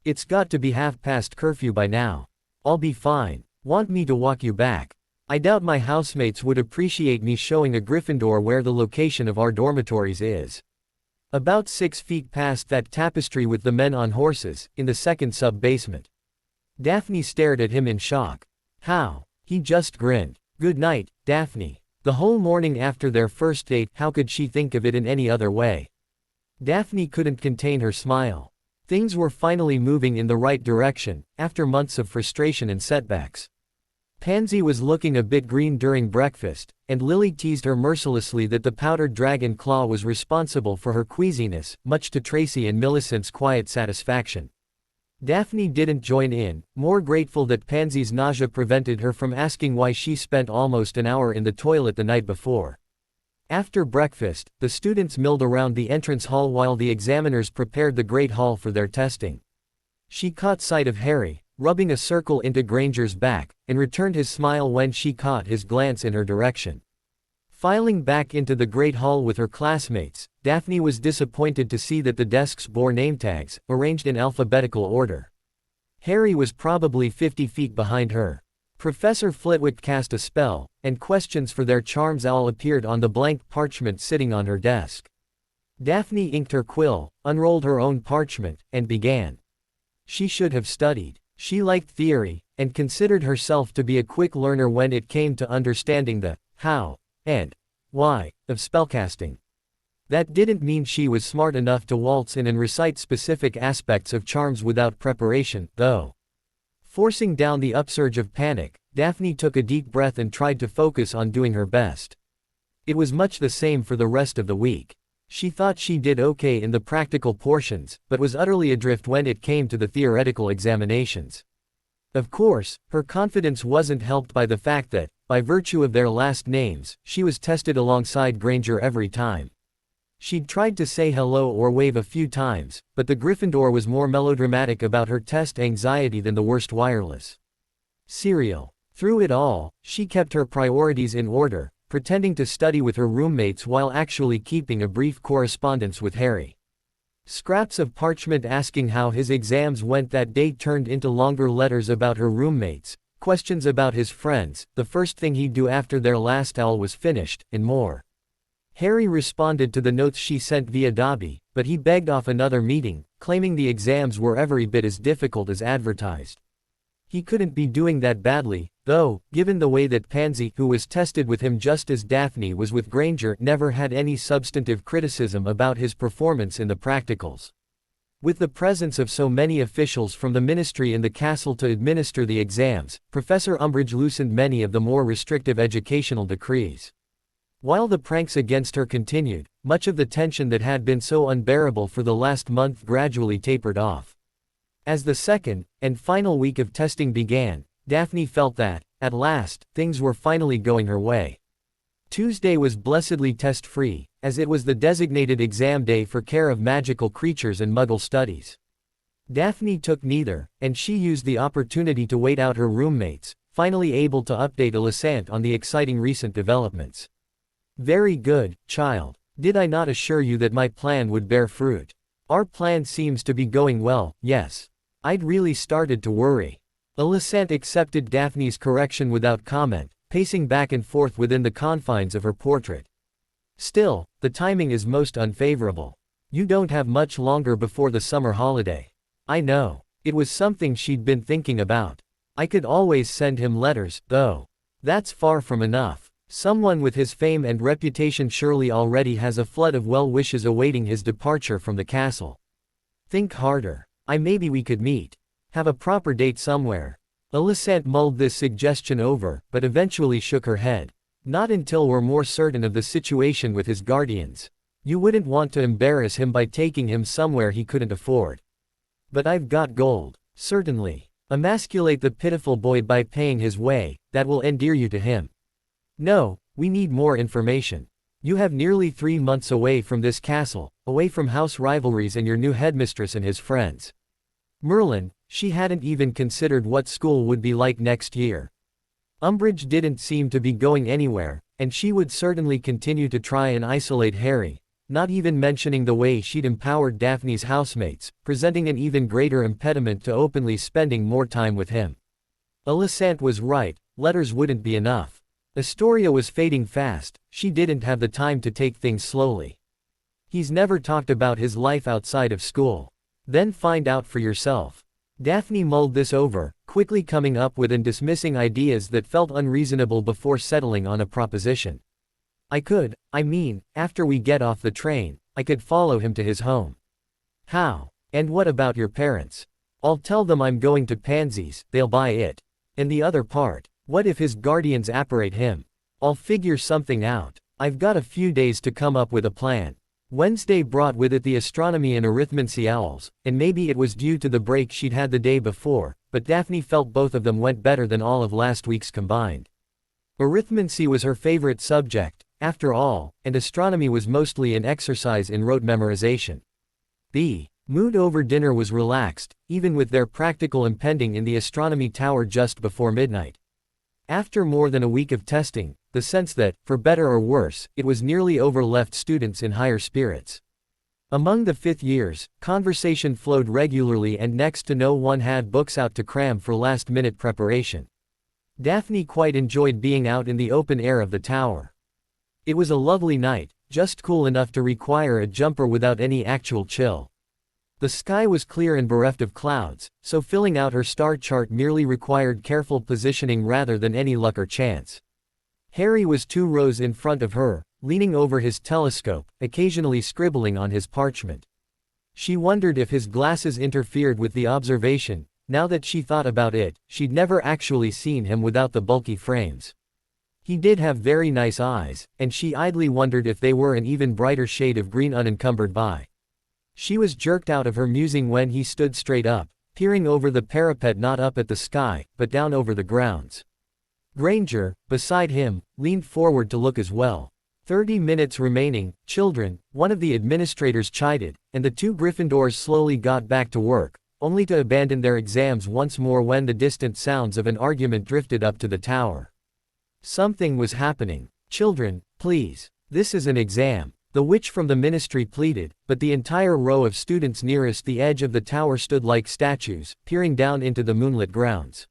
It's got to be half-past curfew by now. I'll be fine. Want me to walk you back? I doubt my housemates would appreciate me showing a Gryffindor where the location of our dormitories is. About 6 feet past that tapestry with the men on horses, in the second sub-basement. Daphne stared at him in shock. How? He just grinned. Good night, Daphne. The whole morning after their first date, how could she think of it in any other way? Daphne couldn't contain her smile. Things were finally moving in the right direction, after months of frustration and setbacks. Pansy was looking a bit green during breakfast, and Lily teased her mercilessly that the powdered dragon claw was responsible for her queasiness, much to Tracy and Millicent's quiet satisfaction. Daphne didn't join in, more grateful that Pansy's nausea prevented her from asking why she spent almost an hour in the toilet the night before. After breakfast, the students milled around the entrance hall while the examiners prepared the Great Hall for their testing. She caught sight of Harry, rubbing a circle into Granger's back, and returned his smile when she caught his glance in her direction. Filing back into the Great Hall with her classmates, Daphne was disappointed to see that the desks bore name tags, arranged in alphabetical order. Harry was probably 50 feet behind her. Professor Flitwick cast a spell, and questions for their charms owl appeared on the blank parchment sitting on her desk. Daphne inked her quill, unrolled her own parchment, and began. She should have studied. She liked theory, and considered herself to be a quick learner when it came to understanding the how and why of spellcasting. That didn't mean she was smart enough to waltz in and recite specific aspects of charms without preparation, though. Forcing down the upsurge of panic, Daphne took a deep breath and tried to focus on doing her best. It was much the same for the rest of the week. She thought she did okay in the practical portions, but was utterly adrift when it came to the theoretical examinations. Of course, her confidence wasn't helped by the fact that, by virtue of their last names, she was tested alongside Granger every time. She'd tried to say hello or wave a few times, but the Gryffindor was more melodramatic about her test anxiety than the worst wireless serial. Through it all, she kept her priorities in order, pretending to study with her roommates while actually keeping a brief correspondence with Harry. Scraps of parchment asking how his exams went that day turned into longer letters about her roommates, questions about his friends, the first thing he'd do after their last owl was finished, and more. Harry responded to the notes she sent via Dobby, but he begged off another meeting, claiming the exams were every bit as difficult as advertised. He couldn't be doing that badly, though, given the way that Pansy, who was tested with him just as Daphne was with Granger, never had any substantive criticism about his performance in the practicals. With the presence of so many officials from the ministry in the castle to administer the exams, Professor Umbridge loosened many of the more restrictive educational decrees. While the pranks against her continued, much of the tension that had been so unbearable for the last month gradually tapered off. As the second, and final week of testing began, Daphne felt that, at last, things were finally going her way. Tuesday was blessedly test-free, as it was the designated exam day for care of magical creatures and Muggle studies. Daphne took neither, and she used the opportunity to wait out her roommates, finally able to update Alicent on the exciting recent developments. "Very good, child. Did I not assure you that my plan would bear fruit? Our plan seems to be going well, yes. I'd really started to worry." Alicent accepted Daphne's correction without comment, pacing back and forth within the confines of her portrait. "Still, the timing is most unfavorable. You don't have much longer before the summer holiday." "I know." It was something she'd been thinking about. "I could always send him letters, though. That's far from enough. Someone with his fame and reputation surely already has a flood of well wishes awaiting his departure from the castle. Think harder. Maybe we could meet. Have a proper date somewhere." Alicent mulled this suggestion over, but eventually shook her head. "Not until we're more certain of the situation with his guardians. You wouldn't want to embarrass him by taking him somewhere he couldn't afford." "But I've got gold." "Certainly. Emasculate the pitiful boy by paying his way, that will endear you to him." "No, we need more information. You have nearly 3 months away from this castle, away from house rivalries and your new headmistress and his friends. Merlin, she hadn't even considered what school would be like next year. Umbridge didn't seem to be going anywhere, and she would certainly continue to try and isolate Harry, not even mentioning the way she'd empowered Daphne's housemates, presenting an even greater impediment to openly spending more time with him. Alicent was right, letters wouldn't be enough. Astoria was fading fast, she didn't have the time to take things slowly. He's never talked about his life outside of school. Then find out for yourself. Daphne mulled this over, quickly coming up with and dismissing ideas that felt unreasonable before settling on a proposition. After we get off the train, I could follow him to his home. How? And what about your parents? I'll tell them I'm going to Pansy's, they'll buy it. And the other part, what if his guardians apparate him? I'll figure something out. I've got a few days to come up with a plan. Wednesday brought with it the astronomy and arithmancy owls, and maybe it was due to the break she'd had the day before, but Daphne felt both of them went better than all of last week's combined. Arithmancy was her favorite subject, after all, and astronomy was mostly an exercise in rote memorization. The mood over dinner was relaxed, even with their practical impending in the astronomy tower just before midnight. After more than a week of testing, the sense that, for better or worse, it was nearly over left students in higher spirits. Among the fifth years, conversation flowed regularly and next to no one had books out to cram for last-minute preparation. Daphne quite enjoyed being out in the open air of the tower. It was a lovely night, just cool enough to require a jumper without any actual chill. The sky was clear and bereft of clouds, so filling out her star chart merely required careful positioning rather than any luck or chance. Harry was 2 rows in front of her, leaning over his telescope, occasionally scribbling on his parchment. She wondered if his glasses interfered with the observation. Now that she thought about it, she'd never actually seen him without the bulky frames. He did have very nice eyes, and she idly wondered if they were an even brighter shade of green unencumbered by. She was jerked out of her musing when he stood straight up, peering over the parapet, not up at the sky, but down over the grounds. Granger, beside him, leaned forward to look as well. "30 minutes remaining, children," one of the administrators chided, and the two Gryffindors slowly got back to work, only to abandon their exams once more when the distant sounds of an argument drifted up to the tower. Something was happening. "Children, please. This is an exam," the witch from the ministry pleaded, but the entire row of students nearest the edge of the tower stood like statues, peering down into the moonlit grounds.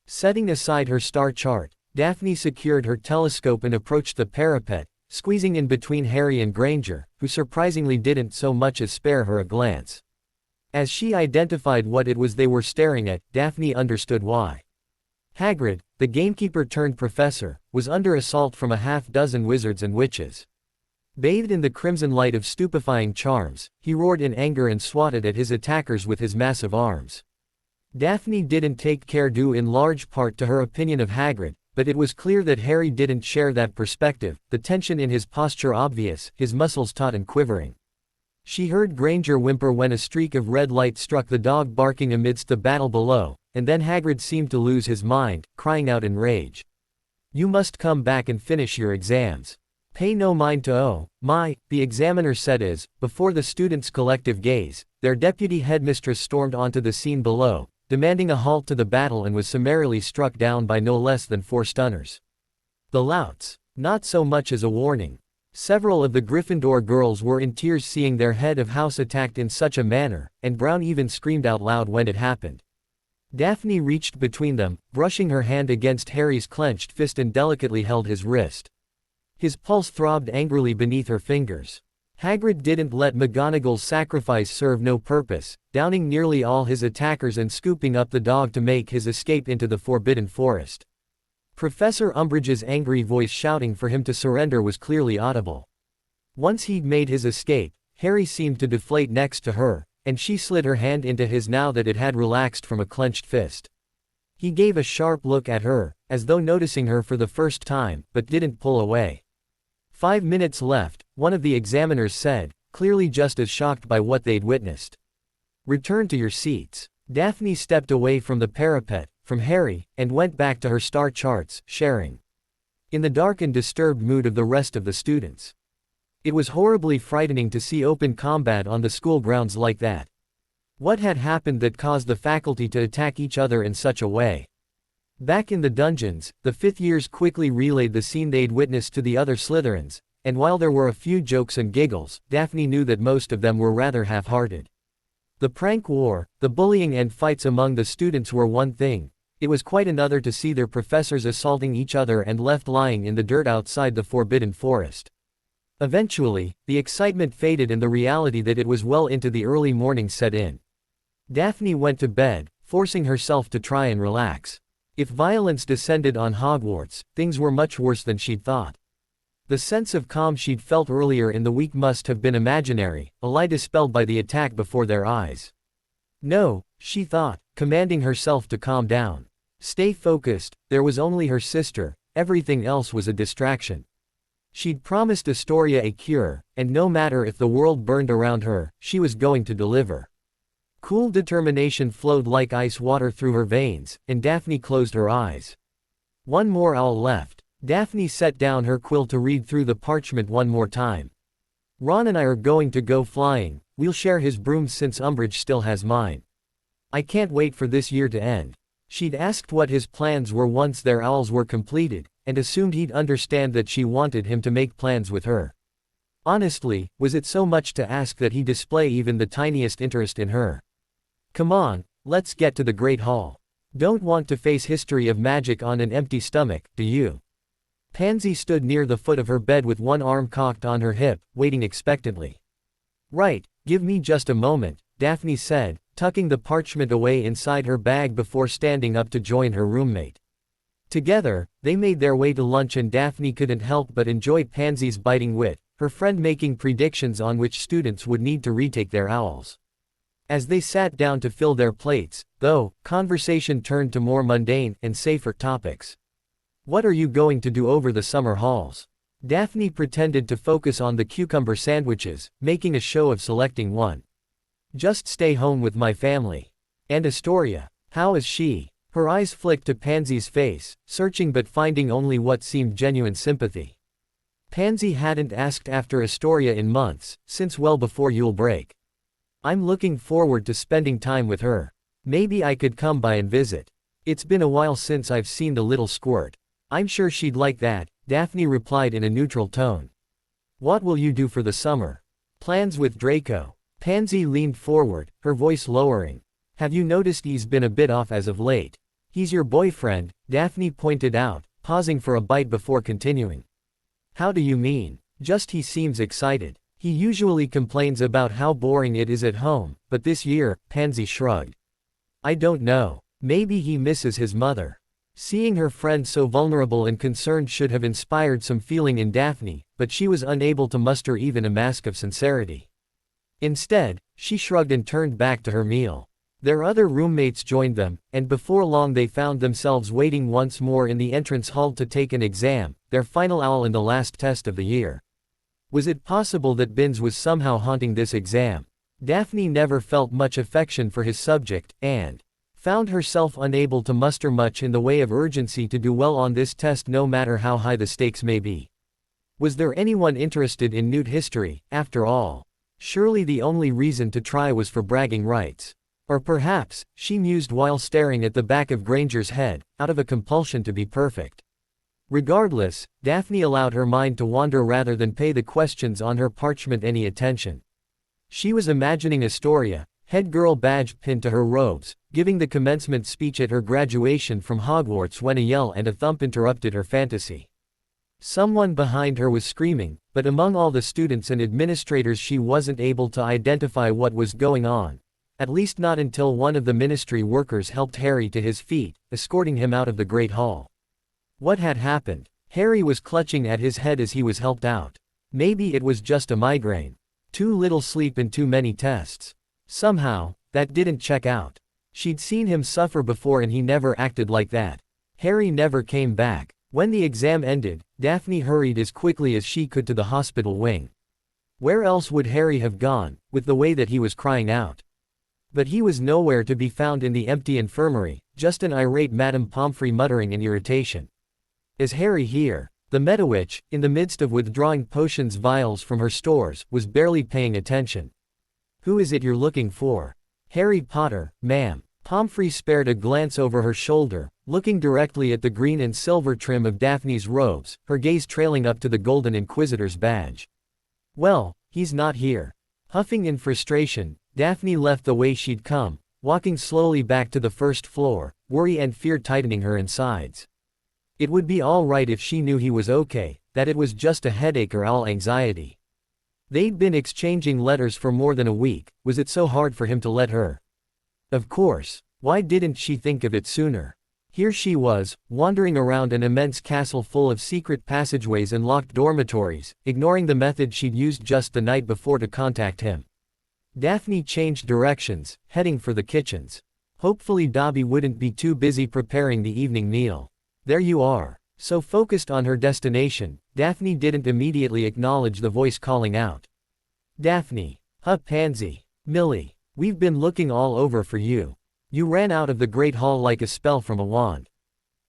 Setting aside her star chart, Daphne secured her telescope and approached the parapet, squeezing in between Harry and Granger, who surprisingly didn't so much as spare her a glance. As she identified what it was they were staring at, Daphne understood why. Hagrid, the gamekeeper-turned-professor, was under assault from a half-dozen wizards and witches. Bathed in the crimson light of stupefying charms, he roared in anger and swatted at his attackers with his massive arms. Daphne didn't take care due in large part to her opinion of Hagrid, but it was clear that Harry didn't share that perspective, the tension in his posture obvious, his muscles taut and quivering. She heard Granger whimper when a streak of red light struck the dog barking amidst the battle below, and then Hagrid seemed to lose his mind, crying out in rage. "You must come back and finish your exams. Pay no mind to the examiner said as, before the students' collective gaze, their deputy headmistress stormed onto the scene below, demanding a halt to the battle and was summarily struck down by no less than 4 stunners. The louts. Not so much as a warning. Several of the Gryffindor girls were in tears seeing their head of house attacked in such a manner, and Brown even screamed out loud when it happened. Daphne reached between them, brushing her hand against Harry's clenched fist and delicately held his wrist. His pulse throbbed angrily beneath her fingers. Hagrid didn't let McGonagall's sacrifice serve no purpose, downing nearly all his attackers and scooping up the dog to make his escape into the Forbidden Forest. Professor Umbridge's angry voice shouting for him to surrender was clearly audible. Once he'd made his escape, Harry seemed to deflate next to her, and she slid her hand into his now that it had relaxed from a clenched fist. He gave a sharp look at her, as though noticing her for the first time, but didn't pull away. 5 minutes left, one of the examiners said, clearly just as shocked by what they'd witnessed. "Return to your seats." Daphne stepped away from the parapet, from Harry, and went back to her star charts, sharing in the dark and disturbed mood of the rest of the students. It was horribly frightening to see open combat on the school grounds like that. What had happened that caused the faculty to attack each other in such a way? Back in the dungeons, the 5th years quickly relayed the scene they'd witnessed to the other Slytherins, and while there were a few jokes and giggles, Daphne knew that most of them were rather half-hearted. The prank war, the bullying and fights among the students were one thing, it was quite another to see their professors assaulting each other and left lying in the dirt outside the Forbidden Forest. Eventually, the excitement faded and the reality that it was well into the early morning set in. Daphne went to bed, forcing herself to try and relax. If violence descended on Hogwarts, things were much worse than she'd thought. The sense of calm she'd felt earlier in the week must have been imaginary, a lie dispelled by the attack before their eyes. No, she thought, commanding herself to calm down. Stay focused, there was only her sister, everything else was a distraction. She'd promised Astoria a cure, and no matter if the world burned around her, she was going to deliver. Cool determination flowed like ice water through her veins, and Daphne closed her eyes. One more owl left. Daphne set down her quill to read through the parchment one more time. "Ron and I are going to go flying, we'll share his brooms since Umbridge still has mine. I can't wait for this year to end." She'd asked what his plans were once their owls were completed, and assumed he'd understand that she wanted him to make plans with her. Honestly, was it so much to ask that he display even the tiniest interest in her? "Come on, let's get to the Great Hall. Don't want to face history of magic on an empty stomach, do you?" Pansy stood near the foot of her bed with one arm cocked on her hip, waiting expectantly. "Right, give me just a moment," Daphne said, tucking the parchment away inside her bag before standing up to join her roommate. Together, they made their way to lunch and Daphne couldn't help but enjoy Pansy's biting wit, her friend making predictions on which students would need to retake their owls. As they sat down to fill their plates, though, conversation turned to more mundane and safer topics. "What are you going to do over the summer halls?" Daphne pretended to focus on the cucumber sandwiches, making a show of selecting one. "Just stay home with my family." "And Astoria, how is she?" Her eyes flicked to Pansy's face, searching but finding only what seemed genuine sympathy. Pansy hadn't asked after Astoria in months, since well before Yule break. I'm looking forward to spending time with her. Maybe I could come by and visit. It's been a while since I've seen the little squirt. I'm sure she'd like that, Daphne replied in a neutral tone. What will you do for the summer? Plans with Draco. Pansy leaned forward, her voice lowering. Have you noticed he's been a bit off as of late? He's your boyfriend, Daphne pointed out, pausing for a bite before continuing. How do you mean? Just he seems excited. He usually complains about how boring it is at home, but this year, Pansy shrugged. I don't know. Maybe he misses his mother. Seeing her friend so vulnerable and concerned should have inspired some feeling in Daphne, but she was unable to muster even a mask of sincerity. Instead, she shrugged and turned back to her meal. Their other roommates joined them, and before long they found themselves waiting once more in the entrance hall to take an exam, their final hour in the last test of the year. Was it possible that Binns was somehow haunting this exam? Daphne never felt much affection for his subject, and found herself unable to muster much in the way of urgency to do well on this test no matter how high the stakes may be. Was there anyone interested in Newt history, after all? Surely the only reason to try was for bragging rights. Or perhaps, she mused while staring at the back of Granger's head, out of a compulsion to be perfect. Regardless, Daphne allowed her mind to wander rather than pay the questions on her parchment any attention. She was imagining Astoria, head girl badge pinned to her robes, giving the commencement speech at her graduation from Hogwarts when a yell and a thump interrupted her fantasy. Someone behind her was screaming, but among all the students and administrators she wasn't able to identify what was going on, at least not until one of the ministry workers helped Harry to his feet, escorting him out of the Great Hall. What had happened? Harry was clutching at his head as he was helped out. Maybe it was just a migraine. Too little sleep and too many tests. Somehow, that didn't check out. She'd seen him suffer before and he never acted like that. Harry never came back. When the exam ended, Daphne hurried as quickly as she could to the hospital wing. Where else would Harry have gone, with the way that he was crying out? But he was nowhere to be found in the empty infirmary, just an irate Madame Pomfrey muttering in irritation. Is Harry here? The Medowitch, in the midst of withdrawing potions vials from her stores, was barely paying attention. Who is it you're looking for? Harry Potter, ma'am. Pomfrey spared a glance over her shoulder, looking directly at the green and silver trim of Daphne's robes, her gaze trailing up to the golden Inquisitor's badge. Well, he's not here. Huffing in frustration, Daphne left the way she'd come, walking slowly back to the first floor, worry and fear tightening her insides. It would be all right if she knew he was okay, that it was just a headache or all anxiety. They'd been exchanging letters for more than a week. Was it so hard for him to let her? Of course. Why didn't she think of it sooner? Here she was, wandering around an immense castle full of secret passageways and locked dormitories, ignoring the method she'd used just the night before to contact him. Daphne changed directions, heading for the kitchens. Hopefully Dobby wouldn't be too busy preparing the evening meal. There you are. So focused on her destination, Daphne didn't immediately acknowledge the voice calling out. Daphne. Huh, Pansy. Millie. We've been looking all over for you. You ran out of the Great Hall like a spell from a wand.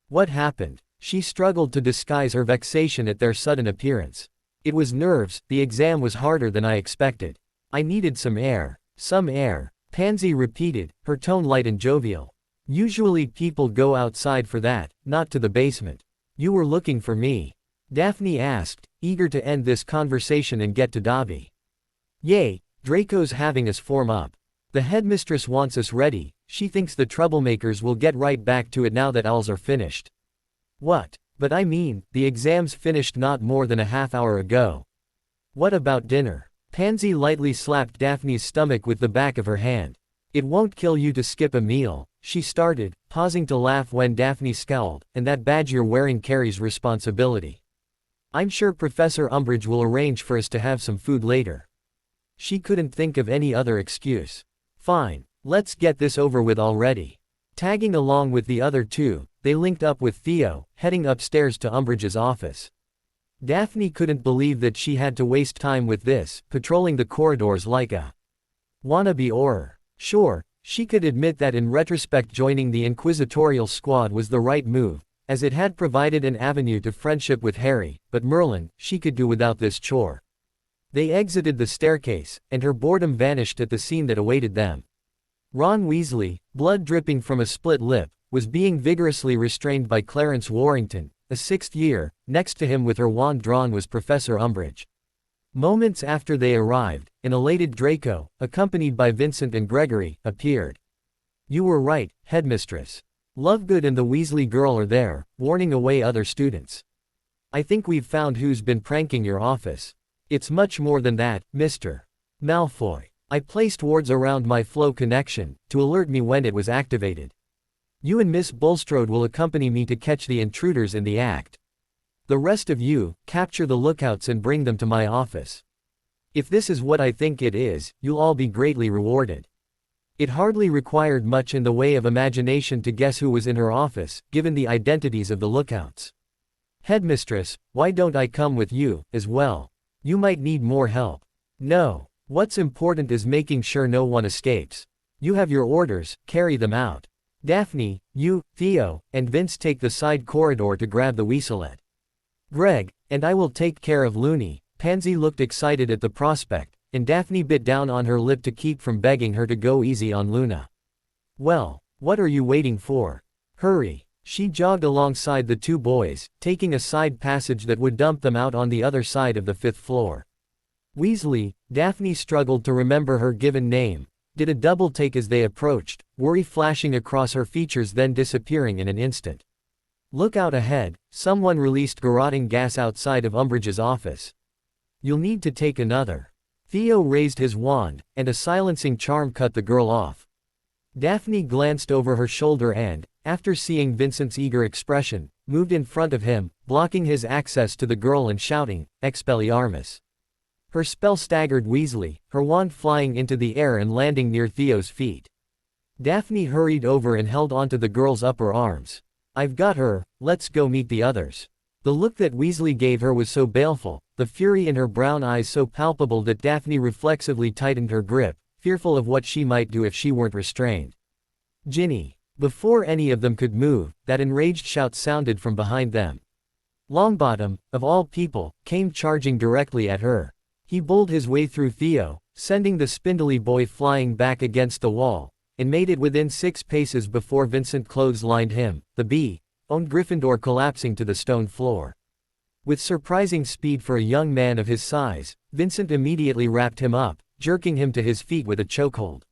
What happened? She struggled to disguise her vexation at their sudden appearance. It was nerves, the exam was harder than I expected. I needed some air. Some air. Pansy repeated, her tone light and jovial. Usually people go outside for that, not to the basement. You were looking for me? Daphne asked, eager to end this conversation and get to Dobby. Yay, Draco's having us form up. The headmistress wants us ready. She thinks the troublemakers will get right back to it now that owls are finished. What? But I mean, the exam's finished not more than a half hour ago. What about dinner? Pansy lightly slapped Daphne's stomach with the back of her hand. It won't kill you to skip a meal, she started, pausing to laugh when Daphne scowled, and that badge you're wearing carries responsibility. I'm sure Professor Umbridge will arrange for us to have some food later. She couldn't think of any other excuse. Fine, let's get this over with already. Tagging along with the other two, they linked up with Theo, heading upstairs to Umbridge's office. Daphne couldn't believe that she had to waste time with this, patrolling the corridors like a wannabe Auror. Sure, she could admit that in retrospect joining the inquisitorial squad was the right move, as it had provided an avenue to friendship with Harry, but Merlin, she could do without this chore. They exited the staircase, and her boredom vanished at the scene that awaited them. Ron Weasley, blood dripping from a split lip, was being vigorously restrained by Clarence Warrington, a sixth year. Next to him with her wand drawn was Professor Umbridge. Moments after they arrived, an elated Draco, accompanied by Vincent and Gregory, appeared. "You were right, Headmistress. Lovegood and the Weasley girl are there, warning away other students. I think we've found who's been pranking your office. It's much more than that, Mr. Malfoy. I placed wards around my flow connection, to alert me when it was activated. You and Miss Bulstrode will accompany me to catch the intruders in the act. The rest of you, capture the lookouts and bring them to my office. If this is what I think it is, you'll all be greatly rewarded." It hardly required much in the way of imagination to guess who was in her office, given the identities of the lookouts. "Headmistress, why don't I come with you, as well? You might need more help." "No. What's important is making sure no one escapes. You have your orders, carry them out. Daphne, you, Theo, and Vince take the side corridor to grab the Weaselette. Greg, and I will take care of Looney." Pansy looked excited at the prospect, and Daphne bit down on her lip to keep from begging her to go easy on Luna. "Well, what are you waiting for? Hurry." She jogged alongside the two boys, taking a side passage that would dump them out on the other side of the fifth floor. Weasley, Daphne struggled to remember her given name, did a double take as they approached, worry flashing across her features then disappearing in an instant. "Look out ahead," someone released garroting gas outside of Umbridge's office. "You'll need to take another." Theo raised his wand, and a silencing charm cut the girl off. Daphne glanced over her shoulder and, after seeing Vincent's eager expression, moved in front of him, blocking his access to the girl and shouting, "Expelliarmus!" Her spell staggered Weasley, her wand flying into the air and landing near Theo's feet. Daphne hurried over and held onto the girl's upper arms. "I've got her, let's go meet the others." The look that Weasley gave her was so baleful, the fury in her brown eyes so palpable that Daphne reflexively tightened her grip, fearful of what she might do if she weren't restrained. "Ginny!" Before any of them could move, that enraged shout sounded from behind them. Longbottom, of all people, came charging directly at her. He bowled his way through Theo, sending the spindly boy flying back against the wall, and made it within 6 paces before Vincent clotheslined him, the bee-owned Gryffindor collapsing to the stone floor. With surprising speed for a young man of his size, Vincent immediately wrapped him up, jerking him to his feet with a chokehold.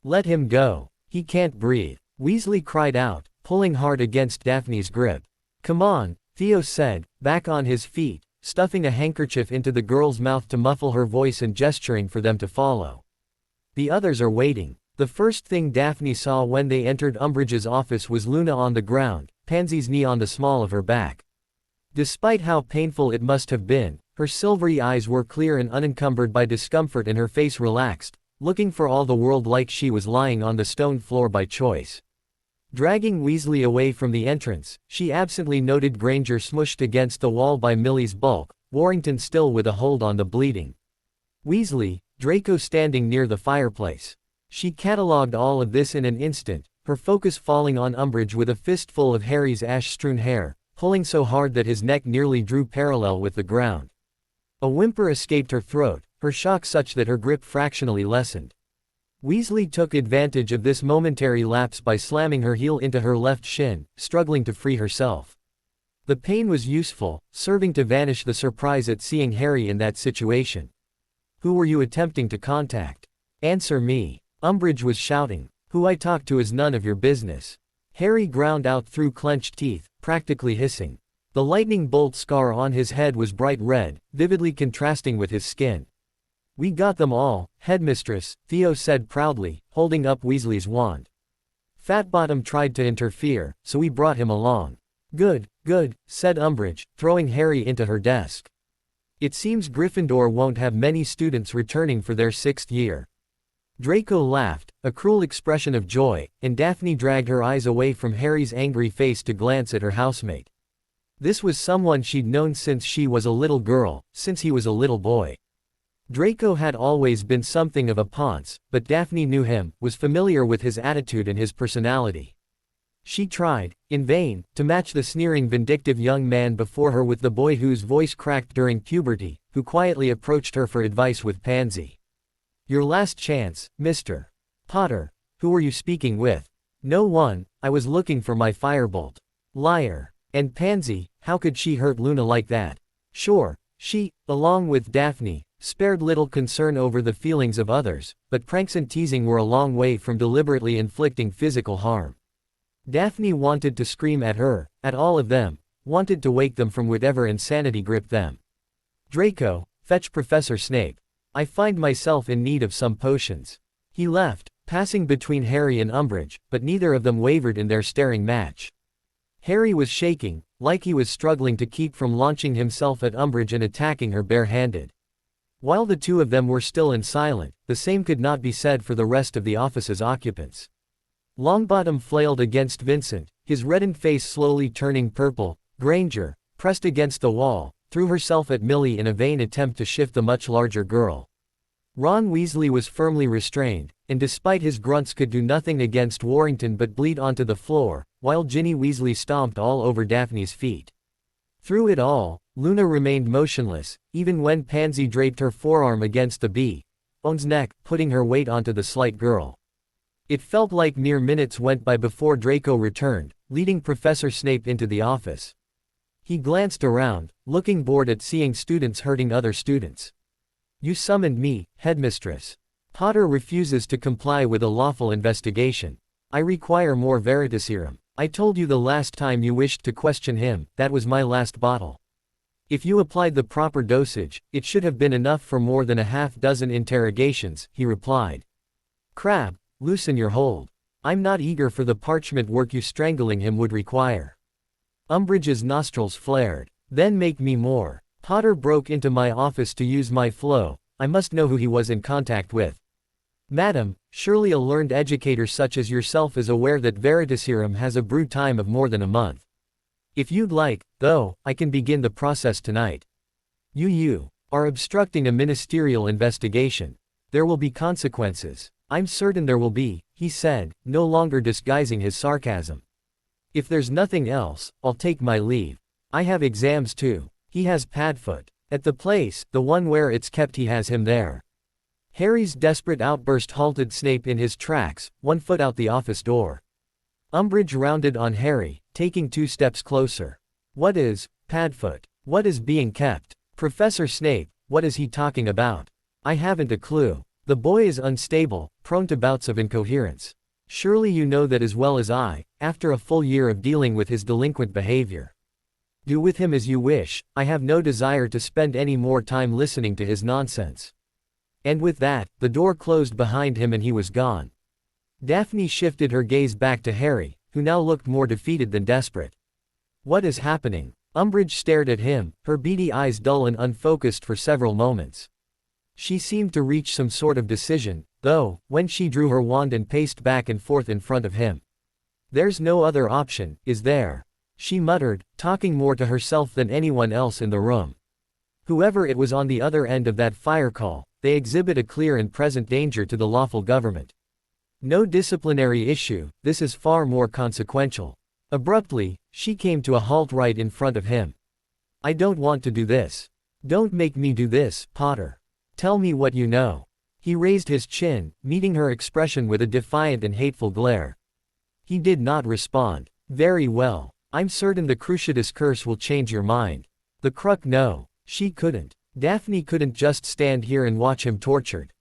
"Let him go. He can't breathe," Weasley cried out, pulling hard against Daphne's grip. "Come on," Theo said, back on his feet, stuffing a handkerchief into the girl's mouth to muffle her voice and gesturing for them to follow. "The others are waiting." The first thing Daphne saw when they entered Umbridge's office was Luna on the ground, Pansy's knee on the small of her back. Despite how painful it must have been, her silvery eyes were clear and unencumbered by discomfort and her face relaxed, looking for all the world like she was lying on the stone floor by choice. Dragging Weasley away from the entrance, she absently noted Granger smushed against the wall by Millie's bulk, Warrington still with a hold on the bleeding. Weasley, Draco standing near the fireplace. She catalogued all of this in an instant, her focus falling on Umbridge with a fistful of Harry's ash-strewn hair, pulling so hard that his neck nearly drew parallel with the ground. A whimper escaped her throat, her shock such that her grip fractionally lessened. Weasley took advantage of this momentary lapse by slamming her heel into her left shin, struggling to free herself. The pain was useful, serving to vanish the surprise at seeing Harry in that situation. "Who were you attempting to contact? Answer me," Umbridge was shouting. "Who I talked to is none of your business." Harry ground out through clenched teeth, practically hissing. The lightning bolt scar on his head was bright red, vividly contrasting with his skin. "We got them all, Headmistress," Theo said proudly, holding up Weasley's wand. "Fatbottom tried to interfere, so we brought him along." Good," said Umbridge, throwing Harry into her desk. "It seems Gryffindor won't have many students returning for their 6th year." Draco laughed, a cruel expression of joy, and Daphne dragged her eyes away from Harry's angry face to glance at her housemate. This was someone she'd known since she was a little girl, since he was a little boy. Draco had always been something of a ponce, but Daphne knew him, was familiar with his attitude and his personality. She tried, in vain, to match the sneering vindictive young man before her with the boy whose voice cracked during puberty, who quietly approached her for advice with Pansy. "Your last chance, Mr. Potter. Who were you speaking with?" "No one, I was looking for my firebolt." "Liar. And Pansy, how could she hurt Luna like that?" "Sure, she, along with Daphne, spared little concern over the feelings of others, but pranks and teasing were a long way from deliberately inflicting physical harm. Daphne wanted to scream at her, at all of them, wanted to wake them from whatever insanity gripped them. Draco, fetch Professor Snape. I find myself in need of some potions." He left, passing between Harry and Umbridge, but neither of them wavered in their staring match. Harry was shaking, like he was struggling to keep from launching himself at Umbridge and attacking her bare-handed. While the two of them were still and silent, the same could not be said for the rest of the office's occupants. Longbottom flailed against Vincent, his reddened face slowly turning purple. Granger, pressed against the wall, threw herself at Millie in a vain attempt to shift the much larger girl. Ron Weasley was firmly restrained, and despite his grunts could do nothing against Warrington but bleed onto the floor, while Ginny Weasley stomped all over Daphne's feet. Through it all, Luna remained motionless, even when Pansy draped her forearm against the B's neck, putting her weight onto the slight girl. It felt like mere minutes went by before Draco returned, leading Professor Snape into the office. He glanced around, looking bored at seeing students hurting other students. "You summoned me, Headmistress. Potter refuses to comply with a lawful investigation. I require more Veritaserum. I told you the last time you wished to question him, that was my last bottle. If you applied the proper dosage, it should have been enough for more than a half-dozen interrogations," he replied. "Crabbe, loosen your hold. I'm not eager for the parchment work you strangling him would require." Umbridge's nostrils flared. "Then make me more. Potter broke into my office to use my flow, I must know who he was in contact with." "Madam, surely a learned educator such as yourself is aware that Veritaserum has a brew time of more than a month. If you'd like, though, I can begin the process tonight." You are obstructing a ministerial investigation. There will be consequences." "I'm certain there will be," he said, no longer disguising his sarcasm. "If there's nothing else, I'll take my leave. I have exams too." He has Padfoot. At the place, the one where it's kept, he has him there. Harry's desperate outburst halted Snape in his tracks, 1 foot out the office door. Umbridge rounded on Harry, taking 2 steps closer. "What is Padfoot? What is being kept? Professor Snape, what is he talking about? I haven't a clue." The boy is unstable, prone to bouts of incoherence. Surely you know that as well as I, after a full year of dealing with his delinquent behavior. Do with him as you wish, I have no desire to spend any more time listening to his nonsense. And with that, the door closed behind him and he was gone. Daphne shifted her gaze back to Harry, who now looked more defeated than desperate. "What is happening?" Umbridge stared at him, her beady eyes dull and unfocused for several moments. She seemed to reach some sort of decision, though, when she drew her wand and paced back and forth in front of him. "There's no other option, is there?" she muttered, talking more to herself than anyone else in the room. Whoever it was on the other end of that fire call, they exhibit a clear and present danger to the lawful government. No disciplinary issue, this is far more consequential. Abruptly, she came to a halt right in front of him. "I don't want to do this. Don't make me do this, Potter. Tell me what you know." He raised his chin, meeting her expression with a defiant and hateful glare. He did not respond. "Very well. I'm certain the Cruciatus curse will change your mind." The Crook no. She couldn't. Daphne couldn't just stand here and watch him tortured.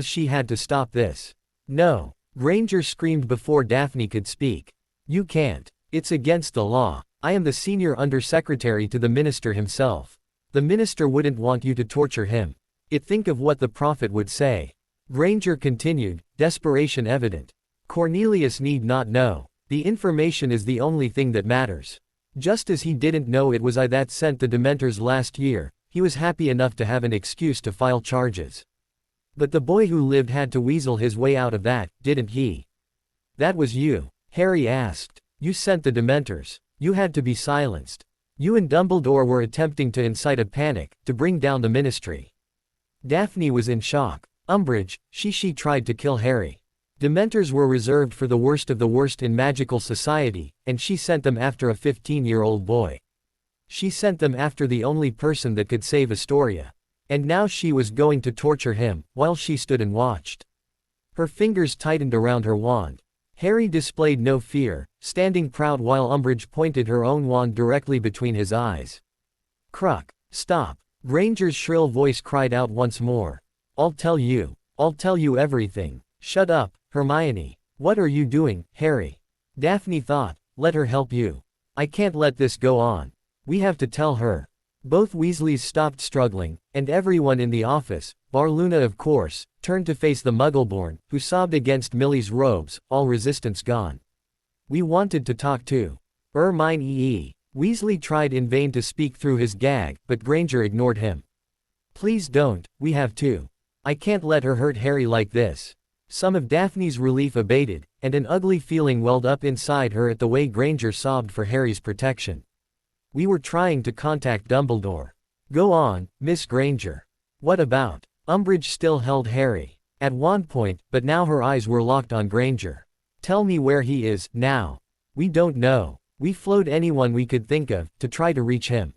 She had to stop this. "No." Granger screamed before Daphne could speak. "You can't. It's against the law. I am the senior undersecretary to the minister himself. The minister wouldn't want you to torture him. Think of what the prophet would say." Granger continued, desperation evident. "Cornelius need not know. The information is the only thing that matters. Just as he didn't know it was I that sent the Dementors last year, he was happy enough to have an excuse to file charges. But the boy who lived had to weasel his way out of that, didn't he?" "That was you?" Harry asked. "You sent the Dementors. You had to be silenced. You and Dumbledore were attempting to incite a panic, to bring down the ministry." Daphne was in shock. Umbridge, she tried to kill Harry. Dementors were reserved for the worst of the worst in magical society, and she sent them after a 15-year-old boy. She sent them after the only person that could save Astoria. And now she was going to torture him, while she stood and watched. Her fingers tightened around her wand. Harry displayed no fear, standing proud while Umbridge pointed her own wand directly between his eyes. "Cruck! Stop!" Granger's shrill voice cried out once more. I'll tell you everything." "Shut up, Hermione. What are you doing, Harry?" Daphne thought. "Let her help you. I can't let this go on. We have to tell her." Both Weasleys stopped struggling, and everyone in the office, bar Luna of course, turned to face the Muggleborn, who sobbed against Millie's robes, all resistance gone. "We wanted to talk to Hermione." Weasley tried in vain to speak through his gag, but Granger ignored him. "Please don't, we have to. I can't let her hurt Harry like this." Some of Daphne's relief abated, and an ugly feeling welled up inside her at the way Granger sobbed for Harry's protection. "We were trying to contact Dumbledore." "Go on, Miss Granger. What about?" Umbridge still held Harry. At one point, but now her eyes were locked on Granger. "Tell me where he is, now." "We don't know. We flowed anyone we could think of, to try to reach him.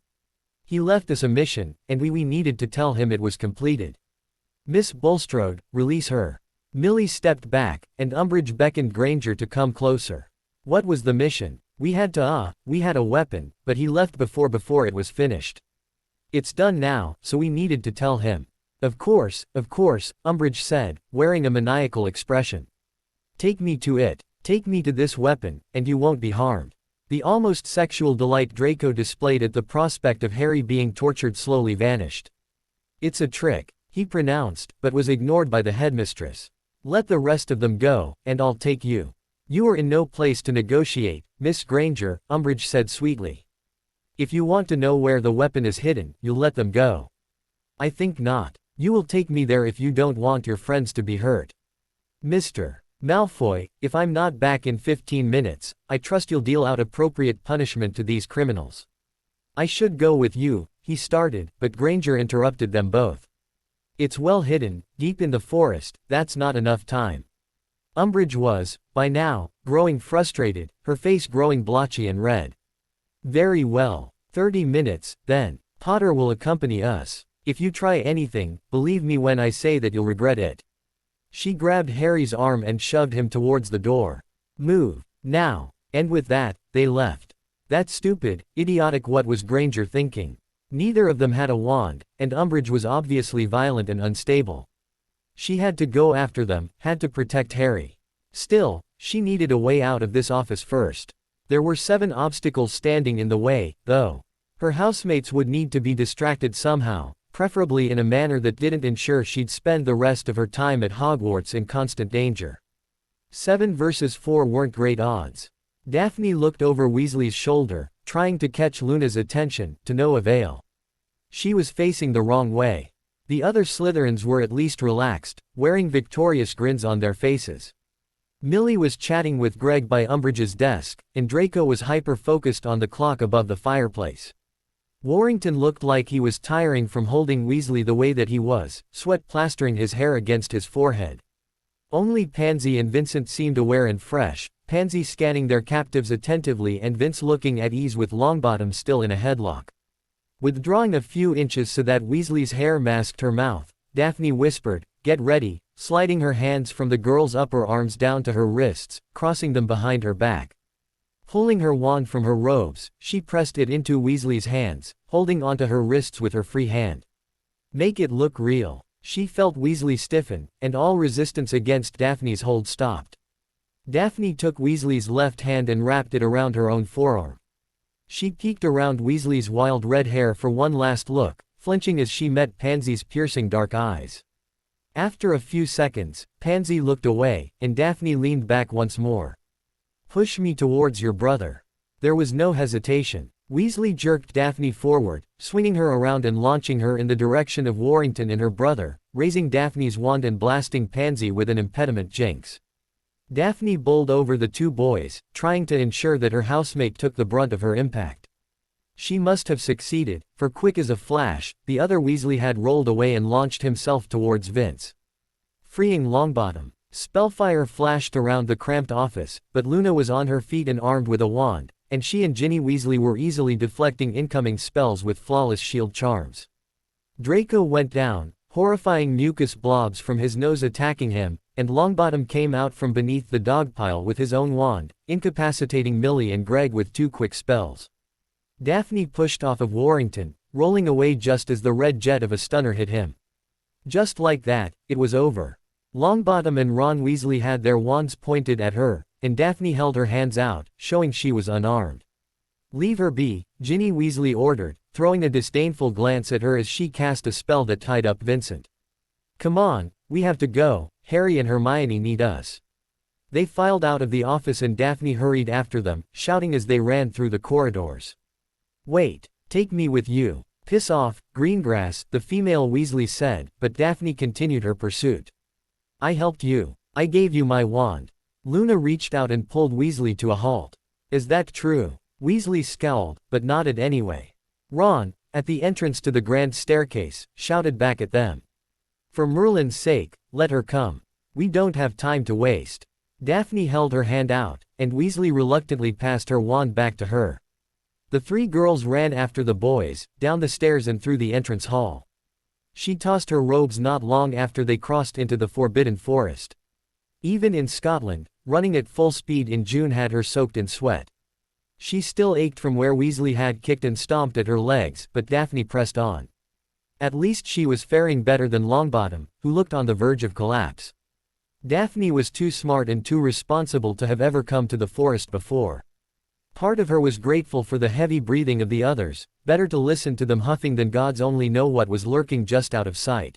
He left us a mission, and we needed to tell him it was completed." "Miss Bulstrode, release her." Millie stepped back, and Umbridge beckoned Granger to come closer. "What was the mission?" We had a weapon, but he left before it was finished. It's done now, so we needed to tell him." Of course, Umbridge said, wearing a maniacal expression. "Take me to it. Take me to this weapon, and you won't be harmed." The almost sexual delight Draco displayed at the prospect of Harry being tortured slowly vanished. "It's a trick," he pronounced, but was ignored by the headmistress. "Let the rest of them go, and I'll take you." "You are in no place to negotiate, Miss Granger," Umbridge said sweetly. "If you want to know where the weapon is hidden, you'll let them go." "I think not. You will take me there if you don't want your friends to be hurt." "Mr. Malfoy, if I'm not back in 15 minutes, I trust you'll deal out appropriate punishment to these criminals." "I should go with you," he started, but Granger interrupted them both. "It's well hidden, deep in the forest, that's not enough time." Umbridge was, by now, growing frustrated, her face growing blotchy and red. "Very well. 30 minutes, then. Potter will accompany us. If you try anything, believe me when I say that you'll regret it." She grabbed Harry's arm and shoved him towards the door. "Move, now." And with that, they left. That stupid, idiotic, what was Granger thinking? Neither of them had a wand, and Umbridge was obviously violent and unstable. She had to go after them, had to protect Harry. Still, she needed a way out of this office first. There were 7 obstacles standing in the way, though. Her housemates would need to be distracted somehow, preferably in a manner that didn't ensure she'd spend the rest of her time at Hogwarts in constant danger. 7 versus 4 weren't great odds. Daphne looked over Weasley's shoulder, trying to catch Luna's attention, to no avail. She was facing the wrong way. The other Slytherins were at least relaxed, wearing victorious grins on their faces. Millie was chatting with Greg by Umbridge's desk, and Draco was hyper-focused on the clock above the fireplace. Warrington looked like he was tiring from holding Weasley the way that he was, sweat plastering his hair against his forehead. Only Pansy and Vincent seemed aware and fresh, Pansy scanning their captives attentively and Vince looking at ease with Longbottom still in a headlock. Withdrawing a few inches so that Weasley's hair masked her mouth, Daphne whispered, "Get ready," sliding her hands from the girl's upper arms down to her wrists, crossing them behind her back. Pulling her wand from her robes, she pressed it into Weasley's hands, holding onto her wrists with her free hand. "Make it look real." She felt Weasley stiffen, and all resistance against Daphne's hold stopped. Daphne took Weasley's left hand and wrapped it around her own forearm. She peeked around Weasley's wild red hair for one last look, flinching as she met Pansy's piercing dark eyes. After a few seconds, Pansy looked away, and Daphne leaned back once more. "Push me towards your brother." There was no hesitation. Weasley jerked Daphne forward, swinging her around and launching her in the direction of Warrington and her brother, raising Daphne's wand and blasting Pansy with an impediment jinx. Daphne bowled over the 2 boys, trying to ensure that her housemate took the brunt of her impact. She must have succeeded, for quick as a flash, the other Weasley had rolled away and launched himself towards Vince. Freeing Longbottom. Spellfire flashed around the cramped office, but Luna was on her feet and armed with a wand, and she and Ginny Weasley were easily deflecting incoming spells with flawless shield charms. Draco went down, horrifying mucus blobs from his nose attacking him, and Longbottom came out from beneath the dog pile with his own wand, incapacitating Millie and Greg with 2 quick spells. Daphne pushed off of Warrington, rolling away just as the red jet of a stunner hit him. Just like that, it was over. Longbottom and Ron Weasley had their wands pointed at her, and Daphne held her hands out, showing she was unarmed. "Leave her be," Ginny Weasley ordered, throwing a disdainful glance at her as she cast a spell that tied up Vincent. "Come on, we have to go, Harry and Hermione need us." They filed out of the office and Daphne hurried after them, shouting as they ran through the corridors. "Wait, take me with you." "Piss off, Greengrass," the female Weasley said, but Daphne continued her pursuit. "I helped you. I gave you my wand." Luna reached out and pulled Weasley to a halt. "Is that true?" Weasley scowled, but nodded anyway. Ron, at the entrance to the grand staircase, shouted back at them. "For Merlin's sake, let her come. We don't have time to waste." Daphne held her hand out, and Weasley reluctantly passed her wand back to her. The 3 girls ran after the boys, down the stairs and through the entrance hall. She tossed her robes not long after they crossed into the Forbidden Forest. Even in Scotland, running at full speed in June had her soaked in sweat. She still ached from where Weasley had kicked and stomped at her legs, but Daphne pressed on. At least she was faring better than Longbottom, who looked on the verge of collapse. Daphne was too smart and too responsible to have ever come to the forest before. Part of her was grateful for the heavy breathing of the others, better to listen to them huffing than gods only know what was lurking just out of sight.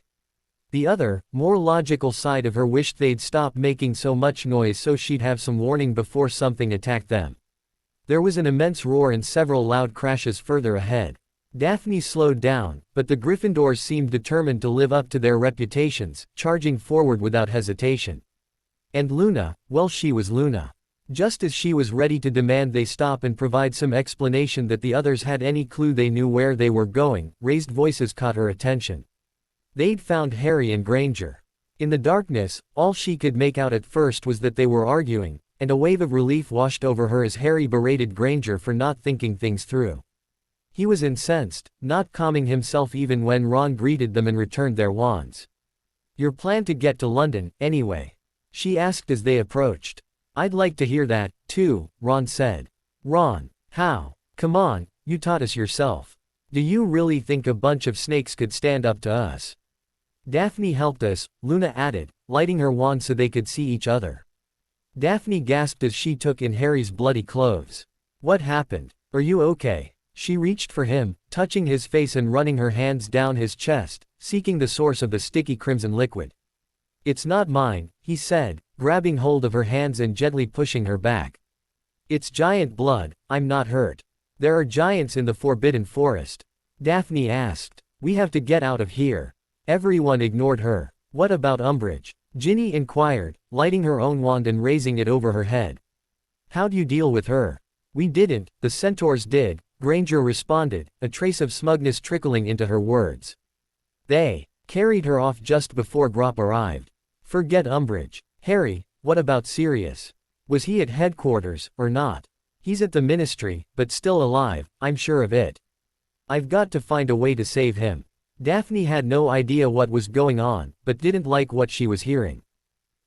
The other, more logical side of her wished they'd stop making so much noise so she'd have some warning before something attacked them. There was an immense roar and several loud crashes further ahead. Daphne slowed down, but the Gryffindors seemed determined to live up to their reputations, charging forward without hesitation. And Luna, well, she was Luna. Just as she was ready to demand they stop and provide some explanation that the others had any clue they knew where they were going, raised voices caught her attention. They'd found Harry and Granger. In the darkness, all she could make out at first was that they were arguing, and a wave of relief washed over her as Harry berated Granger for not thinking things through. He was incensed, not calming himself even when Ron greeted them and returned their wands. "Your plan to get to London, anyway?" she asked as they approached. "I'd like to hear that, too," Ron said. "Ron, how? Come on, you taught us yourself. Do you really think a bunch of snakes could stand up to us?" "Daphne helped us," Luna added, lighting her wand so they could see each other. Daphne gasped as she took in Harry's bloody clothes. "What happened? Are you okay?" She reached for him, touching his face and running her hands down his chest, seeking the source of the sticky crimson liquid. "It's not mine," he said, grabbing hold of her hands and gently pushing her back. "It's giant blood, I'm not hurt." "There are giants in the Forbidden Forest?" Daphne asked. "We have to get out of here." Everyone ignored her. "What about Umbridge?" Ginny inquired, lighting her own wand and raising it over her head. "How do you deal with her?" "We didn't, the centaurs did," Granger responded, a trace of smugness trickling into her words. "They carried her off just before Grop arrived." "Forget Umbridge. Harry, what about Sirius? Was he at headquarters, or not?" "He's at the Ministry, but still alive, I'm sure of it. I've got to find a way to save him." Daphne had no idea what was going on, but didn't like what she was hearing.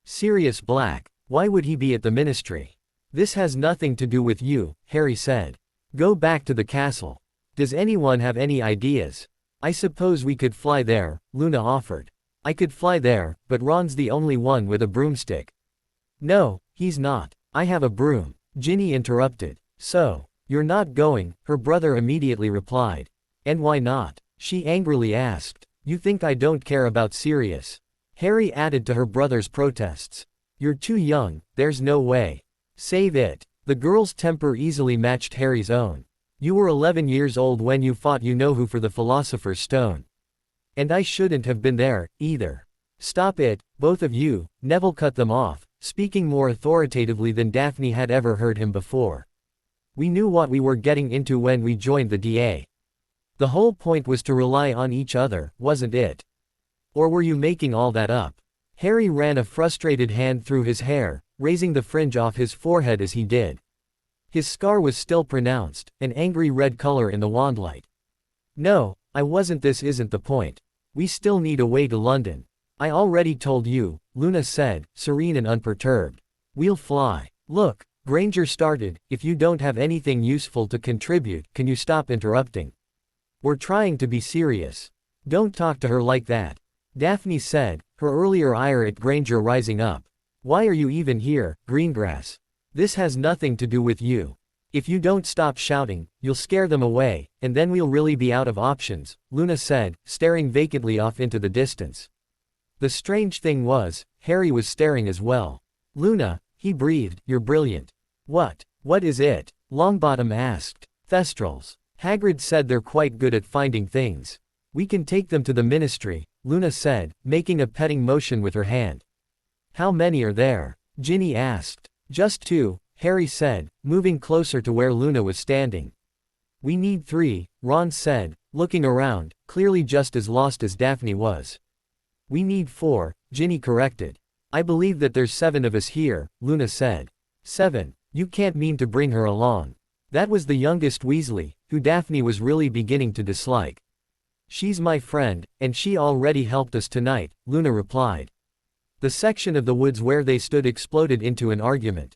"Sirius Black? Why would he be at the Ministry?" "This has nothing to do with you," Harry said. "Go back to the castle. Does anyone have any ideas?" "I suppose we could fly there," Luna offered. "I could fly there, but Ron's the only one with a broomstick." "No, he's not. I have a broom," Ginny interrupted. "So, you're not going," her brother immediately replied. "And why not?" she angrily asked. "You think I don't care about Sirius?" Harry added to her brother's protests. "You're too young, there's no way. Save it." The girl's temper easily matched Harry's own. "You were 11 years old when you fought you-know-who for the Philosopher's Stone. And I shouldn't have been there, either." "Stop it, both of you," Neville cut them off, speaking more authoritatively than Daphne had ever heard him before. "We knew what we were getting into when we joined the DA. The whole point was to rely on each other, wasn't it? Or were you making all that up?" Harry ran a frustrated hand through his hair, raising the fringe off his forehead as he did. His scar was still pronounced, an angry red color in the wandlight. No, I wasn't. This isn't the point. We still need a way to London. I already told you, Luna said, serene and unperturbed. We'll fly. Look, Granger started, if you don't have anything useful to contribute, can you stop interrupting? We're trying to be serious. Don't talk to her like that. Daphne said, her earlier ire at Granger rising up. Why are you even here, Greengrass? This has nothing to do with you. If you don't stop shouting, you'll scare them away, and then we'll really be out of options, Luna said, staring vacantly off into the distance. The strange thing was, Harry was staring as well. Luna, he breathed, you're brilliant. What is it? Longbottom asked. Thestrals. Hagrid said they're quite good at finding things. We can take them to the ministry, Luna said, making a petting motion with her hand. How many are there? Ginny asked. Just 2, Harry said, moving closer to where Luna was standing. We need 3, Ron said, looking around, clearly just as lost as Daphne was. We need 4, Ginny corrected. I believe that there's 7 of us here, Luna said. 7, you can't mean to bring her along. That was the youngest Weasley, who Daphne was really beginning to dislike. She's my friend, and she already helped us tonight, Luna replied. The section of the woods where they stood exploded into an argument.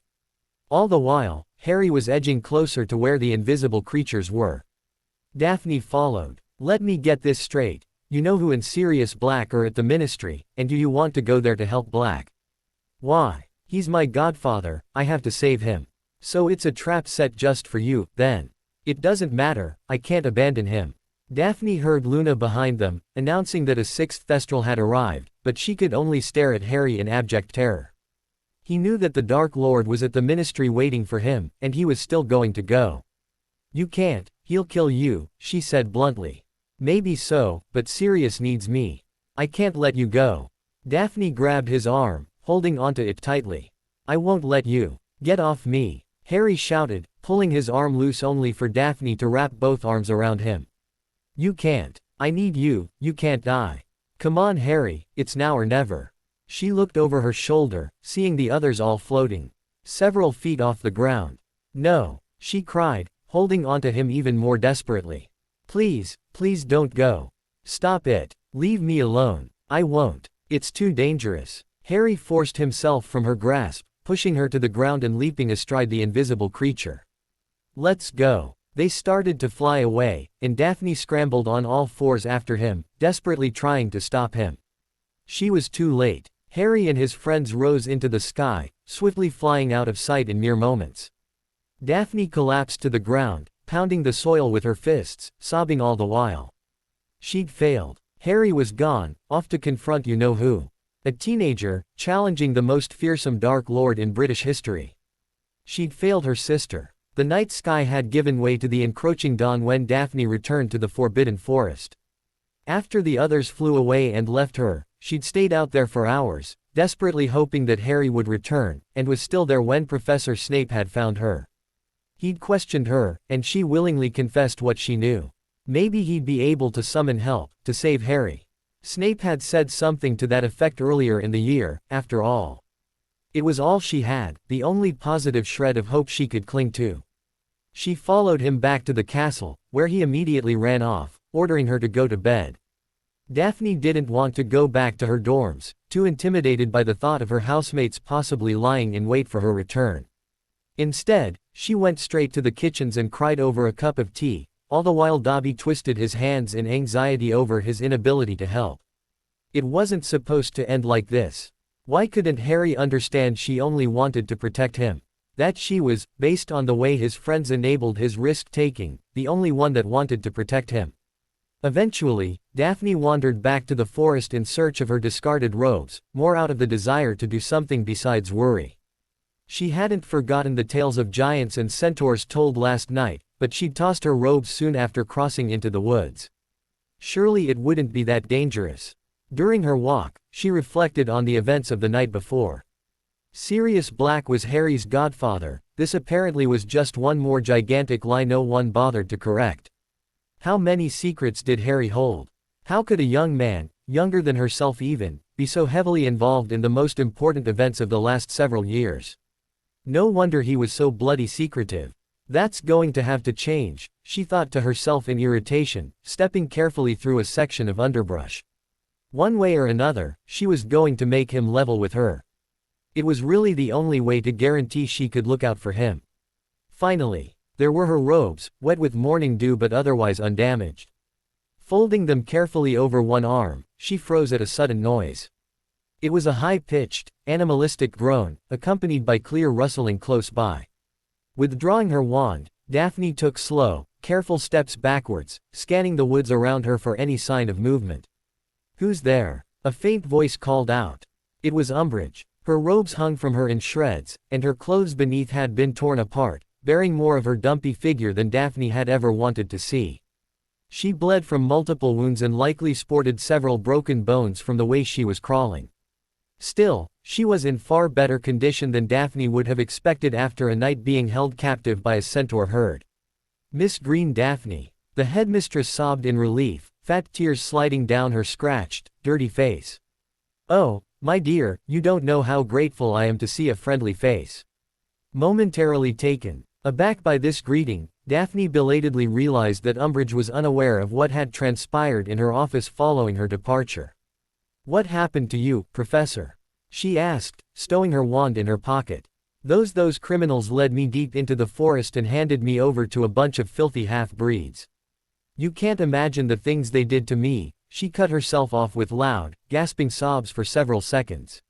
All the while, Harry was edging closer to where the invisible creatures were. Daphne followed. Let me get this straight. You know who and Sirius Black are at the ministry, and do you want to go there to help Black? Why? He's my godfather, I have to save him. So it's a trap set just for you, then. It doesn't matter, I can't abandon him. Daphne heard Luna behind them, announcing that a 6th Thestral had arrived, but she could only stare at Harry in abject terror. He knew that the Dark Lord was at the ministry waiting for him, and he was still going to go. You can't, he'll kill you, she said bluntly. Maybe so, but Sirius needs me. I can't let you go. Daphne grabbed his arm, holding onto it tightly. I won't let you. Get off me, Harry shouted, pulling his arm loose only for Daphne to wrap both arms around him. You can't. I need you, you can't die. Come on Harry, it's now or never. She looked over her shoulder, seeing the others all floating several feet off the ground. No, she cried, holding onto him even more desperately. Please, please don't go. Stop it. Leave me alone. I won't. It's too dangerous. Harry forced himself from her grasp, pushing her to the ground and leaping astride the invisible creature. Let's go. They started to fly away, and Daphne scrambled on all fours after him, desperately trying to stop him. She was too late. Harry and his friends rose into the sky, swiftly flying out of sight in mere moments. Daphne collapsed to the ground, pounding the soil with her fists, sobbing all the while. She'd failed. Harry was gone, off to confront you-know-who. A teenager, challenging the most fearsome Dark Lord in British history. She'd failed her sister. The night sky had given way to the encroaching dawn when Daphne returned to the Forbidden Forest. After the others flew away and left her, she'd stayed out there for hours, desperately hoping that Harry would return, and was still there when Professor Snape had found her. He'd questioned her, and she willingly confessed what she knew. Maybe he'd be able to summon help, to save Harry. Snape had said something to that effect earlier in the year, after all. It was all she had, the only positive shred of hope she could cling to. She followed him back to the castle, where he immediately ran off, ordering her to go to bed. Daphne didn't want to go back to her dorms, too intimidated by the thought of her housemates possibly lying in wait for her return. Instead, she went straight to the kitchens and cried over a cup of tea, all the while Dobby twisted his hands in anxiety over his inability to help. It wasn't supposed to end like this. Why couldn't Harry understand she only wanted to protect him? That she was, based on the way his friends enabled his risk-taking, the only one that wanted to protect him. Eventually, Daphne wandered back to the forest in search of her discarded robes, more out of the desire to do something besides worry. She hadn't forgotten the tales of giants and centaurs told last night, but she'd tossed her robes soon after crossing into the woods. Surely it wouldn't be that dangerous. During her walk, she reflected on the events of the night before. Sirius Black was Harry's godfather. This apparently was just one more gigantic lie no one bothered to correct. How many secrets did Harry hold? How could a young man, younger than herself even, be so heavily involved in the most important events of the last several years? No wonder he was so bloody secretive. That's going to have to change, she thought to herself in irritation, stepping carefully through a section of underbrush. One way or another, she was going to make him level with her. It was really the only way to guarantee she could look out for him. Finally, there were her robes, wet with morning dew but otherwise undamaged. Folding them carefully over one arm, she froze at a sudden noise. It was a high-pitched, animalistic groan, accompanied by clear rustling close by. Withdrawing her wand, Daphne took slow, careful steps backwards, scanning the woods around her for any sign of movement. "Who's there?" a faint voice called out. It was Umbridge. Her robes hung from her in shreds, and her clothes beneath had been torn apart, bearing more of her dumpy figure than Daphne had ever wanted to see. She bled from multiple wounds and likely sported several broken bones from the way she was crawling. Still, she was in far better condition than Daphne would have expected after a night being held captive by a centaur herd. "Miss Green Daphne," the headmistress sobbed in relief, fat tears sliding down her scratched, dirty face. "Oh, my dear, you don't know how grateful I am to see a friendly face." Momentarily taken aback by this greeting, Daphne belatedly realized that Umbridge was unaware of what had transpired in her office following her departure. "What happened to you, Professor?" she asked, stowing her wand in her pocket. Those criminals led me deep into the forest and handed me over to a bunch of filthy half-breeds. You can't imagine the things they did to me." She cut herself off with loud, gasping sobs for several seconds.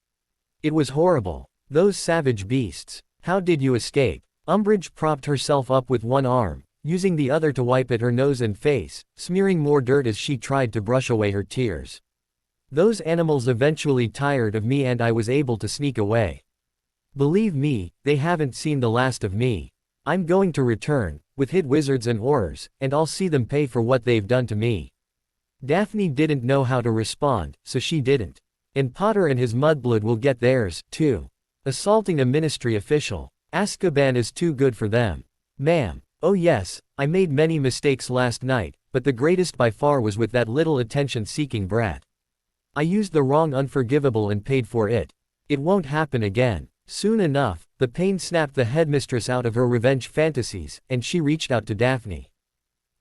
"It was horrible. Those savage beasts. How did you escape?" Umbridge propped herself up with one arm, using the other to wipe at her nose and face, smearing more dirt as she tried to brush away her tears. "Those animals eventually tired of me and I was able to sneak away. Believe me, they haven't seen the last of me. I'm going to return, with hit wizards and Aurors, and I'll see them pay for what they've done to me." Daphne didn't know how to respond, so she didn't. "And Potter and his mudblood will get theirs, too. Assaulting a ministry official. Azkaban is too good for them. Ma'am. Oh yes, I made many mistakes last night, but the greatest by far was with that little attention-seeking brat. I used the wrong unforgivable and paid for it. It won't happen again." Soon enough, the pain snapped the headmistress out of her revenge fantasies, and she reached out to Daphne.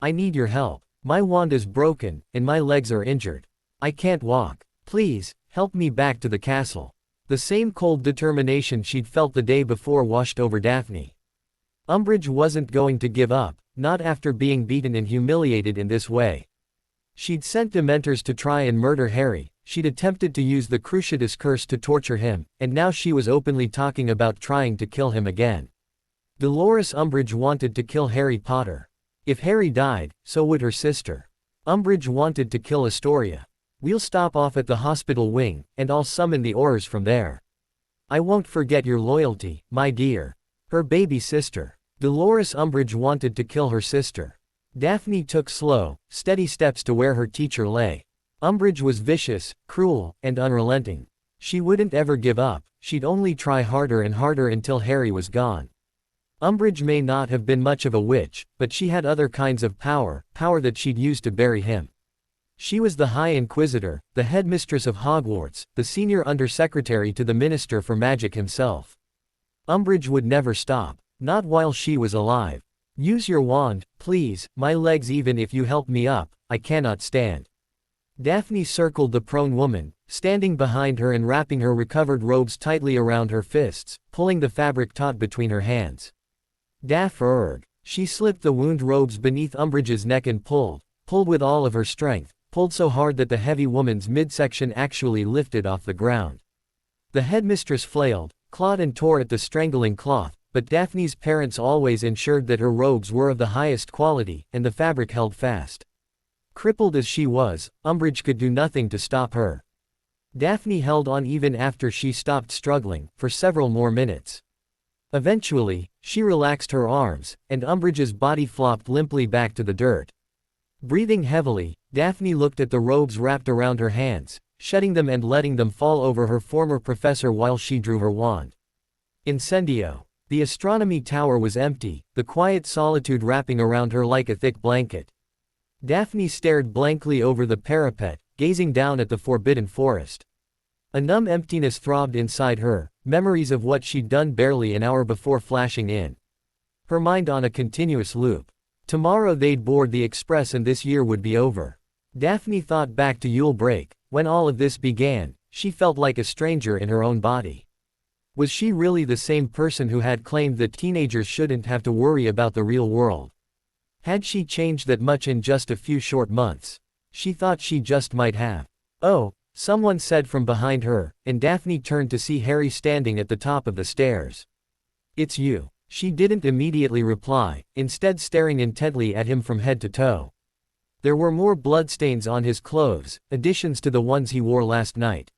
"I need your help. My wand is broken, and my legs are injured. I can't walk. Please, help me back to the castle." The same cold determination she'd felt the day before washed over Daphne. Umbridge wasn't going to give up, not after being beaten and humiliated in this way. She'd sent Dementors to try and murder Harry, she'd attempted to use the Cruciatus curse to torture him, and now she was openly talking about trying to kill him again. Dolores Umbridge wanted to kill Harry Potter. If Harry died, so would her sister. Umbridge wanted to kill Astoria. "We'll stop off at the hospital wing, and I'll summon the Aurors from there. I won't forget your loyalty, my dear." Her baby sister. Dolores Umbridge wanted to kill her sister. Daphne took slow, steady steps to where her teacher lay. Umbridge was vicious, cruel, and unrelenting. She wouldn't ever give up, she'd only try harder and harder until Harry was gone. Umbridge may not have been much of a witch, but she had other kinds of power that she'd use to bury him. She was the High Inquisitor, the headmistress of Hogwarts, the senior undersecretary to the Minister for Magic himself. Umbridge would never stop, not while she was alive. "Use your wand, please, my legs, even if you help me up, I cannot stand." Daphne circled the prone woman, standing behind her and wrapping her recovered robes tightly around her fists, pulling the fabric taut between her hands. "Daff-erg." She slipped the wound robes beneath Umbridge's neck and pulled with all of her strength, pulled so hard that the heavy woman's midsection actually lifted off the ground. The headmistress flailed, clawed and tore at the strangling cloth, but Daphne's parents always ensured that her robes were of the highest quality, and the fabric held fast. Crippled as she was, Umbridge could do nothing to stop her. Daphne held on even after she stopped struggling, for several more minutes. Eventually, she relaxed her arms, and Umbridge's body flopped limply back to the dirt. Breathing heavily, Daphne looked at the robes wrapped around her hands, shedding them and letting them fall over her former professor while she drew her wand. Incendio. The astronomy tower was empty, the quiet solitude wrapping around her like a thick blanket. Daphne stared blankly over the parapet, gazing down at the forbidden forest. A numb emptiness throbbed inside her, memories of what she'd done barely an hour before flashing in. Her mind on a continuous loop. Tomorrow they'd board the express and this year would be over. Daphne thought back to Yule break. When all of this began, she felt like a stranger in her own body. Was she really the same person who had claimed that teenagers shouldn't have to worry about the real world? Had she changed that much in just a few short months? She thought she just might have. Oh, someone said from behind her, and Daphne turned to see Harry standing at the top of the stairs. It's you. She didn't immediately reply, instead staring intently at him from head to toe. There were more bloodstains on his clothes, additions to the ones he wore last night.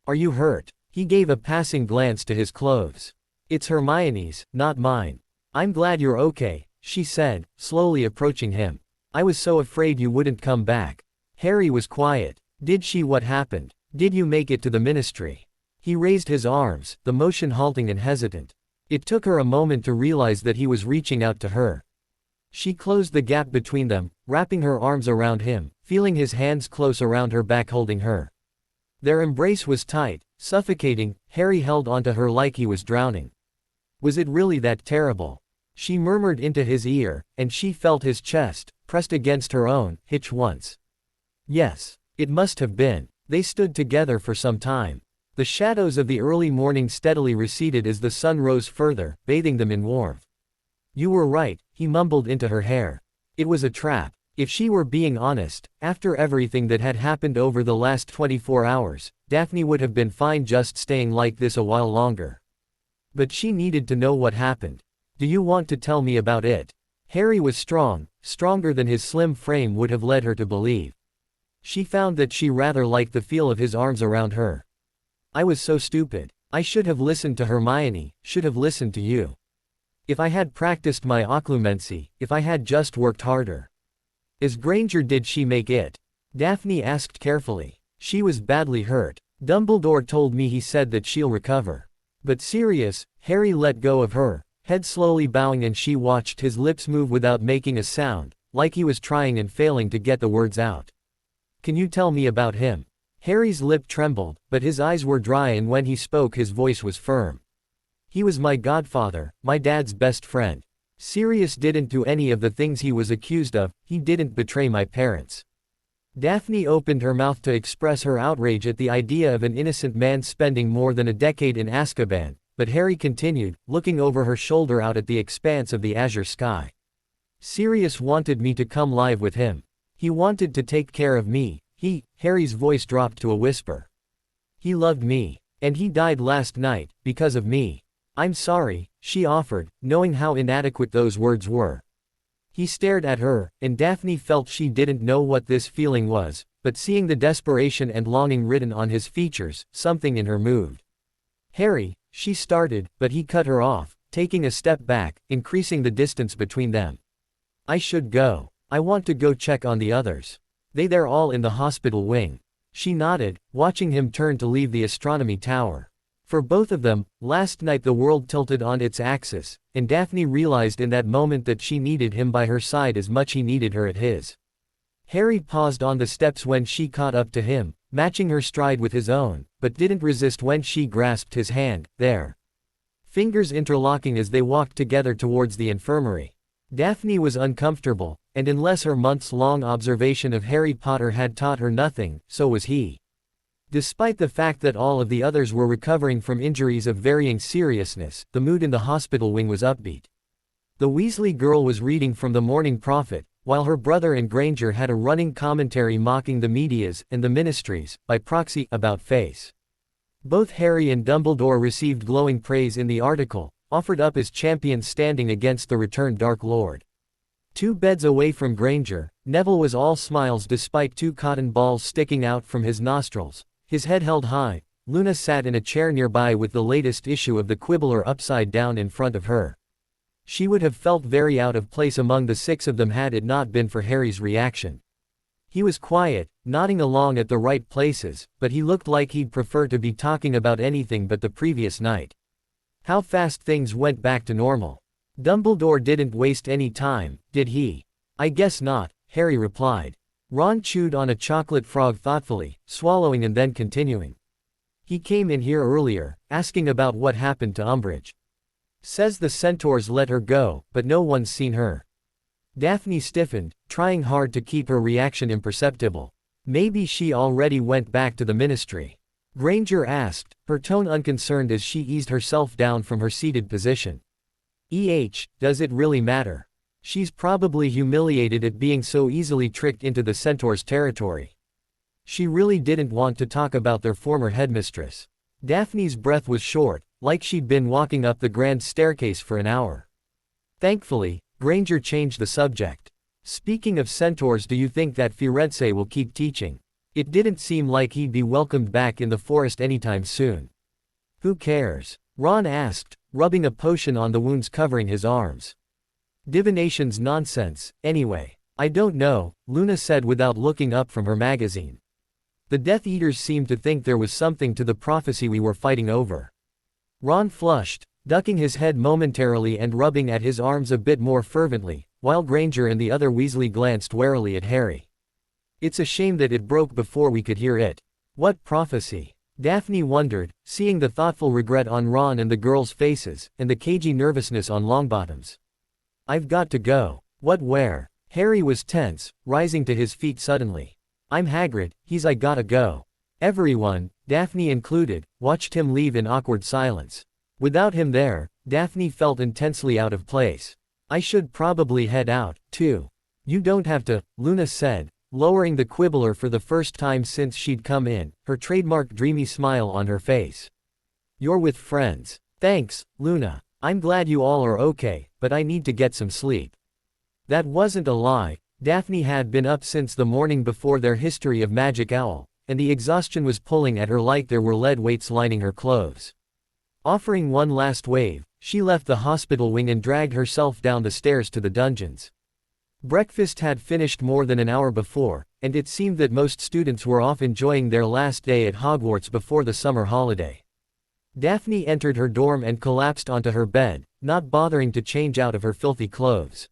Are you hurt? He gave a passing glance to his clothes. It's Hermione's, not mine. I'm glad you're okay, she said, slowly approaching him. I was so afraid you wouldn't come back. Harry was quiet. Did she? What happened? Did you make it to the ministry? He raised his arms, the motion halting and hesitant. It took her a moment to realize that he was reaching out to her. She closed the gap between them, wrapping her arms around him, feeling his hands close around her back holding her. Their embrace was tight, suffocating. Harry held onto her like he was drowning. Was it really that terrible? She murmured into his ear, and she felt his chest, pressed against her own, hitch once. Yes, it must have been. They stood together for some time. The shadows of the early morning steadily receded as the sun rose further, bathing them in warmth. You were right, he mumbled into her hair. It was a trap. If she were being honest, after everything that had happened over the last 24 hours, Daphne would have been fine just staying like this a while longer. But she needed to know what happened. Do you want to tell me about it? Harry was strong, stronger than his slim frame would have led her to believe. She found that she rather liked the feel of his arms around her. I was so stupid. I should have listened to Hermione, should have listened to you. If I had practiced my occlumency, if I had just worked harder. Is Granger? Did she make it? Daphne asked carefully. She was badly hurt. Dumbledore told me he said that she'll recover. But Sirius, Harry let go of her, head slowly bowing, and she watched his lips move without making a sound, like he was trying and failing to get the words out. Can you tell me about him? Harry's lip trembled, but his eyes were dry, and when he spoke his voice was firm. He was my godfather, my dad's best friend. Sirius didn't do any of the things he was accused of, he didn't betray my parents. Daphne opened her mouth to express her outrage at the idea of an innocent man spending more than a decade in Azkaban, but Harry continued, looking over her shoulder out at the expanse of the azure sky. Sirius wanted me to come live with him. He wanted to take care of me. Harry's voice dropped to a whisper. He loved me. And he died last night, because of me. I'm sorry, she offered, knowing how inadequate those words were. He stared at her, and Daphne felt she didn't know what this feeling was, but seeing the desperation and longing written on his features, something in her moved. Harry, she started, but he cut her off, taking a step back, increasing the distance between them. I should go. I want to go check on the others. They're all in the hospital wing. She nodded, watching him turn to leave the astronomy tower. For both of them, last night the world tilted on its axis, and Daphne realized in that moment that she needed him by her side as much he needed her at his. Harry paused on the steps when she caught up to him, matching her stride with his own, but didn't resist when she grasped his hand, their fingers interlocking as they walked together towards the infirmary. Daphne was uncomfortable, and unless her months-long observation of Harry Potter had taught her nothing, so was he. Despite the fact that all of the others were recovering from injuries of varying seriousness, the mood in the hospital wing was upbeat. The Weasley girl was reading from the Morning Prophet, while her brother and Granger had a running commentary mocking the medias and the ministries, by proxy, about face. Both Harry and Dumbledore received glowing praise in the article, offered up as champions standing against the returned Dark Lord. 2 beds away from Granger, Neville was all smiles despite 2 cotton balls sticking out from his nostrils, his head held high. Luna sat in a chair nearby with the latest issue of the Quibbler upside down in front of her. She would have felt very out of place among the 6 of them had it not been for Harry's reaction. He was quiet, nodding along at the right places, but he looked like he'd prefer to be talking about anything but the previous night. How fast things went back to normal. Dumbledore didn't waste any time, did he? I guess not, Harry replied. Ron chewed on a chocolate frog thoughtfully, swallowing and then continuing. He came in here earlier, asking about what happened to Umbridge. Says the centaurs let her go, but no one's seen her. Daphne stiffened, trying hard to keep her reaction imperceptible. Maybe she already went back to the ministry. Granger asked, her tone unconcerned as she eased herself down from her seated position. Does it really matter? She's probably humiliated at being so easily tricked into the centaur's territory. She really didn't want to talk about their former headmistress. Daphne's breath was short, like she'd been walking up the grand staircase for an hour. Thankfully, Granger changed the subject. Speaking of centaurs, do you think that Firenze will keep teaching? It didn't seem like he'd be welcomed back in the forest anytime soon. Who cares? Ron asked, rubbing a potion on the wounds covering his arms. Divination's nonsense, anyway. I don't know, Luna said without looking up from her magazine. The Death Eaters seemed to think there was something to the prophecy we were fighting over. Ron flushed, ducking his head momentarily and rubbing at his arms a bit more fervently, while Granger and the other Weasley glanced warily at Harry. It's a shame that it broke before we could hear it. What prophecy? Daphne wondered, seeing the thoughtful regret on Ron and the girls' faces, and the cagey nervousness on Longbottom's. I've got to go. What, where? Harry was tense, rising to his feet suddenly. I'm Hagrid, I gotta go. Everyone, Daphne included, watched him leave in awkward silence. Without him there, Daphne felt intensely out of place. I should probably head out, too. You don't have to, Luna said, lowering the quibbler for the first time since she'd come in, her trademark dreamy smile on her face. You're with friends. Thanks, Luna. I'm glad you all are okay, but I need to get some sleep. That wasn't a lie. Daphne had been up since the morning before their history of Magic Owl, and the exhaustion was pulling at her like there were lead weights lining her clothes. Offering one last wave, she left the hospital wing and dragged herself down the stairs to the dungeons. Breakfast had finished more than an hour before, and it seemed that most students were off enjoying their last day at Hogwarts before the summer holiday. Daphne entered her dorm and collapsed onto her bed, not bothering to change out of her filthy clothes.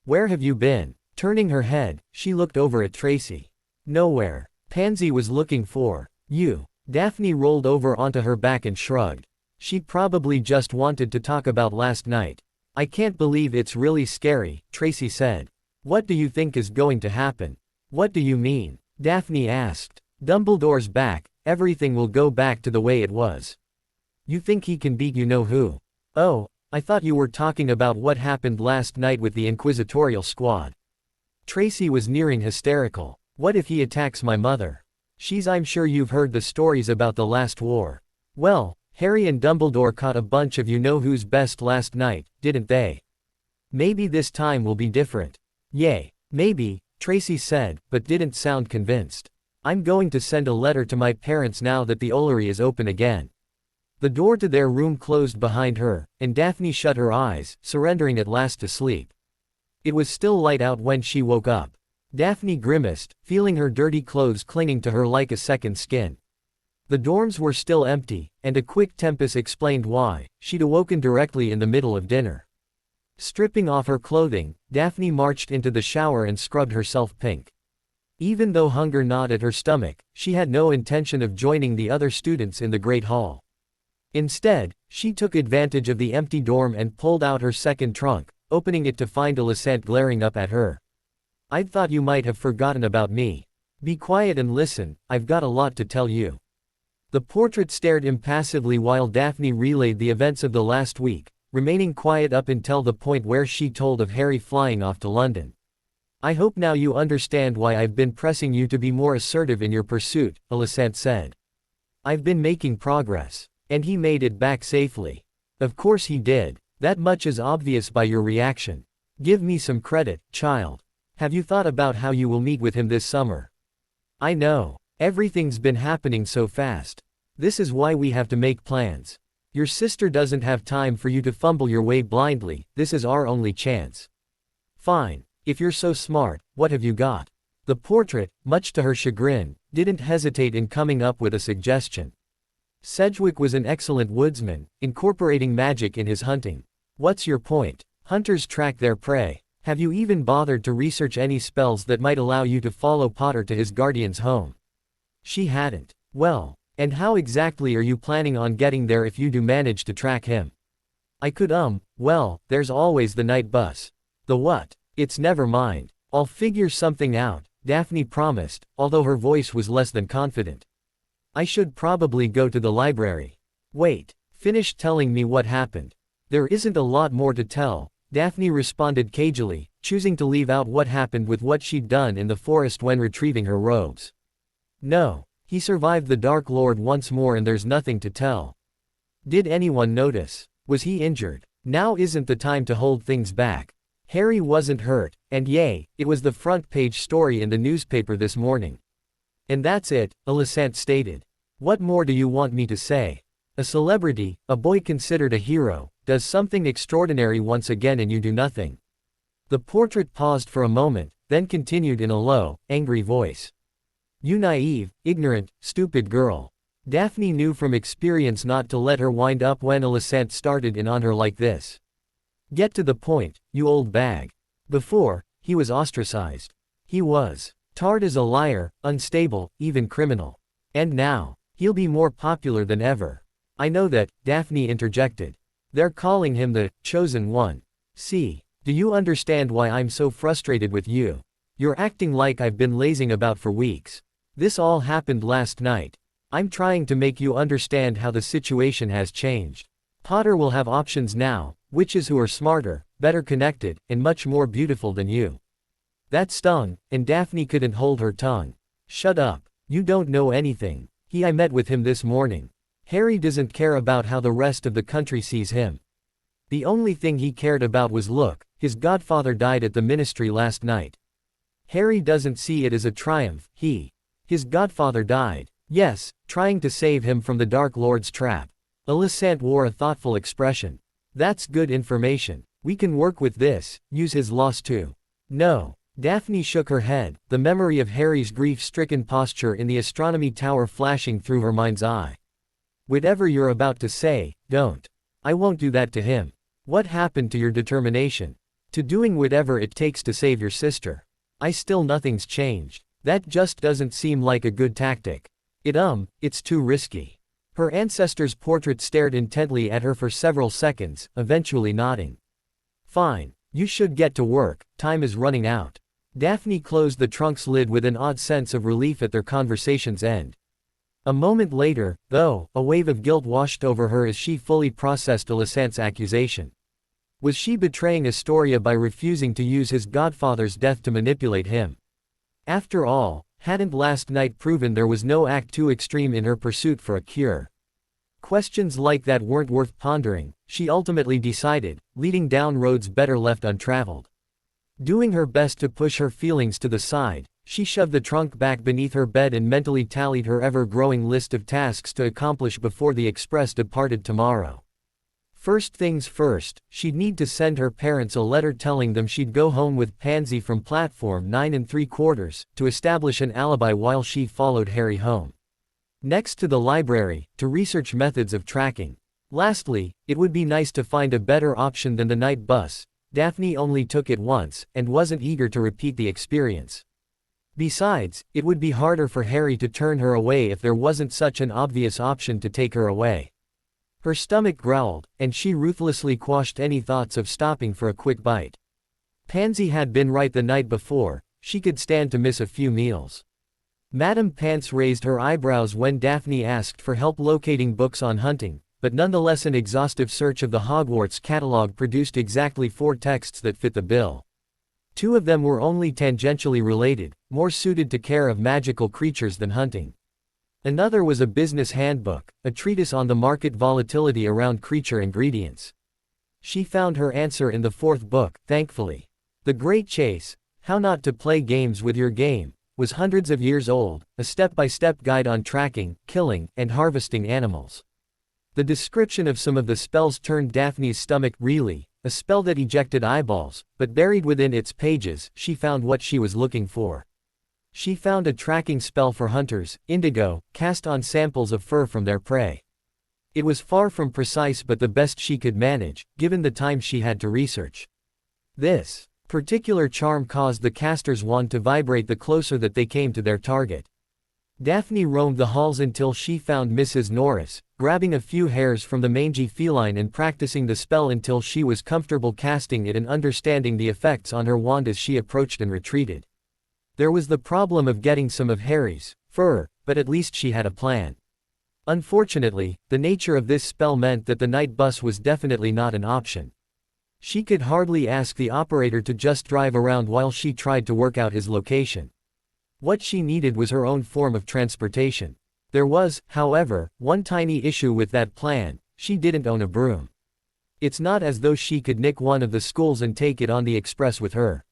Where have you been? Turning her head, she looked over at Tracy. Nowhere. Pansy was looking for you. Daphne rolled over onto her back and shrugged. She probably just wanted to talk about last night. I can't believe it's really scary, Tracy said. What do you think is going to happen? What do you mean? Daphne asked. Dumbledore's back, everything will go back to the way it was. You think he can beat you-know-who? Oh, I thought you were talking about what happened last night with the Inquisitorial Squad. Tracy was nearing hysterical. What if he attacks my mother? I'm sure you've heard the stories about the last war. Well, Harry and Dumbledore caught a bunch of you-know-who's best last night, didn't they? Maybe this time will be different. Yay. Maybe, Tracy said, but didn't sound convinced. I'm going to send a letter to my parents now that the Ollery is open again. The door to their room closed behind her, and Daphne shut her eyes, surrendering at last to sleep. It was still light out when she woke up. Daphne grimaced, feeling her dirty clothes clinging to her like a second skin. The dorms were still empty, and a quick tempest explained why. She'd awoken directly in the middle of dinner. Stripping off her clothing, Daphne marched into the shower and scrubbed herself pink. Even though hunger gnawed at her stomach, she had no intention of joining the other students in the Great Hall. Instead, she took advantage of the empty dorm and pulled out her second trunk, opening it to find Alicent glaring up at her. I'd thought you might have forgotten about me. Be quiet and listen, I've got a lot to tell you. The portrait stared impassively while Daphne relayed the events of the last week, remaining quiet up until the point where she told of Harry flying off to London. I hope now you understand why I've been pressing you to be more assertive in your pursuit, Alicent said. I've been making progress. And he made it back safely. Of course he did. That much is obvious by your reaction. Give me some credit, child. Have you thought about how you will meet with him this summer? I know. Everything's been happening so fast. This is why we have to make plans. Your sister doesn't have time for you to fumble your way blindly, this is our only chance. Fine. If you're so smart, what have you got? The portrait, much to her chagrin, didn't hesitate in coming up with a suggestion. Sedgwick was an excellent woodsman, incorporating magic in his hunting. What's your point? Hunters track their prey. Have you even bothered to research any spells that might allow you to follow Potter to his guardian's home? She hadn't. Well, And how exactly are you planning on getting there if you do manage to track him? I could well, there's always the night bus. The what? It's never mind. I'll figure something out, Daphne promised, although her voice was less than confident. I should probably go to the library. Wait, finish telling me what happened. There isn't a lot more to tell, Daphne responded cagily, choosing to leave out what happened with what she'd done in the forest when retrieving her robes. No, he survived the Dark Lord once more and there's nothing to tell. Did anyone notice? Was he injured? Now isn't the time to hold things back. Harry wasn't hurt, and yay, it was the front page story in the newspaper this morning. And that's it, Alicent stated. What more do you want me to say? A celebrity, a boy considered a hero, does something extraordinary once again and you do nothing. The portrait paused for a moment, then continued in a low, angry voice. You naive, ignorant, stupid girl. Daphne knew from experience not to let her wind up when Alicent started in on her like this. Get to the point, you old bag. Before, he was ostracized. He was tarred as a liar, unstable, even criminal. And now, he'll be more popular than ever. I know that, Daphne interjected. They're calling him the chosen one. See, do you understand why I'm so frustrated with you? You're acting like I've been lazing about for weeks. This all happened last night. I'm trying to make you understand how the situation has changed. Potter will have options now, witches who are smarter, better connected, and much more beautiful than you. That stung, and Daphne couldn't hold her tongue. Shut up. You don't know anything. I met with him this morning. Harry doesn't care about how the rest of the country sees him. The only thing he cared about was look, his godfather died at the ministry last night. Harry doesn't see it as a triumph, his godfather died. Yes, trying to save him from the Dark Lord's trap. Alicent wore a thoughtful expression. That's good information. We can work with this, use his loss too. No. Daphne shook her head, the memory of Harry's grief-stricken posture in the astronomy tower flashing through her mind's eye. Whatever you're about to say, don't. I won't do that to him. What happened to your determination? To doing whatever it takes to save your sister? Nothing's changed. That just doesn't seem like a good tactic. It's too risky. Her ancestor's portrait stared intently at her for several seconds, eventually nodding. Fine. You should get to work, time is running out. Daphne closed the trunk's lid with an odd sense of relief at their conversation's end. A moment later, though, a wave of guilt washed over her as she fully processed Alicent's accusation. Was she betraying Astoria by refusing to use his godfather's death to manipulate him? After all, hadn't last night proven there was no act too extreme in her pursuit for a cure? Questions like that weren't worth pondering, she ultimately decided, leading down roads better left untraveled. Doing her best to push her feelings to the side, she shoved the trunk back beneath her bed and mentally tallied her ever-growing list of tasks to accomplish before the express departed tomorrow. First things first, she'd need to send her parents a letter telling them she'd go home with Pansy from platform 9 3/4, to establish an alibi while she followed Harry home. Next to the library, to research methods of tracking. Lastly, it would be nice to find a better option than the night bus. Daphne only took it once, and wasn't eager to repeat the experience. Besides, it would be harder for Harry to turn her away if there wasn't such an obvious option to take her away. Her stomach growled, and she ruthlessly quashed any thoughts of stopping for a quick bite. Pansy had been right the night before, she could stand to miss a few meals. Madame Pants raised her eyebrows when Daphne asked for help locating books on hunting, but nonetheless an exhaustive search of the Hogwarts catalog produced exactly 4 texts that fit the bill. 2 of them were only tangentially related, more suited to care of magical creatures than hunting. Another was a business handbook, a treatise on the market volatility around creature ingredients. She found her answer in the 4th book, thankfully. The Great Chase, How Not to Play Games with Your Game, was hundreds of years old, a step-by-step guide on tracking, killing, and harvesting animals. The description of some of the spells turned Daphne's stomach. Really, a spell that ejected eyeballs, but buried within its pages, she found what she was looking for. She found a tracking spell for hunters, indigo, cast on samples of fur from their prey. It was far from precise but the best she could manage, given the time she had to research. This particular charm caused the caster's wand to vibrate the closer that they came to their target. Daphne roamed the halls until she found Mrs. Norris, grabbing a few hairs from the mangy feline and practicing the spell until she was comfortable casting it and understanding the effects on her wand as she approached and retreated. There was the problem of getting some of Harry's fur, but at least she had a plan. Unfortunately, the nature of this spell meant that the night bus was definitely not an option. She could hardly ask the operator to just drive around while she tried to work out his location. What she needed was her own form of transportation. There was, however, one tiny issue with that plan: she didn't own a broom. It's not as though she could nick one of the schools and take it on the express with her.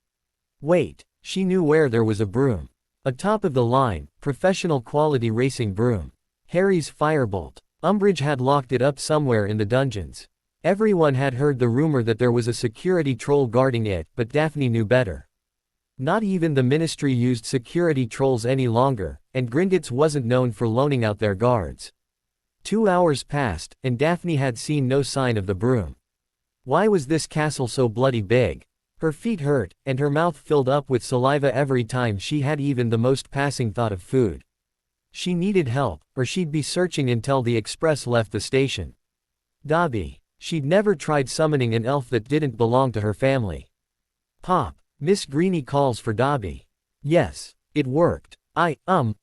Wait, she knew where there was a broom. A top-of-the-line, professional-quality racing broom. Harry's Firebolt. Umbridge had locked it up somewhere in the dungeons. Everyone had heard the rumor that there was a security troll guarding it, but Daphne knew better. Not even the Ministry used security trolls any longer, and Gringotts wasn't known for loaning out their guards. 2 hours passed, and Daphne had seen no sign of the broom. Why was this castle so bloody big? Her feet hurt, and her mouth filled up with saliva every time she had even the most passing thought of food. She needed help, or she'd be searching until the express left the station. Dobby. She'd never tried summoning an elf that didn't belong to her family. Pop. Miss Greenie calls for Dobby. Yes, it worked. I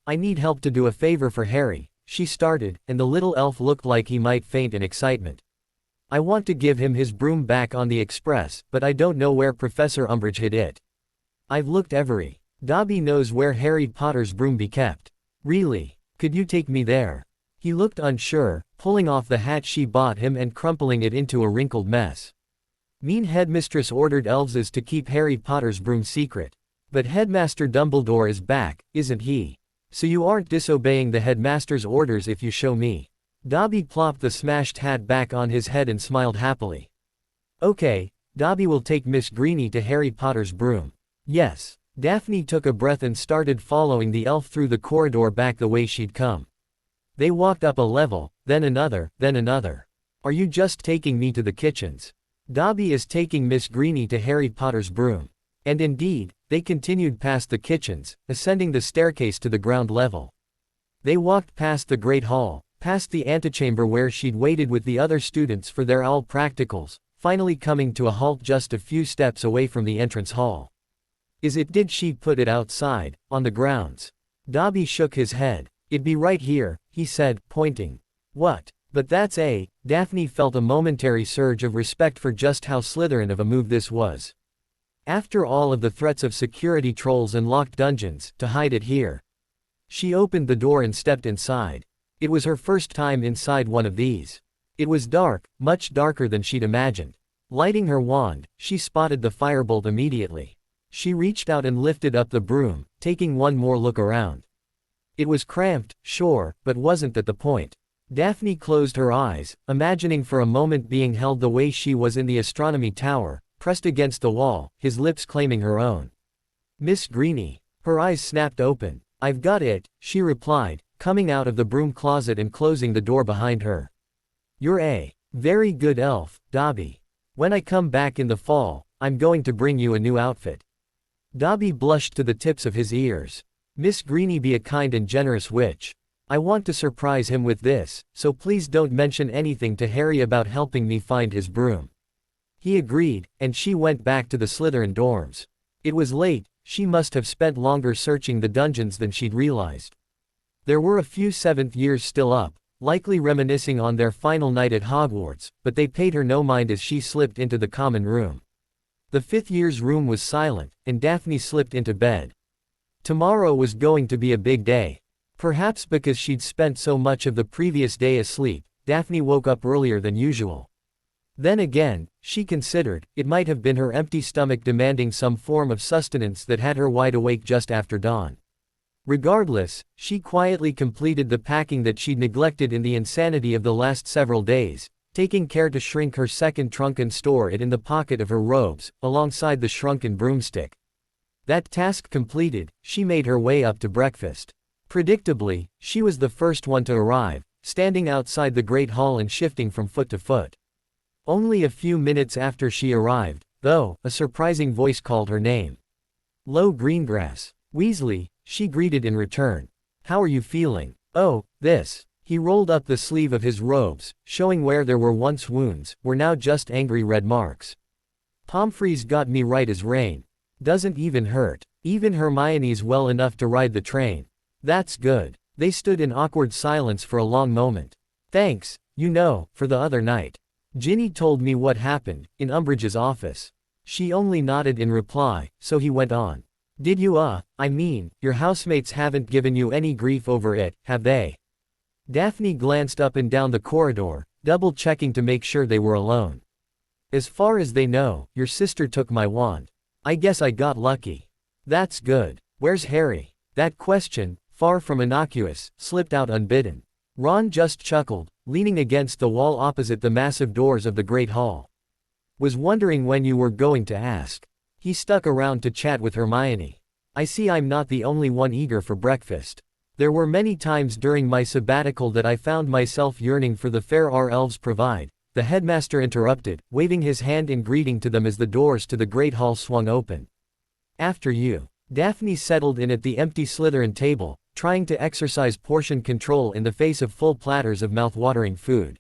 need help to do a favor for Harry, she started, and the little elf looked like he might faint in excitement. I want to give him his broom back on the express, but I don't know where Professor Umbridge hid it. I've looked every. Dobby knows where Harry Potter's broom be kept. Really? Could you take me there? He looked unsure, pulling off the hat she bought him and crumpling it into a wrinkled mess. Mean Headmistress ordered elves to keep Harry Potter's broom secret. But Headmaster Dumbledore is back, isn't he? So you aren't disobeying the headmaster's orders if you show me. Dobby plopped the smashed hat back on his head and smiled happily. Okay, Dobby will take Miss Greenie to Harry Potter's broom. Yes. Daphne took a breath and started following the elf through the corridor back the way she'd come. They walked up a level, then another, then another. Are you just taking me to the kitchens? Dobby is taking Miss Greenie to Harry Potter's broom. And indeed, they continued past the kitchens, ascending the staircase to the ground level. They walked past the Great Hall, past the antechamber where she'd waited with the other students for their owl practicals, finally coming to a halt just a few steps away from the entrance hall. Did she put it outside, on the grounds? Dobby shook his head. It'd be right here, he said, pointing. What? But that's Daphne felt a momentary surge of respect for just how Slytherin of a move this was. After all of the threats of security trolls and locked dungeons, to hide it here. She opened the door and stepped inside. It was her first time inside one of these. It was dark, much darker than she'd imagined. Lighting her wand, she spotted the firebolt immediately. She reached out and lifted up the broom, taking one more look around. It was cramped, sure, but wasn't that the point. Daphne closed her eyes, imagining for a moment being held the way she was in the astronomy tower, pressed against the wall, his lips claiming her own. Miss Greenie. Her eyes snapped open. I've got it, she replied, coming out of the broom closet and closing the door behind her. You're a very good elf, Dobby. When I come back in the fall, I'm going to bring you a new outfit. Dobby blushed to the tips of his ears. Miss Greenie be a kind and generous witch. I want to surprise him with this, so please don't mention anything to Harry about helping me find his broom. He agreed, and she went back to the Slytherin dorms. It was late, she must have spent longer searching the dungeons than she'd realized. There were a few 7th years still up, likely reminiscing on their final night at Hogwarts, but they paid her no mind as she slipped into the common room. The 5th year's room was silent, and Daphne slipped into bed. Tomorrow was going to be a big day. Perhaps because she'd spent so much of the previous day asleep, Daphne woke up earlier than usual. Then again, she considered, it might have been her empty stomach demanding some form of sustenance that had her wide awake just after dawn. Regardless, she quietly completed the packing that she'd neglected in the insanity of the last several days, taking care to shrink her second trunk and store it in the pocket of her robes, alongside the shrunken broomstick. That task completed, she made her way up to breakfast. Predictably, she was the first one to arrive, standing outside the Great Hall and shifting from foot to foot. Only a few minutes after she arrived, though, a surprising voice called her name. "Lo Greengrass." "Weasley," she greeted in return. How are you feeling? Oh, this. He rolled up the sleeve of his robes, showing where there were once wounds, were now just angry red marks. Pomfrey's got me right as rain. Doesn't even hurt. Even Hermione's well enough to ride the train. That's good. They stood in awkward silence for a long moment. Thanks, for the other night. Ginny told me what happened, in Umbridge's office. She only nodded in reply, so he went on. Did you I mean, your housemates haven't given you any grief over it, have they? Daphne glanced up and down the corridor, double-checking to make sure they were alone. As far as they know, your sister took my wand. I guess I got lucky. That's good. Where's Harry? That question, far from innocuous, slipped out unbidden. Ron just chuckled, leaning against the wall opposite the massive doors of the Great Hall. Was wondering when you were going to ask. He stuck around to chat with Hermione. I see I'm not the only one eager for breakfast. There were many times during my sabbatical that I found myself yearning for the fare our elves provide, the headmaster interrupted, waving his hand in greeting to them as the doors to the Great Hall swung open. After you. Daphne settled in at the empty Slytherin table, trying to exercise portion control in the face of full platters of mouth-watering food.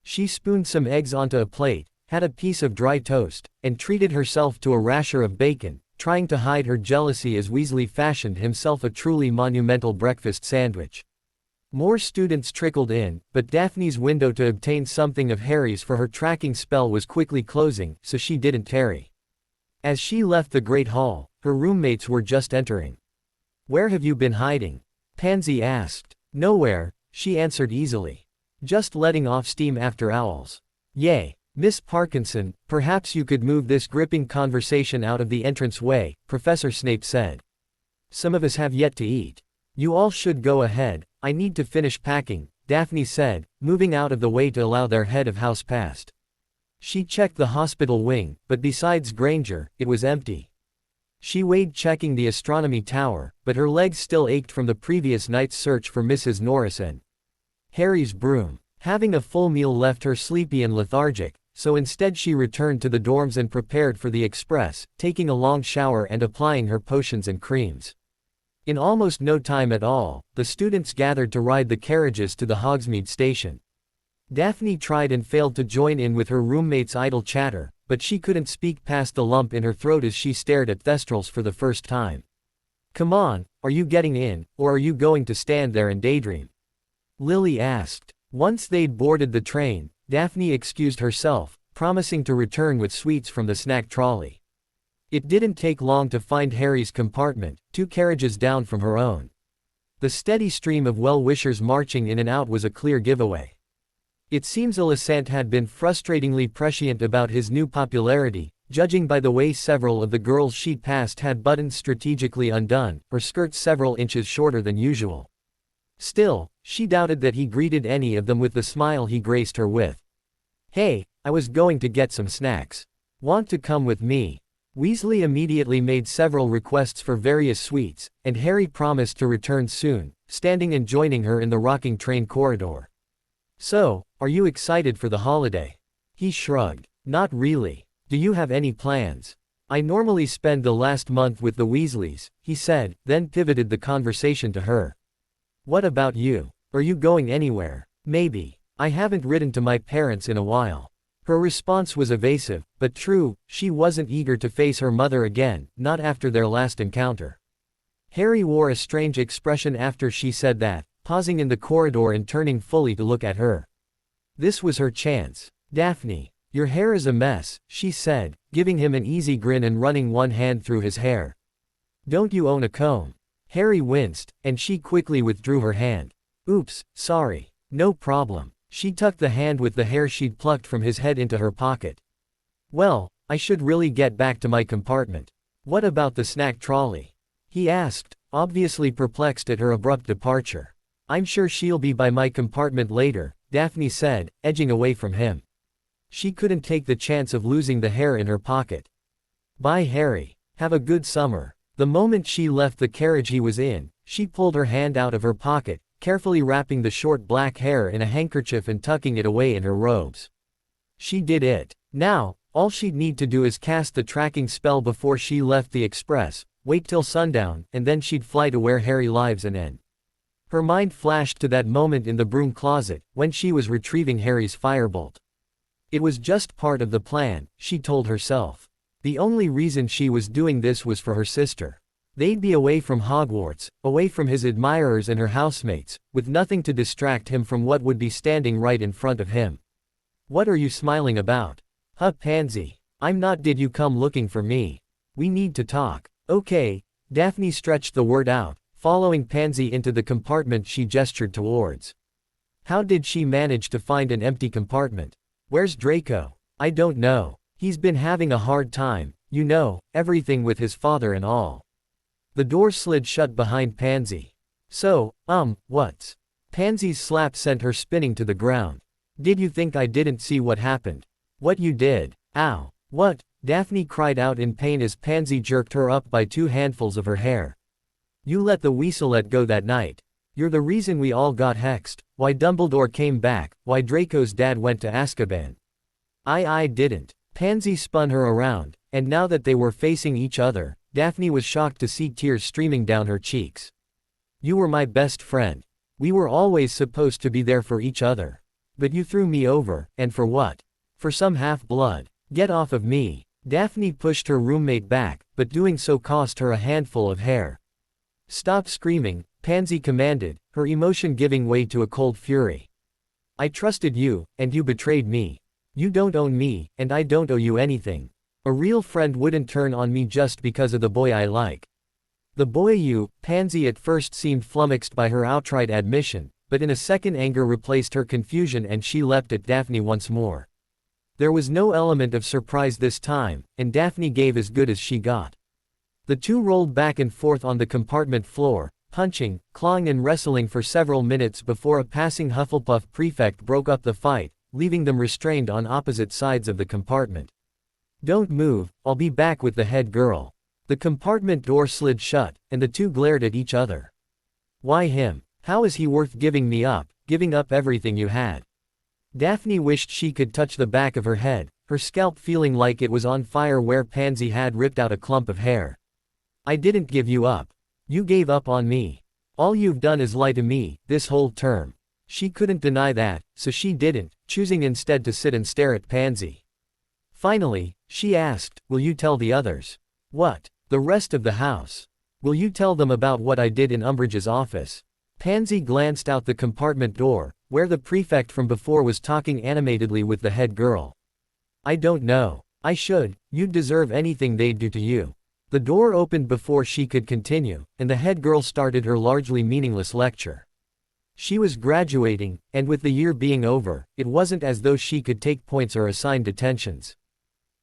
She spooned some eggs onto a plate, had a piece of dry toast, and treated herself to a rasher of bacon, trying to hide her jealousy as Weasley fashioned himself a truly monumental breakfast sandwich. More students trickled in, but Daphne's window to obtain something of Harry's for her tracking spell was quickly closing, so she didn't tarry. As she left the Great Hall, her roommates were just entering. Where have you been hiding? Pansy asked. Nowhere, she answered easily. Just letting off steam after owls. Yay. Miss Parkinson, perhaps you could move this gripping conversation out of the entranceway, Professor Snape said. Some of us have yet to eat. You all should go ahead, I need to finish packing, Daphne said, moving out of the way to allow their head of house past. She checked the hospital wing, but besides Granger, it was empty. She weighed checking the astronomy tower, but her legs still ached from the previous night's search for Mrs. Norris and Harry's broom. Having a full meal left her sleepy and lethargic, so instead she returned to the dorms and prepared for the express, taking a long shower and applying her potions and creams. In almost no time at all, the students gathered to ride the carriages to the Hogsmeade station. Daphne tried and failed to join in with her roommate's idle chatter, but she couldn't speak past the lump in her throat as she stared at Thestrals for the first time. Come on, are you getting in, or are you going to stand there and daydream? Lily asked. Once they'd boarded the train, Daphne excused herself, promising to return with sweets from the snack trolley. It didn't take long to find Harry's compartment, 2 carriages down from her own. The steady stream of well-wishers marching in and out was a clear giveaway. It seems Alicent had been frustratingly prescient about his new popularity, judging by the way several of the girls she'd passed had buttons strategically undone, or skirts several inches shorter than usual. Still, she doubted that he greeted any of them with the smile he graced her with. Hey, I was going to get some snacks. Want to come with me? Weasley immediately made several requests for various sweets, and Harry promised to return soon, standing and joining her in the rocking train corridor. So, are you excited for the holiday? He shrugged. Not really. Do you have any plans? I normally spend the last month with the Weasleys, he said, then pivoted the conversation to her. What about you? Are you going anywhere? Maybe. I haven't written to my parents in a while. Her response was evasive, but true, she wasn't eager to face her mother again, not after their last encounter. Harry wore a strange expression after she said that, pausing in the corridor and turning fully to look at her. This was her chance. Daphne, your hair is a mess, she said, giving him an easy grin and running one hand through his hair. Don't you own a comb? Harry winced, and she quickly withdrew her hand. Oops, sorry. No problem. She tucked the hand with the hair she'd plucked from his head into her pocket. Well, I should really get back to my compartment. What about the snack trolley? He asked, obviously perplexed at her abrupt departure. I'm sure she'll be by my compartment later, Daphne said, edging away from him. She couldn't take the chance of losing the hair in her pocket. Bye Harry. Have a good summer. The moment she left the carriage he was in, she pulled her hand out of her pocket, carefully wrapping the short black hair in a handkerchief and tucking it away in her robes. She did it. Now, all she'd need to do is cast the tracking spell before she left the express, wait till sundown, and then she'd fly to where Harry lives and end. Her mind flashed to that moment in the broom closet, when she was retrieving Harry's firebolt. It was just part of the plan, she told herself. The only reason she was doing this was for her sister. They'd be away from Hogwarts, away from his admirers and her housemates, with nothing to distract him from what would be standing right in front of him. What are you smiling about? Huh, Pansy? I'm not. Did you come looking for me? We need to talk. Okay. Daphne stretched the word out, following Pansy into the compartment she gestured towards. How did she manage to find an empty compartment? Where's Draco? I don't know. He's been having a hard time, you know, everything with his father and all. The door slid shut behind Pansy. So, what's? Pansy's slap sent her spinning to the ground. Did you think I didn't see what happened? What you did? Ow. What? Daphne cried out in pain as Pansy jerked her up by 2 handfuls of her hair. You let the weaselette go that night. You're the reason we all got hexed, why Dumbledore came back, why Draco's dad went to Azkaban. I didn't. Pansy spun her around, and now that they were facing each other, Daphne was shocked to see tears streaming down her cheeks. You were my best friend. We were always supposed to be there for each other. But you threw me over, and for what? For some half-blood. Get off of me. Daphne pushed her roommate back, but doing so cost her a handful of hair. Stop screaming, Pansy commanded, her emotion giving way to a cold fury. I trusted you, and you betrayed me. You don't own me, and I don't owe you anything. A real friend wouldn't turn on me just because of the boy I like. The boy you. Pansy at first seemed flummoxed by her outright admission, but in a second anger replaced her confusion and she leapt at Daphne once more. There was no element of surprise this time, and Daphne gave as good as she got. The two rolled back and forth on the compartment floor, punching, clawing and wrestling for several minutes before a passing Hufflepuff prefect broke up the fight, leaving them restrained on opposite sides of the compartment. Don't move, I'll be back with the head girl. The compartment door slid shut, and the two glared at each other. Why him? How is he worth giving up everything you had? Daphne wished she could touch the back of her head, her scalp feeling like it was on fire where Pansy had ripped out a clump of hair. I didn't give you up. You gave up on me. All you've done is lie to me, this whole term. She couldn't deny that, so she didn't, choosing instead to sit and stare at Pansy. Finally, she asked, will you tell the others? What? The rest of the house? Will you tell them about what I did in Umbridge's office? Pansy glanced out the compartment door, where the prefect from before was talking animatedly with the head girl. I don't know. I should. You'd deserve anything they'd do to you. The door opened before she could continue, and the head girl started her largely meaningless lecture. She was graduating, and with the year being over, it wasn't as though she could take points or assign detentions.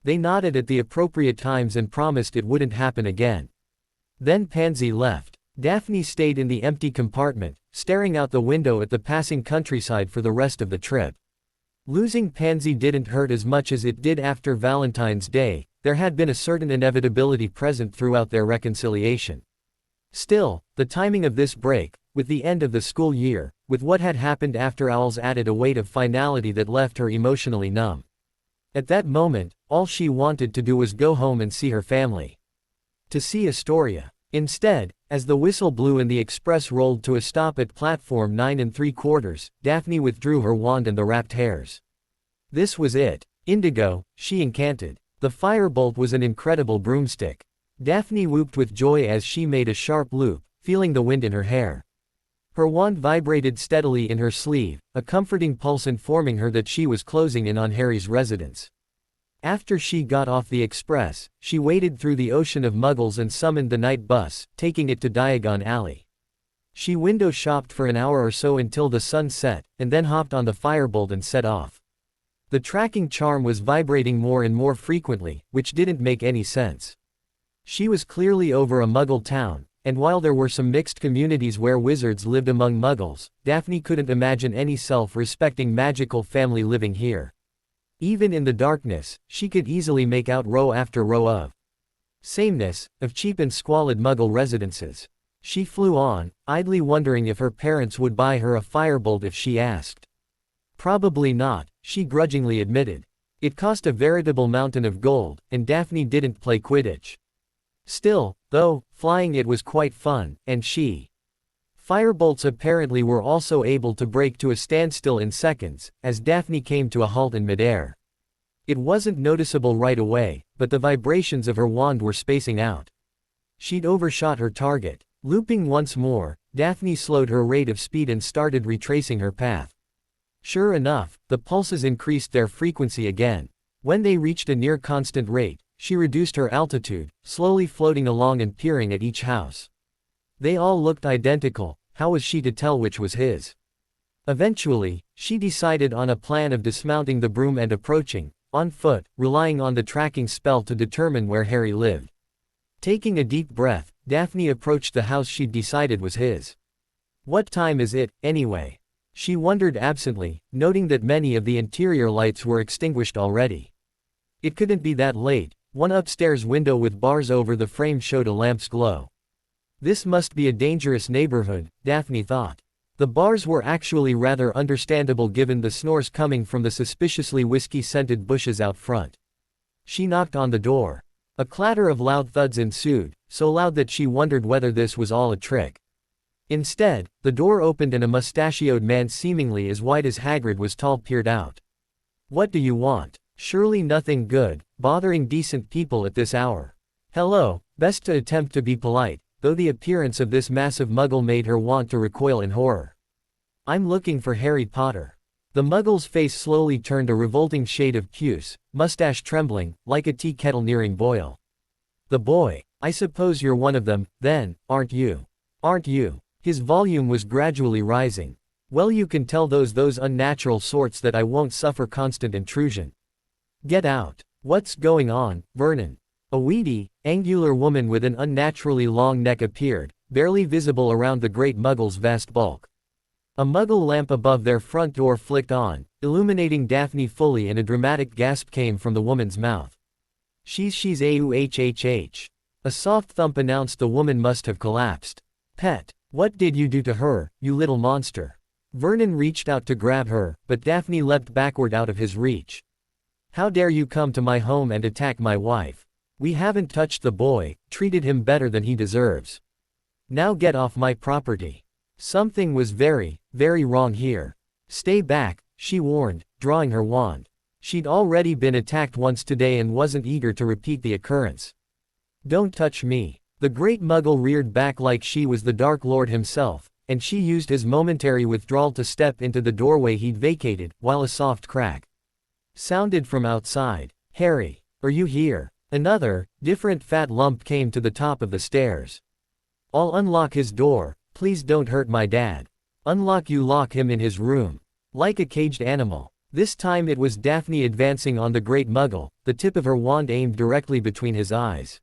They nodded at the appropriate times and promised it wouldn't happen again. Then Pansy left. Daphne stayed in the empty compartment, staring out the window at the passing countryside for the rest of the trip. Losing Pansy didn't hurt as much as it did after Valentine's Day. There had been a certain inevitability present throughout their reconciliation. Still, the timing of this break, with the end of the school year, with what had happened after Owls added a weight of finality that left her emotionally numb. At that moment, all she wanted to do was go home and see her family. To see Astoria. Instead, as the whistle blew and the express rolled to a stop at platform 9 3/4, Daphne withdrew her wand and the wrapped hairs. This was it. Indigo, she incanted. The firebolt was an incredible broomstick. Daphne whooped with joy as she made a sharp loop, feeling the wind in her hair. Her wand vibrated steadily in her sleeve, a comforting pulse informing her that she was closing in on Harry's residence. After she got off the express, she waded through the ocean of muggles and summoned the night bus, taking it to Diagon Alley. She window shopped for an hour or so until the sun set, and then hopped on the firebolt and set off. The tracking charm was vibrating more and more frequently, which didn't make any sense. She was clearly over a muggle town, and while there were some mixed communities where wizards lived among muggles, Daphne couldn't imagine any self-respecting magical family living here. Even in the darkness, she could easily make out row after row of sameness, of cheap and squalid muggle residences. She flew on, idly wondering if her parents would buy her a firebolt if she asked. Probably not, she grudgingly admitted. It cost a veritable mountain of gold, and Daphne didn't play Quidditch. Still, though, flying it was quite fun, and she Firebolts apparently were also able to break to a standstill in seconds, as Daphne came to a halt in midair. It wasn't noticeable right away, but the vibrations of her wand were spacing out. She'd overshot her target. Looping once more, Daphne slowed her rate of speed and started retracing her path. Sure enough, the pulses increased their frequency again. When they reached a near constant rate, she reduced her altitude, slowly floating along and peering at each house. They all looked identical. How was she to tell which was his? Eventually, she decided on a plan of dismounting the broom and approaching, on foot, relying on the tracking spell to determine where Harry lived. Taking a deep breath, Daphne approached the house she'd decided was his. What time is it, anyway? She wondered absently, noting that many of the interior lights were extinguished already. It couldn't be that late. One upstairs window with bars over the frame showed a lamp's glow. This must be a dangerous neighborhood, Daphne thought. The bars were actually rather understandable given the snores coming from the suspiciously whiskey-scented bushes out front. She knocked on the door. A clatter of loud thuds ensued, so loud that she wondered whether this was all a trick. Instead, the door opened and a mustachioed man seemingly as white as Hagrid was tall peered out. "What do you want? Surely nothing good, bothering decent people at this hour." "Hello," best to attempt to be polite, though the appearance of this massive muggle made her want to recoil in horror. "I'm looking for Harry Potter." The muggle's face slowly turned a revolting shade of puce, mustache trembling, like a tea kettle nearing boil. "The boy. I suppose you're one of them, then, aren't you? Aren't you?" His volume was gradually rising. "Well, you can tell those unnatural sorts that I won't suffer constant intrusion. Get out." "What's going on, Vernon?" A weedy, angular woman with an unnaturally long neck appeared, barely visible around the great muggle's vast bulk. A muggle lamp above their front door flicked on, illuminating Daphne fully, and a dramatic gasp came from the woman's mouth. She's a-ooh-h-h-h. A soft thump announced the woman must have collapsed. "Pet, what did you do to her, you little monster?" Vernon reached out to grab her, but Daphne leapt backward out of his reach. "How dare you come to my home and attack my wife? We haven't touched the boy, treated him better than he deserves. Now get off my property." Something was very, very wrong here. "Stay back," she warned, drawing her wand. She'd already been attacked once today and wasn't eager to repeat the occurrence. "Don't touch me." The great muggle reared back like she was the Dark Lord himself, and she used his momentary withdrawal to step into the doorway he'd vacated, while a soft crack sounded from outside. "Harry, are you here?" Another, different fat lump came to the top of the stairs. "I'll unlock his door, please don't hurt my dad." "Unlock you lock him in his room." Like a caged animal. This time it was Daphne advancing on the great muggle, the tip of her wand aimed directly between his eyes.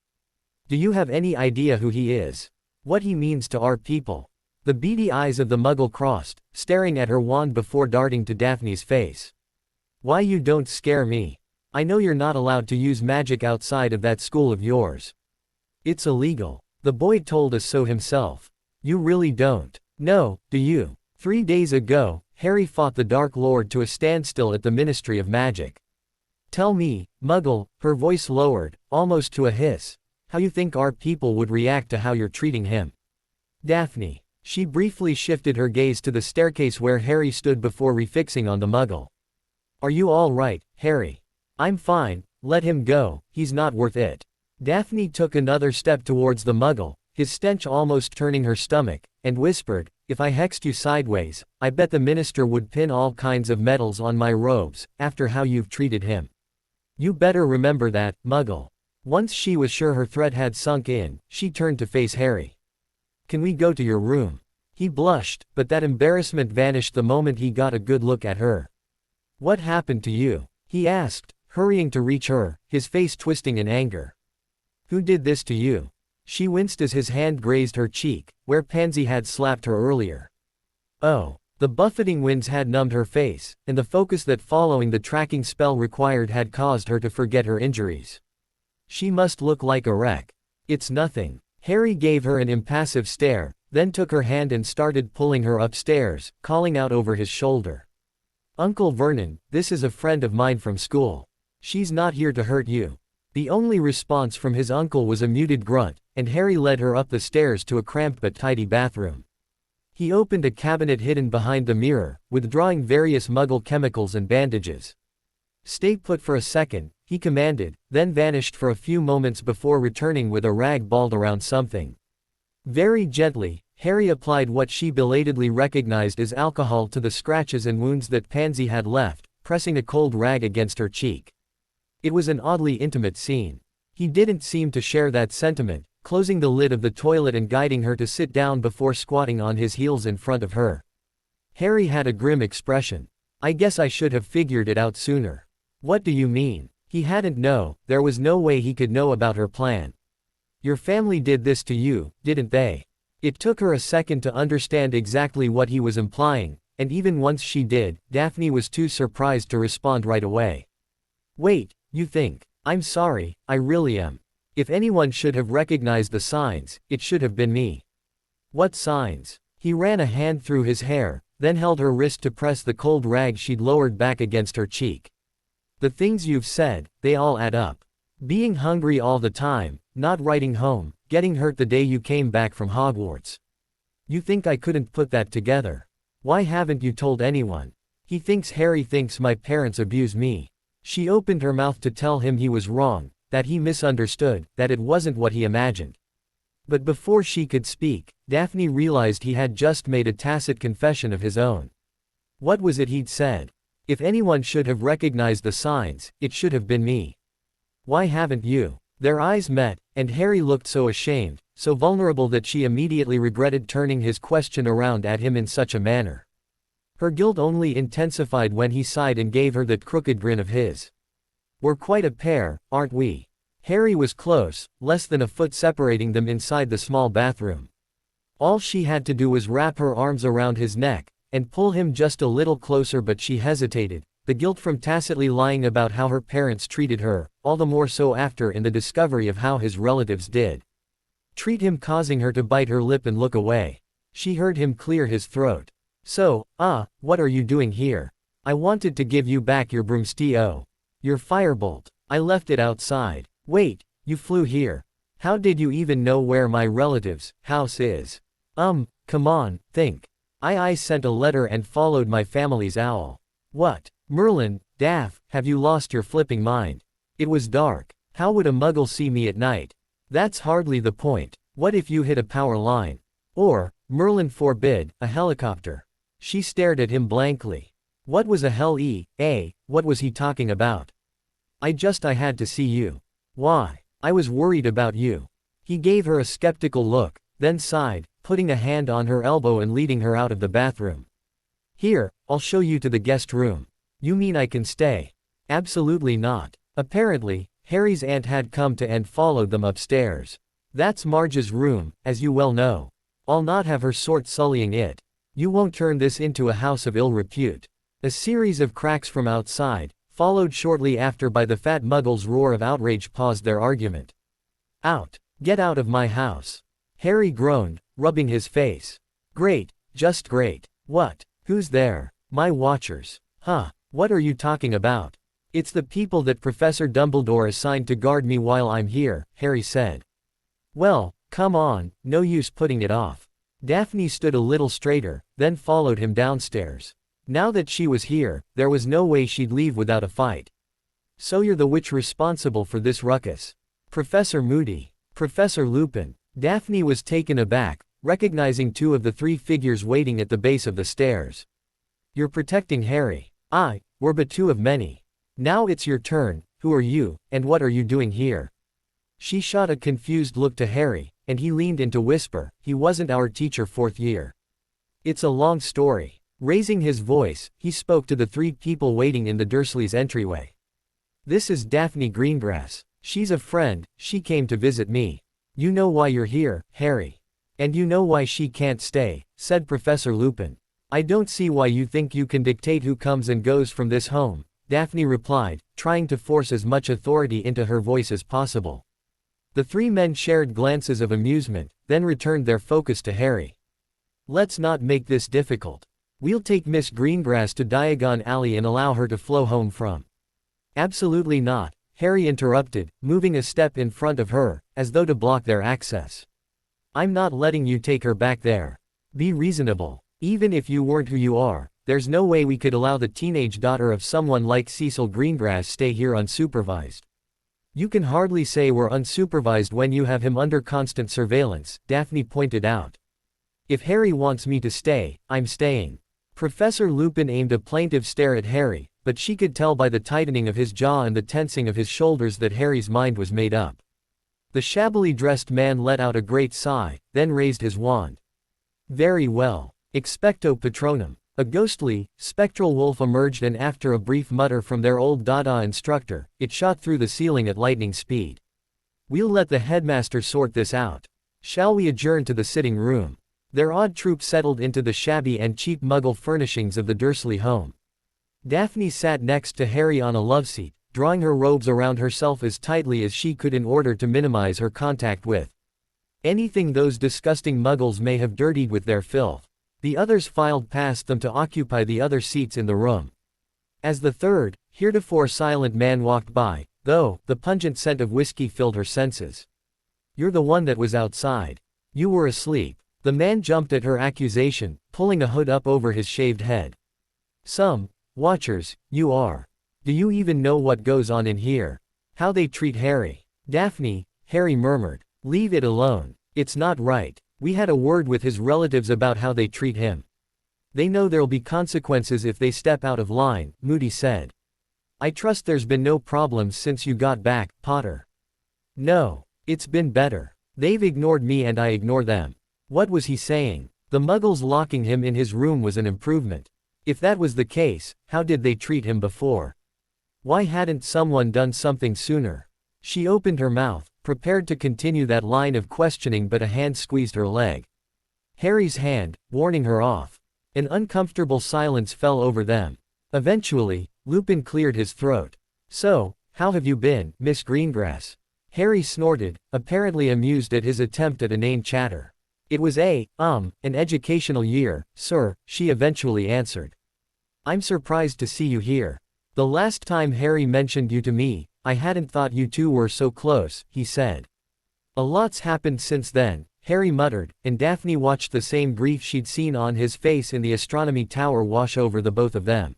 "Do you have any idea who he is? What he means to our people?" The beady eyes of the muggle crossed, staring at her wand before darting to Daphne's face. "Why, you don't scare me. I know you're not allowed to use magic outside of that school of yours. It's illegal. The boy told us so himself." "You really don't know, do you? 3 days ago, Harry fought the Dark Lord to a standstill at the Ministry of Magic. Tell me, Muggle," her voice lowered, almost to a hiss, "how you think our people would react to how you're treating him." "Daphne." She briefly shifted her gaze to the staircase where Harry stood before refixing on the Muggle. "Are you all right, Harry?" "I'm fine, let him go, he's not worth it." Daphne took another step towards the Muggle, his stench almost turning her stomach, and whispered, "If I hexed you sideways, I bet the minister would pin all kinds of medals on my robes, after how you've treated him. You better remember that, Muggle." Once she was sure her threat had sunk in, she turned to face Harry. "Can we go to your room?" He blushed, but that embarrassment vanished the moment he got a good look at her. "What happened to you?" he asked, hurrying to reach her, his face twisting in anger. "Who did this to you?" She winced as his hand grazed her cheek, where Pansy had slapped her earlier. Oh, the buffeting winds had numbed her face, and the focus that following the tracking spell required had caused her to forget her injuries. She must look like a wreck. "It's nothing." Harry gave her an impassive stare, then took her hand and started pulling her upstairs, calling out over his shoulder. "Uncle Vernon, this is a friend of mine from school. She's not here to hurt you." The only response from his uncle was a muted grunt, and Harry led her up the stairs to a cramped but tidy bathroom. He opened a cabinet hidden behind the mirror, withdrawing various Muggle chemicals and bandages. "Stay put for a second," he commanded, then vanished for a few moments before returning with a rag balled around something. Very gently, Harry applied what she belatedly recognized as alcohol to the scratches and wounds that Pansy had left, pressing a cold rag against her cheek. It was an oddly intimate scene. He didn't seem to share that sentiment, closing the lid of the toilet and guiding her to sit down before squatting on his heels in front of her. Harry had a grim expression. "I guess I should have figured it out sooner." "What do you mean?" He hadn't know, there was no way he could know about her plan. "Your family did this to you, didn't they?" It took her a second to understand exactly what he was implying, and even once she did, Daphne was too surprised to respond right away. "Wait, you think? I'm sorry, I really am. If anyone should have recognized the signs, it should have been me." "What signs?" He ran a hand through his hair, then held her wrist to press the cold rag she'd lowered back against her cheek. "The things you've said, they all add up. Being hungry all the time, not writing home, getting hurt the day you came back from Hogwarts. You think I couldn't put that together? Why haven't you told anyone?" Harry thinks my parents abuse me." She opened her mouth to tell him he was wrong, that he misunderstood, that it wasn't what he imagined. But before she could speak, Daphne realized he had just made a tacit confession of his own. What was it he'd said? "If anyone should have recognized the signs, it should have been me. Why haven't you?" Their eyes met, and Harry looked so ashamed, so vulnerable that she immediately regretted turning his question around at him in such a manner. Her guilt only intensified when he sighed and gave her that crooked grin of his. "We're quite a pair, aren't we?" Harry was close, less than a foot separating them inside the small bathroom. All she had to do was wrap her arms around his neck, and pull him just a little closer, but she hesitated, the guilt from tacitly lying about how her parents treated her, all the more so after in the discovery of how his relatives did treat him, causing her to bite her lip and look away. She heard him clear his throat. "So, what are you doing here? I wanted to give you back your broomstick. Your firebolt. I left it outside." "Wait, you flew here? How did you even know where my relative's house is?" Come on, think. I sent a letter and followed my family's owl." "What? Merlin, Daph, have you lost your flipping mind? It was dark. How would a muggle see me at night?" "That's hardly the point. What if you hit a power line? Or, Merlin forbid, a helicopter?" She stared at him blankly. What was what was he talking about? I had to see you." "Why?" "I was worried about you." He gave her a skeptical look, then sighed, putting a hand on her elbow and leading her out of the bathroom. "Here, I'll show you to the guest room." "You mean I can stay?" "Absolutely not." Apparently, Harry's aunt had come to and followed them upstairs. "That's Marge's room, as you well know. I'll not have her sort sullying it. You won't turn this into a house of ill repute." A series of cracks from outside, followed shortly after by the fat muggle's roar of outrage, paused their argument. "Out! Get out of my house!" Harry groaned, rubbing his face. "Great, just great. What? Who's there?" "My watchers." "Huh, what are you talking about?" "It's the people that Professor Dumbledore assigned to guard me while I'm here," Harry said. "Well, come on, no use putting it off." Daphne stood a little straighter, then followed him downstairs. Now that she was here, there was no way she'd leave without a fight. "So you're the witch responsible for this ruckus?" "Professor Moody." "Professor Lupin." Daphne was taken aback, recognizing two of the three figures waiting at the base of the stairs. "You're protecting Harry." We're but two of many. Now it's your turn. Who are you, and what are you doing here?" She shot a confused look to Harry, and he leaned in to whisper, "He wasn't our teacher 4th year. It's a long story." Raising his voice, he spoke to the three people waiting in the Dursleys' entryway. "This is Daphne Greengrass. She's a friend, she came to visit me." "You know why you're here, Harry. And you know why she can't stay," said Professor Lupin. "I don't see why you think you can dictate who comes and goes from this home," Daphne replied, trying to force as much authority into her voice as possible. The three men shared glances of amusement, then returned their focus to Harry. "Let's not make this difficult. We'll take Miss Greengrass to Diagon Alley and allow her to flow home from." "Absolutely not," Harry interrupted, moving a step in front of her, as though to block their access. "I'm not letting you take her back there. Be reasonable. Even if you weren't who you are, there's no way we could allow the teenage daughter of someone like Cecil Greengrass stay here unsupervised. You can hardly say we're unsupervised when you have him under constant surveillance, Daphne pointed out. If Harry wants me to stay, I'm staying. Professor Lupin aimed a plaintive stare at Harry, but she could tell by the tightening of his jaw and the tensing of his shoulders that Harry's mind was made up. The shabbily dressed man let out a great sigh, then raised his wand. Very well. Expecto Patronum. A ghostly, spectral wolf emerged, and after a brief mutter from their old Dada instructor, it shot through the ceiling at lightning speed. We'll let the headmaster sort this out. Shall we adjourn to the sitting room? Their odd troop settled into the shabby and cheap Muggle furnishings of the Dursley home. Daphne sat next to Harry on a loveseat, drawing her robes around herself as tightly as she could in order to minimize her contact with anything those disgusting Muggles may have dirtied with their filth. The others filed past them to occupy the other seats in the room. As the third, heretofore silent man walked by, though, the pungent scent of whiskey filled her senses. You're the one that was outside. You were asleep. The man jumped at her accusation, pulling a hood up over his shaved head. Some watchers, you are. Do you even know what goes on in here? How they treat Harry? Daphne, Harry murmured. Leave it alone. It's not right. We had a word with his relatives about how they treat him. They know there'll be consequences if they step out of line, Moody said. I trust there's been no problems since you got back, Potter. No. It's been better. They've ignored me and I ignore them. What was he saying? The Muggles locking him in his room was an improvement. If that was the case, how did they treat him before? Why hadn't someone done something sooner? She opened her mouth, prepared to continue that line of questioning, but a hand squeezed her leg. Harry's hand, warning her off. An uncomfortable silence fell over them. Eventually, Lupin cleared his throat. So, how have you been, Miss Greengrass? Harry snorted, apparently amused at his attempt at inane chatter. It was an educational year, sir, she eventually answered. I'm surprised to see you here. The last time Harry mentioned you to me, I hadn't thought you two were so close, he said. A lot's happened since then, Harry muttered, and Daphne watched the same grief she'd seen on his face in the astronomy tower wash over the both of them.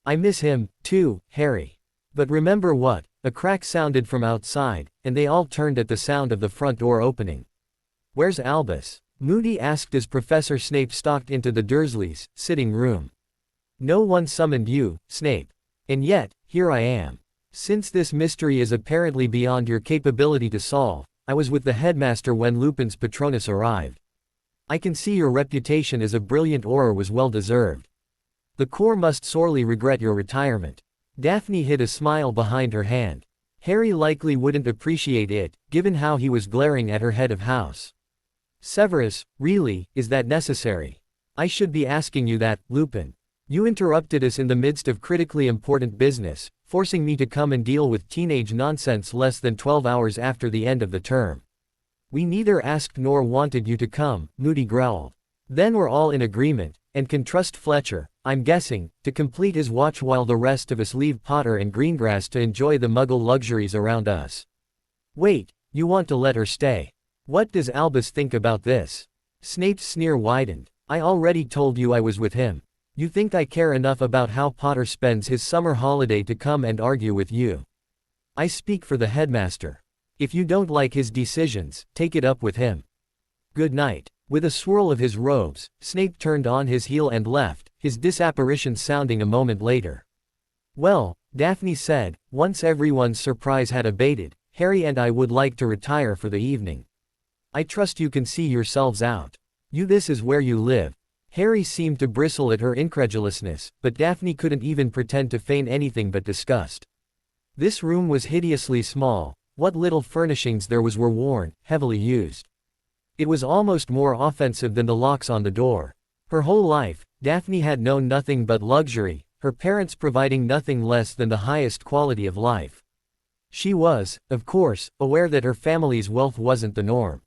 I miss him, too, Harry. But remember what? A crack sounded from outside, and they all turned at the sound of the front door opening. Where's Albus? Moody asked as Professor Snape stalked into the Dursleys' sitting room. No one summoned you, Snape. And yet, here I am. Since this mystery is apparently beyond your capability to solve, I was with the headmaster when Lupin's Patronus arrived. I can see your reputation as a brilliant Auror was well deserved. The Corps must sorely regret your retirement. Daphne hid a smile behind her hand. Harry likely wouldn't appreciate it, given how he was glaring at her head of house. Severus, really, is that necessary? I should be asking you that, Lupin. You interrupted us in the midst of critically important business, forcing me to come and deal with teenage nonsense less than 12 hours after the end of the term. We neither asked nor wanted you to come, Moody growled. Then we're all in agreement, and can trust Fletcher, I'm guessing, to complete his watch while the rest of us leave Potter and Greengrass to enjoy the Muggle luxuries around us. Wait, you want to let her stay? What does Albus think about this? Snape's sneer widened. I already told you I was with him. You think I care enough about how Potter spends his summer holiday to come and argue with you? I speak for the headmaster. If you don't like his decisions, take it up with him. Good night. With a swirl of his robes, Snape turned on his heel and left, his disapparition sounding a moment later. Well, Daphne said, once everyone's surprise had abated, Harry and I would like to retire for the evening. I trust you can see yourselves out. This is where you live. Harry seemed to bristle at her incredulousness, but Daphne couldn't even pretend to feign anything but disgust. This room was hideously small. What little furnishings there were worn, heavily used. It was almost more offensive than the locks on the door. Her whole life, Daphne had known nothing but luxury, her parents providing nothing less than the highest quality of life. She was, of course, aware that her family's wealth wasn't the norm.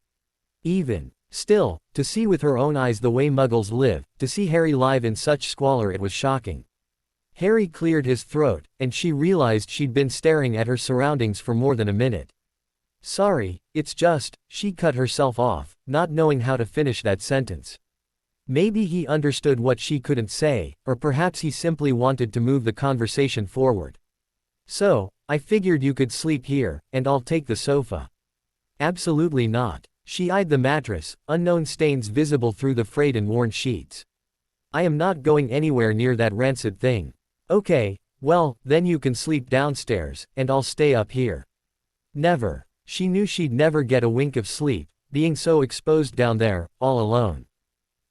Even still, to see with her own eyes the way Muggles live, to see Harry live in such squalor, it was shocking. Harry cleared his throat, and she realized she'd been staring at her surroundings for more than a minute. Sorry, it's just, she cut herself off, not knowing how to finish that sentence. Maybe he understood what she couldn't say, or perhaps he simply wanted to move the conversation forward. So, I figured you could sleep here, and I'll take the sofa. Absolutely not. She eyed the mattress, unknown stains visible through the frayed and worn sheets. I am not going anywhere near that rancid thing. Okay, well, then you can sleep downstairs, and I'll stay up here. Never. She knew she'd never get a wink of sleep, being so exposed down there, all alone.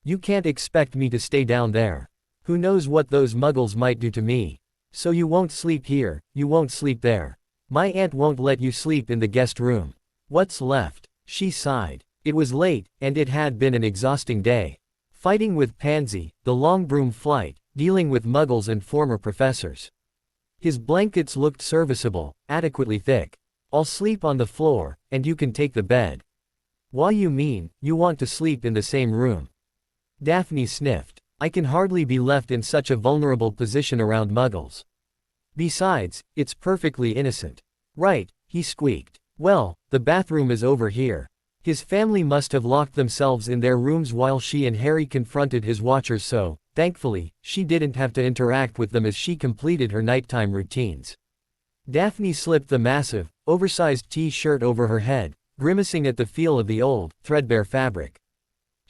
You can't expect me to stay down there. Who knows what those muggles might do to me. So you won't sleep here, you won't sleep there. My aunt won't let you sleep in the guest room. What's left? She sighed. It was late, and it had been an exhausting day. Fighting with Pansy, the long broom flight, dealing with muggles and former professors. His blankets looked serviceable, adequately thick. I'll sleep on the floor, and you can take the bed. Why you mean, you want to sleep in the same room? Daphne sniffed. I can hardly be left in such a vulnerable position around muggles. Besides, it's perfectly innocent. Right, he squeaked. Well, the bathroom is over here. His family must have locked themselves in their rooms while she and Harry confronted his watchers, so, thankfully, she didn't have to interact with them as she completed her nighttime routines. Daphne slipped the massive, oversized t-shirt over her head, grimacing at the feel of the old, threadbare fabric.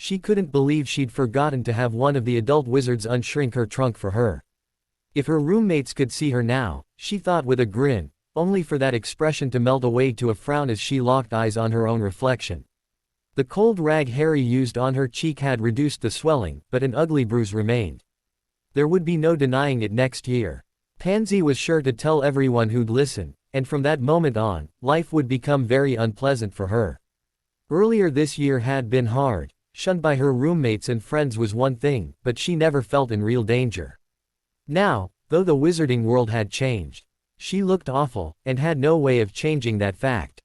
She couldn't believe she'd forgotten to have one of the adult wizards unshrink her trunk for her. If her roommates could see her now, she thought with a grin, only for that expression to melt away to a frown as she locked eyes on her own reflection. The cold rag Harry used on her cheek had reduced the swelling, but an ugly bruise remained. There would be no denying it next year. Pansy was sure to tell everyone who'd listen, and from that moment on, life would become very unpleasant for her. Earlier this year had been hard. Shunned by her roommates and friends was one thing, but she never felt in real danger. Now, though the wizarding world had changed, she looked awful, and had no way of changing that fact.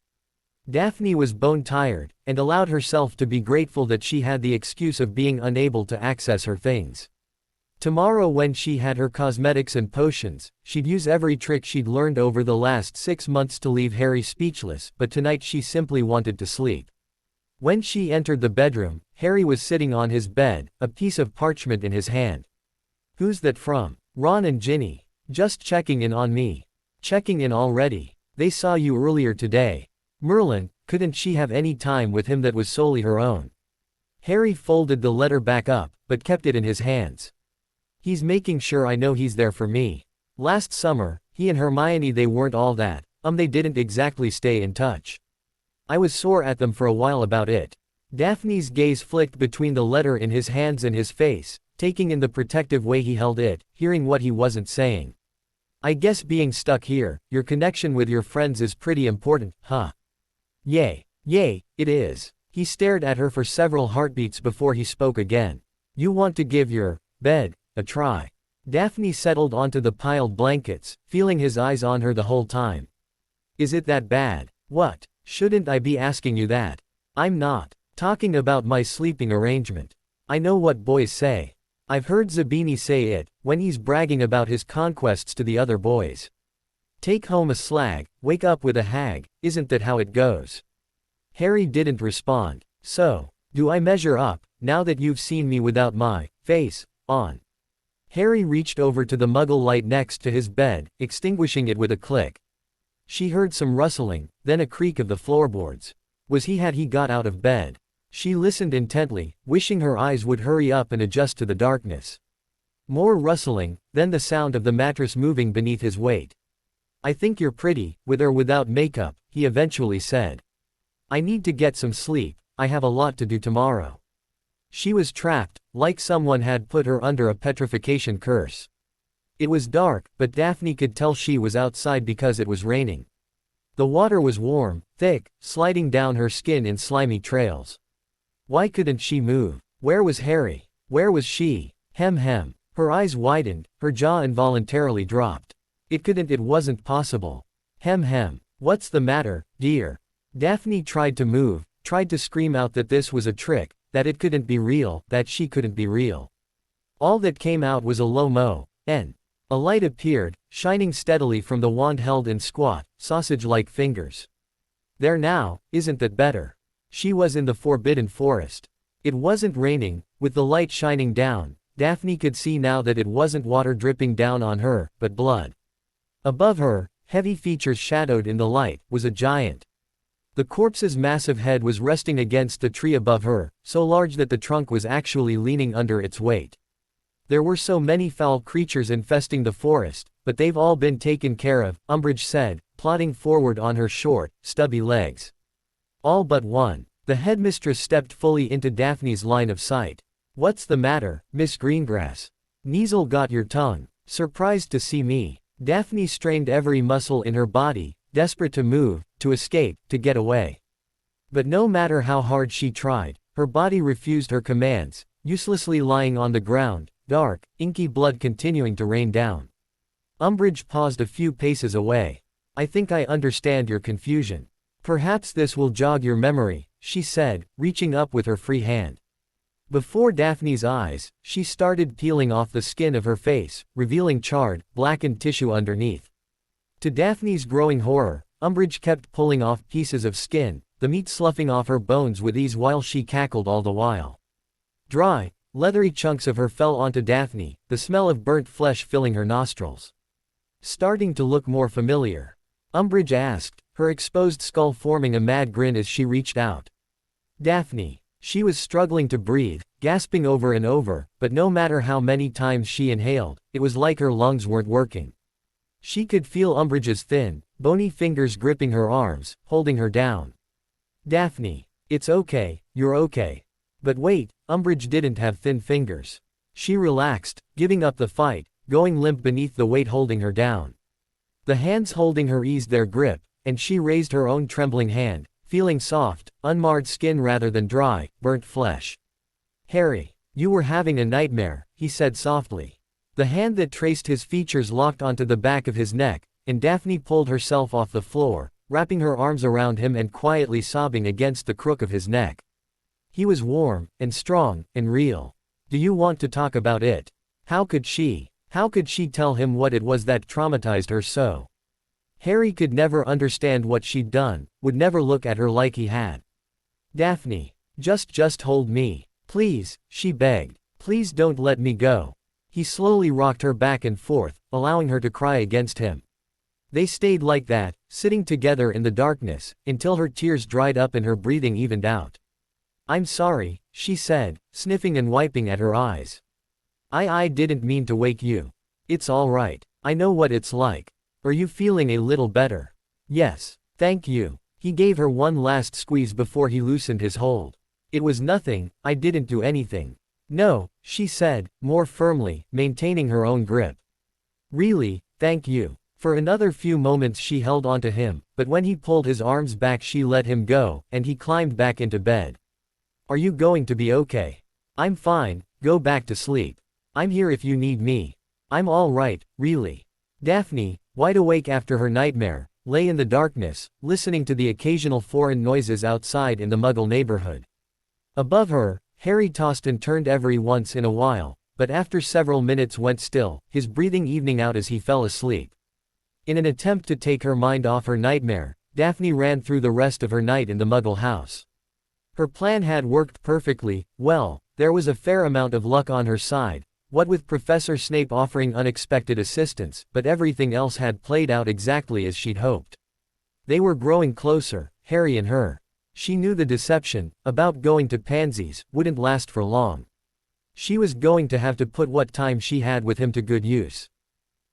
Daphne was bone-tired, and allowed herself to be grateful that she had the excuse of being unable to access her things. Tomorrow, when she had her cosmetics and potions, she'd use every trick she'd learned over the last 6 months to leave Harry speechless, but tonight she simply wanted to sleep. When she entered the bedroom, Harry was sitting on his bed, a piece of parchment in his hand. Who's that from? Ron and Ginny. Just checking in on me. Checking in already. They saw you earlier today. Merlin, couldn't she have any time with him that was solely her own? Harry folded the letter back up, but kept it in his hands. He's making sure I know he's there for me. Last summer, he and Hermione, they weren't all that, they didn't exactly stay in touch. I was sore at them for a while about it. Daphne's gaze flicked between the letter in his hands and his face, taking in the protective way he held it, hearing what he wasn't saying. I guess being stuck here, your connection with your friends is pretty important, huh? Yay, it is. He stared at her for several heartbeats before he spoke again. You want to give your bed a try? Daphne settled onto the piled blankets, feeling his eyes on her the whole time. Is it that bad? What? Shouldn't I be asking you that? I'm not talking about my sleeping arrangement. I know what boys say. I've heard Zabini say it, when he's bragging about his conquests to the other boys. Take home a slag, wake up with a hag, isn't that how it goes? Harry didn't respond. So, do I measure up, now that you've seen me without my face on? Harry reached over to the muggle light next to his bed, extinguishing it with a click. She heard some rustling, then a creak of the floorboards. Had he got out of bed? She listened intently, wishing her eyes would hurry up and adjust to the darkness. More rustling, then the sound of the mattress moving beneath his weight. I think you're pretty, with or without makeup, he eventually said. I need to get some sleep, I have a lot to do tomorrow. She was trapped, like someone had put her under a petrification curse. It was dark, but Daphne could tell she was outside because it was raining. The water was warm, thick, sliding down her skin in slimy trails. Why couldn't she move? Where was Harry? Where was she? Hem. Her eyes widened, her jaw involuntarily dropped. It wasn't possible. Hem. What's the matter, dear? Daphne tried to move, tried to scream out that this was a trick, that it couldn't be real, that she couldn't be real. All that came out was a low moan. A light appeared, shining steadily from the wand held in squat, sausage-like fingers. There now, isn't that better? She was in the Forbidden Forest. It wasn't raining, with the light shining down. Daphne could see now that it wasn't water dripping down on her, but blood. Above her, heavy features shadowed in the light, was a giant. The corpse's massive head was resting against the tree above her, so large that the trunk was actually leaning under its weight. There were so many foul creatures infesting the forest, but they've all been taken care of, Umbridge said, plodding forward on her short, stubby legs. All but one. The headmistress stepped fully into Daphne's line of sight. What's the matter, Miss Greengrass? Kneazle got your tongue. Surprised to see me. Daphne strained every muscle in her body, desperate to move, to escape, to get away. But no matter how hard she tried, her body refused her commands, uselessly lying on the ground, dark, inky blood continuing to rain down. Umbridge paused a few paces away. I think I understand your confusion. Perhaps this will jog your memory, she said, reaching up with her free hand. Before Daphne's eyes, she started peeling off the skin of her face, revealing charred, blackened tissue underneath. To Daphne's growing horror, Umbridge kept pulling off pieces of skin, the meat sloughing off her bones with ease while she cackled all the while. Dry, leathery chunks of her fell onto Daphne, the smell of burnt flesh filling her nostrils. Starting to look more familiar? Umbridge asked, her exposed skull forming a mad grin as she reached out. Daphne. She was struggling to breathe, gasping over and over, but no matter how many times she inhaled, it was like her lungs weren't working. She could feel Umbridge's thin, bony fingers gripping her arms, holding her down. Daphne. It's okay, you're okay. But wait, Umbridge didn't have thin fingers. She relaxed, giving up the fight, going limp beneath the weight holding her down. The hands holding her eased their grip, and she raised her own trembling hand, feeling soft, unmarred skin rather than dry, burnt flesh. Harry, you were having a nightmare, he said softly. The hand that traced his features locked onto the back of his neck, and Daphne pulled herself off the floor, wrapping her arms around him and quietly sobbing against the crook of his neck. He was warm, and strong, and real. Do you want to talk about it? How could she tell him what it was that traumatized her so? Harry could never understand what she'd done, would never look at her like he had. Daphne. Just hold me. Please, she begged. Please don't let me go. He slowly rocked her back and forth, allowing her to cry against him. They stayed like that, sitting together in the darkness, until her tears dried up and her breathing evened out. I'm sorry, she said, sniffing and wiping at her eyes. I didn't mean to wake you. It's all right. I know what it's like. Are you feeling a little better? Yes. Thank you. He gave her one last squeeze before he loosened his hold. It was nothing, I didn't do anything. No, she said, more firmly, maintaining her own grip. Really, thank you. For another few moments she held onto him, but when he pulled his arms back she let him go, and he climbed back into bed. Are you going to be okay? I'm fine, go back to sleep. I'm here if you need me. I'm all right, really. Daphne, wide awake after her nightmare, lay in the darkness, listening to the occasional foreign noises outside in the Muggle neighborhood. Above her, Harry tossed and turned every once in a while, but after several minutes went still, his breathing evening out as he fell asleep. In an attempt to take her mind off her nightmare, Daphne ran through the rest of her night in the Muggle house. Her plan had worked perfectly, well, there was a fair amount of luck on her side, what with Professor Snape offering unexpected assistance, but everything else had played out exactly as she'd hoped. They were growing closer, Harry and her. She knew the deception, about going to Pansy's, wouldn't last for long. She was going to have to put what time she had with him to good use.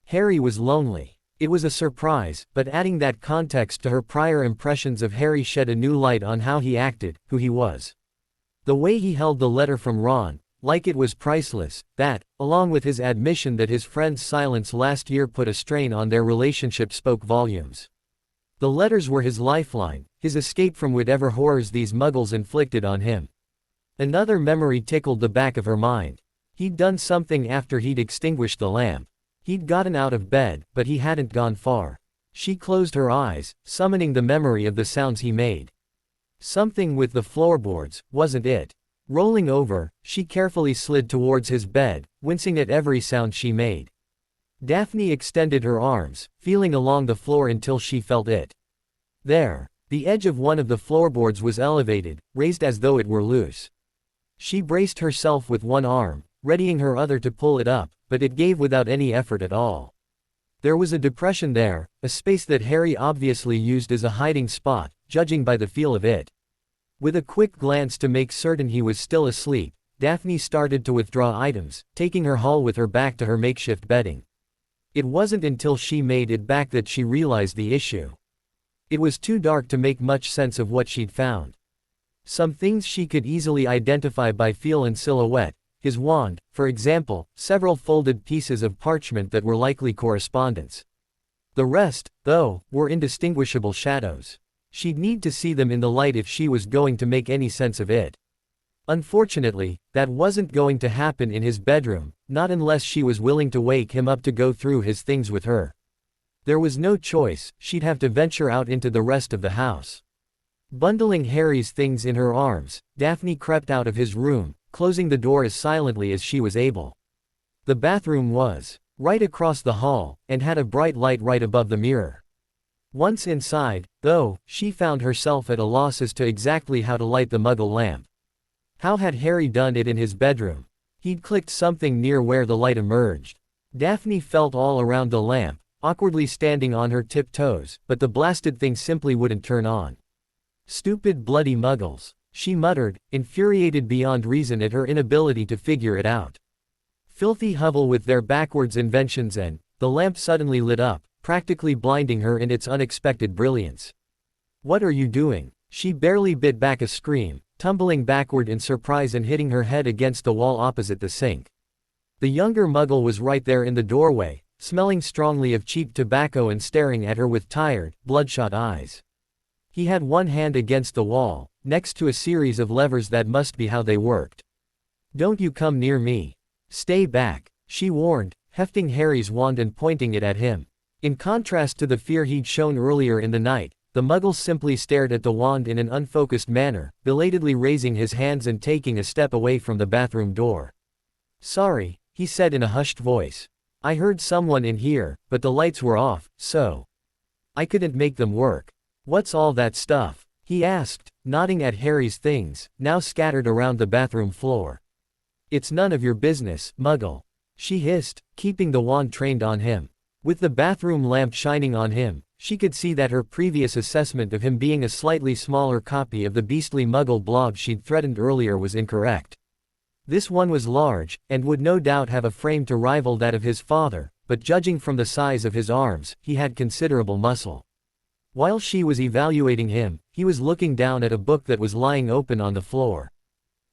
Harry was lonely. It was a surprise, but adding that context to her prior impressions of Harry shed a new light on how he acted, who he was. The way he held the letter from Ron, like it was priceless, that, along with his admission that his friend's silence last year put a strain on their relationship spoke volumes. The letters were his lifeline, his escape from whatever horrors these Muggles inflicted on him. Another memory tickled the back of her mind. He'd done something after he'd extinguished the lamp. He'd gotten out of bed, but he hadn't gone far. She closed her eyes, summoning the memory of the sounds he made. Something with the floorboards, wasn't it? Rolling over, she carefully slid towards his bed, wincing at every sound she made. Daphne extended her arms, feeling along the floor until she felt it. There. The edge of one of the floorboards was elevated, raised as though it were loose. She braced herself with one arm, readying her other to pull it up, but it gave without any effort at all. There was a depression there, a space that Harry obviously used as a hiding spot, judging by the feel of it. With a quick glance to make certain he was still asleep, Daphne started to withdraw items, taking her haul with her back to her makeshift bedding. It wasn't until she made it back that she realized the issue. It was too dark to make much sense of what she'd found. Some things she could easily identify by feel and silhouette, his wand, for example, several folded pieces of parchment that were likely correspondence. The rest, though, were indistinguishable shadows. She'd need to see them in the light if she was going to make any sense of it. Unfortunately, that wasn't going to happen in his bedroom, not unless she was willing to wake him up to go through his things with her. There was no choice, she'd have to venture out into the rest of the house. Bundling Harry's things in her arms, Daphne crept out of his room, closing the door as silently as she was able. The bathroom was right across the hall, and had a bright light right above the mirror. Once inside, though, she found herself at a loss as to exactly how to light the Muggle lamp. How had Harry done it in his bedroom? He'd clicked something near where the light emerged. Daphne felt all around the lamp, awkwardly standing on her tiptoes, but the blasted thing simply wouldn't turn on. Stupid bloody Muggles, she muttered, infuriated beyond reason at her inability to figure it out. Filthy hovel with their backwards inventions, and the lamp suddenly lit up, practically blinding her in its unexpected brilliance. What are you doing? She barely bit back a scream, tumbling backward in surprise and hitting her head against the wall opposite the sink. The younger Muggle was right there in the doorway, smelling strongly of cheap tobacco and staring at her with tired, bloodshot eyes. He had one hand against the wall, next to a series of levers that must be how they worked. Don't you come near me. Stay back, she warned, hefting Harry's wand and pointing it at him. In contrast to the fear he'd shown earlier in the night, the Muggle simply stared at the wand in an unfocused manner, belatedly raising his hands and taking a step away from the bathroom door. Sorry, he said in a hushed voice. I heard someone in here, but the lights were off, so I couldn't make them work. What's all that stuff? He asked, nodding at Harry's things, now scattered around the bathroom floor. It's none of your business, Muggle, she hissed, keeping the wand trained on him. With the bathroom lamp shining on him, she could see that her previous assessment of him being a slightly smaller copy of the beastly Muggle blob she'd threatened earlier was incorrect. This one was large, and would no doubt have a frame to rival that of his father, but judging from the size of his arms, he had considerable muscle. While she was evaluating him, he was looking down at a book that was lying open on the floor.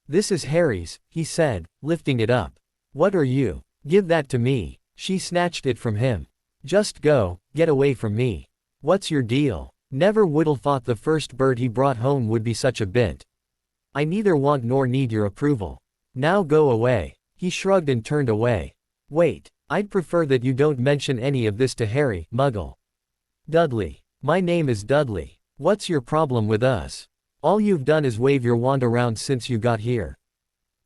This is Harry's, he said, lifting it up. What are you? Give that to me. She snatched it from him. Just go, get away from me. What's your deal? Never would have thought the first bird he brought home would be such a bint. I neither want nor need your approval. Now go away. He shrugged and turned away. Wait, I'd prefer that you don't mention any of this to Harry, Muggle. Dudley. My name is Dudley. What's your problem with us? All you've done is wave your wand around since you got here.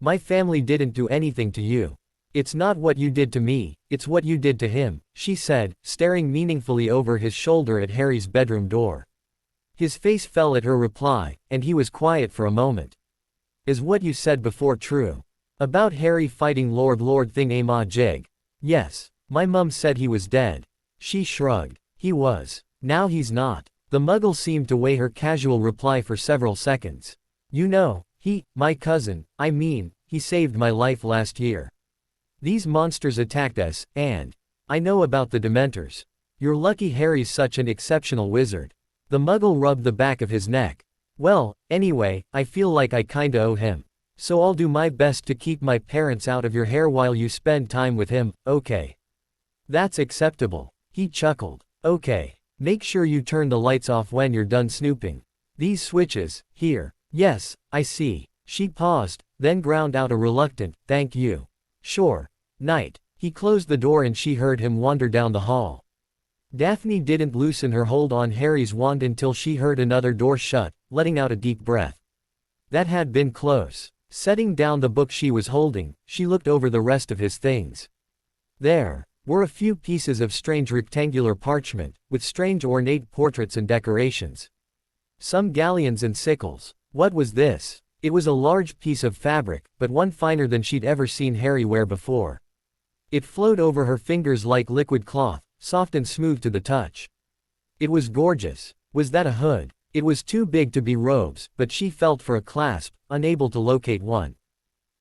My family didn't do anything to you. It's not what you did to me, it's what you did to him, she said, staring meaningfully over his shoulder at Harry's bedroom door. His face fell at her reply, and he was quiet for a moment. Is what you said before true? About Harry fighting Lord thing ma jig? Yes. My mum said he was dead. She shrugged. He was. Now he's not. The Muggle seemed to weigh her casual reply for several seconds. You know, my cousin, he saved my life last year. These monsters attacked us, and I know about the Dementors. You're lucky Harry's such an exceptional wizard. The Muggle rubbed the back of his neck. Well, anyway, I feel like I kinda owe him. So I'll do my best to keep my parents out of your hair while you spend time with him, okay? That's acceptable. He chuckled. Okay. Make sure you turn the lights off when you're done snooping. These switches, here. Yes, I see. She paused, then ground out a reluctant, thank you. Sure. Night. He closed the door and she heard him wander down the hall. Daphne didn't loosen her hold on Harry's wand until she heard another door shut, letting out a deep breath. That had been close. Setting down the book she was holding, she looked over the rest of his things. There were a few pieces of strange rectangular parchment, with strange ornate portraits and decorations. Some galleons and sickles. What was this? It was a large piece of fabric, but one finer than she'd ever seen Harry wear before. It flowed over her fingers like liquid cloth, soft and smooth to the touch. It was gorgeous. Was that a hood? It was too big to be robes, but she felt for a clasp, unable to locate one.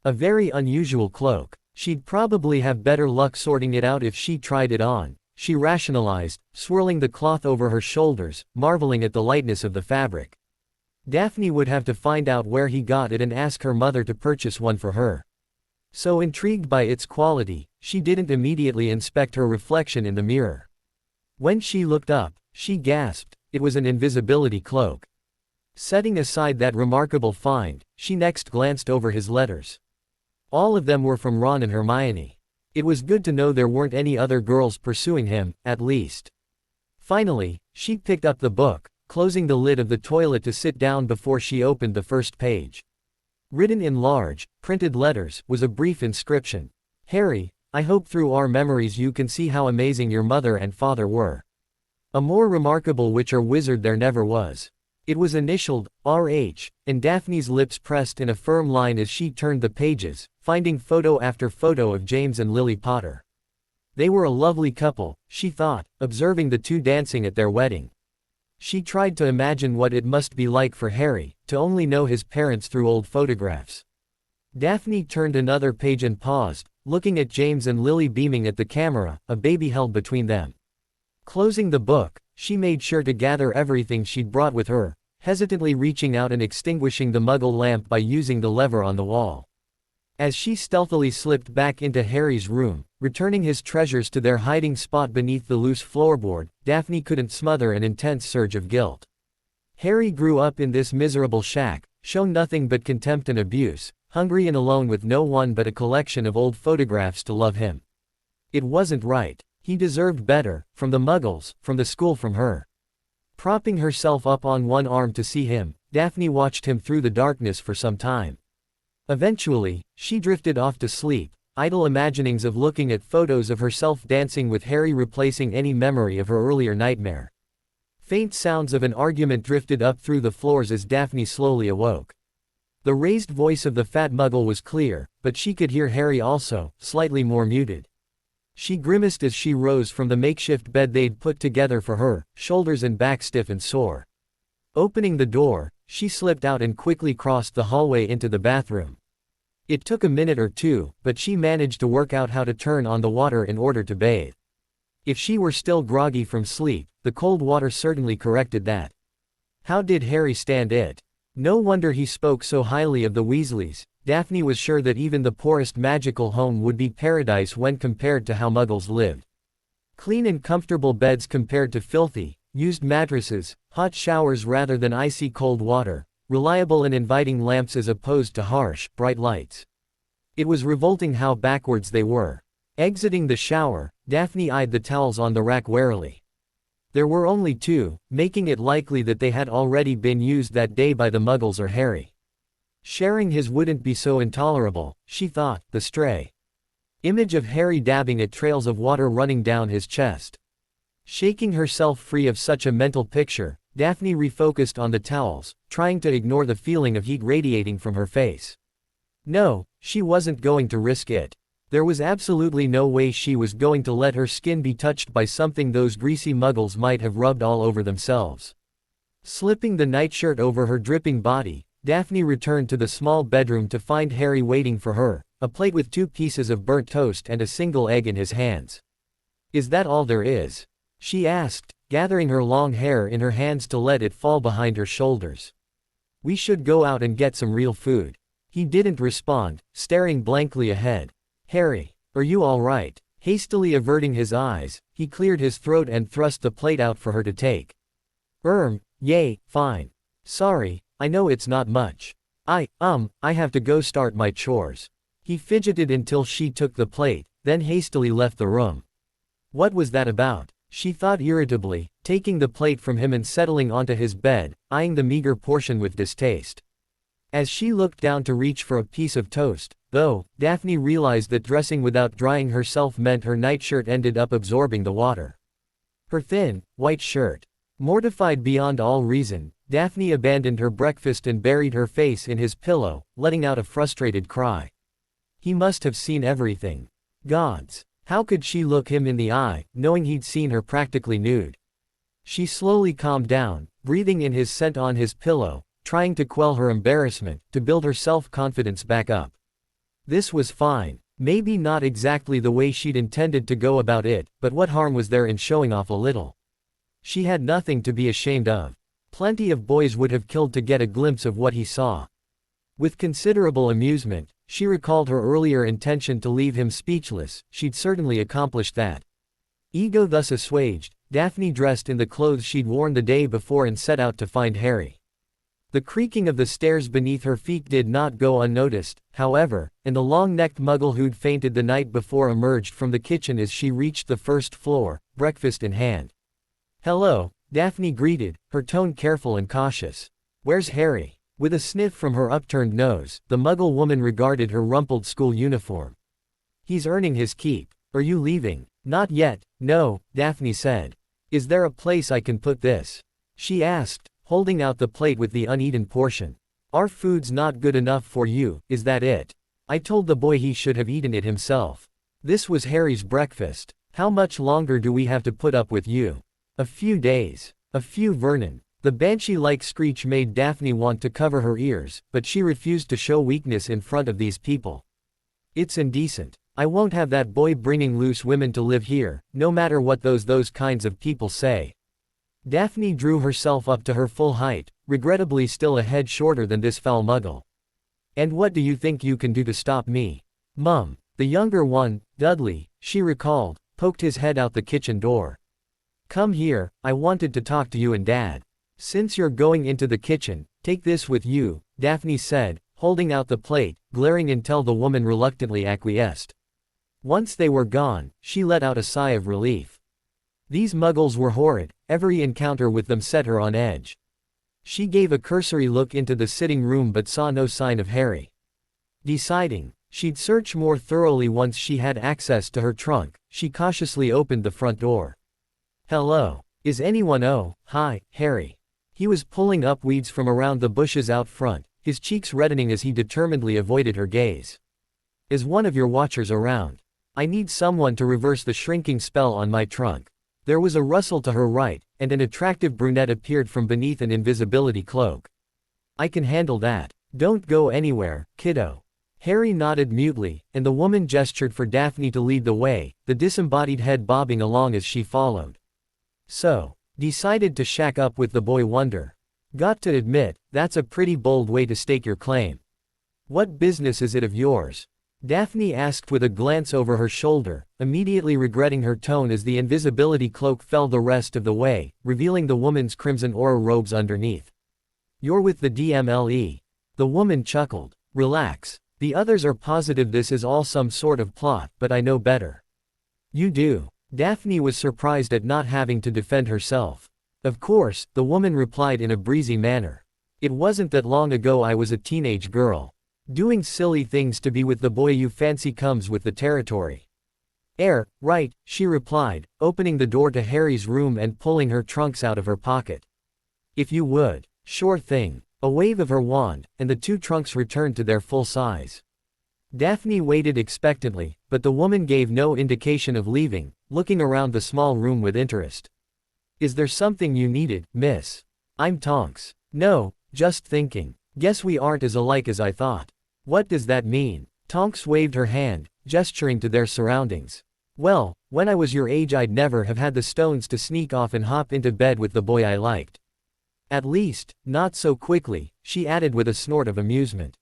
A very unusual cloak. She'd probably have better luck sorting it out if she tried it on, she rationalized, swirling the cloth over her shoulders, marveling at the lightness of the fabric. Daphne would have to find out where he got it and ask her mother to purchase one for her. So intrigued by its quality, she didn't immediately inspect her reflection in the mirror. When she looked up, she gasped. It was an invisibility cloak. Setting aside that remarkable find, she next glanced over his letters. All of them were from Ron and Hermione. It was good to know there weren't any other girls pursuing him, at least. Finally, she picked up the book, closing the lid of the toilet to sit down before she opened the first page. Written in large, printed letters, was a brief inscription. Harry, I hope through our memories you can see how amazing your mother and father were. A more remarkable witch or wizard there never was. It was initialed, R.H., and Daphne's lips pressed in a firm line as she turned the pages, finding photo after photo of James and Lily Potter. They were a lovely couple, she thought, observing the two dancing at their wedding. She tried to imagine what it must be like for Harry, to only know his parents through old photographs. Daphne turned another page and paused, looking at James and Lily beaming at the camera, a baby held between them. Closing the book, she made sure to gather everything she'd brought with her, hesitantly reaching out and extinguishing the Muggle lamp by using the lever on the wall. As she stealthily slipped back into Harry's room, returning his treasures to their hiding spot beneath the loose floorboard, Daphne couldn't smother an intense surge of guilt. Harry grew up in this miserable shack, shown nothing but contempt and abuse, hungry and alone with no one but a collection of old photographs to love him. It wasn't right. He deserved better, from the Muggles, from the school, from her. Propping herself up on one arm to see him, Daphne watched him through the darkness for some time. Eventually, she drifted off to sleep, idle imaginings of looking at photos of herself dancing with Harry replacing any memory of her earlier nightmare. Faint sounds of an argument drifted up through the floors as Daphne slowly awoke. The raised voice of the fat Muggle was clear, but she could hear Harry also, slightly more muted. She grimaced as she rose from the makeshift bed they'd put together for her, shoulders and back stiff and sore. Opening the door, she slipped out and quickly crossed the hallway into the bathroom. It took a minute or two, but she managed to work out how to turn on the water in order to bathe. If she were still groggy from sleep, the cold water certainly corrected that. How did Harry stand it? No wonder he spoke so highly of the Weasleys. Daphne was sure that even the poorest magical home would be paradise when compared to how Muggles lived. Clean and comfortable beds compared to filthy, used mattresses, hot showers rather than icy cold water, reliable and inviting lamps as opposed to harsh, bright lights. It was revolting how backwards they were. Exiting the shower, Daphne eyed the towels on the rack warily. There were only two, making it likely that they had already been used that day by the Muggles or Harry. Sharing his wouldn't be so intolerable, she thought, the stray image of Harry dabbing at trails of water running down his chest. Shaking herself free of such a mental picture, Daphne refocused on the towels, trying to ignore the feeling of heat radiating from her face. No, she wasn't going to risk it. There was absolutely no way she was going to let her skin be touched by something those greasy Muggles might have rubbed all over themselves. Slipping the nightshirt over her dripping body, Daphne returned to the small bedroom to find Harry waiting for her, a plate with 2 pieces of burnt toast and a single egg in his hands. "Is that all there is?" she asked, gathering her long hair in her hands to let it fall behind her shoulders. "We should go out and get some real food." He didn't respond, staring blankly ahead. "Harry, are you all right?" Hastily averting his eyes, he cleared his throat and thrust the plate out for her to take. Yay, fine. Sorry, I know it's not much. I have to go start my chores." He fidgeted until she took the plate, then hastily left the room. What was that about? She thought irritably, taking the plate from him and settling onto his bed, eyeing the meager portion with distaste. As she looked down to reach for a piece of toast, though, Daphne realized that dressing without drying herself meant her nightshirt ended up absorbing the water. Her thin, white shirt Mortified beyond all reason, Daphne abandoned her breakfast and buried her face in his pillow, letting out a frustrated cry. He must have seen everything. Gods! How could she look him in the eye, knowing he'd seen her practically nude? She slowly calmed down, breathing in his scent on his pillow, trying to quell her embarrassment, to build her self-confidence back up. This was fine. Maybe not exactly the way she'd intended to go about it, but what harm was there in showing off a little? She had nothing to be ashamed of. Plenty of boys would have killed to get a glimpse of what he saw. With considerable amusement, she recalled her earlier intention to leave him speechless. She'd certainly accomplished that. Ego thus assuaged, Daphne dressed in the clothes she'd worn the day before and set out to find Harry. The creaking of the stairs beneath her feet did not go unnoticed, however, and the long-necked muggle who'd fainted the night before emerged from the kitchen as she reached the first floor, breakfast in hand. "Hello," Daphne greeted, her tone careful and cautious. "Where's Harry?" With a sniff from her upturned nose, the muggle woman regarded her rumpled school uniform. "He's earning his keep. Are you leaving?" "Not yet, no," Daphne said. "Is there a place I can put this?" she asked, holding out the plate with the uneaten portion. "Our food's not good enough for you, is that it?" I told the boy he should have eaten it himself. This was Harry's breakfast. "How much longer do we have to put up with you?" "A few days." "A few, Vernon." The banshee-like screech made Daphne want to cover her ears, but she refused to show weakness in front of these people. "It's indecent. I won't have that boy bringing loose women to live here, no matter what those kinds of people say." Daphne drew herself up to her full height, regrettably still a head shorter than this foul muggle. "And what do you think you can do to stop me?" "Mum." The younger one, Dudley, she recalled, poked his head out the kitchen door. "Come here, I wanted to talk to you and Dad." "Since you're going into the kitchen, take this with you," Daphne said, holding out the plate, glaring until the woman reluctantly acquiesced. Once they were gone, she let out a sigh of relief. These muggles were horrid, every encounter with them set her on edge. She gave a cursory look into the sitting room but saw no sign of Harry. Deciding she'd search more thoroughly once she had access to her trunk, she cautiously opened the front door. "Hello. Is anyone? Oh, hi, Harry." He was pulling up weeds from around the bushes out front, his cheeks reddening as he determinedly avoided her gaze. "Is one of your watchers around? I need someone to reverse the shrinking spell on my trunk." There was a rustle to her right, and an attractive brunette appeared from beneath an invisibility cloak. "I can handle that. Don't go anywhere, kiddo." Harry nodded mutely, and the woman gestured for Daphne to lead the way, the disembodied head bobbing along as she followed. "So, decided to shack up with the boy wonder. Got to admit, that's a pretty bold way to stake your claim. What business is it of yours?" Daphne asked with a glance over her shoulder, immediately regretting her tone as the invisibility cloak fell the rest of the way, revealing the woman's crimson aura robes underneath. "You're with the DMLE." The woman chuckled. "Relax. The others are positive this is all some sort of plot, but I know better." "You do?" Daphne was surprised at not having to defend herself. "Of course," the woman replied in a breezy manner. "It wasn't that long ago I was a teenage girl. Doing silly things to be with the boy you fancy comes with the territory." Right," she replied, opening the door to Harry's room and pulling her trunks out of her pocket. "If you would." "Sure thing." A wave of her wand, and the two trunks returned to their full size. Daphne waited expectantly, but the woman gave no indication of leaving, looking around the small room with interest. "Is there something you needed, miss?" "I'm Tonks." "No, just thinking. Guess we aren't as alike as I thought." "What does that mean?" Tonks waved her hand, gesturing to their surroundings. "Well, when I was your age I'd never have had the stones to sneak off and hop into bed with the boy I liked. At least, not so quickly," she added with a snort of amusement.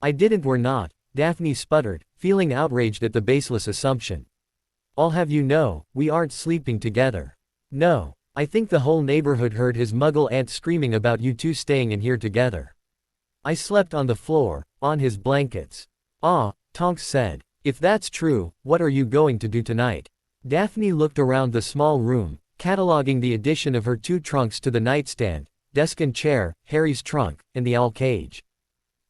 "I didn't. We're not," Daphne sputtered, feeling outraged at the baseless assumption. "I'll have you know, we aren't sleeping together." "No. I think the whole neighborhood heard his muggle aunt screaming about you two staying in here together. I slept on the floor, on his blankets." "Ah," Tonks said. "If that's true, what are you going to do tonight?" Daphne looked around the small room, cataloging the addition of her two trunks to the nightstand, desk and chair, Harry's trunk, and the owl cage.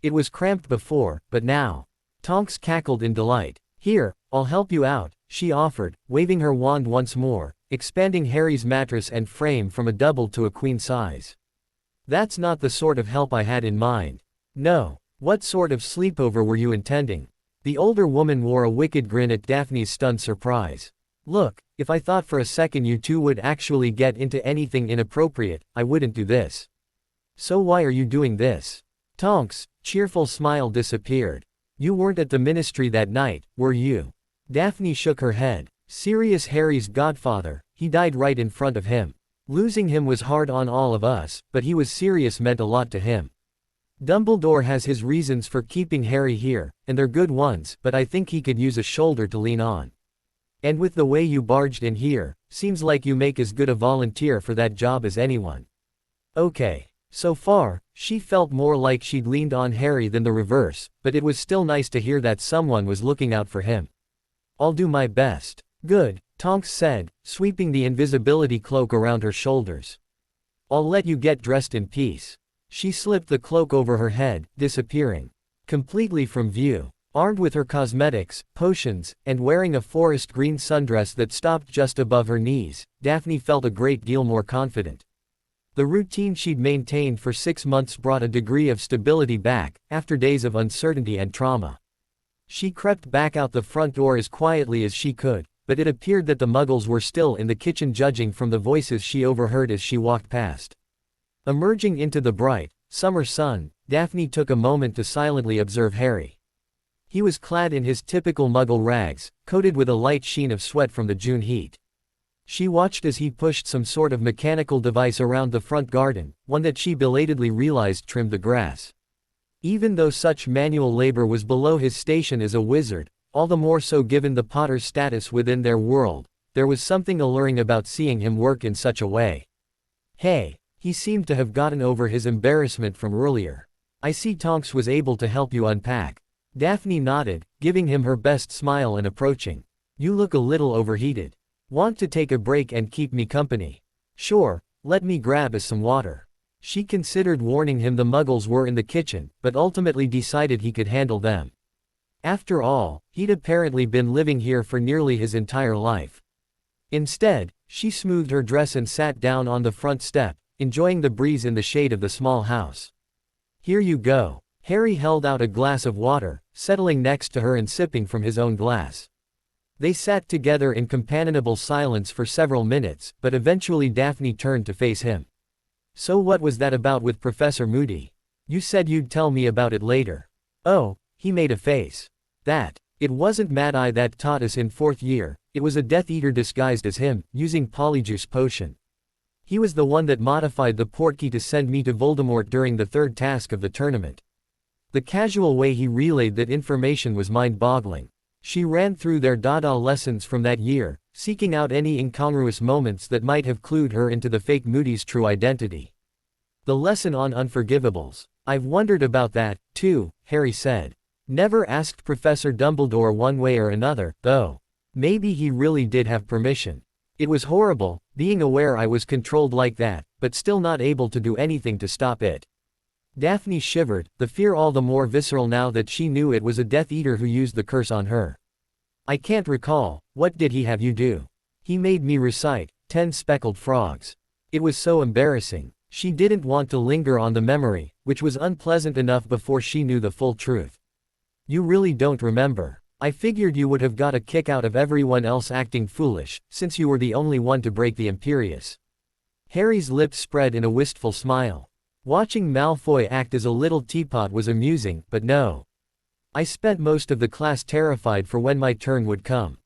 It was cramped before, but now. Tonks cackled in delight. Here, I'll help you out, she offered, waving her wand once more, expanding Harry's mattress and frame from a double to a queen size. That's not the sort of help I had in mind. No. What sort of sleepover were you intending? The older woman wore a wicked grin at Daphne's stunned surprise. Look, if I thought for a second you two would actually get into anything inappropriate, I wouldn't do this. So why are you doing this? Tonks' cheerful smile disappeared. You weren't at the ministry that night, were you? Daphne shook her head. Sirius Harry's godfather, he died right in front of him. Losing him was hard on all of us, but he was Sirius meant a lot to him. Dumbledore has his reasons for keeping Harry here, and they're good ones, but I think he could use a shoulder to lean on. And with the way you barged in here, seems like you make as good a volunteer for that job as anyone. Okay. So far, she felt more like she'd leaned on Harry than the reverse, but it was still nice to hear that someone was looking out for him. I'll do my best. Good, Tonks said, sweeping the invisibility cloak around her shoulders. I'll let you get dressed in peace. She slipped the cloak over her head, disappearing completely from view. Armed with her cosmetics, potions, and wearing a forest green sundress that stopped just above her knees, Daphne felt a great deal more confident. The routine she'd maintained for 6 months brought a degree of stability back, after days of uncertainty and trauma. She crept back out the front door as quietly as she could, but it appeared that the Muggles were still in the kitchen judging from the voices she overheard as she walked past. Emerging into the bright, summer sun, Daphne took a moment to silently observe Harry. He was clad in his typical Muggle rags, coated with a light sheen of sweat from the June heat. She watched as he pushed some sort of mechanical device around the front garden, one that she belatedly realized trimmed the grass. Even though such manual labor was below his station as a wizard, all the more so given the Potter's status within their world, there was something alluring about seeing him work in such a way. Hey, he seemed to have gotten over his embarrassment from earlier. I see Tonks was able to help you unpack. Daphne nodded, giving him her best smile and approaching. You look a little overheated. Want to take a break and keep me company? Sure, let me grab us some water. She considered warning him the Muggles were in the kitchen, but ultimately decided he could handle them. After all, he'd apparently been living here for nearly his entire life. Instead, she smoothed her dress and sat down on the front step, enjoying the breeze in the shade of the small house. Here you go. Harry held out a glass of water, settling next to her and sipping from his own glass. They sat together in companionable silence for several minutes, but eventually Daphne turned to face him. So what was that about with Professor Moody? You said you'd tell me about it later. Oh, he made a face. It wasn't Mad Eye that taught us in 4th year, it was a Death Eater disguised as him, using Polyjuice potion. He was the one that modified the portkey to send me to Voldemort during the 3rd task of the tournament. The casual way he relayed that information was mind-boggling. She ran through their Dada lessons from that year, seeking out any incongruous moments that might have clued her into the fake Moody's true identity. The lesson on unforgivables. I've wondered about that, too, Harry said. Never asked Professor Dumbledore one way or another, though. Maybe he really did have permission. It was horrible, being aware I was controlled like that, but still not able to do anything to stop it. Daphne shivered, the fear all the more visceral now that she knew it was a Death Eater who used the curse on her. I can't recall, what did he have you do? He made me recite 10 speckled frogs. It was so embarrassing. She didn't want to linger on the memory, which was unpleasant enough before she knew the full truth. You really don't remember. I figured you would have got a kick out of everyone else acting foolish, since you were the only one to break the Imperius. Harry's lips spread in a wistful smile. Watching Malfoy act as a little teapot was amusing, but no. I spent most of the class terrified for when my turn would come.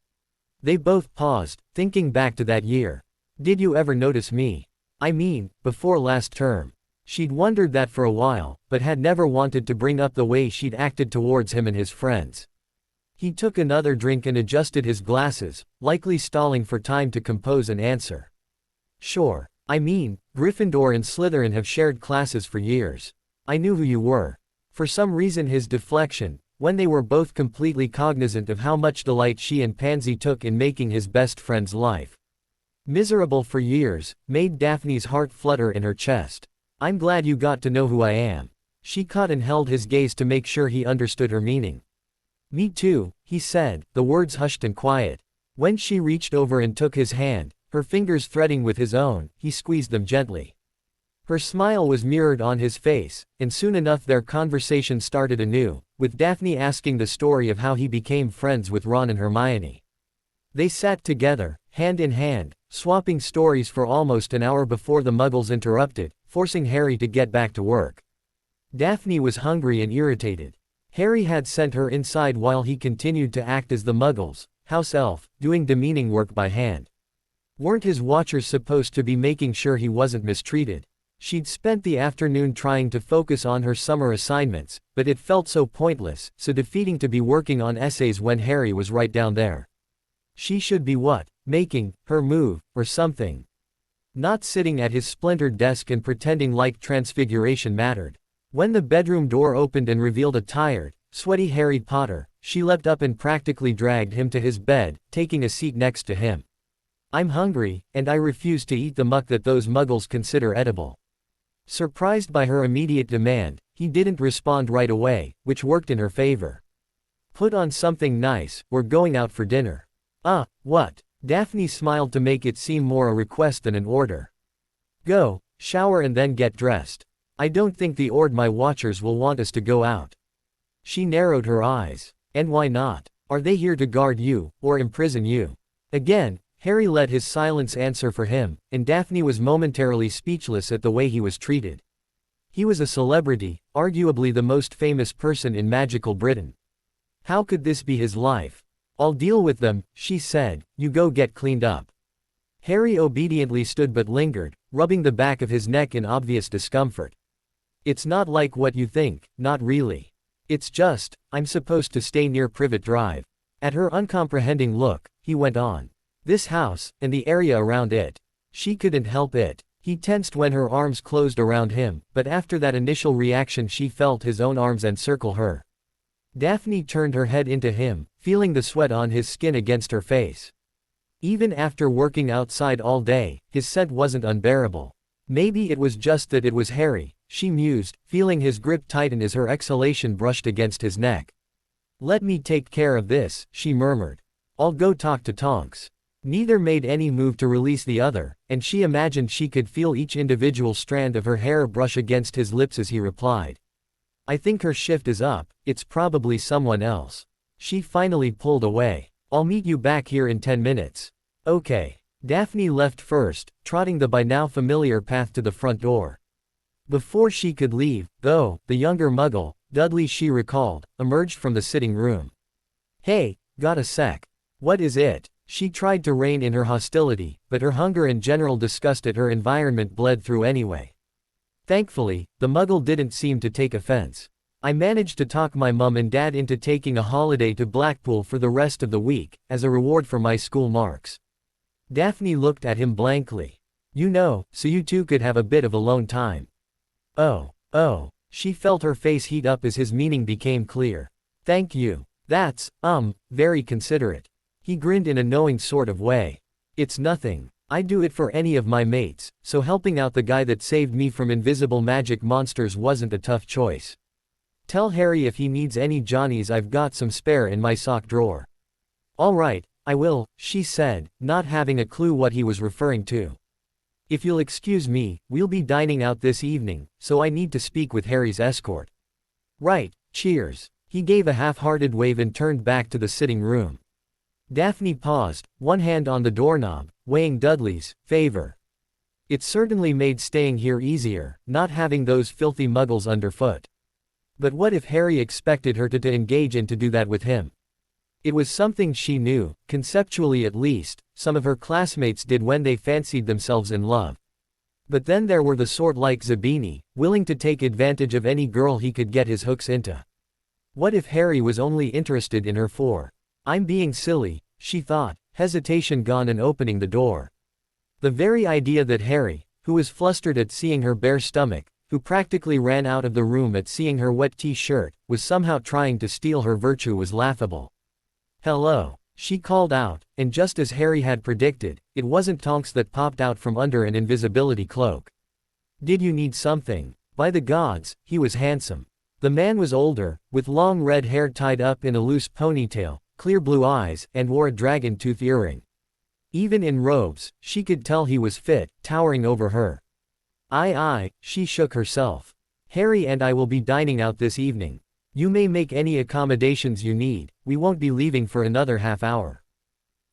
They both paused, thinking back to that year. Did you ever notice me? I mean, before last term. She'd wondered that for a while, but had never wanted to bring up the way she'd acted towards him and his friends. He took another drink and adjusted his glasses, likely stalling for time to compose an answer. Sure. I mean, Gryffindor and Slytherin have shared classes for years. I knew who you were. For some reason his deflection, when they were both completely cognizant of how much delight she and Pansy took in making his best friend's life miserable for years, made Daphne's heart flutter in her chest. I'm glad you got to know who I am. She caught and held his gaze to make sure he understood her meaning. Me too, he said, the words hushed and quiet. When she reached over and took his hand, her fingers threading with his own, he squeezed them gently. Her smile was mirrored on his face, and soon enough their conversation started anew, with Daphne asking the story of how he became friends with Ron and Hermione. They sat together, hand in hand, swapping stories for almost an hour before the Muggles interrupted, forcing Harry to get back to work. Daphne was hungry and irritated. Harry had sent her inside while he continued to act as the Muggles' house elf, doing demeaning work by hand. Weren't his watchers supposed to be making sure he wasn't mistreated? She'd spent the afternoon trying to focus on her summer assignments, but it felt so pointless, so defeating to be working on essays when Harry was right down there. She should be what? Making her move, or something. Not sitting at his splintered desk and pretending like transfiguration mattered. When the bedroom door opened and revealed a tired, sweaty Harry Potter, she leapt up and practically dragged him to his bed, taking a seat next to him. I'm hungry, and I refuse to eat the muck that those Muggles consider edible. Surprised by her immediate demand, he didn't respond right away, which worked in her favor. Put on something nice, we're going out for dinner. What? Daphne smiled to make it seem more a request than an order. Go, shower and then get dressed. I don't think the my watchers will want us to go out. She narrowed her eyes. And why not? Are they here to guard you, or imprison you? Again, Harry let his silence answer for him, and Daphne was momentarily speechless at the way he was treated. He was a celebrity, arguably the most famous person in magical Britain. How could this be his life? I'll deal with them, she said, you go get cleaned up. Harry obediently stood but lingered, rubbing the back of his neck in obvious discomfort. It's not like what you think, not really. It's just, I'm supposed to stay near Privet Drive. At her uncomprehending look, he went on. This house, and the area around it. She couldn't help it. He tensed when her arms closed around him, but after that initial reaction she felt his own arms encircle her. Daphne turned her head into him, feeling the sweat on his skin against her face. Even after working outside all day, his scent wasn't unbearable. Maybe it was just that it was Harry, she mused, feeling his grip tighten as her exhalation brushed against his neck. Let me take care of this, she murmured. I'll go talk to Tonks. Neither made any move to release the other, and she imagined she could feel each individual strand of her hair brush against his lips as he replied. I think her shift is up, it's probably someone else. She finally pulled away. I'll meet you back here in 10 minutes. Okay. Daphne left first, trotting the by now familiar path to the front door. Before she could leave, though, the younger Muggle, Dudley she recalled, emerged from the sitting room. Hey, got a sec. What is it? She tried to rein in her hostility, but her hunger and general disgust at her environment bled through anyway. Thankfully, the Muggle didn't seem to take offense. I managed to talk my mum and dad into taking a holiday to Blackpool for the rest of the week, as a reward for my school marks. Daphne looked at him blankly. You know, so you two could have a bit of alone time. Oh. She felt her face heat up as his meaning became clear. Thank you. That's, very considerate. He grinned in a knowing sort of way. It's nothing. I'd do it for any of my mates, so helping out the guy that saved me from invisible magic monsters wasn't a tough choice. Tell Harry if he needs any Johnnies, I've got some spare in my sock drawer. All right, I will, she said, not having a clue what he was referring to. If you'll excuse me, we'll be dining out this evening, so I need to speak with Harry's escort. Right, cheers. He gave a half-hearted wave and turned back to the sitting room. Daphne paused, one hand on the doorknob, weighing Dudley's favor. It certainly made staying here easier, not having those filthy Muggles underfoot. But what if Harry expected her to engage in to do that with him? It was something she knew, conceptually at least, some of her classmates did when they fancied themselves in love. But then there were the sort like Zabini, willing to take advantage of any girl he could get his hooks into. What if Harry was only interested in her for? I'm being silly, she thought, hesitation gone and opening the door. The very idea that Harry, who was flustered at seeing her bare stomach, who practically ran out of the room at seeing her wet t-shirt, was somehow trying to steal her virtue was laughable. Hello, she called out, and just as Harry had predicted, it wasn't Tonks that popped out from under an invisibility cloak. Did you need something? By the gods, he was handsome. The man was older, with long red hair tied up in a loose ponytail, clear blue eyes, and wore a dragon tooth earring. Even in robes, she could tell he was fit, towering over her. Aye, she shook herself. Harry and I will be dining out this evening. You may make any accommodations you need, we won't be leaving for another half hour.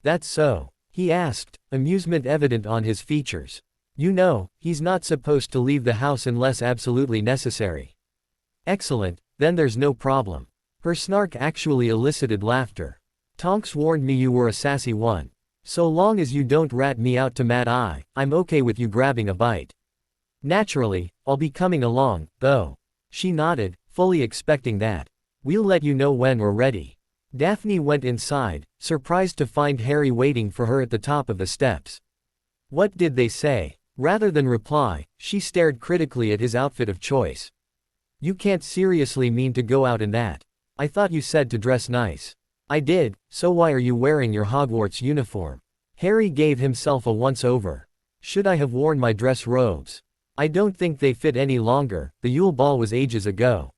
That's so? He asked, amusement evident on his features. You know, he's not supposed to leave the house unless absolutely necessary. Excellent, then there's no problem. Her snark actually elicited laughter. Tonks warned me you were a sassy one. So long as you don't rat me out to Mad Eye, I'm okay with you grabbing a bite. Naturally, I'll be coming along, though. She nodded, fully expecting that. We'll let you know when we're ready. Daphne went inside, surprised to find Harry waiting for her at the top of the steps. What did they say? Rather than reply, she stared critically at his outfit of choice. You can't seriously mean to go out in that. I thought you said to dress nice. I did, so why are you wearing your Hogwarts uniform? Harry gave himself a once-over. Should I have worn my dress robes? I don't think they fit any longer, the Yule Ball was ages ago.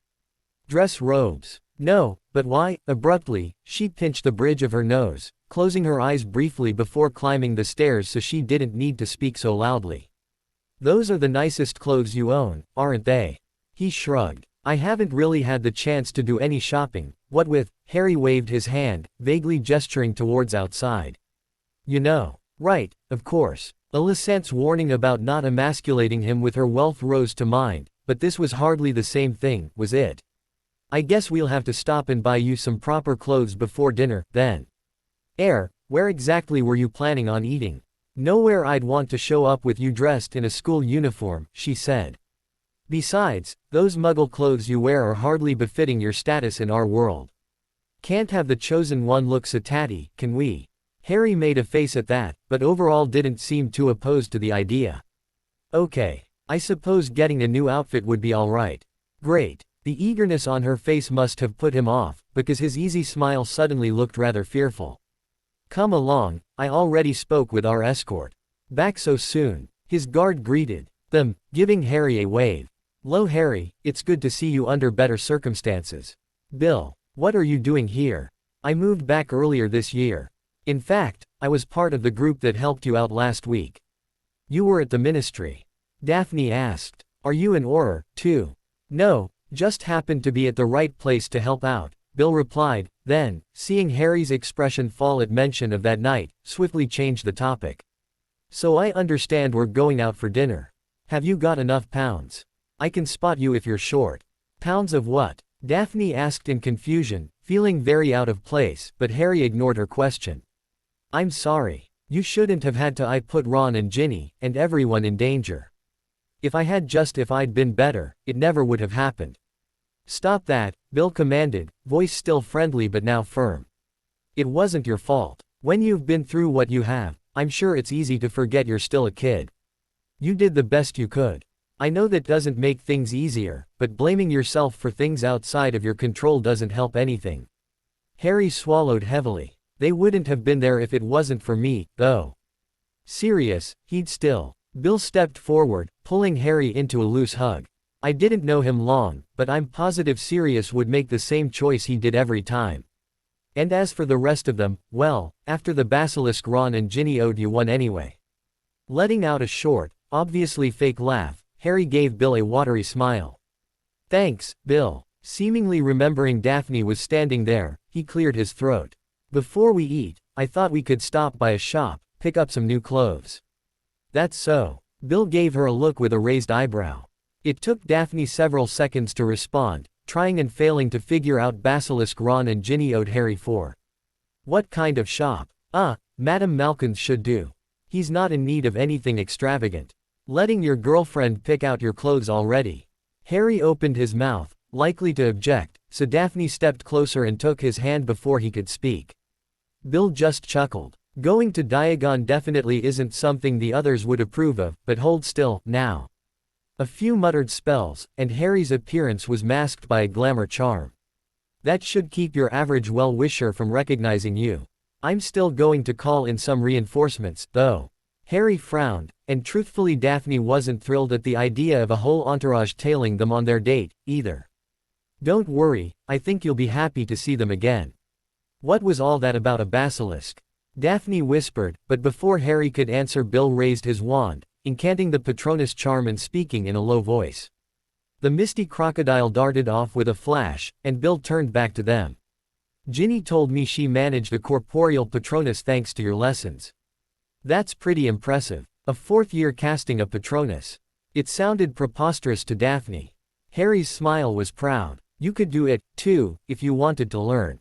Dress robes? No, but why? Abruptly, she pinched the bridge of her nose, closing her eyes briefly before climbing the stairs so she didn't need to speak so loudly. Those are the nicest clothes you own, aren't they? He shrugged. I haven't really had the chance to do any shopping, what with, Harry waved his hand, vaguely gesturing towards outside. You know. Right, of course. Alicent's warning about not emasculating him with her wealth rose to mind, but this was hardly the same thing, was it? I guess we'll have to stop and buy you some proper clothes before dinner, then. Where exactly were you planning on eating? Nowhere I'd want to show up with you dressed in a school uniform, she said. Besides, those muggle clothes you wear are hardly befitting your status in our world. Can't have the chosen one look so tatty, can we? Harry made a face at that, but overall didn't seem too opposed to the idea. Okay, I suppose getting a new outfit would be alright. Great. The eagerness on her face must have put him off, because his easy smile suddenly looked rather fearful. Come along, I already spoke with our escort. Back so soon? His guard greeted them, giving Harry a wave. Lo Harry, it's good to see you under better circumstances. Bill, what are you doing here? I moved back earlier this year. In fact, I was part of the group that helped you out last week. You were at the ministry? Daphne asked. Are you an Auror, too? No, just happened to be at the right place to help out, Bill replied, then, seeing Harry's expression fall at mention of that night, swiftly changed the topic. So I understand we're going out for dinner. Have you got enough pounds? I can spot you if you're short. Pounds of what? Daphne asked in confusion, feeling very out of place, but Harry ignored her question. I'm sorry. You shouldn't have had to. I put Ron and Ginny, and everyone in danger. If I'd been better, it never would have happened. Stop that, Bill commanded, voice still friendly but now firm. It wasn't your fault. When you've been through what you have, I'm sure it's easy to forget you're still a kid. You did the best you could. I know that doesn't make things easier, but blaming yourself for things outside of your control doesn't help anything. Harry swallowed heavily. They wouldn't have been there if it wasn't for me, though. Serious, he'd still. Bill stepped forward, pulling Harry into a loose hug. I didn't know him long, but I'm positive Sirius would make the same choice he did every time. And as for the rest of them, well, after the basilisk Ron and Ginny owed you one anyway. Letting out a short, obviously fake laugh, Harry gave Bill a watery smile. Thanks, Bill. Seemingly remembering Daphne was standing there, he cleared his throat. Before we eat, I thought we could stop by a shop, pick up some new clothes. That's so. Bill gave her a look with a raised eyebrow. It took Daphne several seconds to respond, trying and failing to figure out Basilisk Ron and Ginny owed Harry for. What kind of shop? Madame Malkin's should do. He's not in need of anything extravagant. Letting your girlfriend pick out your clothes already. Harry opened his mouth, likely to object, so Daphne stepped closer and took his hand before he could speak. Bill just chuckled. Going to Diagon definitely isn't something the others would approve of, but hold still, now. A few muttered spells, and Harry's appearance was masked by a glamour charm. That should keep your average well-wisher from recognizing you. I'm still going to call in some reinforcements, though. Harry frowned, and truthfully Daphne wasn't thrilled at the idea of a whole entourage tailing them on their date, either. Don't worry, I think you'll be happy to see them again. What was all that about a basilisk? Daphne whispered, but before Harry could answer, Bill raised his wand, incanting the Patronus charm and speaking in a low voice. The misty crocodile darted off with a flash, and Bill turned back to them. Ginny told me she managed a corporeal Patronus thanks to your lessons. That's pretty impressive. A fourth-year casting a Patronus. It sounded preposterous to Daphne. Harry's smile was proud. You could do it, too, if you wanted to learn.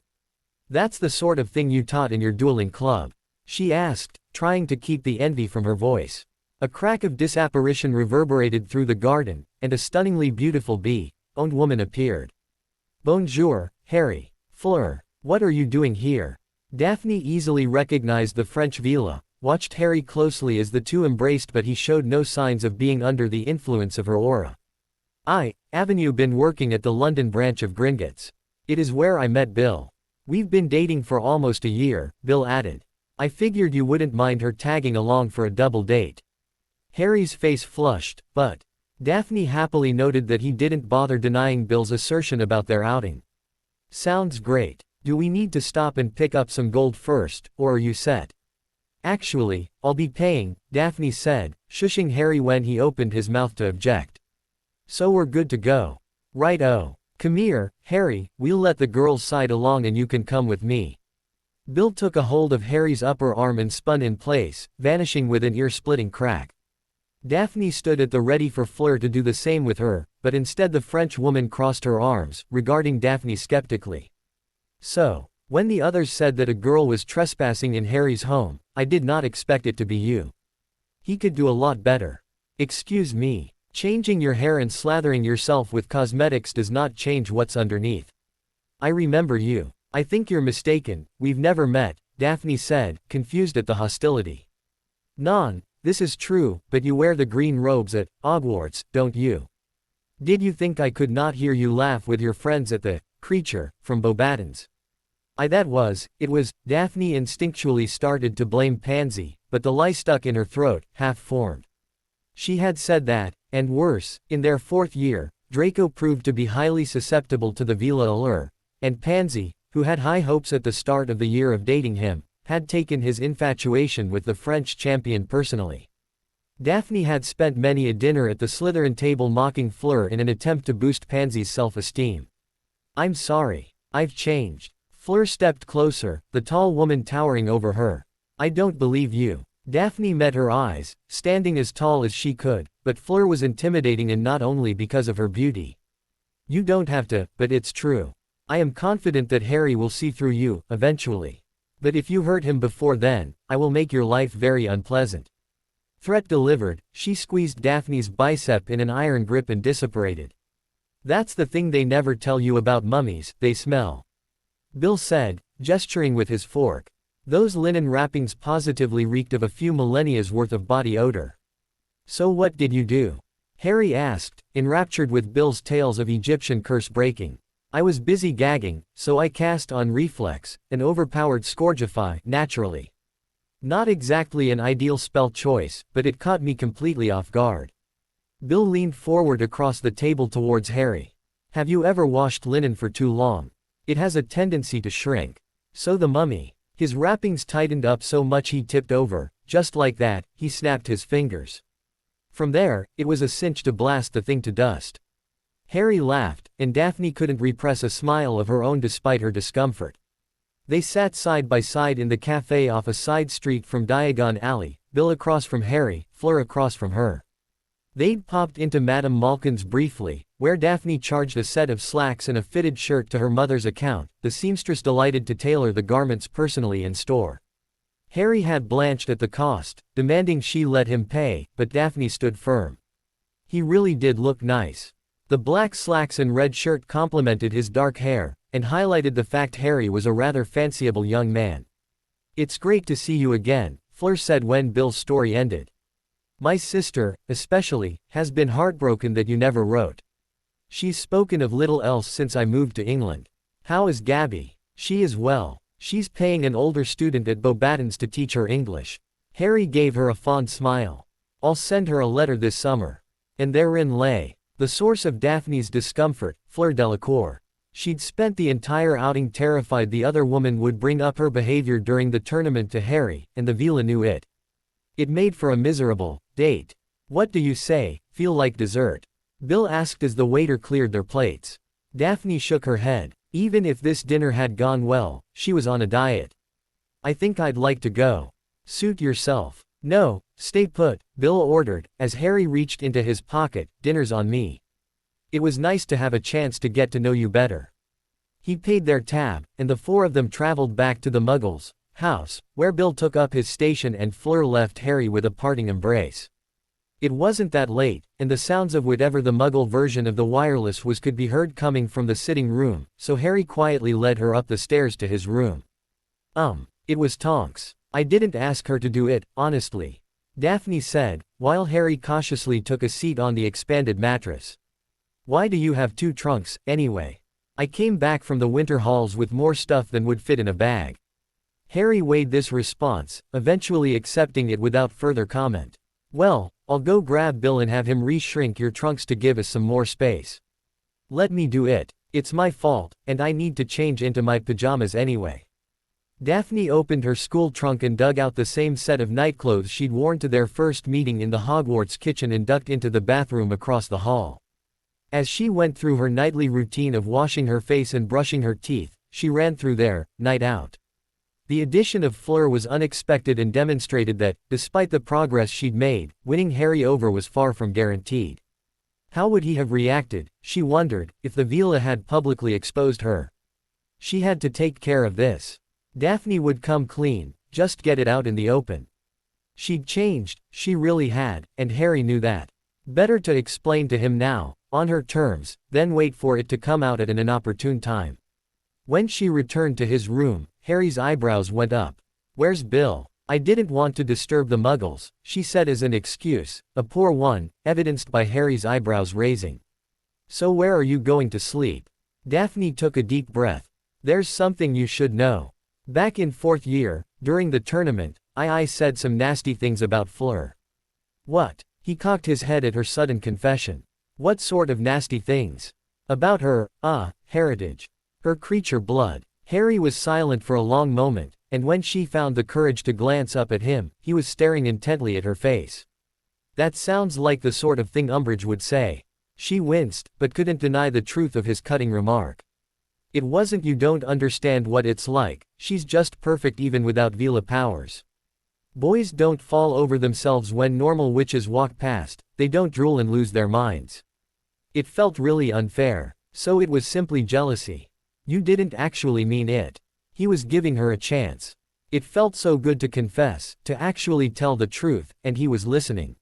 That's the sort of thing you taught in your dueling club? She asked, trying to keep the envy from her voice. A crack of disapparition reverberated through the garden, and a stunningly beautiful bee-owned woman appeared. Bonjour, Harry. Fleur, what are you doing here? Daphne easily recognized the French villa, watched Harry closely as the two embraced, but he showed no signs of being under the influence of her aura. Avenue been working at the London branch of Gringotts. It is where I met Bill. We've been dating for almost a year, Bill added. I figured you wouldn't mind her tagging along for a double date. Harry's face flushed, but Daphne happily noted that he didn't bother denying Bill's assertion about their outing. Sounds great. Do we need to stop and pick up some gold first, or are you set? Actually, I'll be paying, Daphne said, shushing Harry when he opened his mouth to object. So we're good to go. Right-o. Come here, Harry, we'll let the girls side along and you can come with me. Bill took a hold of Harry's upper arm and spun in place, vanishing with an ear-splitting crack. Daphne stood at the ready for Fleur to do the same with her, but instead the French woman crossed her arms, regarding Daphne skeptically. So, when the others said that a girl was trespassing in Harry's home, I did not expect it to be you. He could do a lot better. Excuse me. Changing your hair and slathering yourself with cosmetics does not change what's underneath. I remember you. I think you're mistaken, we've never met, Daphne said, confused at the hostility. Non, this is true, but you wear the green robes at Hogwarts, don't you? Did you think I could not hear you laugh with your friends at the creature from Beauxbatons? It was, Daphne instinctually started to blame Pansy, but the lie stuck in her throat, half-formed. She had said that, and worse, in their fourth year, Draco proved to be highly susceptible to the Vila allure, and Pansy, who had high hopes at the start of the year of dating him, had taken his infatuation with the French champion personally. Daphne had spent many a dinner at the Slytherin table mocking Fleur in an attempt to boost Pansy's self-esteem. I'm sorry. I've changed. Fleur stepped closer, the tall woman towering over her. I don't believe you. Daphne met her eyes, standing as tall as she could, but Fleur was intimidating, and not only because of her beauty. You don't have to, but it's true. I am confident that Harry will see through you, eventually. But if you hurt him before then, I will make your life very unpleasant. Threat delivered, she squeezed Daphne's bicep in an iron grip and disapparated. That's the thing they never tell you about mummies, they smell. Bill said, gesturing with his fork. Those linen wrappings positively reeked of a few millennia's worth of body odor. So what did you do? Harry asked, enraptured with Bill's tales of Egyptian curse breaking. I was busy gagging, so I cast on reflex, an overpowered Scourgify, naturally. Not exactly an ideal spell choice, but it caught me completely off guard. Bill leaned forward across the table towards Harry. Have you ever washed linen for too long? It has a tendency to shrink. So the mummy. His wrappings tightened up so much he tipped over. Just like that, he snapped his fingers. From there, it was a cinch to blast the thing to dust. Harry laughed, and Daphne couldn't repress a smile of her own despite her discomfort. They sat side by side in the cafe off a side street from Diagon Alley, Bill across from Harry, Fleur across from her. They'd popped into Madame Malkin's briefly, where Daphne charged a set of slacks and a fitted shirt to her mother's account, the seamstress delighted to tailor the garments personally in store. Harry had blanched at the cost, demanding she let him pay, but Daphne stood firm. He really did look nice. The black slacks and red shirt complemented his dark hair, and highlighted the fact Harry was a rather fanciable young man. It's great to see you again, Fleur said when Bill's story ended. My sister, especially, has been heartbroken that you never wrote. She's spoken of little else since I moved to England. How is Gabby? She is well. She's paying an older student at Beauxbatons to teach her English. Harry gave her a fond smile. I'll send her a letter this summer. And therein lay the source of Daphne's discomfort, Fleur Delacour. She'd spent the entire outing terrified the other woman would bring up her behavior during the tournament to Harry, and the villa knew it. It made for a miserable date. "What do you say, feel like dessert?" Bill asked as the waiter cleared their plates. Daphne shook her head. Even if this dinner had gone well, she was on a diet. "I think I'd like to go." "Suit yourself." "No, stay put," Bill ordered, as Harry reached into his pocket. "Dinner's on me. It was nice to have a chance to get to know you better." He paid their tab, and the four of them traveled back to the Muggles' house, where Bill took up his station and Fleur left Harry with a parting embrace. It wasn't that late, and the sounds of whatever the Muggle version of the wireless was could be heard coming from the sitting room, so Harry quietly led her up the stairs to his room. It was Tonks. "I didn't ask her to do it, honestly," Daphne said, while Harry cautiously took a seat on the expanded mattress. "Why do you have 2 trunks, anyway?" "I came back from the winter halls with more stuff than would fit in a bag." Harry weighed this response, eventually accepting it without further comment. "Well, I'll go grab Bill and have him re-shrink your trunks to give us some more space." "Let me do it. It's my fault, and I need to change into my pajamas anyway." Daphne opened her school trunk and dug out the same set of nightclothes she'd worn to their first meeting in the Hogwarts kitchen and ducked into the bathroom across the hall. As she went through her nightly routine of washing her face and brushing her teeth, she ran through their night out. The addition of Fleur was unexpected and demonstrated that, despite the progress she'd made, winning Harry over was far from guaranteed. How would he have reacted, she wondered, if the villa had publicly exposed her? She had to take care of this. Daphne would come clean, just get it out in the open. She'd changed, she really had, and Harry knew that. Better to explain to him now, on her terms, than wait for it to come out at an inopportune time. When she returned to his room, Harry's eyebrows went up. "Where's Bill?" "I didn't want to disturb the Muggles," she said as an excuse, a poor one, evidenced by Harry's eyebrows raising. "So where are you going to sleep?" Daphne took a deep breath. "There's something you should know. Back in 4th year, during the tournament, I said some nasty things about Fleur." "What?" He cocked his head at her sudden confession. "What sort of nasty things?" "About her, heritage. Her creature blood." Harry was silent for a long moment, and when she found the courage to glance up at him, he was staring intently at her face. "That sounds like the sort of thing Umbridge would say." She winced, but couldn't deny the truth of his cutting remark. "It wasn't you don't understand what it's like, she's just perfect even without Vila powers. Boys don't fall over themselves when normal witches walk past, they don't drool and lose their minds." It felt really unfair. So it was simply jealousy. "You didn't actually mean it." He was giving her a chance. It felt so good to confess, to actually tell the truth, and he was listening.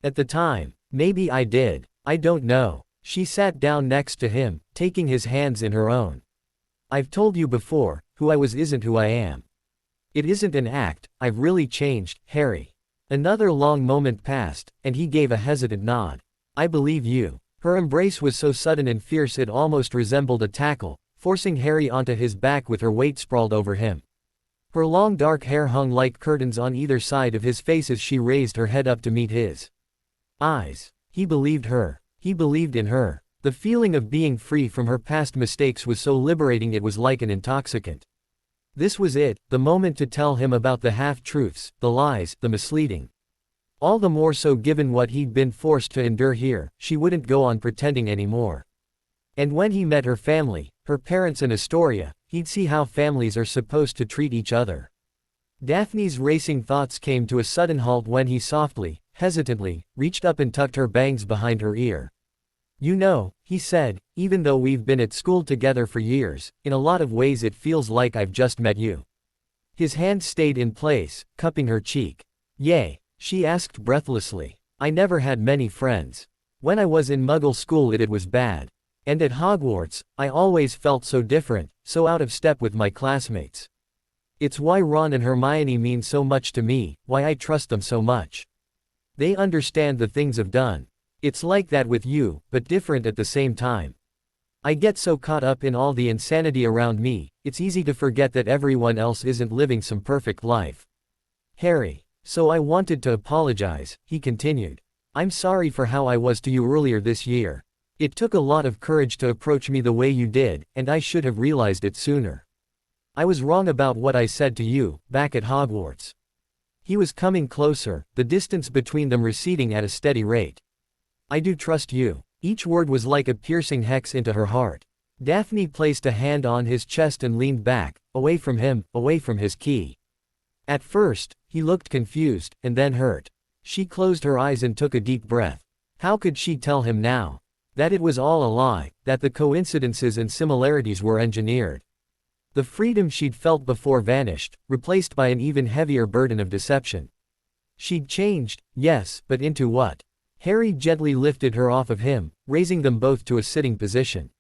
"At the time, maybe I did, I don't know." She sat down next to him, taking his hands in her own. "I've told you before, who I was isn't who I am. It isn't an act, I've really changed, Harry." Another long moment passed, and he gave a hesitant nod. "I believe you." Her embrace was so sudden and fierce it almost resembled a tackle, forcing Harry onto his back with her weight sprawled over him. Her long dark hair hung like curtains on either side of his face as she raised her head up to meet his eyes. He believed her. He believed in her. The feeling of being free from her past mistakes was so liberating it was like an intoxicant. This was it, the moment to tell him about the half-truths, the lies, the misleading. All the more so given what he'd been forced to endure here, she wouldn't go on pretending anymore. And when he met her family, her parents and Astoria, he'd see how families are supposed to treat each other. Daphne's racing thoughts came to a sudden halt when he softly, hesitantly, reached up and tucked her bangs behind her ear. "You know," he said, "even though we've been at school together for years, in a lot of ways it feels like I've just met you." His hand stayed in place, cupping her cheek. "Yay?" she asked breathlessly. "I never had many friends. When I was in Muggle school it was bad. And at Hogwarts, I always felt so different, so out of step with my classmates. It's why Ron and Hermione mean so much to me, why I trust them so much. They understand the things I've done. It's like that with you, but different at the same time. I get so caught up in all the insanity around me, it's easy to forget that everyone else isn't living some perfect life. Harry. So I wanted to apologize," he continued. "I'm sorry for how I was to you earlier this year. It took a lot of courage to approach me the way you did, and I should have realized it sooner. I was wrong about what I said to you, back at Hogwarts. He was coming closer, the distance between them receding at a steady rate. I do trust you. Each word was like a piercing hex into her heart. Daphne placed a hand on his chest and leaned back, away from him, away from his key. At first, he looked confused, and then hurt. She closed her eyes and took a deep breath. How could she tell him now? That it was all a lie, that the coincidences and similarities were engineered. The freedom she'd felt before vanished, replaced by an even heavier burden of deception. She'd changed, yes, but into what? Harry gently lifted her off of him, raising them both to a sitting position.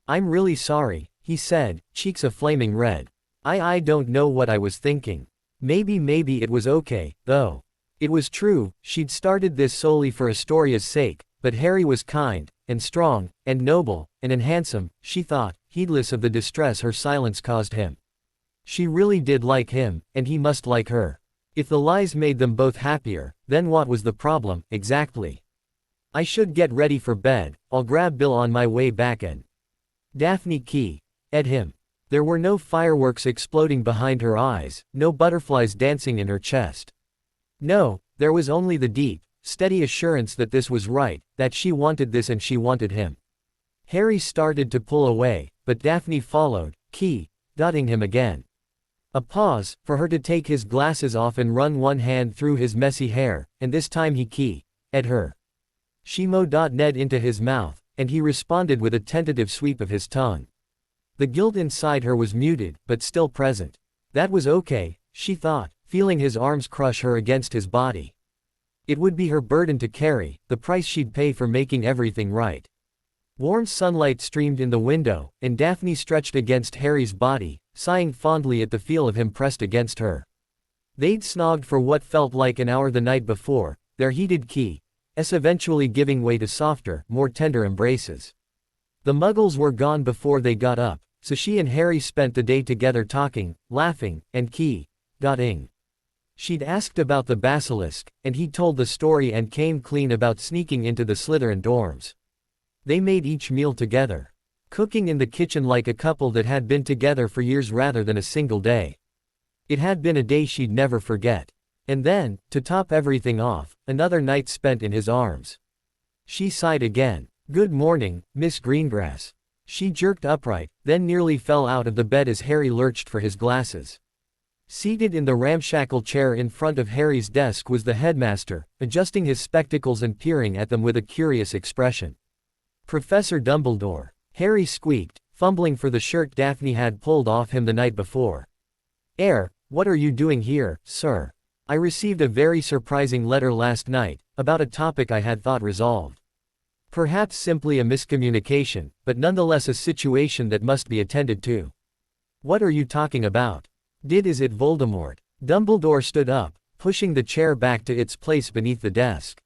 I'm really sorry, he said, cheeks a flaming red. I don't know what I was thinking. Maybe it was okay, though. It was true, she'd started this solely for Astoria's sake, but Harry was kind, and strong, and noble, and handsome, she thought, heedless of the distress her silence caused him. She really did like him, and he must like her. If the lies made them both happier, then what was the problem, exactly? I should get ready for bed, I'll grab Bill on my way back and Daphne ed him. There were no fireworks exploding behind her eyes, no butterflies dancing in her chest. No, there was only the deep, steady assurance that this was right, that she wanted this and she wanted him. Harry started to pull away, but Daphne followed, dotting him again. A pause, for her to take his glasses off and run one hand through his messy hair, and this time he ed her. She Ned into his mouth, and he responded with a tentative sweep of his tongue. The guilt inside her was muted, but still present. That was okay, she thought, feeling his arms crush her against his body. It would be her burden to carry, the price she'd pay for making everything right. Warm sunlight streamed in the window, and Daphne stretched against Harry's body, sighing fondly at the feel of him pressed against her. They'd snogged for what felt like an hour the night before, their heated eventually giving way to softer, more tender embraces. The muggles were gone before they got up, so she and Harry spent the day together talking, laughing, and dotting. She'd asked about the basilisk, and he told the story and came clean about sneaking into the Slytherin dorms. They made each meal together, cooking in the kitchen like a couple that had been together for years rather than a single day. It had been a day she'd never forget. And then, to top everything off, another night spent in his arms. She sighed again. Good morning, Miss Greengrass. She jerked upright, then nearly fell out of the bed as Harry lurched for his glasses. Seated in the ramshackle chair in front of Harry's desk was the headmaster, adjusting his spectacles and peering at them with a curious expression. Professor Dumbledore, Harry squeaked, fumbling for the shirt Daphne had pulled off him the night before. What are you doing here, sir? I received a very surprising letter last night, about a topic I had thought resolved. Perhaps simply a miscommunication, but nonetheless a situation that must be attended to. What are you talking about? Is it Voldemort? Dumbledore stood up, pushing the chair back to its place beneath the desk.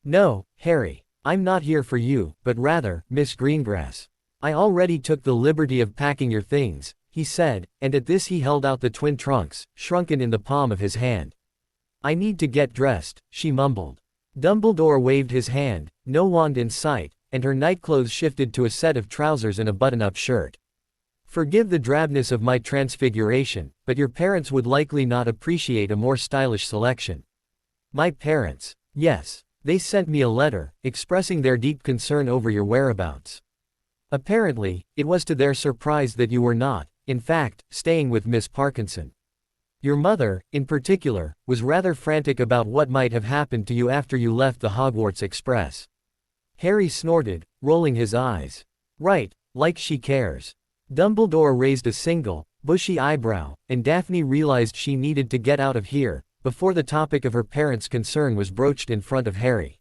No, Harry. I'm not here for you, but rather, Miss Greengrass. I already took the liberty of packing your things, he said, and at this he held out the twin trunks, shrunken in the palm of his hand. I need to get dressed, she mumbled. Dumbledore waved his hand, no wand in sight, and her nightclothes shifted to a set of trousers and a button-up shirt. Forgive the drabness of my transfiguration, but your parents would likely not appreciate a more stylish selection. My parents? Yes. They sent me a letter, expressing their deep concern over your whereabouts. Apparently, it was to their surprise that you were not, in fact, staying with Miss Parkinson. Your mother, in particular, was rather frantic about what might have happened to you after you left the Hogwarts Express. Harry snorted, rolling his eyes. Right, like she cares. Dumbledore raised a single, bushy eyebrow, and Daphne realized she needed to get out of here, before the topic of her parents' concern was broached in front of Harry.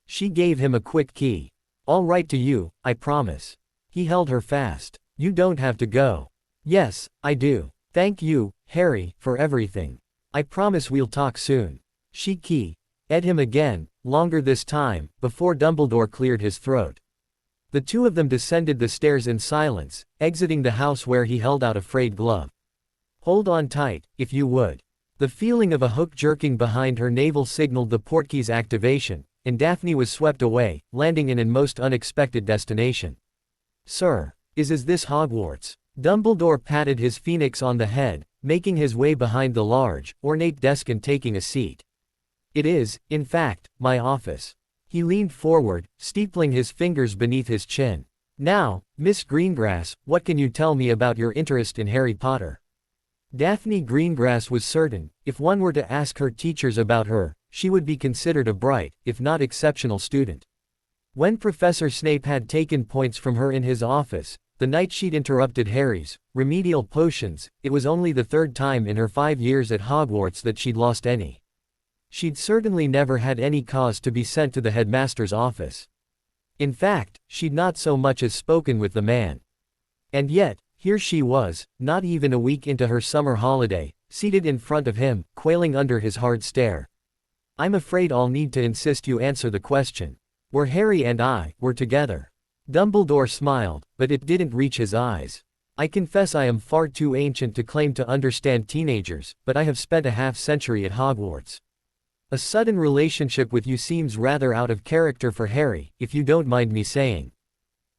She gave him a quick key. I'll write to you, I promise. He held her fast. You don't have to go. Yes, I do. Thank you, Harry, for everything. I promise we'll talk soon. She ed him again, longer this time, before Dumbledore cleared his throat. The two of them descended the stairs in silence, exiting the house where he held out a frayed glove. Hold on tight, if you would. The feeling of a hook jerking behind her navel signaled the portkey's activation, and Daphne was swept away, landing in an most unexpected destination. "Sir, is this Hogwarts?" Dumbledore patted his phoenix on the head, making his way behind the large, ornate desk and taking a seat. "It is, in fact, my office." He leaned forward, steepling his fingers beneath his chin. "Now, Miss Greengrass, what can you tell me about your interest in Harry Potter?" Daphne Greengrass was certain, if one were to ask her teachers about her, she would be considered a bright, if not exceptional student. When Professor Snape had taken points from her in his office, the night she'd interrupted Harry's remedial potions, it was only the third time in her 5 years at Hogwarts that she'd lost any. She'd certainly never had any cause to be sent to the headmaster's office. In fact, she'd not so much as spoken with the man. And yet, here she was, not even a week into her summer holiday, seated in front of him, quailing under his hard stare. "I'm afraid I'll need to insist you answer the question. Were Harry and I were together?" Dumbledore smiled, but it didn't reach his eyes. "I confess I am far too ancient to claim to understand teenagers, but I have spent a half-century at Hogwarts. A sudden relationship with you seems rather out of character for Harry, if you don't mind me saying.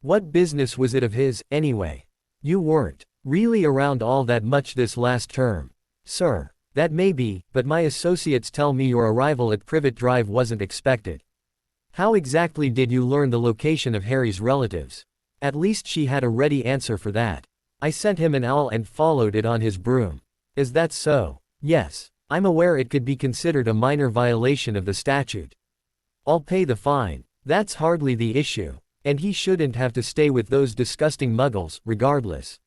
What business was it of his, anyway? You weren't really around all that much this last term." "Sir, that may be, but my associates tell me your arrival at Privet Drive wasn't expected." "How exactly did you learn the location of Harry's relatives?" At least she had a ready answer for that. "I sent him an owl and followed it on his broom." "Is that so?" "Yes. I'm aware it could be considered a minor violation of the statute." "I'll pay the fine." "That's hardly the issue. And he shouldn't have to stay with those disgusting muggles, regardless.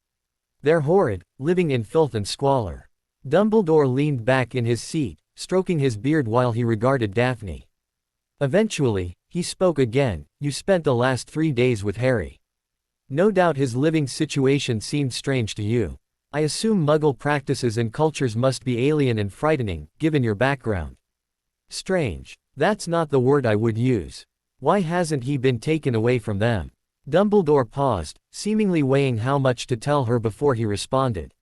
They're horrid, living in filth and squalor." Dumbledore leaned back in his seat, stroking his beard while he regarded Daphne. Eventually, he spoke again. "You spent the last 3 days with Harry. No doubt his living situation seemed strange to you. I assume Muggle practices and cultures must be alien and frightening, given your background." "Strange. That's not the word I would use. Why hasn't he been taken away from them?" Dumbledore paused, seemingly weighing how much to tell her before he responded.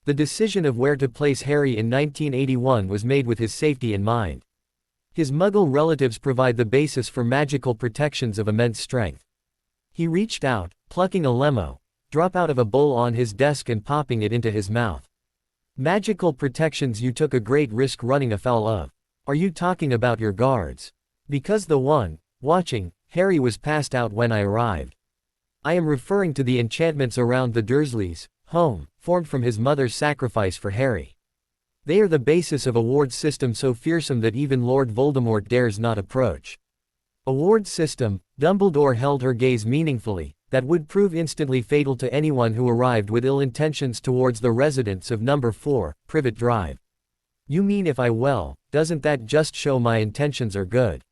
The decision of where to place Harry in 1981 was made with his safety in mind. His Muggle relatives provide the basis for magical protections of immense strength. He reached out, plucking a lemo drop out of a bowl on his desk and popping it into his mouth. "Magical protections you took a great risk running afoul of. Are you talking about your guards? Because the one watching Harry was passed out when I arrived." "I am referring to the enchantments around the Dursleys' home, formed from his mother's sacrifice for Harry. They are the basis of a ward system so fearsome that even Lord Voldemort dares not approach." "A ward system?" Dumbledore held her gaze meaningfully. "That would prove instantly fatal to anyone who arrived with ill intentions towards the residents of number 4, Privet Drive." "You mean if doesn't that just show my intentions are good?"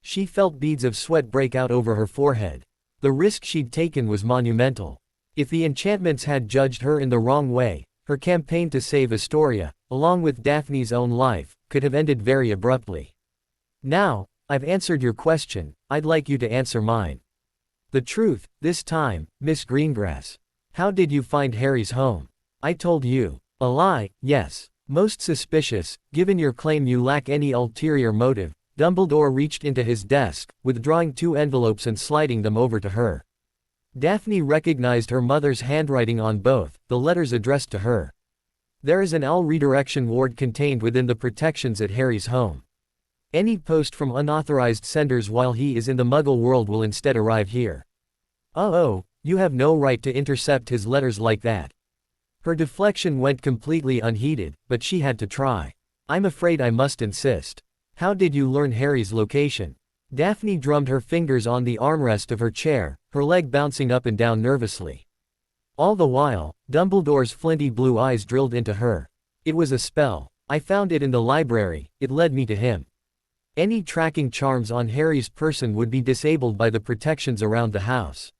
She felt beads of sweat break out over her forehead. The risk she'd taken was monumental. If the enchantments had judged her in the wrong way, her campaign to save Astoria, along with Daphne's own life, could have ended very abruptly. "Now, I've answered your question, I'd like you to answer mine. The truth, this time, Miss Greengrass. How did you find Harry's home?" "I told you." "A lie, yes. Most suspicious, given your claim you lack any ulterior motive." Dumbledore reached into his desk, withdrawing 2 envelopes and sliding them over to her. Daphne recognized her mother's handwriting on both, the letters addressed to her. "There is an owl redirection ward contained within the protections at Harry's home. Any post from unauthorized senders while he is in the Muggle world will instead arrive here." Oh, you have no right to intercept his letters like that." Her deflection went completely unheeded, but she had to try. "I'm afraid I must insist. How did you learn Harry's location?" Daphne drummed her fingers on the armrest of her chair, her leg bouncing up and down nervously. All the while, Dumbledore's flinty blue eyes drilled into her. "It was a spell. I found it in the library, it led me to him. Any tracking charms on Harry's person would be disabled by the protections around the house."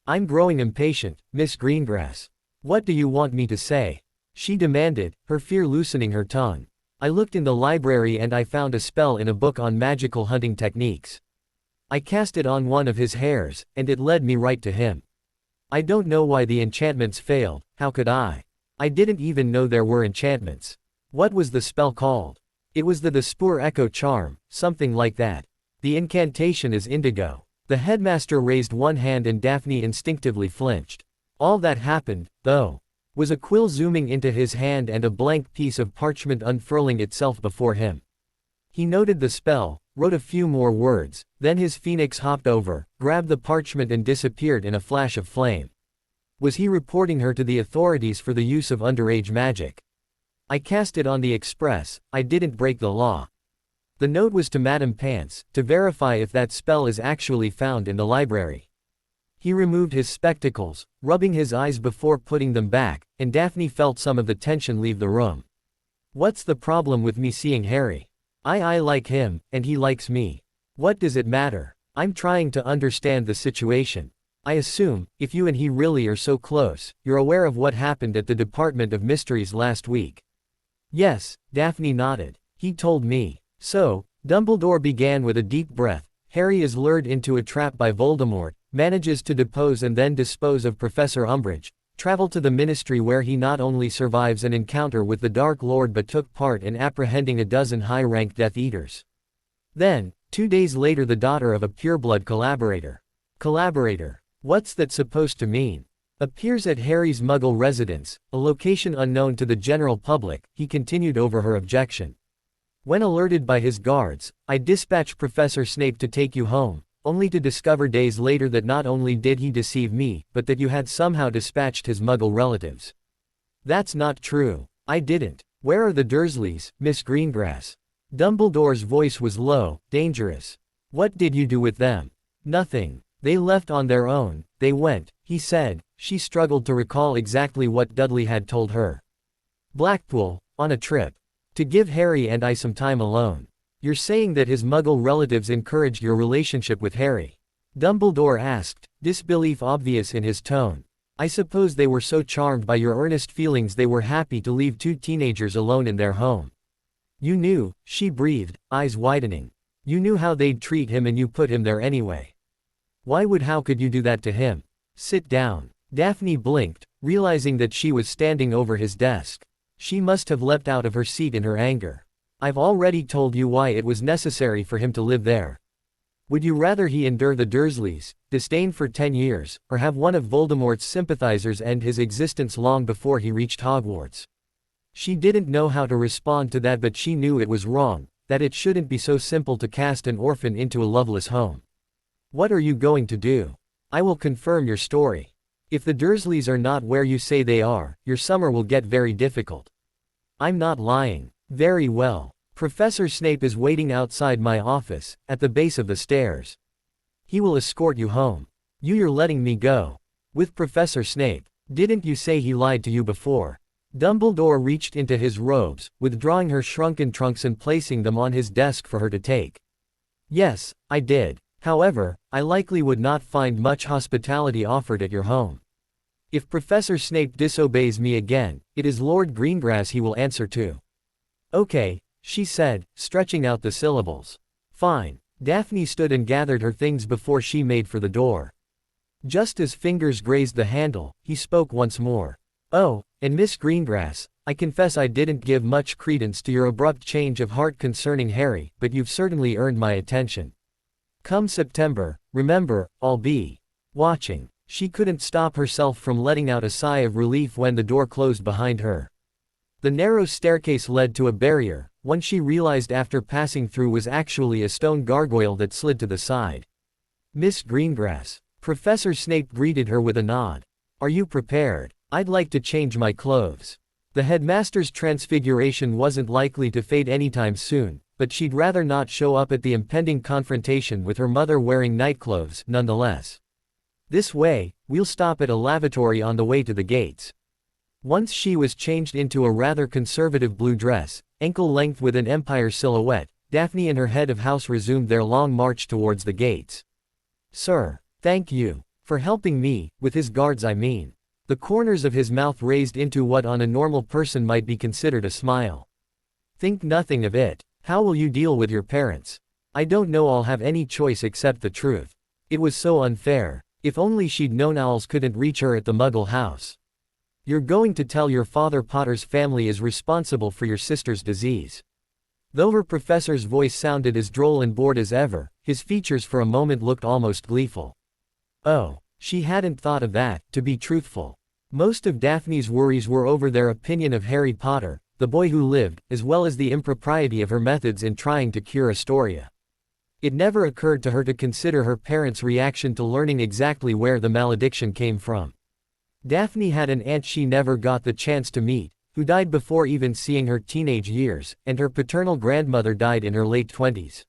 "I'm growing impatient, Miss Greengrass. What do you want me to say?" she demanded, her fear loosening her tongue. "I looked in the library and I found a spell in a book on magical hunting techniques. I cast it on one of his hairs, and it led me right to him. I don't know why the enchantments failed, how could I? I didn't even know there were enchantments. What was the spell called?" "It was the Spur Echo charm, something like that." The incantation is indigo. The headmaster raised one hand and Daphne instinctively flinched. All that happened, though, was a quill zooming into his hand and a blank piece of parchment unfurling itself before him. He noted the spell, wrote a few more words, then his phoenix hopped over, grabbed the parchment and disappeared in a flash of flame. Was he reporting her to the authorities for the use of underage magic? I cast it on the express, I didn't break the law. The note was to Madame Pants, to verify if that spell is actually found in the library. He removed his spectacles, rubbing his eyes before putting them back, and Daphne felt some of the tension leave the room. What's the problem with me seeing Harry? I like him, and he likes me. What does it matter? I'm trying to understand the situation. I assume, if you and he really are so close, you're aware of what happened at the Department of Mysteries last week. Yes, Daphne nodded. He told me. So, Dumbledore began with a deep breath. Harry is lured into a trap by Voldemort, manages to depose and then dispose of Professor Umbridge, traveled to the Ministry where he not only survives an encounter with the Dark Lord but took part in apprehending a dozen high-ranked Death Eaters. Then, 2 days later the daughter of a pureblood collaborator. Collaborator. What's that supposed to mean? Appears at Harry's Muggle residence, a location unknown to the general public, he continued over her objection. When alerted by his guards, I dispatched Professor Snape to take you home, only to discover days later that not only did he deceive me, but that you had somehow dispatched his Muggle relatives. That's not true. I didn't. Where are the Dursleys, Miss Greengrass? Dumbledore's voice was low, dangerous. What did you do with them? Nothing. They left on their own, they went, he said. She struggled to recall exactly what Dudley had told her. Blackpool, on a trip. To give Harry and I some time alone. You're saying that his Muggle relatives encouraged your relationship with Harry? Dumbledore asked, disbelief obvious in his tone. I suppose they were so charmed by your earnest feelings they were happy to leave 2 teenagers alone in their home. You knew, she breathed, eyes widening. You knew how they'd treat him and you put him there anyway. How could you do that to him? Sit down. Daphne blinked, realizing that she was standing over his desk. She must have leapt out of her seat in her anger. I've already told you why it was necessary for him to live there. Would you rather he endure the Dursleys' disdain for 10 years, or have one of Voldemort's sympathizers end his existence long before he reached Hogwarts? She didn't know how to respond to that, but she knew it was wrong, that it shouldn't be so simple to cast an orphan into a loveless home. What are you going to do? I will confirm your story. If the Dursleys are not where you say they are, your summer will get very difficult. I'm not lying. Very well. Professor Snape is waiting outside my office, at the base of the stairs. He will escort you home. You're letting me go. With Professor Snape. Didn't you say he lied to you before? Dumbledore reached into his robes, withdrawing her shrunken trunks and placing them on his desk for her to take. Yes, I did. However, I likely would not find much hospitality offered at your home. If Professor Snape disobeys me again, it is Lord Greengrass he will answer to. Okay, she said, stretching out the syllables. Fine. Daphne stood and gathered her things before she made for the door. Just as fingers grazed the handle, he spoke once more. Oh, and Miss Greengrass, I confess I didn't give much credence to your abrupt change of heart concerning Harry, but you've certainly earned my attention. Come September, remember, I'll be watching. She couldn't stop herself from letting out a sigh of relief when the door closed behind her. The narrow staircase led to a barrier, one she realized after passing through was actually a stone gargoyle that slid to the side. Miss Greengrass. Professor Snape greeted her with a nod. Are you prepared? I'd like to change my clothes. The headmaster's transfiguration wasn't likely to fade anytime soon, but she'd rather not show up at the impending confrontation with her mother wearing nightclothes nonetheless. This way, we'll stop at a lavatory on the way to the gates. Once she was changed into a rather conservative blue dress, ankle-length with an empire silhouette, Daphne and her head of house resumed their long march towards the gates. Sir, thank you. For helping me, with his guards I mean. The corners of his mouth raised into what on a normal person might be considered a smile. Think nothing of it. How will you deal with your parents? I don't know I'll have any choice except the truth. It was so unfair. If only she'd known owls couldn't reach her at the Muggle house. You're going to tell your father Potter's family is responsible for your sister's disease. Though her professor's voice sounded as droll and bored as ever, his features for a moment looked almost gleeful. Oh, she hadn't thought of that, to be truthful. Most of Daphne's worries were over their opinion of Harry Potter, the boy who lived, as well as the impropriety of her methods in trying to cure Astoria. It never occurred to her to consider her parents' reaction to learning exactly where the malediction came from. Daphne had an aunt she never got the chance to meet, who died before even seeing her teenage years, and her paternal grandmother died in her late 20s.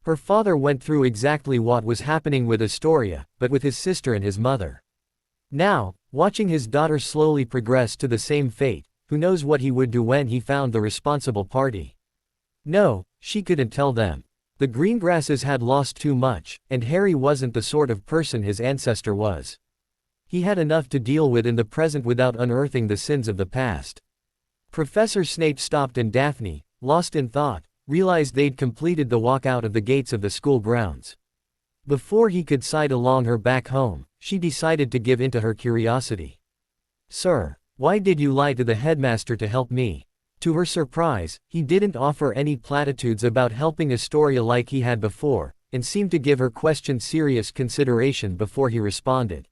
Her father went through exactly what was happening with Astoria, but with his sister and his mother. Now, watching his daughter slowly progress to the same fate, who knows what he would do when he found the responsible party? No, she couldn't tell them. The Greengrasses had lost too much, and Harry wasn't the sort of person his ancestor was. He had enough to deal with in the present without unearthing the sins of the past. Professor Snape stopped and Daphne, lost in thought, realized they'd completed the walk out of the gates of the school grounds. Before he could side along her back home, she decided to give in to her curiosity. "Sir, why did you lie to the headmaster to help me?" To her surprise, he didn't offer any platitudes about helping Astoria like he had before, and seemed to give her question serious consideration before he responded.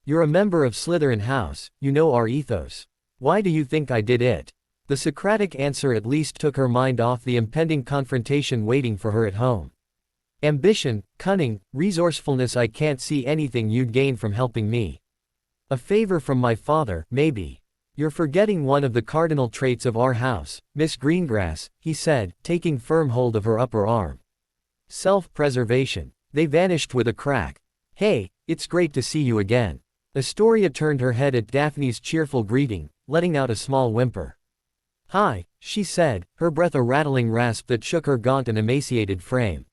"You're a member of Slytherin House, you know our ethos. Why do you think I did it?" The Socratic answer at least took her mind off the impending confrontation waiting for her at home. "Ambition, cunning, resourcefulness. I can't see anything you'd gain from helping me. A favor from my father, maybe. You're forgetting one of the cardinal traits of our house, Miss Greengrass," he said, taking firm hold of her upper arm. "Self-preservation." They vanished with a crack. "Hey, it's great to see you again." Astoria turned her head at Daphne's cheerful greeting, letting out a small whimper. "Hi," she said, her breath a rattling rasp that shook her gaunt and emaciated frame.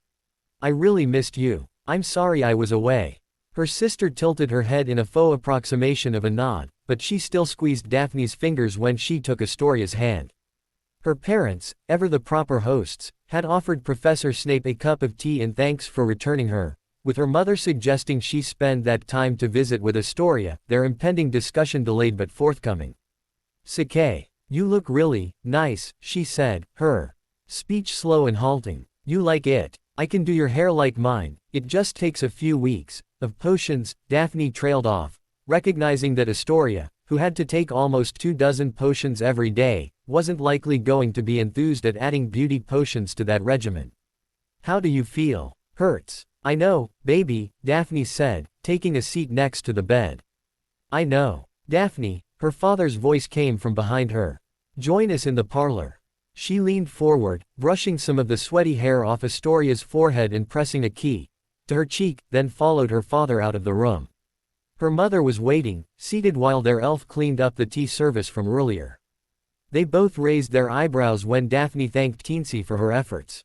"I really missed you. I'm sorry I was away." Her sister tilted her head in a faux approximation of a nod, but she still squeezed Daphne's fingers when she took Astoria's hand. Her parents, ever the proper hosts, had offered Professor Snape a cup of tea in thanks for returning her, with her mother suggesting she spend that time to visit with Astoria, their impending discussion delayed but forthcoming. "Sakay, you look really nice," she said, her speech slow and halting. "You like it? I can do your hair like mine, it just takes a few weeks." Of potions, Daphne trailed off, recognizing that Astoria, who had to take almost 24 potions every day, wasn't likely going to be enthused at adding beauty potions to that regimen. "How do you feel?" "Hurts. I know, baby," Daphne said, taking a seat next to the bed. "I know. Daphne," her father's voice came from behind her. "Join us in the parlor." She leaned forward, brushing some of the sweaty hair off Astoria's forehead and pressing a key to her cheek, then followed her father out of the room. Her mother was waiting, seated while their elf cleaned up the tea service from earlier. They both raised their eyebrows when Daphne thanked Teensy for her efforts.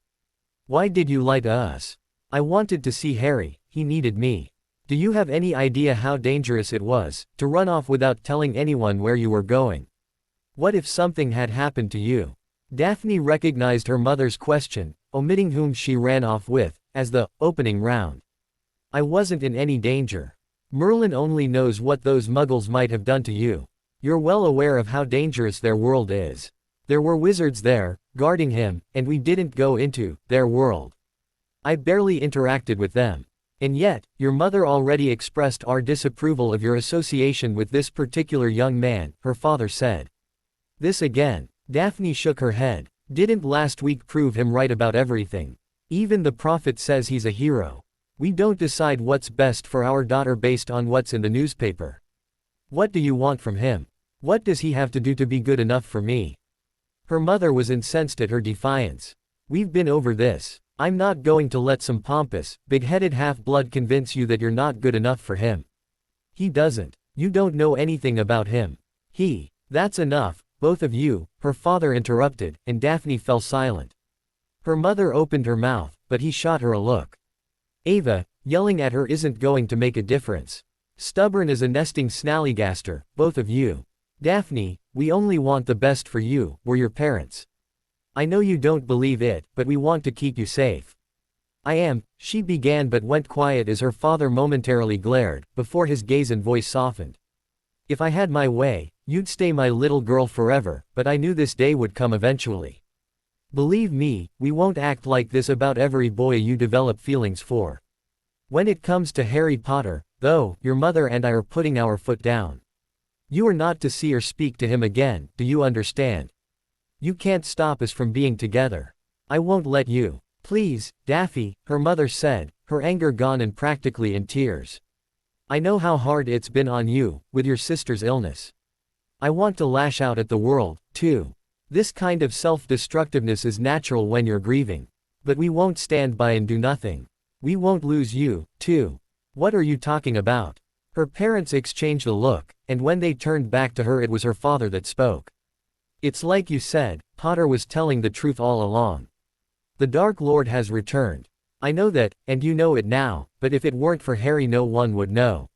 "Why did you lie to us?" "I wanted to see Harry, he needed me." "Do you have any idea how dangerous it was, to run off without telling anyone where you were going? What if something had happened to you?" Daphne recognized her mother's question, omitting whom she ran off with, as the opening round. "I wasn't in any danger. Merlin only knows what those muggles might have done to you. You're well aware of how dangerous their world is. There were wizards there, guarding him, and we didn't go into their world. I barely interacted with them. And yet, your mother already expressed our disapproval of your association with this particular young man," her father said. "This again." Daphne shook her head. "Didn't last week prove him right about everything? Even the prophet says he's a hero. We don't decide what's best for our daughter based on what's in the newspaper. What do you want from him? What does he have to do to be good enough for me?" Her mother was incensed at her defiance. "We've been over this. I'm not going to let some pompous, big-headed half-blood convince you that you're not good enough for him. He doesn't. You don't know anything about him. That's enough, both of you," her father interrupted, and Daphne fell silent. Her mother opened her mouth, but he shot her a look. "Ava, yelling at her isn't going to make a difference. Stubborn as a nesting snallygaster, both of you. Daphne, we only want the best for you, we're your parents. I know you don't believe it, but we want to keep you safe." "I am," she began but went quiet as her father momentarily glared, before his gaze and voice softened. "If I had my way, you'd stay my little girl forever, but I knew this day would come eventually. Believe me, we won't act like this about every boy you develop feelings for. When it comes to Harry Potter, though, your mother and I are putting our foot down. You are not to see or speak to him again, do you understand? You can't stop us from being together. I won't let you. Please, Daffy, her mother said, her anger gone and practically in tears. I know how hard it's been on you, with your sister's illness. I want to lash out at the world, too. This kind of self-destructiveness is natural when you're grieving. But we won't stand by and do nothing. We won't lose you, too. What are you talking about? Her parents exchanged a look, and when they turned back to her it was her father that spoke. It's like you said, Potter was telling the truth all along. The Dark Lord has returned. I know that, and you know it now, but if it weren't for Harry no one would know.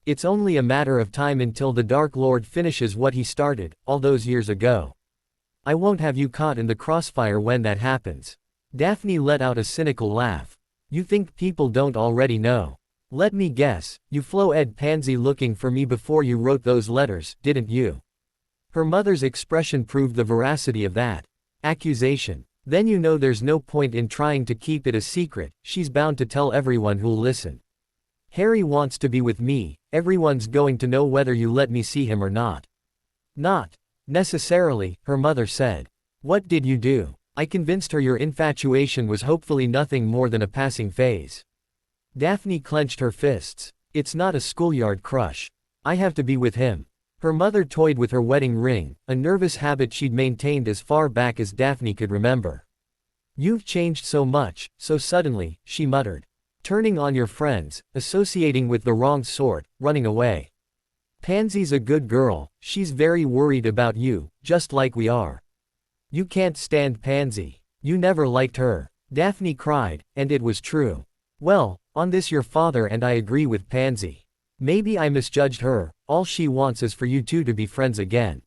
It's only a matter of time until the Dark Lord finishes what he started, all those years ago. I won't have you caught in the crossfire when that happens. Daphne let out a cynical laugh. You think people don't already know? Let me guess, you flo-ed pansy looking for me before you wrote those letters, didn't you? Her mother's expression proved the veracity of that accusation. Then you know there's no point in trying to keep it a secret, she's bound to tell everyone who'll listen. Harry wants to be with me, everyone's going to know whether you let me see him or not. Not necessarily, her mother said. What did you do? I convinced her your infatuation was hopefully nothing more than a passing phase. Daphne clenched her fists. It's not a schoolyard crush. I have to be with him. Her mother toyed with her wedding ring, a nervous habit she'd maintained as far back as Daphne could remember. You've changed so much, so suddenly, she muttered. Turning on your friends, associating with the wrong sort, running away. Pansy's a good girl, she's very worried about you, just like we are. You can't stand Pansy. You never liked her. Daphne cried, and it was true. Well, on this your father and I agree with Pansy. Maybe I misjudged her, all she wants is for you two to be friends again.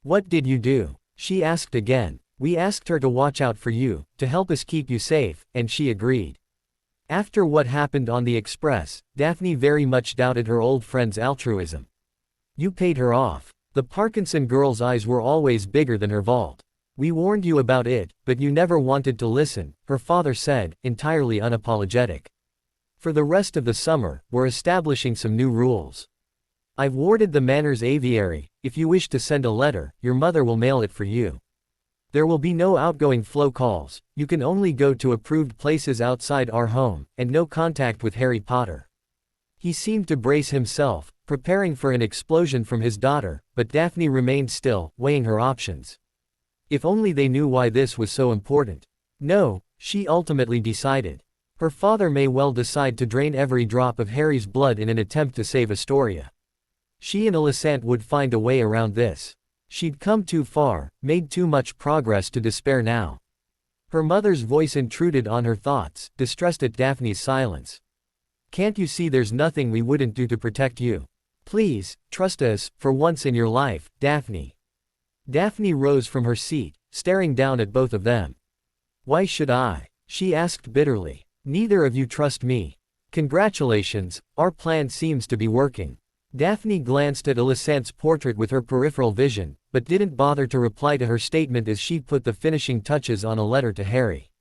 What did you do? She asked again. We asked her to watch out for you, to help us keep you safe, and she agreed. After what happened on the express, Daphne very much doubted her old friend's altruism. You paid her off. The Parkinson girl's eyes were always bigger than her vault. We warned you about it, but you never wanted to listen, her father said, entirely unapologetic. For the rest of the summer, we're establishing some new rules. I've warded the Manor's aviary. If you wish to send a letter, your mother will mail it for you. There will be no outgoing flow calls, you can only go to approved places outside our home, and no contact with Harry Potter. He seemed to brace himself, preparing for an explosion from his daughter, but Daphne remained still, weighing her options. If only they knew why this was so important. No, she ultimately decided. Her father may well decide to drain every drop of Harry's blood in an attempt to save Astoria. She and Alicent would find a way around this. She'd come too far, made too much progress to despair now. Her mother's voice intruded on her thoughts, distressed at Daphne's silence. Can't you see there's nothing we wouldn't do to protect you? Please, trust us, for once in your life, Daphne. Daphne rose from her seat, staring down at both of them. Why should I? She asked bitterly. Neither of you trust me. Congratulations, our plan seems to be working. Daphne glanced at Alicent's portrait with her peripheral vision, but didn't bother to reply to her statement as she put the finishing touches on a letter to Harry.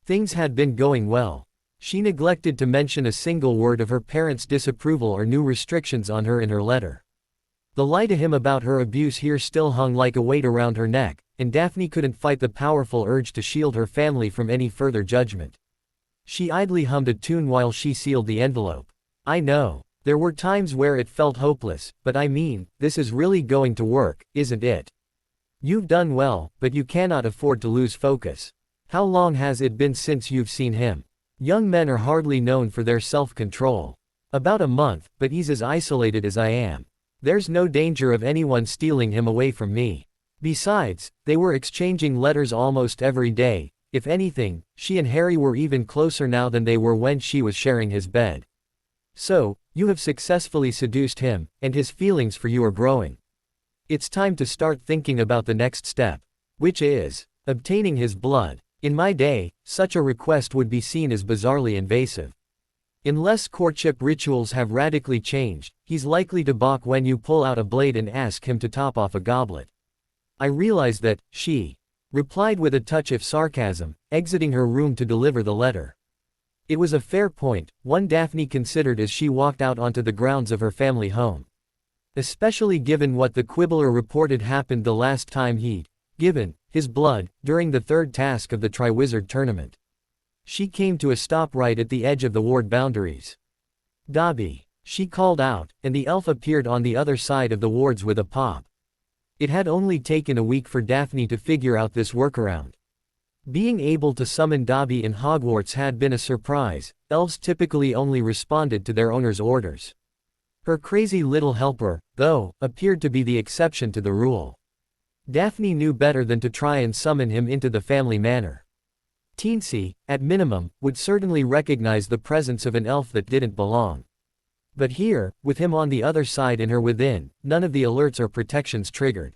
Things had been going well. She neglected to mention a single word of her parents' disapproval or new restrictions on her in her letter. The lie to him about her abuse here still hung like a weight around her neck, and Daphne couldn't fight the powerful urge to shield her family from any further judgment. She idly hummed a tune while she sealed the envelope. I know. There were times where it felt hopeless, but I mean, this is really going to work, isn't it? You've done well, but you cannot afford to lose focus. How long has it been since you've seen him? Young men are hardly known for their self-control. About a month, but he's as isolated as I am. There's no danger of anyone stealing him away from me. Besides, they were exchanging letters almost every day. If anything, she and Harry were even closer now than they were when she was sharing his bed. So, you have successfully seduced him, and his feelings for you are growing. It's time to start thinking about the next step. Which is obtaining his blood. In my day, such a request would be seen as bizarrely invasive. Unless courtship rituals have radically changed, he's likely to balk when you pull out a blade and ask him to top off a goblet. I realize that, she replied with a touch of sarcasm, exiting her room to deliver the letter. It was a fair point, one Daphne considered as she walked out onto the grounds of her family home. Especially given what the Quibbler reported happened the last time he'd given his blood during the third task of the Triwizard tournament. She came to a stop right at the edge of the ward boundaries. "Dobby," she called out, and the elf appeared on the other side of the wards with a pop. It had only taken a week for Daphne to figure out this workaround. Being able to summon Dobby in Hogwarts had been a surprise. Elves typically only responded to their owner's orders. Her crazy little helper, though, appeared to be the exception to the rule. Daphne knew better than to try and summon him into the family manor. Teensy, at minimum, would certainly recognize the presence of an elf that didn't belong. But here, with him on the other side and her within, none of the alerts or protections triggered.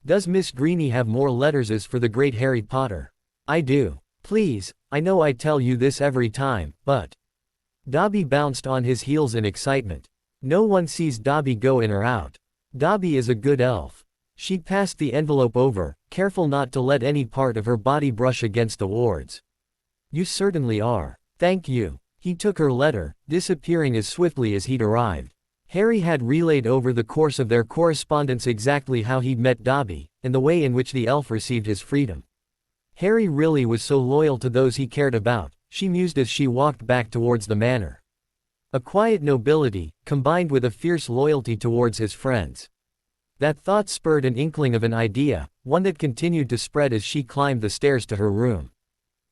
"Does Miss Greenie have more letters for the great Harry Potter?" "I do. Please, I know I tell you this every time, but..." Dobby bounced on his heels in excitement. No one sees Dobby go in or out. Dobby is a good elf. She passed the envelope over, careful not to let any part of her body brush against the wards. "You certainly are. Thank you." He took her letter, disappearing as swiftly as he'd arrived. Harry had relayed over the course of their correspondence exactly how he'd met Dobby, and the way in which the elf received his freedom. Harry really was so loyal to those he cared about, she mused as she walked back towards the manor. A quiet nobility, combined with a fierce loyalty towards his friends. That thought spurred an inkling of an idea, one that continued to spread as she climbed the stairs to her room.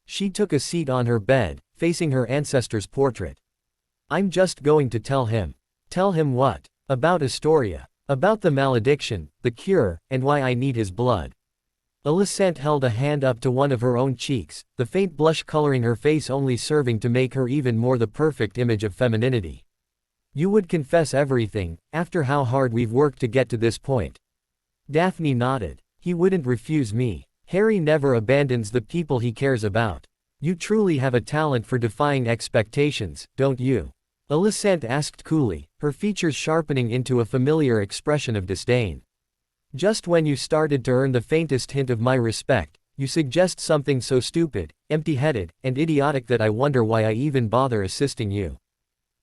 She took a seat on her bed, facing her ancestor's portrait. "I'm just going to tell him." "Tell him what?" "About Astoria. About the malediction, the cure, and why I need his blood." Alicent held a hand up to one of her own cheeks, the faint blush coloring her face only serving to make her even more the perfect image of femininity. "You would confess everything, after how hard we've worked to get to this point?" Daphne nodded. "He wouldn't refuse me. Harry never abandons the people he cares about." "You truly have a talent for defying expectations, don't you?" Alicent asked coolly, her features sharpening into a familiar expression of disdain. "Just when you started to earn the faintest hint of my respect, you suggest something so stupid, empty-headed, and idiotic that I wonder why I even bother assisting you.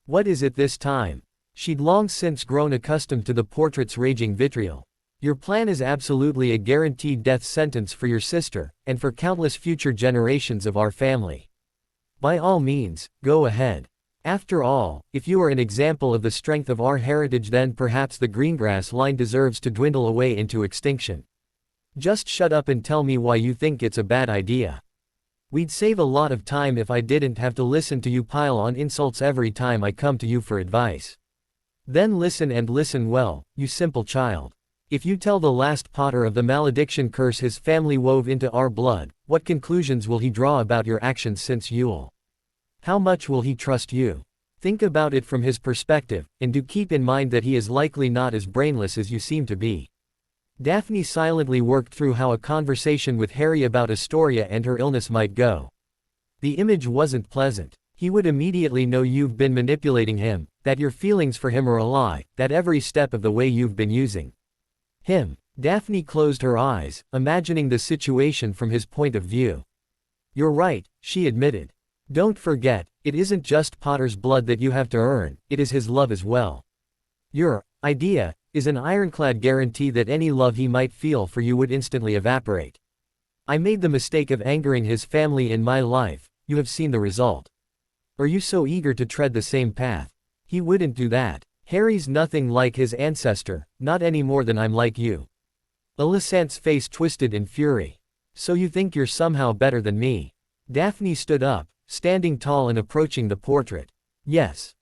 What is it this time?" She'd long since grown accustomed to the portrait's raging vitriol. "Your plan is absolutely a guaranteed death sentence for your sister, and for countless future generations of our family. By all means, go ahead. After all, if you are an example of the strength of our heritage, then perhaps the Greengrass line deserves to dwindle away into extinction. Just shut up and tell me why you think it's a bad idea. We'd save a lot of time if I didn't have to listen to you pile on insults every time I come to you for advice. Then listen, and listen well, you simple child. If you tell the last Potter of the malediction curse his family wove into our blood, what conclusions will he draw about your actions since Yule? How much will he trust you? Think about it from his perspective, and do keep in mind that he is likely not as brainless as you seem to be." Daphne silently worked through how a conversation with Harry about Astoria and her illness might go. The image wasn't pleasant. He would immediately know you've been manipulating him, that your feelings for him are a lie, that every step of the way you've been using him. Daphne closed her eyes, imagining the situation from his point of view. "You're right," she admitted. "Don't forget, it isn't just Potter's blood that you have to earn, it is his love as well. Your idea is an ironclad guarantee that any love he might feel for you would instantly evaporate. I made the mistake of angering his family in my life, you have seen the result. Are you so eager to tread the same path? He wouldn't do that. Harry's nothing like his ancestor, not any more than I'm like you." Alicent's face twisted in fury. "So you think you're somehow better than me?" Daphne stood up, standing tall and approaching the portrait. Yes,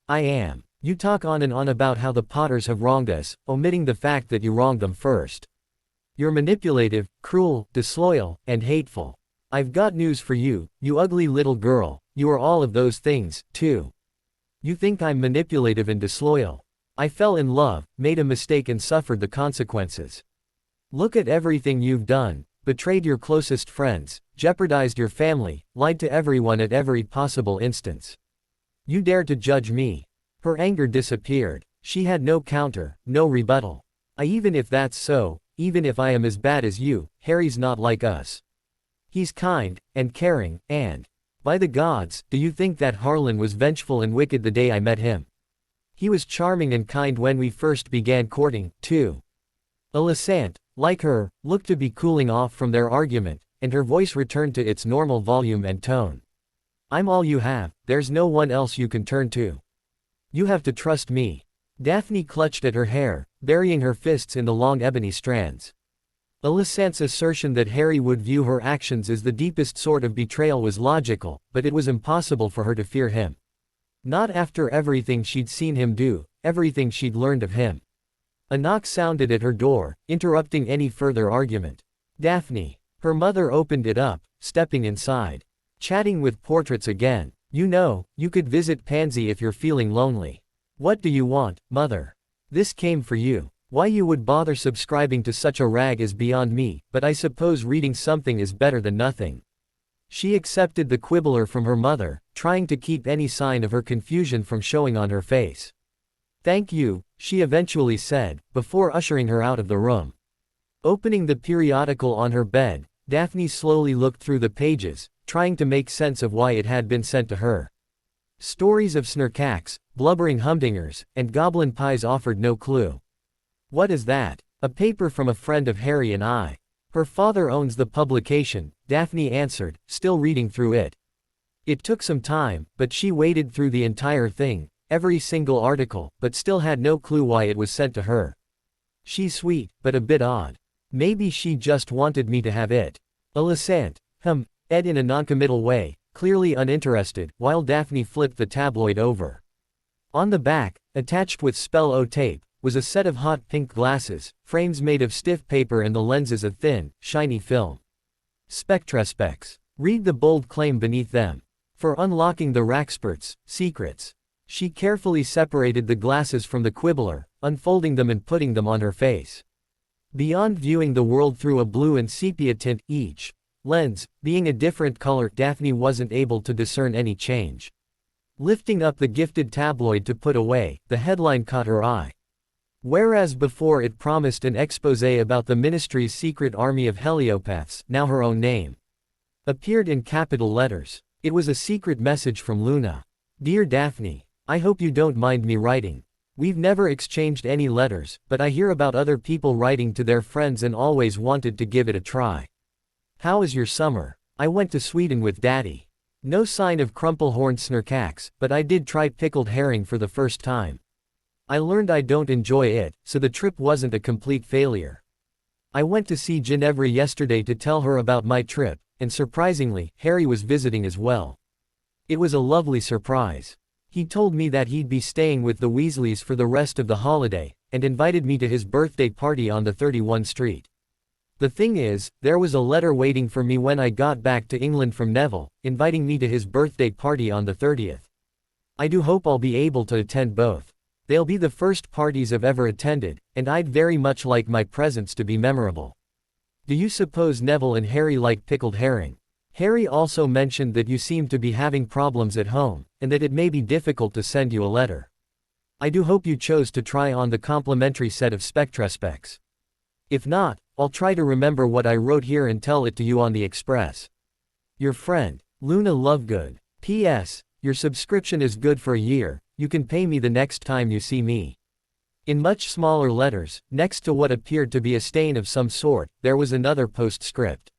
I am. You talk on and on about how the Potters have wronged us, omitting the fact that you wronged them first. You're manipulative, cruel, disloyal, and hateful. I've got news for you, you ugly little girl, you are all of those things, too. You think I'm manipulative and disloyal. I fell in love, made a mistake, and suffered the consequences. Look at everything you've done. Betrayed your closest friends, jeopardized your family, lied to everyone at every possible instance. You dare to judge me?" Her anger disappeared. She had no counter, no rebuttal. Even if that's so, even if I am as bad as you, Harry's not like us. He's kind, and caring, and, by the gods, do you think that Harlan was vengeful and wicked the day I met him? He was charming and kind when we first began courting, too. Alicent, like her, looked to be cooling off from their argument, and her voice returned to its normal volume and tone. I'm all you have, there's no one else you can turn to. You have to trust me. Daphne clutched at her hair, burying her fists in the long ebony strands. Alicent's assertion that Harry would view her actions as the deepest sort of betrayal was logical, but it was impossible for her to fear him. Not after everything she'd seen him do, everything she'd learned of him. A knock sounded at her door, interrupting any further argument. Daphne. Her mother opened it up, stepping inside. Chatting with portraits again. You know, you could visit Pansy if you're feeling lonely. What do you want, mother? This came for you. Why you would bother subscribing to such a rag is beyond me, but I suppose reading something is better than nothing. She accepted the quibbler from her mother, trying to keep any sign of her confusion from showing on her face. Thank you, she eventually said, before ushering her out of the room. Opening the periodical on her bed, Daphne slowly looked through the pages, trying to make sense of why it had been sent to her. Stories of snurcacks, blubbering humdingers, and goblin pies offered no clue. What is that? A paper from a friend of Harry and I. Her father owns the publication, Daphne answered, still reading through it. It took some time, but she waded through the entire thing, every single article, but still had no clue why it was sent to her. She's sweet, but a bit odd. Maybe she just wanted me to have it. Alicent. Ed in a noncommittal way, clearly uninterested, while Daphne flipped the tabloid over. On the back, attached with Spell-O tape, was a set of hot pink glasses, frames made of stiff paper and the lenses of thin, shiny film. Spectraspecs. Read the bold claim beneath them. For unlocking the Raxpert's secrets. She carefully separated the glasses from the quibbler, unfolding them and putting them on her face. Beyond viewing the world through a blue and sepia tint, each lens being a different color, Daphne wasn't able to discern any change. Lifting up the gifted tabloid to put away, the headline caught her eye. Whereas before it promised an exposé about the Ministry's secret army of heliopaths, now her own name appeared in capital letters. It was a secret message from Luna. Dear Daphne, I hope you don't mind me writing. We've never exchanged any letters, but I hear about other people writing to their friends and always wanted to give it a try. How is your summer? I went to Sweden with Daddy. No sign of crumple-horned snurcacks, but I did try pickled herring for the first time. I learned I don't enjoy it, so the trip wasn't a complete failure. I went to see Ginevra yesterday to tell her about my trip, and surprisingly, Harry was visiting as well. It was a lovely surprise. He told me that he'd be staying with the Weasleys for the rest of the holiday, and invited me to his birthday party on the 31 Street. The thing is, there was a letter waiting for me when I got back to England from Neville, inviting me to his birthday party on the 30th. I do hope I'll be able to attend both. They'll be the first parties I've ever attended, and I'd very much like my presents to be memorable. Do you suppose Neville and Harry like pickled herring? Harry also mentioned that you seem to be having problems at home, and that it may be difficult to send you a letter. I do hope you chose to try on the complimentary set of Spectraspecs. If not, I'll try to remember what I wrote here and tell it to you on the express. Your friend, Luna Lovegood. P.S. Your subscription is good for a year, you can pay me the next time you see me. In much smaller letters, next to what appeared to be a stain of some sort, there was another postscript.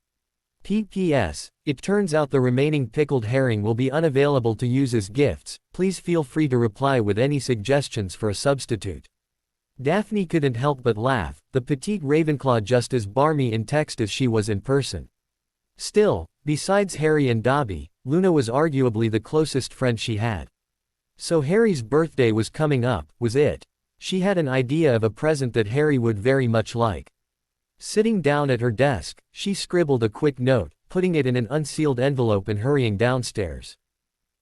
P.P.S. It turns out the remaining pickled herring will be unavailable to use as gifts, please feel free to reply with any suggestions for a substitute. Daphne couldn't help but laugh, the petite Ravenclaw just as barmy in text as she was in person. Still, besides Harry and Dobby, Luna was arguably the closest friend she had. So Harry's birthday was coming up, was it? She had an idea of a present that Harry would very much like. Sitting down at her desk, she scribbled a quick note, putting it in an unsealed envelope and hurrying downstairs.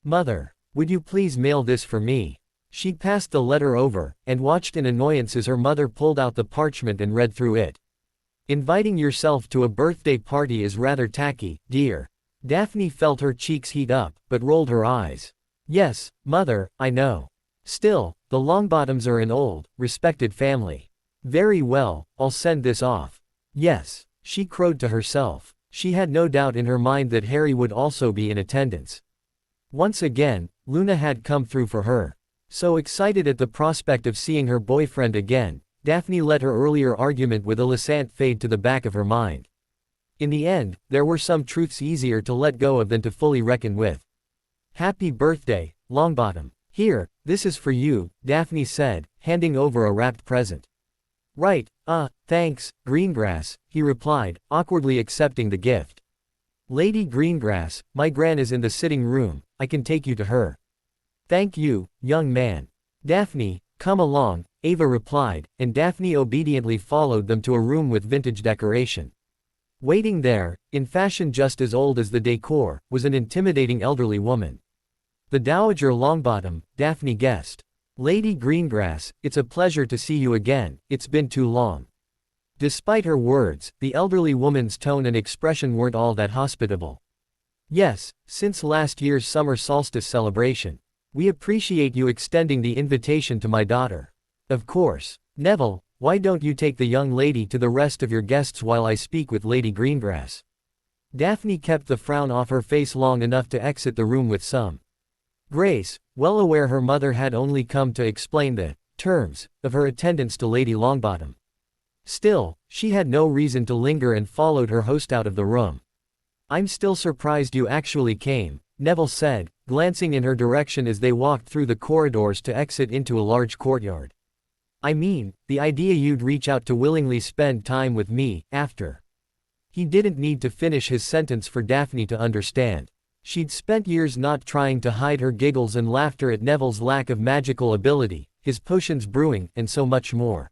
Mother, would you please mail this for me? She passed the letter over, and watched in annoyance as her mother pulled out the parchment and read through it. Inviting yourself to a birthday party is rather tacky, dear. Daphne felt her cheeks heat up, but rolled her eyes. Yes, mother, I know. Still, the Longbottoms are an old, respected family. Very well, I'll send this off. Yes, she crowed to herself. She had no doubt in her mind that Harry would also be in attendance. Once again, Luna had come through for her. So excited at the prospect of seeing her boyfriend again, Daphne let her earlier argument with Alicent fade to the back of her mind. In the end, there were some truths easier to let go of than to fully reckon with. "Happy birthday, Longbottom. Here, this is for you," Daphne said, handing over a wrapped present. "Right, thanks, Greengrass," he replied, awkwardly accepting the gift. "Lady Greengrass, my gran is in the sitting room, I can take you to her." "Thank you, young man." "Daphne, come along," Ava replied, and Daphne obediently followed them to a room with vintage decoration. Waiting there, in fashion just as old as the decor, was an intimidating elderly woman. The Dowager Longbottom, Daphne guessed. "Lady Greengrass, it's a pleasure to see you again, it's been too long." Despite her words, the elderly woman's tone and expression weren't all that hospitable. "Yes, since last year's summer solstice celebration. We appreciate you extending the invitation to my daughter." "Of course. Neville, why don't you take the young lady to the rest of your guests while I speak with Lady Greengrass?" Daphne kept the frown off her face long enough to exit the room with some grace, well aware her mother had only come to explain the terms of her attendance to Lady Longbottom. Still, she had no reason to linger and followed her host out of the room. "I'm still surprised you actually came," Neville said, glancing in her direction as they walked through the corridors to exit into a large courtyard. "I mean, the idea you'd reach out to willingly spend time with me, after." He didn't need to finish his sentence for Daphne to understand. She'd spent years not trying to hide her giggles and laughter at Neville's lack of magical ability, his potions brewing, and so much more.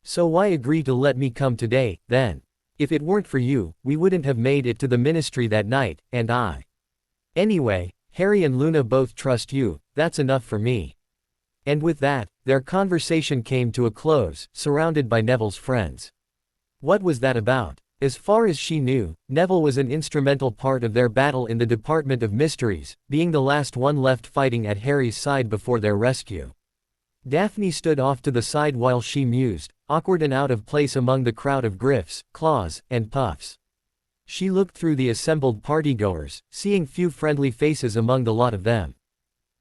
"So why agree to let me come today, then? If it weren't for you, we wouldn't have made it to the ministry that night, and I. Anyway, Harry and Luna both trust you, that's enough for me." And with that, their conversation came to a close, surrounded by Neville's friends. What was that about? As far as she knew, Neville was an instrumental part of their battle in the Department of Mysteries, being the last one left fighting at Harry's side before their rescue. Daphne stood off to the side while she mused, awkward and out of place among the crowd of Griffs, Claws, and Puffs. She looked through the assembled partygoers, seeing few friendly faces among the lot of them.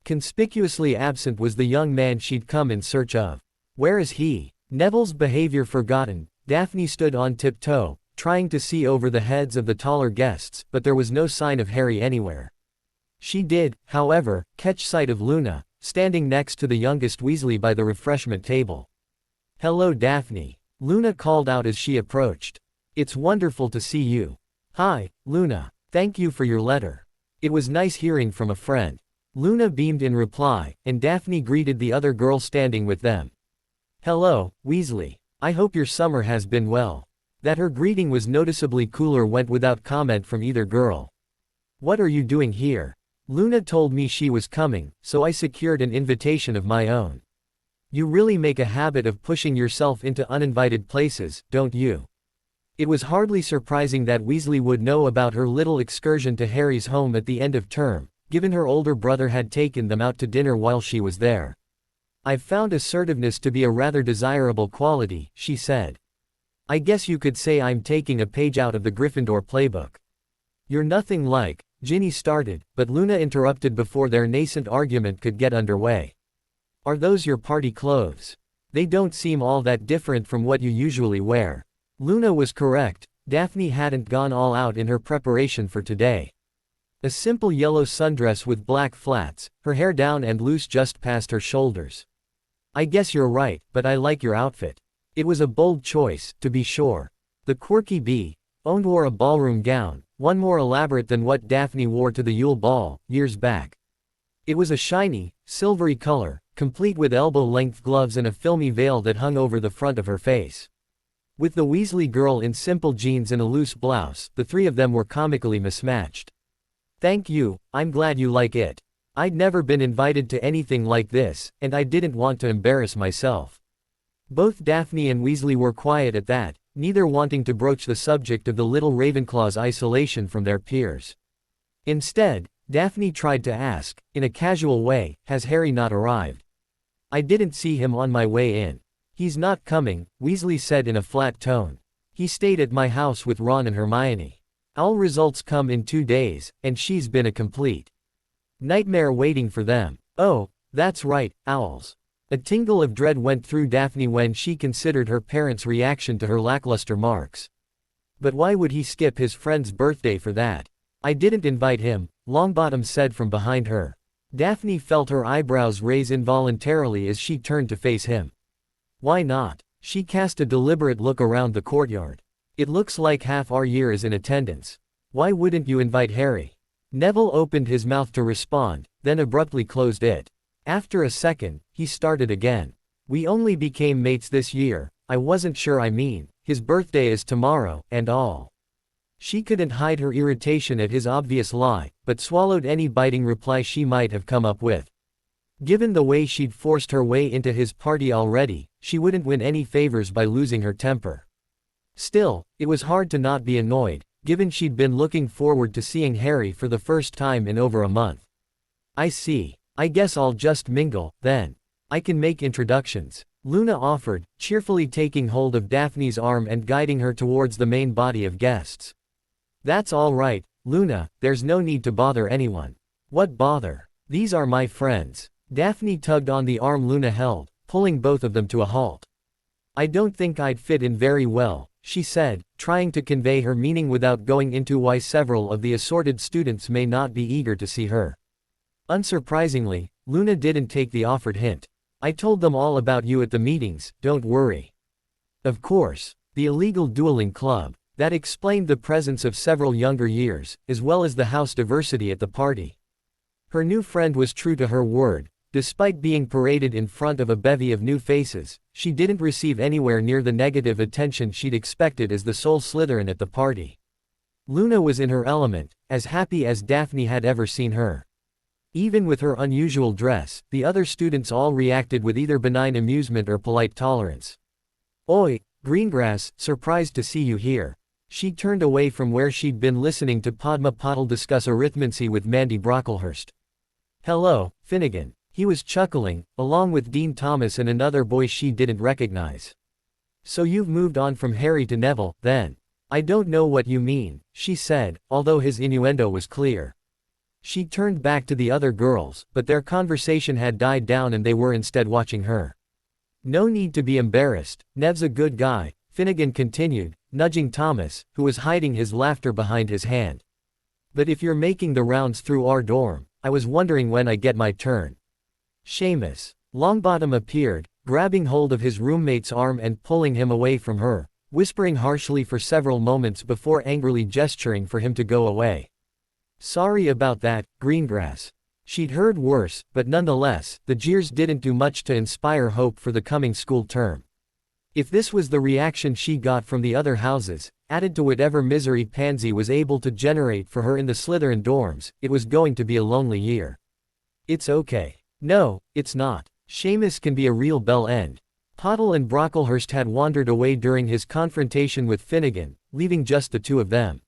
Conspicuously absent was the young man she'd come in search of. Where is he? Neville's behavior forgotten, Daphne stood on tiptoe, trying to see over the heads of the taller guests, but there was no sign of Harry anywhere. She did, however, catch sight of Luna, standing next to the youngest Weasley by the refreshment table. "Hello Daphne," Luna called out as she approached. "It's wonderful to see you." "Hi, Luna. Thank you for your letter. It was nice hearing from a friend." Luna beamed in reply, and Daphne greeted the other girl standing with them. "Hello, Weasley. I hope your summer has been well." That her greeting was noticeably cooler went without comment from either girl. "What are you doing here?" "Luna told me she was coming, so I secured an invitation of my own." "You really make a habit of pushing yourself into uninvited places, don't you?" It was hardly surprising that Weasley would know about her little excursion to Harry's home at the end of term, given her older brother had taken them out to dinner while she was there. "I've found assertiveness to be a rather desirable quality," she said. "I guess you could say I'm taking a page out of the Gryffindor playbook." "You're nothing like," Ginny started, but Luna interrupted before their nascent argument could get underway. "Are those your party clothes? They don't seem all that different from what you usually wear." Luna was correct, Daphne hadn't gone all out in her preparation for today. A simple yellow sundress with black flats, her hair down and loose just past her shoulders. "I guess you're right, but I like your outfit." It was a bold choice, to be sure. The quirky bee-owned wore a ballroom gown, one more elaborate than what Daphne wore to the Yule Ball, years back. It was a shiny, silvery color, complete with elbow-length gloves and a filmy veil that hung over the front of her face. With the Weasley girl in simple jeans and a loose blouse, the three of them were comically mismatched. "Thank you, I'm glad you like it. I'd never been invited to anything like this, and I didn't want to embarrass myself." Both Daphne and Weasley were quiet at that, neither wanting to broach the subject of the little Ravenclaw's isolation from their peers. Instead, Daphne tried to ask, in a casual way, "Has Harry not arrived?" "I didn't see him on my way in." "He's not coming," Weasley said in a flat tone. He stayed at my house with Ron and Hermione. All results come in 2 days, and she's been a complete nightmare waiting for them. Oh, that's right, owls. A tingle of dread went through Daphne when she considered her parents' reaction to her lackluster marks. But why would he skip his friend's birthday for that? I didn't invite him, Longbottom said from behind her. Daphne felt her eyebrows raise involuntarily as she turned to face him. Why not? She cast a deliberate look around the courtyard. It looks like half our year is in attendance. Why wouldn't you invite Harry? Neville opened his mouth to respond, then abruptly closed it. After a second, he started again. We only became mates this year. I wasn't sure. His birthday is tomorrow, and all. She couldn't hide her irritation at his obvious lie, but swallowed any biting reply she might have come up with. Given the way she'd forced her way into his party already, she wouldn't win any favors by losing her temper. Still, it was hard to not be annoyed, given she'd been looking forward to seeing Harry for the first time in over a month. I see. I guess I'll just mingle, then. I can make introductions, Luna offered, cheerfully taking hold of Daphne's arm and guiding her towards the main body of guests. That's all right, Luna, there's no need to bother anyone. What bother? These are my friends. Daphne tugged on the arm Luna held, pulling both of them to a halt. I don't think I'd fit in very well, she said, trying to convey her meaning without going into why several of the assorted students may not be eager to see her. Unsurprisingly, Luna didn't take the offered hint. I told them all about you at the meetings, don't worry. Of course, the illegal dueling club. That explained the presence of several younger years, as well as the house diversity at the party. Her new friend was true to her word. Despite being paraded in front of a bevy of new faces, she didn't receive anywhere near the negative attention she'd expected as the sole Slytherin at the party. Luna was in her element, as happy as Daphne had ever seen her. Even with her unusual dress, the other students all reacted with either benign amusement or polite tolerance. Oi, Greengrass, surprised to see you here. She turned away from where she'd been listening to Padma Patil discuss arithmancy with Mandy Brocklehurst. Hello, Finnegan. He was chuckling, along with Dean Thomas and another boy she didn't recognize. So you've moved on from Harry to Neville, then? I don't know what you mean, she said, although his innuendo was clear. She turned back to the other girls, but their conversation had died down and they were instead watching her. No need to be embarrassed, Nev's a good guy, Finnegan continued, nudging Thomas, who was hiding his laughter behind his hand. But if you're making the rounds through our dorm, I was wondering when I get my turn. Seamus. Longbottom appeared, grabbing hold of his roommate's arm and pulling him away from her, whispering harshly for several moments before angrily gesturing for him to go away. Sorry about that, Greengrass. She'd heard worse, but nonetheless, the jeers didn't do much to inspire hope for the coming school term. If this was the reaction she got from the other houses, added to whatever misery Pansy was able to generate for her in the Slytherin dorms, it was going to be a lonely year. It's okay. No, it's not. Seamus can be a real bell end. Patil and Brocklehurst had wandered away during his confrontation with Finnegan, leaving just the two of them.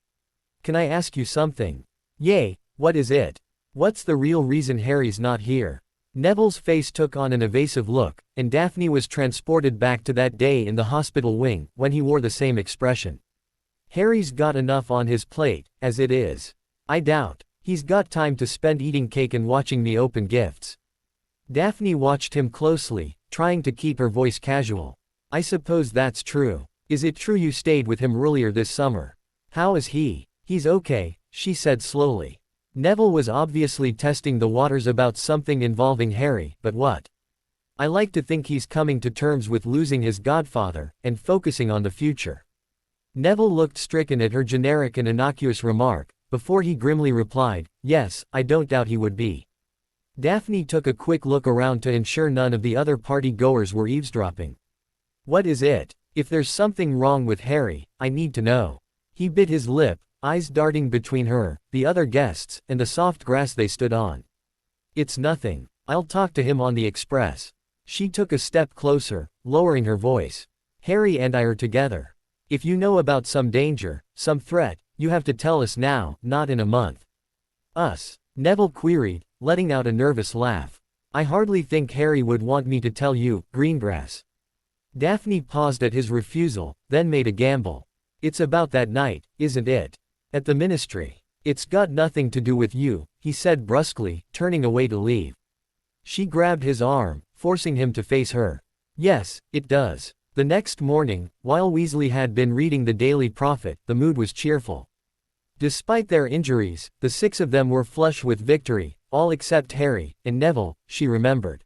Can I ask you something? Yay, what is it? What's the real reason Harry's not here? Neville's face took on an evasive look, and Daphne was transported back to that day in the hospital wing, when he wore the same expression. Harry's got enough on his plate, as it is. I doubt he's got time to spend eating cake and watching me open gifts. Daphne watched him closely, trying to keep her voice casual. I suppose that's true. Is it true you stayed with him earlier this summer? How is he? He's okay, she said slowly. Neville was obviously testing the waters about something involving Harry, but what? I like to think he's coming to terms with losing his godfather, and focusing on the future. Neville looked stricken at her generic and innocuous remark, before he grimly replied, yes, I don't doubt he would be. Daphne took a quick look around to ensure none of the other party-goers were eavesdropping. What is it? If there's something wrong with Harry, I need to know. He bit his lip, eyes darting between her, the other guests, and the soft grass they stood on. It's nothing. I'll talk to him on the express. She took a step closer, lowering her voice. Harry and I are together. If you know about some danger, some threat, you have to tell us now, not in a month. Us? Neville queried, letting out a nervous laugh. I hardly think Harry would want me to tell you, Greengrass. Daphne paused at his refusal, then made a gamble. It's about that night, isn't it? At the ministry. It's got nothing to do with you, he said brusquely, turning away to leave. She grabbed his arm, forcing him to face her. Yes, it does. The next morning, while Weasley had been reading the Daily Prophet, the mood was cheerful. Despite their injuries, the 6 of them were flush with victory, all except Harry and Neville, she remembered.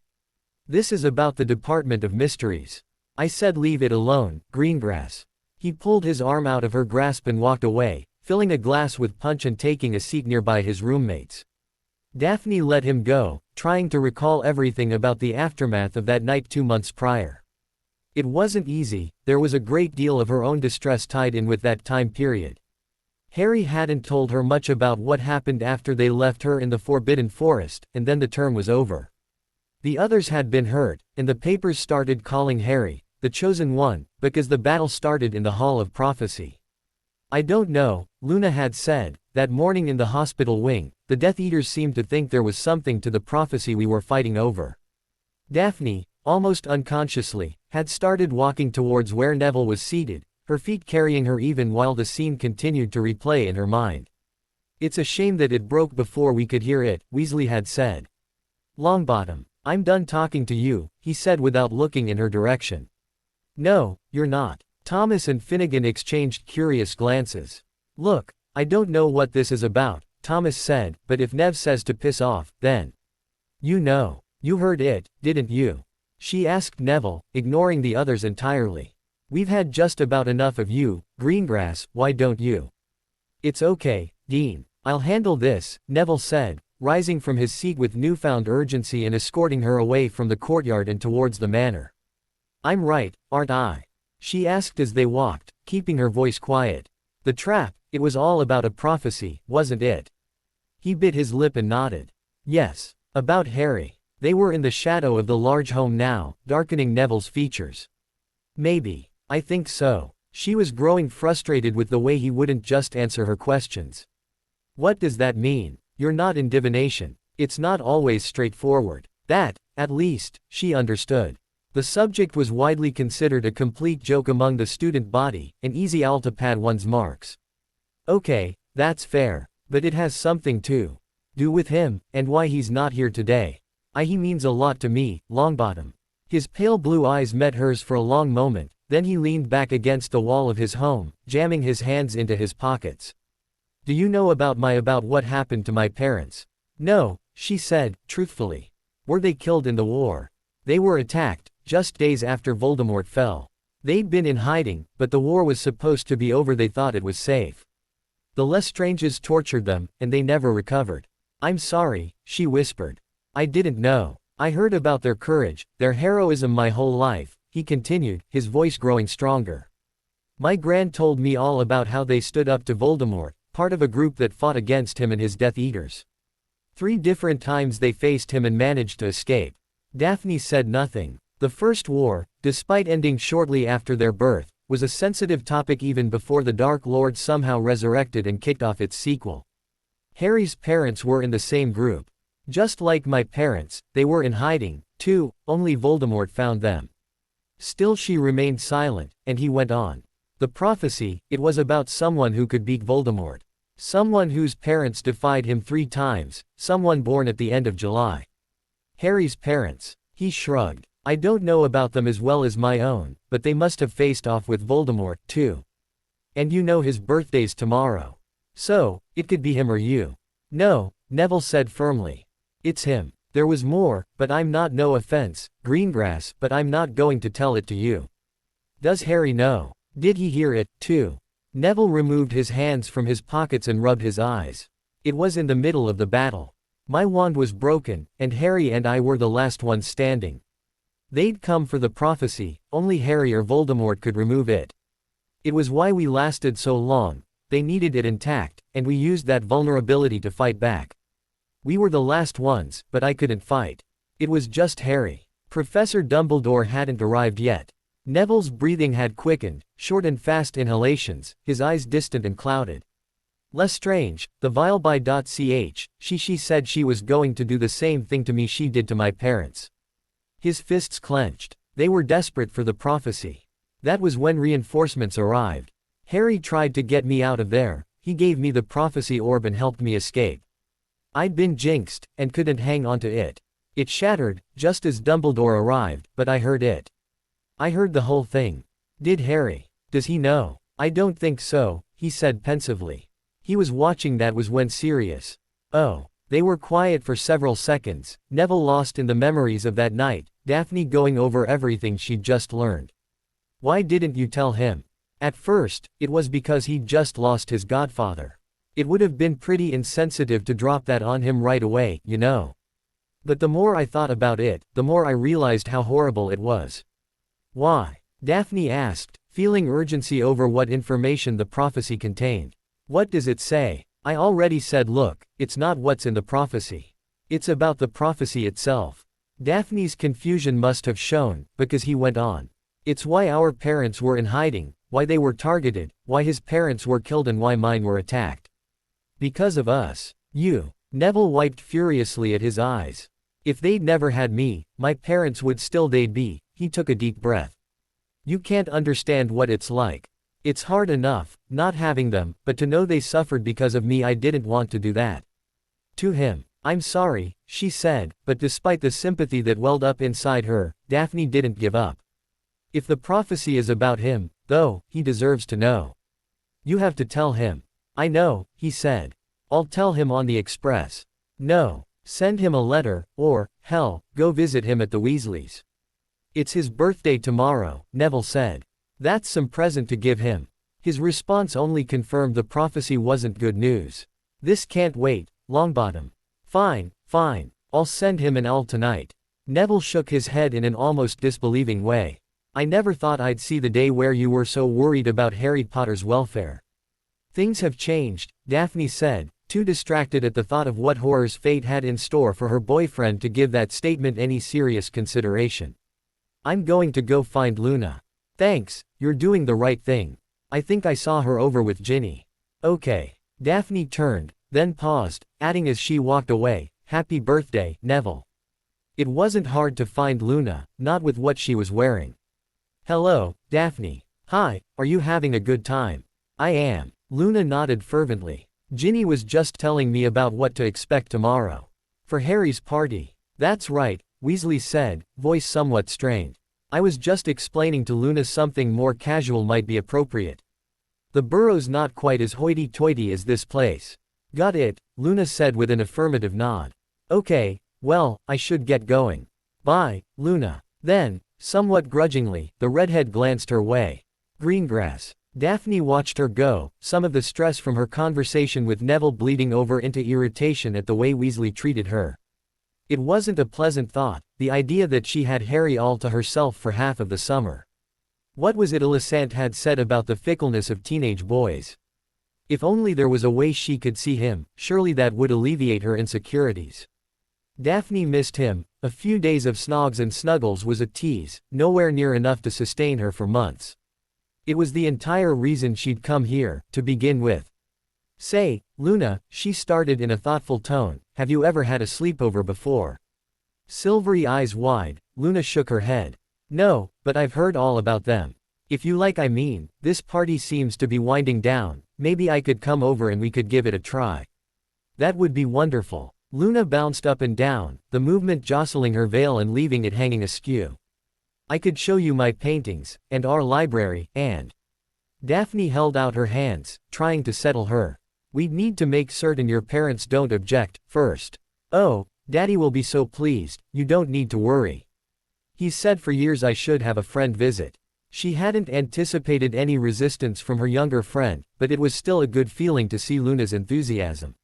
This is about the Department of Mysteries. I said leave it alone, Greengrass. He pulled his arm out of her grasp and walked away, filling a glass with punch and taking a seat nearby his roommates. Daphne let him go, trying to recall everything about the aftermath of that night 2 months prior. It wasn't easy, there was a great deal of her own distress tied in with that time period. Harry hadn't told her much about what happened after they left her in the Forbidden Forest, and then the term was over. The others had been hurt, and the papers started calling Harry the Chosen One, because the battle started in the Hall of Prophecy. I don't know, Luna had said, that morning in the hospital wing, the Death Eaters seemed to think there was something to the prophecy we were fighting over. Daphne, almost unconsciously, had started walking towards where Neville was seated, her feet carrying her even while the scene continued to replay in her mind. It's a shame that it broke before we could hear it, Weasley had said. Longbottom, I'm done talking to you, he said without looking in her direction. No, you're not. Thomas and Finnegan exchanged curious glances. Look, I don't know what this is about, Thomas said, but if Nev says to piss off, then. You know. You heard it, didn't you? She asked Neville, ignoring the others entirely. We've had just about enough of you, Greengrass, why don't you? It's okay, Dean. I'll handle this, Neville said, rising from his seat with newfound urgency and escorting her away from the courtyard and towards the manor. I'm right, aren't I? She asked as they walked, keeping her voice quiet. The trap, it was all about a prophecy, wasn't it? He bit his lip and nodded. Yes, about Harry. They were in the shadow of the large home now, darkening Neville's features. Maybe. I think so. She was growing frustrated with the way he wouldn't just answer her questions. What does that mean? You're not in divination. It's not always straightforward. That, at least, she understood. The subject was widely considered a complete joke among the student body, an easy awl to pad one's marks. Okay, that's fair, but it has something to do with him, and why he's not here today. He means a lot to me, Longbottom. His pale blue eyes met hers for a long moment, then he leaned back against the wall of his home, jamming his hands into his pockets. Do you know about what happened to my parents? No, she said, truthfully. Were they killed in the war? They were attacked, just days after Voldemort fell. They'd been in hiding, but the war was supposed to be over. They thought it was safe. The Lestranges tortured them, and they never recovered. I'm sorry, she whispered. I didn't know. I heard about their courage, their heroism my whole life, he continued, his voice growing stronger. My Gran told me all about how they stood up to Voldemort, part of a group that fought against him and his Death Eaters. 3 different times they faced him and managed to escape. Daphne said nothing. The First War, despite ending shortly after their birth, was a sensitive topic even before the Dark Lord somehow resurrected and kicked off its sequel. Harry's parents were in the same group. Just like my parents, they were in hiding, too, only Voldemort found them. Still she remained silent, and he went on. The prophecy, it was about someone who could beat Voldemort. Someone whose parents defied him 3 times, someone born at the end of July. Harry's parents. He shrugged. I don't know about them as well as my own, but they must have faced off with Voldemort, too. And you know his birthday's tomorrow. So, it could be him or you. No, Neville said firmly. It's him. There was more, but I'm not, no offense, Greengrass, but I'm not going to tell it to you. Does Harry know? Did he hear it, too? Neville removed his hands from his pockets and rubbed his eyes. It was in the middle of the battle. My wand was broken, and Harry and I were the last ones standing. They'd come for the prophecy, only Harry or Voldemort could remove it. It was why we lasted so long. They needed it intact, and we used that vulnerability to fight back. We were the last ones, but I couldn't fight. It was just Harry. Professor Dumbledore hadn't arrived yet. Neville's breathing had quickened, short and fast inhalations, his eyes distant and clouded. Lestrange, the vile by.ch, she said she was going to do the same thing to me she did to my parents. His fists clenched. They were desperate for the prophecy. That was when reinforcements arrived. Harry tried to get me out of there. He gave me the prophecy orb and helped me escape. I'd been jinxed, and couldn't hang onto it. It shattered, just as Dumbledore arrived, but I heard it. I heard the whole thing. Did Harry? Does he know? I don't think so, he said pensively. He was watching. That was when Sirius. Oh. They were quiet for several seconds, Neville lost in the memories of that night, Daphne going over everything she'd just learned. Why didn't you tell him? At first, it was because he'd just lost his godfather. It would have been pretty insensitive to drop that on him right away, you know. But the more I thought about it, the more I realized how horrible it was. Why? Daphne asked, feeling urgency over what information the prophecy contained. What does it say? I already said look, it's not what's in the prophecy. It's about the prophecy itself. Daphne's confusion must have shown, because he went on. It's why our parents were in hiding, why they were targeted, why his parents were killed and why mine were attacked. Because of us. You. Neville wiped furiously at his eyes. If they'd never had me, my parents would still they'd be. He took a deep breath. You can't understand what it's like. It's hard enough, not having them, but to know they suffered because of me. I didn't want to do that. To him. I'm sorry, she said, but despite the sympathy that welled up inside her, Daphne didn't give up. If the prophecy is about him, though, he deserves to know. You have to tell him. I know, he said. I'll tell him on the express. No. Send him a letter, or, hell, go visit him at the Weasleys. It's his birthday tomorrow, Neville said. That's some present to give him. His response only confirmed the prophecy wasn't good news. This can't wait, Longbottom. Fine, fine, I'll send him an owl tonight. Neville shook his head in an almost disbelieving way. I never thought I'd see the day where you were so worried about Harry Potter's welfare. Things have changed, Daphne said, too distracted at the thought of what horrors fate had in store for her boyfriend to give that statement any serious consideration. I'm going to go find Luna. Thanks, you're doing the right thing. I think I saw her over with Ginny. Okay. Daphne turned, then paused, adding as she walked away, Happy birthday, Neville. It wasn't hard to find Luna, not with what she was wearing. Hello, Daphne. Hi, are you having a good time? I am. Luna nodded fervently. Ginny was just telling me about what to expect tomorrow. For Harry's party. That's right, Weasley said, voice somewhat strained. I was just explaining to Luna something more casual might be appropriate. The Burrow's not quite as hoity-toity as this place. Got it, Luna said with an affirmative nod. Okay, well, I should get going. Bye, Luna. Then, somewhat grudgingly, the redhead glanced her way. Greengrass. Daphne watched her go, some of the stress from her conversation with Neville bleeding over into irritation at the way Weasley treated her. It wasn't a pleasant thought, the idea that she had Harry all to herself for half of the summer. What was it Alicent had said about the fickleness of teenage boys? If only there was a way she could see him, surely that would alleviate her insecurities. Daphne missed him. A few days of snogs and snuggles was a tease, nowhere near enough to sustain her for months. It was the entire reason she'd come here, to begin with. Say, Luna, she started in a thoughtful tone, have you ever had a sleepover before? Silvery eyes wide, Luna shook her head. No, but I've heard all about them. If you like, I mean, this party seems to be winding down, maybe I could come over and we could give it a try. That would be wonderful. Luna bounced up and down, the movement jostling her veil and leaving it hanging askew. I could show you my paintings, and our library, and... Daphne held out her hands, trying to settle her. We'd need to make certain your parents don't object, first. Oh, Daddy will be so pleased, you don't need to worry. He's said for years I should have a friend visit. She hadn't anticipated any resistance from her younger friend, but it was still a good feeling to see Luna's enthusiasm.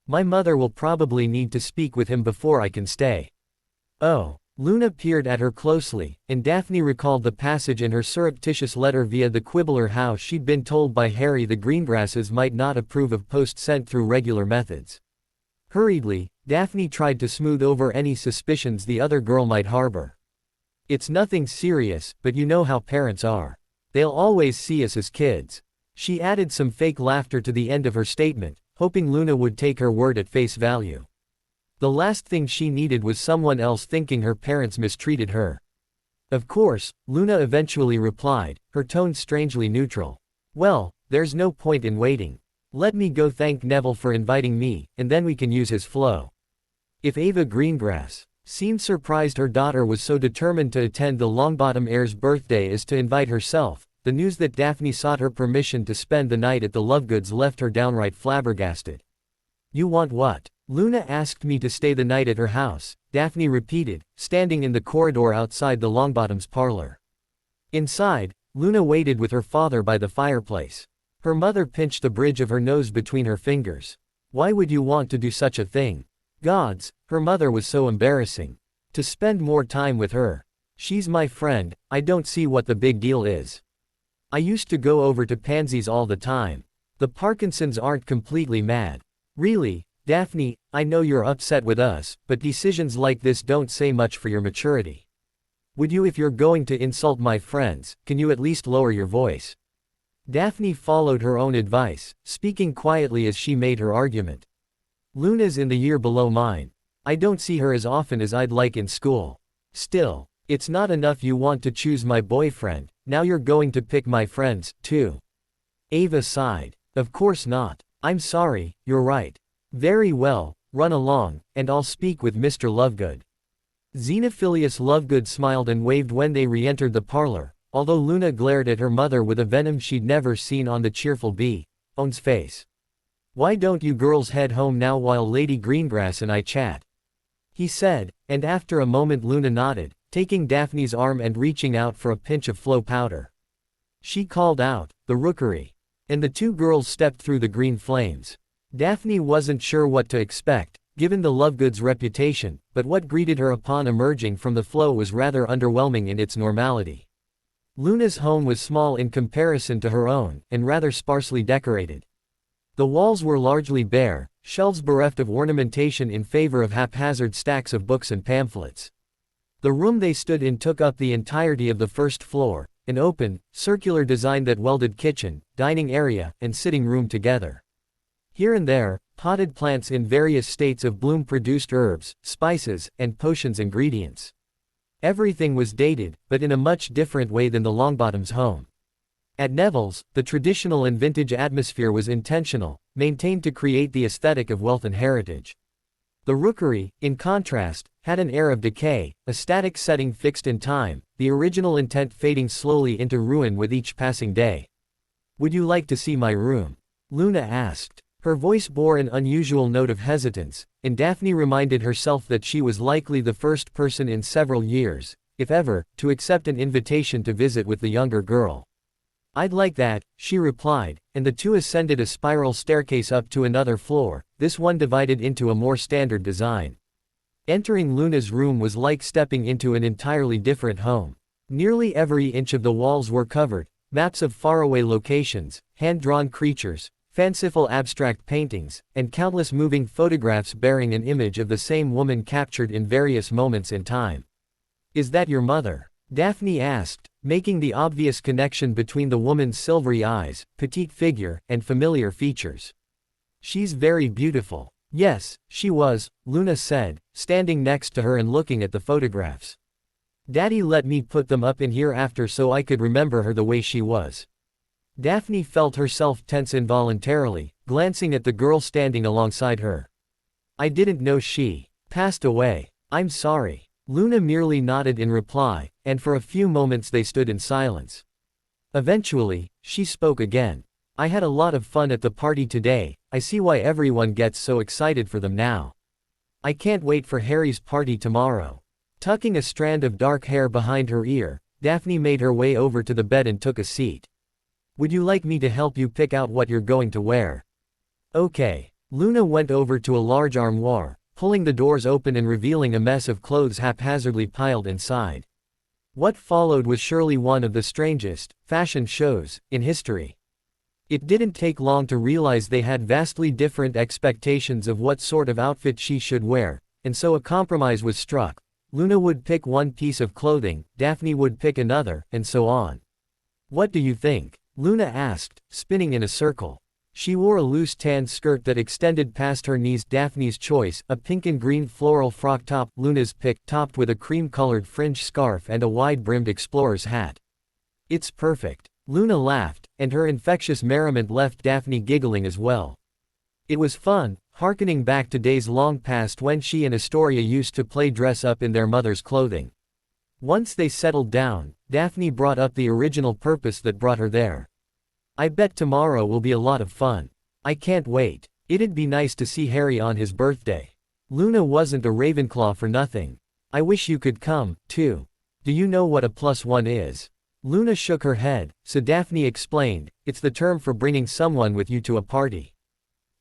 My mother will probably need to speak with him before I can stay. Oh. Luna peered at her closely, and Daphne recalled the passage in her surreptitious letter via the Quibbler how she'd been told by Harry the Greengrasses might not approve of post sent through regular methods. Hurriedly, Daphne tried to smooth over any suspicions the other girl might harbor. It's nothing serious, but you know how parents are. They'll always see us as kids. She added some fake laughter to the end of her statement, hoping Luna would take her word at face value. The last thing she needed was someone else thinking her parents mistreated her. Of course, Luna eventually replied, her tone strangely neutral. Well, there's no point in waiting. Let me go thank Neville for inviting me, and then we can use his flow. If Ava Greengrass seemed surprised her daughter was so determined to attend the Longbottom heir's birthday as to invite herself, the news that Daphne sought her permission to spend the night at the Lovegoods left her downright flabbergasted. You want what? Luna asked me to stay the night at her house, Daphne repeated, standing in the corridor outside the Longbottoms' parlor. Inside, Luna waited with her father by the fireplace. Her mother pinched the bridge of her nose between her fingers. Why would you want to do such a thing? Gods, her mother was so embarrassing. To spend more time with her. She's my friend, I don't see what the big deal is. I used to go over to Pansy's all the time. The Parkinsons aren't completely mad. Really, Daphne, I know you're upset with us, but decisions like this don't say much for your maturity. Would you, if you're going to insult my friends, can you at least lower your voice? Daphne followed her own advice, speaking quietly as she made her argument. Luna's in the year below mine. I don't see her as often as I'd like in school. Still, it's not enough you want to choose my boyfriend, now you're going to pick my friends, too. Ava sighed. Of course not. I'm sorry, you're right. Very well, run along, and I'll speak with Mr. Lovegood. Xenophilius Lovegood smiled and waved when they re-entered the parlor, although Luna glared at her mother with a venom she'd never seen on the cheerful B's face. Why don't you girls head home now while Lady Greengrass and I chat? He said, and after a moment Luna nodded, taking Daphne's arm and reaching out for a pinch of flow powder. She called out, the rookery. And the two girls stepped through the green flames. Daphne wasn't sure what to expect, given the Lovegoods' reputation, but what greeted her upon emerging from the flow was rather underwhelming in its normality. Luna's home was small in comparison to her own, and rather sparsely decorated. The walls were largely bare, shelves bereft of ornamentation in favor of haphazard stacks of books and pamphlets. The room they stood in took up the entirety of the first floor, an open, circular design that welded kitchen, dining area, and sitting room together. Here and there, potted plants in various states of bloom produced herbs, spices, and potions ingredients. Everything was dated, but in a much different way than the Longbottoms' home. At Neville's, the traditional and vintage atmosphere was intentional, maintained to create the aesthetic of wealth and heritage. The rookery, in contrast, had an air of decay, a static setting fixed in time, the original intent fading slowly into ruin with each passing day. Would you like to see my room? Luna asked. Her voice bore an unusual note of hesitance, and Daphne reminded herself that she was likely the first person in several years, if ever, to accept an invitation to visit with the younger girl. I'd like that, she replied, and the two ascended a spiral staircase up to another floor, this one divided into a more standard design. Entering Luna's room was like stepping into an entirely different home. Nearly every inch of the walls were covered, maps of faraway locations, hand-drawn creatures, fanciful abstract paintings, and countless moving photographs bearing an image of the same woman captured in various moments in time. Is that your mother? Daphne asked, making the obvious connection between the woman's silvery eyes, petite figure, and familiar features. She's very beautiful. Yes, she was, Luna said, standing next to her and looking at the photographs. Daddy let me put them up in here after so I could remember her the way she was. Daphne felt herself tense involuntarily, glancing at the girl standing alongside her. I didn't know she passed away. I'm sorry. Luna merely nodded in reply, and for a few moments they stood in silence. Eventually, she spoke again. I had a lot of fun at the party today, I see why everyone gets so excited for them now. I can't wait for Harry's party tomorrow. Tucking a strand of dark hair behind her ear, Daphne made her way over to the bed and took a seat. Would you like me to help you pick out what you're going to wear? Okay. Luna went over to a large armoire, pulling the doors open and revealing a mess of clothes haphazardly piled inside. What followed was surely one of the strangest fashion shows in history. It didn't take long to realize they had vastly different expectations of what sort of outfit she should wear, and so a compromise was struck. Luna would pick one piece of clothing, Daphne would pick another, and so on. What do you think? Luna asked, spinning in a circle. She wore a loose tan skirt that extended past her knees. Daphne's choice, a pink and green floral frock top. Luna's pick, topped with a cream-colored fringe scarf and a wide-brimmed explorer's hat. It's perfect. Luna laughed, and her infectious merriment left Daphne giggling as well. It was fun, harkening back to days long past when she and Astoria used to play dress up in their mother's clothing. Once they settled down, Daphne brought up the original purpose that brought her there. I bet tomorrow will be a lot of fun. I can't wait. It'd be nice to see Harry on his birthday. Luna wasn't a Ravenclaw for nothing. I wish you could come, too. Do you know what a +1 is? Luna shook her head, so Daphne explained, it's the term for bringing someone with you to a party.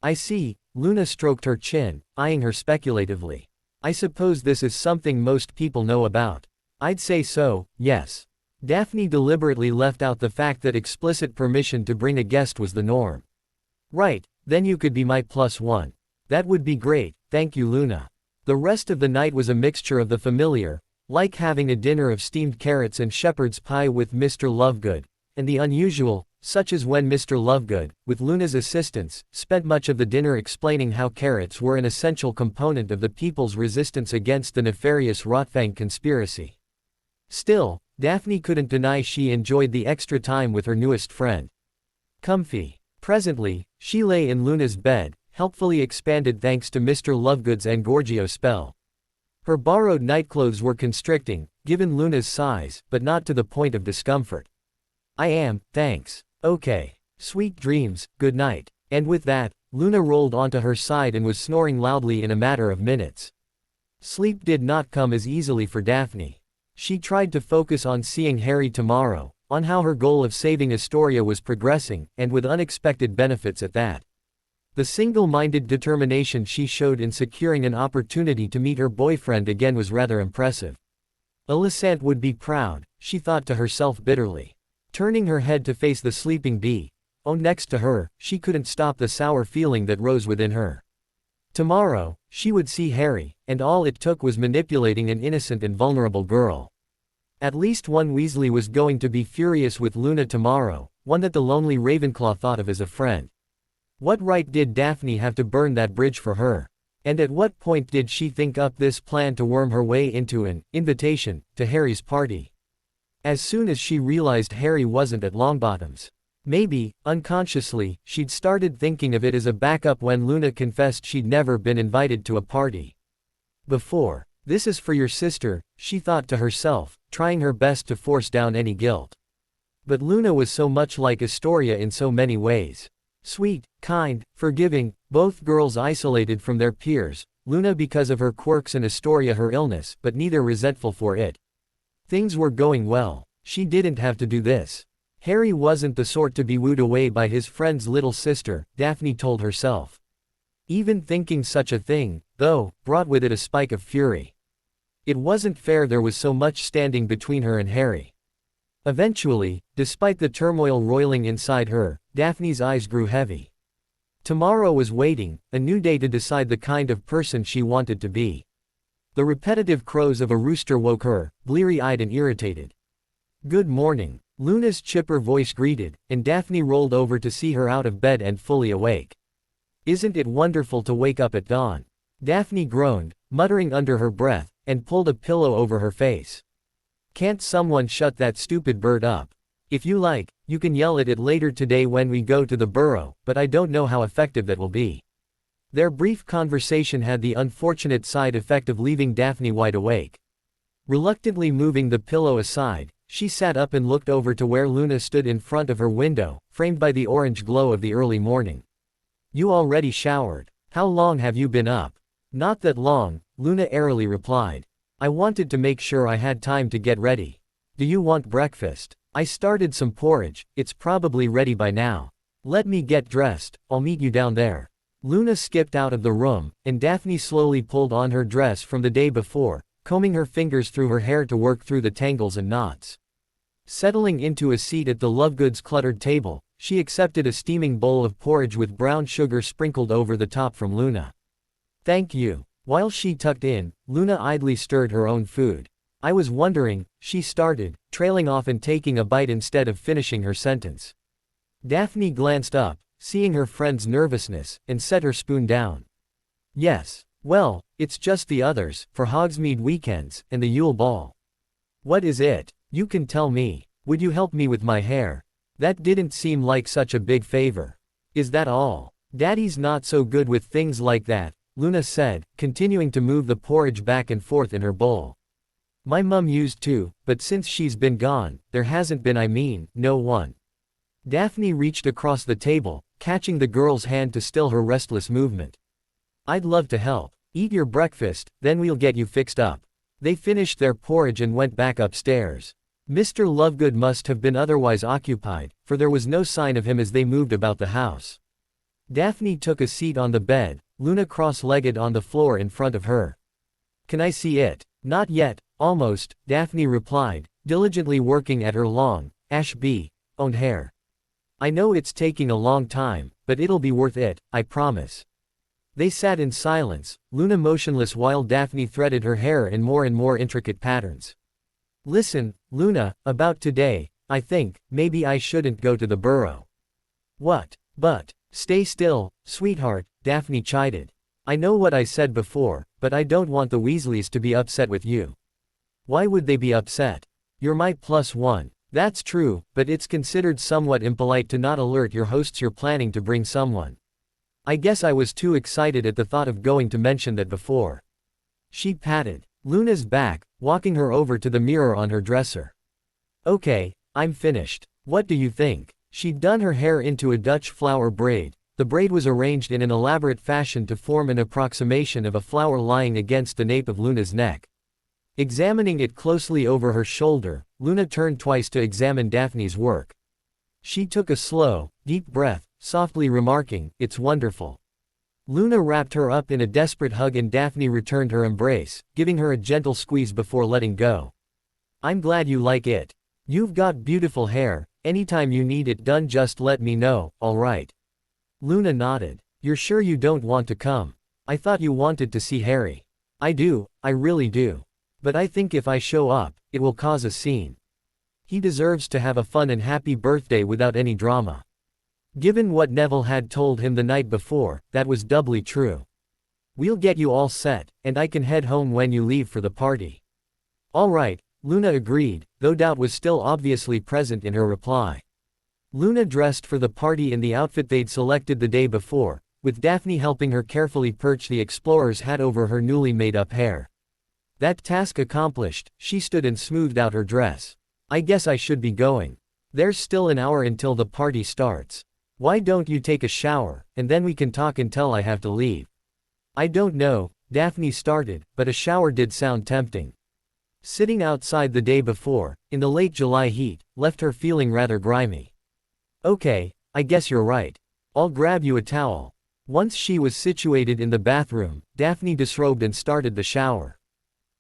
I see, Luna stroked her chin, eyeing her speculatively. I suppose this is something most people know about. I'd say so, yes. Daphne deliberately left out the fact that explicit permission to bring a guest was the norm. Right, then you could be my +1. That would be great, thank you Luna. The rest of the night was a mixture of the familiar, like having a dinner of steamed carrots and shepherd's pie with Mr. Lovegood, and the unusual, such as when Mr. Lovegood, with Luna's assistance, spent much of the dinner explaining how carrots were an essential component of the people's resistance against the nefarious Rotfang conspiracy. Still, Daphne couldn't deny she enjoyed the extra time with her newest friend. Comfy. Presently, she lay in Luna's bed, helpfully expanded thanks to Mr. Lovegood's Engorgio spell. Her borrowed nightclothes were constricting, given Luna's size, but not to the point of discomfort. I am, thanks. Okay. Sweet dreams, good night. And with that, Luna rolled onto her side and was snoring loudly in a matter of minutes. Sleep did not come as easily for Daphne. She tried to focus on seeing Harry tomorrow, on how her goal of saving Astoria was progressing, and with unexpected benefits at that. The single-minded determination she showed in securing an opportunity to meet her boyfriend again was rather impressive. Alicent would be proud, she thought to herself bitterly. Turning her head to face the sleeping bee, next to her, she couldn't stop the sour feeling that rose within her. Tomorrow, she would see Harry, and all it took was manipulating an innocent and vulnerable girl. At least one Weasley was going to be furious with Luna tomorrow, one that the lonely Ravenclaw thought of as a friend. What right did Daphne have to burn that bridge for her? And at what point did she think up this plan to worm her way into an invitation to Harry's party? As soon as she realized Harry wasn't at Longbottom's. Maybe, unconsciously, she'd started thinking of it as a backup when Luna confessed she'd never been invited to a party before. This is for your sister, she thought to herself, trying her best to force down any guilt. But Luna was so much like Astoria in so many ways. Sweet, kind, forgiving, both girls isolated from their peers, Luna because of her quirks and Astoria her illness, but neither resentful for it. Things were going well. She didn't have to do this. Harry wasn't the sort to be wooed away by his friend's little sister, Daphne told herself. Even thinking such a thing, though, brought with it a spike of fury. It wasn't fair there was so much standing between her and Harry. Eventually, despite the turmoil roiling inside her, Daphne's eyes grew heavy. Tomorrow was waiting, a new day to decide the kind of person she wanted to be. The repetitive crows of a rooster woke her, bleary-eyed and irritated. Good morning, Luna's chipper voice greeted, and Daphne rolled over to see her out of bed and fully awake. Isn't it wonderful to wake up at dawn? Daphne groaned, muttering under her breath, and pulled a pillow over her face. Can't someone shut that stupid bird up? If you like, you can yell at it later today when we go to the burrow, but I don't know how effective that will be. Their brief conversation had the unfortunate side effect of leaving Daphne wide awake. Reluctantly moving the pillow aside, she sat up and looked over to where Luna stood in front of her window, framed by the orange glow of the early morning. You already showered. How long have you been up? Not that long, Luna airily replied. I wanted to make sure I had time to get ready. Do you want breakfast? I started some porridge, it's probably ready by now. Let me get dressed, I'll meet you down there. Luna skipped out of the room, and Daphne slowly pulled on her dress from the day before, combing her fingers through her hair to work through the tangles and knots. Settling into a seat at the Lovegoods cluttered table, she accepted a steaming bowl of porridge with brown sugar sprinkled over the top from Luna. Thank you. While she tucked in, Luna idly stirred her own food. I was wondering, she started, trailing off and taking a bite instead of finishing her sentence. Daphne glanced up, seeing her friend's nervousness, and set her spoon down. Yes. Well, it's just the others, for Hogsmeade weekends, and the Yule Ball. What is it? You can tell me. Would you help me with my hair? That didn't seem like such a big favor. Is that all? Daddy's not so good with things like that, Luna said, continuing to move the porridge back and forth in her bowl. My mum used to, but since she's been gone, there hasn't been, no one. Daphne reached across the table, catching the girl's hand to still her restless movement. I'd love to help. Eat your breakfast, then we'll get you fixed up. They finished their porridge and went back upstairs. Mr. Lovegood must have been otherwise occupied, for there was no sign of him as they moved about the house. Daphne took a seat on the bed, Luna cross-legged on the floor in front of her. Can I see it? Not yet, almost, Daphne replied, diligently working at her long, ash-blonde hair. I know it's taking a long time, but it'll be worth it, I promise. They sat in silence, Luna motionless while Daphne threaded her hair in more and more intricate patterns. Listen, Luna, about today, I think, maybe I shouldn't go to the burrow. What? But, stay still, sweetheart, Daphne chided. I know what I said before, but I don't want the Weasleys to be upset with you. Why would they be upset? You're my +1. That's true, but it's considered somewhat impolite to not alert your hosts you're planning to bring someone. I guess I was too excited at the thought of going to mention that before. She patted Luna's back, walking her over to the mirror on her dresser. Okay, I'm finished. What do you think? She'd done her hair into a Dutch flower braid. The braid was arranged in an elaborate fashion to form an approximation of a flower lying against the nape of Luna's neck. Examining it closely over her shoulder, Luna turned twice to examine Daphne's work. She took a slow, deep breath, softly remarking, "It's wonderful." Luna wrapped her up in a desperate hug and Daphne returned her embrace, giving her a gentle squeeze before letting go. I'm glad you like it. You've got beautiful hair, anytime you need it done just let me know, alright? Luna nodded. You're sure you don't want to come? I thought you wanted to see Harry. I do, I really do. But I think if I show up, it will cause a scene. He deserves to have a fun and happy birthday without any drama. Given what Neville had told him the night before, that was doubly true. We'll get you all set, and I can head home when you leave for the party. All right, Luna agreed, though doubt was still obviously present in her reply. Luna dressed for the party in the outfit they'd selected the day before, with Daphne helping her carefully perch the explorer's hat over her newly made-up hair. That task accomplished, she stood and smoothed out her dress. I guess I should be going. There's still an hour until the party starts. Why don't you take a shower, and then we can talk until I have to leave? I don't know, Daphne started, but a shower did sound tempting. Sitting outside the day before, in the late July heat, left her feeling rather grimy. Okay, I guess you're right. I'll grab you a towel. Once she was situated in the bathroom, Daphne disrobed and started the shower.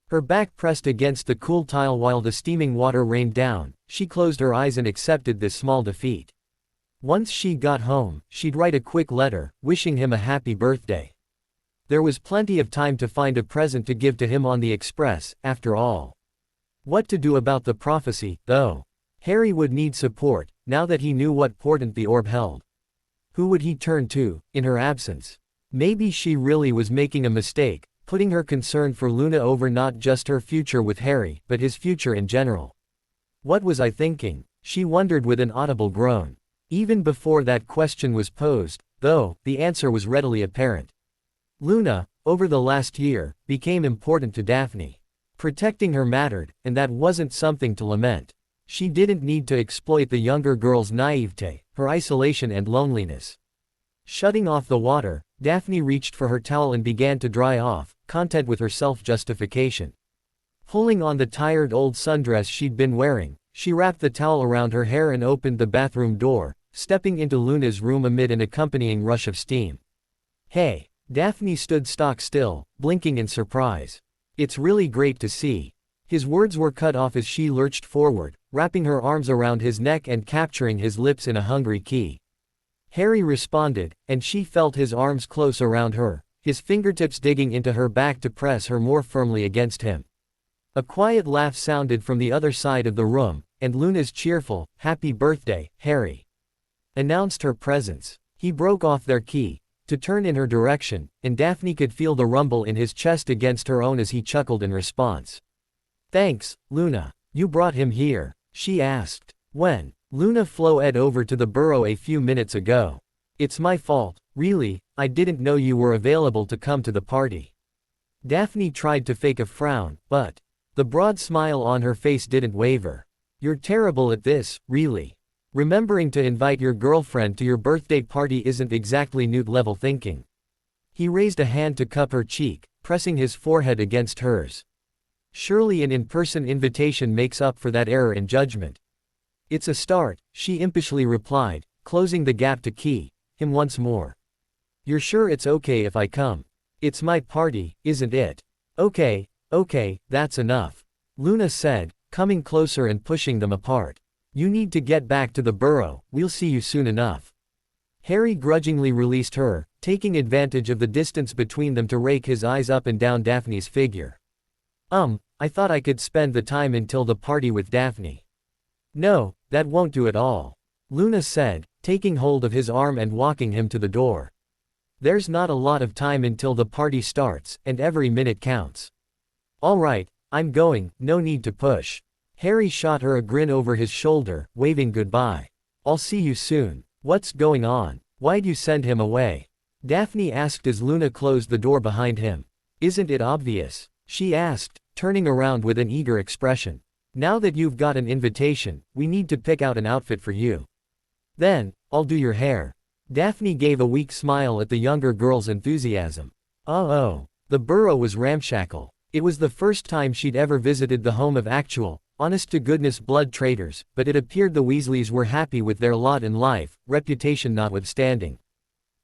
Her back pressed against the cool tile while the steaming water rained down, she closed her eyes and accepted this small defeat. Once she got home, she'd write a quick letter, wishing him a happy birthday. There was plenty of time to find a present to give to him on the express, after all. What to do about the prophecy, though? Harry would need support, now that he knew what portent the orb held. Who would he turn to, in her absence? Maybe she really was making a mistake, putting her concern for Luna over not just her future with Harry, but his future in general. What was I thinking? She wondered with an audible groan. Even before that question was posed, though, the answer was readily apparent. Luna, over the last year, became important to Daphne. Protecting her mattered, and that wasn't something to lament. She didn't need to exploit the younger girl's naivete, her isolation and loneliness. Shutting off the water, Daphne reached for her towel and began to dry off, content with her self-justification. Pulling on the tired old sundress she'd been wearing, she wrapped the towel around her hair and opened the bathroom door, stepping into Luna's room amid an accompanying rush of steam. Hey! Daphne stood stock still, blinking in surprise. It's really great to see. His words were cut off as she lurched forward, wrapping her arms around his neck and capturing his lips in a hungry kiss. Harry responded, and she felt his arms close around her, his fingertips digging into her back to press her more firmly against him. A quiet laugh sounded from the other side of the room, and Luna's cheerful, "Happy birthday, Harry," announced her presence. He broke off their kiss to turn in her direction, and Daphne could feel the rumble in his chest against her own as he chuckled in response. Thanks, Luna. You brought him here? She asked. When? Luna flowed over to the burrow a few minutes ago. It's my fault, really, I didn't know you were available to come to the party. Daphne tried to fake a frown, but the broad smile on her face didn't waver. You're terrible at this, really. Remembering to invite your girlfriend to your birthday party isn't exactly Newt-level thinking. He raised a hand to cup her cheek, pressing his forehead against hers. Surely an in-person invitation makes up for that error in judgment. It's a start, she impishly replied, closing the gap to key him once more. You're sure it's okay if I come? It's my party, isn't it? Okay, that's enough. Luna said, coming closer and pushing them apart. You need to get back to the burrow, we'll see you soon enough. Harry grudgingly released her, taking advantage of the distance between them to rake his eyes up and down Daphne's figure. I thought I could spend the time until the party with Daphne. No, that won't do at all. Luna said, taking hold of his arm and walking him to the door. There's not a lot of time until the party starts, and every minute counts. All right, I'm going, no need to push. Harry shot her a grin over his shoulder, waving goodbye. I'll see you soon. What's going on? Why'd you send him away? Daphne asked as Luna closed the door behind him. Isn't it obvious? She asked, turning around with an eager expression. Now that you've got an invitation, we need to pick out an outfit for you. Then, I'll do your hair. Daphne gave a weak smile at the younger girl's enthusiasm. Oh, the burrow was ramshackle. It was the first time she'd ever visited the home of actual, honest-to-goodness blood traders, but it appeared the Weasleys were happy with their lot in life, reputation notwithstanding.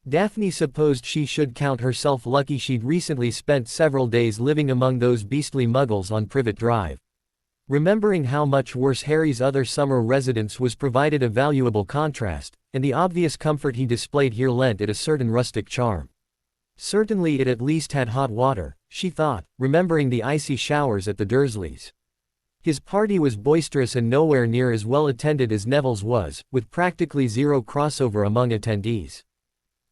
Daphne supposed she should count herself lucky she'd recently spent several days living among those beastly muggles on Privet Drive. Remembering how much worse Harry's other summer residence was provided a valuable contrast, and the obvious comfort he displayed here lent it a certain rustic charm. Certainly it at least had hot water, she thought, remembering the icy showers at the Dursleys'. His party was boisterous and nowhere near as well attended as Neville's was, with practically zero crossover among attendees.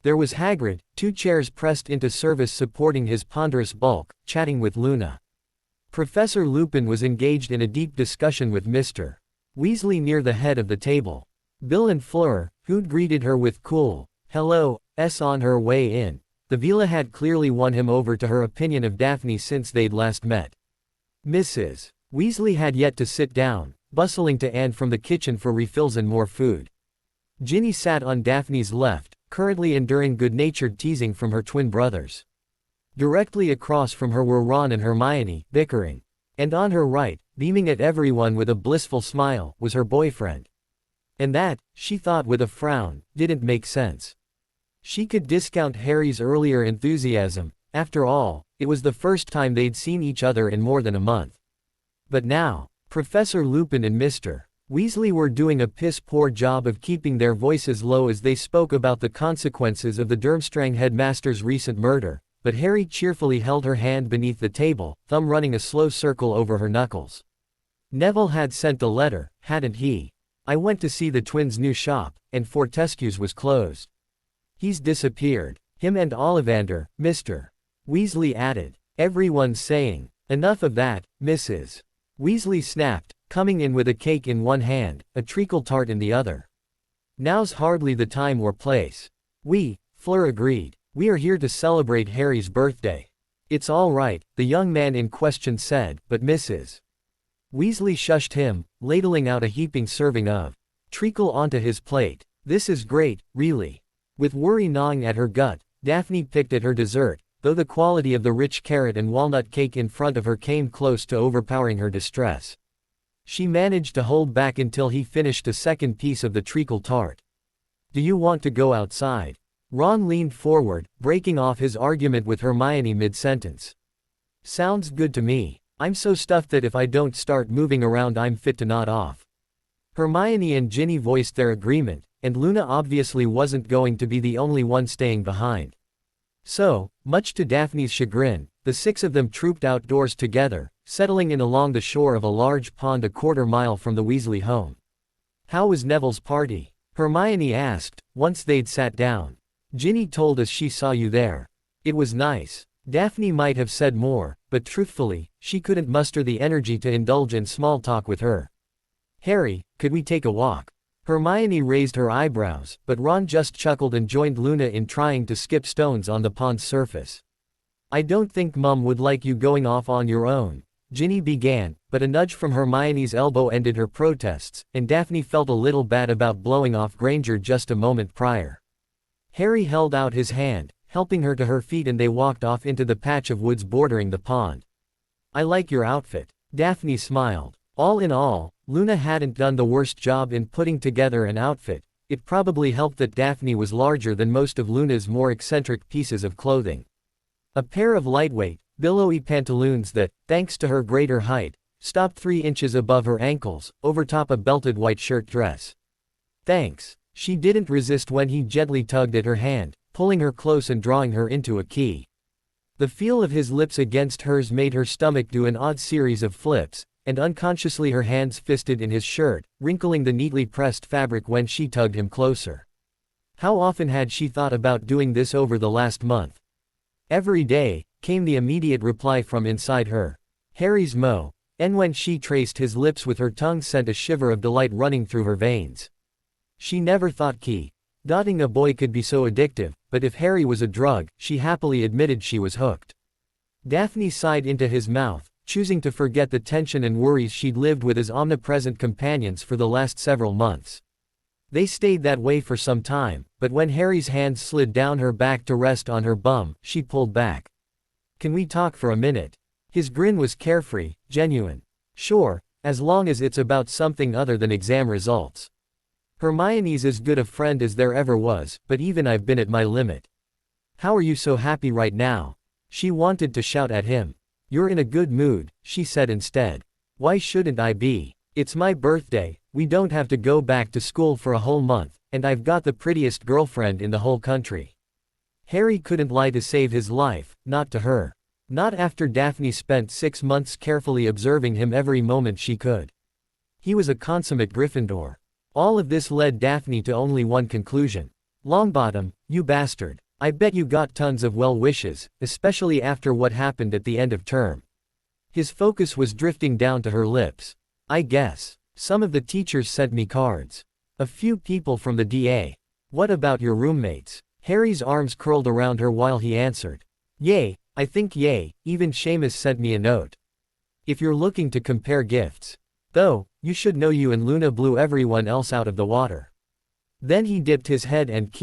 There was Hagrid, 2 chairs pressed into service supporting his ponderous bulk, chatting with Luna. Professor Lupin was engaged in a deep discussion with Mr. Weasley near the head of the table. Bill and Fleur, who'd greeted her with cool, hello, on her way in. The Vila had clearly won him over to her opinion of Daphne since they'd last met. Mrs. Weasley had yet to sit down, bustling to Anne from the kitchen for refills and more food. Ginny sat on Daphne's left, currently enduring good-natured teasing from her twin brothers. Directly across from her were Ron and Hermione, bickering. And on her right, beaming at everyone with a blissful smile, was her boyfriend. And that, she thought with a frown, didn't make sense. She could discount Harry's earlier enthusiasm, after all, it was the first time they'd seen each other in more than a month. But now, Professor Lupin and Mr. Weasley were doing a piss-poor job of keeping their voices low as they spoke about the consequences of the Durmstrang headmaster's recent murder, but Harry cheerfully held her hand beneath the table, thumb running a slow circle over her knuckles. Neville had sent a letter, hadn't he? I went to see the twins' new shop, and Fortescue's was closed. He's disappeared. Him and Ollivander, Mr. Weasley added. Everyone's saying, enough of that, Mrs. Weasley snapped, coming in with a cake in one hand, a treacle tart in the other. Now's hardly the time or place. Fleur agreed. We are here to celebrate Harry's birthday. It's all right, the young man in question said, but Mrs. Weasley shushed him, ladling out a heaping serving of treacle onto his plate. This is great, really. With worry gnawing at her gut, Daphne picked at her dessert, though the quality of the rich carrot and walnut cake in front of her came close to overpowering her distress. She managed to hold back until he finished a second piece of the treacle tart. Do you want to go outside? Ron leaned forward, breaking off his argument with Hermione mid-sentence. Sounds good to me. I'm so stuffed that if I don't start moving around I'm fit to nod off. Hermione and Ginny voiced their agreement, and Luna obviously wasn't going to be the only one staying behind. So, much to Daphne's chagrin, the 6 of them trooped outdoors together, settling in along the shore of a large pond a quarter-mile from the Weasley home. How was Neville's party? Hermione asked, once they'd sat down. Ginny told us she saw you there. It was nice. Daphne might have said more, but truthfully, she couldn't muster the energy to indulge in small talk with her. Harry, could we take a walk? Hermione raised her eyebrows, but Ron just chuckled and joined Luna in trying to skip stones on the pond's surface. I don't think Mum would like you going off on your own, Ginny began, but a nudge from Hermione's elbow ended her protests, and Daphne felt a little bad about blowing off Granger just a moment prior. Harry held out his hand, helping her to her feet, and they walked off into the patch of woods bordering the pond. I like your outfit. Daphne smiled. All in all, Luna hadn't done the worst job in putting together an outfit. It probably helped that Daphne was larger than most of Luna's more eccentric pieces of clothing. A pair of lightweight, billowy pantaloons that, thanks to her greater height, stopped 3 inches above her ankles, overtop a belted white shirt dress. Thanks. She didn't resist when he gently tugged at her hand, pulling her close and drawing her into a key. The feel of his lips against hers made her stomach do an odd series of flips, and unconsciously her hands fisted in his shirt, wrinkling the neatly pressed fabric when she tugged him closer. How often had she thought about doing this over the last month? Every day, came the immediate reply from inside her. Harry's Mo, and when she traced his lips with her tongue sent a shiver of delight running through her veins. She never thought dotting a boy could be so addictive, but if Harry was a drug, she happily admitted she was hooked. Daphne sighed into his mouth, choosing to forget the tension and worries she'd lived with as omnipresent companions for the last several months. They stayed that way for some time, but when Harry's hands slid down her back to rest on her bum, she pulled back. Can we talk for a minute? His grin was carefree, genuine. Sure, as long as it's about something other than exam results. Hermione's as good a friend as there ever was, but even I've been at my limit. How are you so happy right now? She wanted to shout at him. You're in a good mood, she said instead. Why shouldn't I be? It's my birthday, we don't have to go back to school for a whole month, and I've got the prettiest girlfriend in the whole country. Harry couldn't lie to save his life, not to her. Not after Daphne spent 6 months carefully observing him every moment she could. He was a consummate Gryffindor. All of this led Daphne to only one conclusion. Longbottom, you bastard. I bet you got tons of well wishes, especially after what happened at the end of term. His focus was drifting down to her lips. I guess. Some of the teachers sent me cards. A few people from the DA. What about your roommates? Harry's arms curled around her while he answered. Yay, I think yay, even Seamus sent me a note. If you're looking to compare gifts. Though, you should know you and Luna blew everyone else out of the water. Then he dipped his head and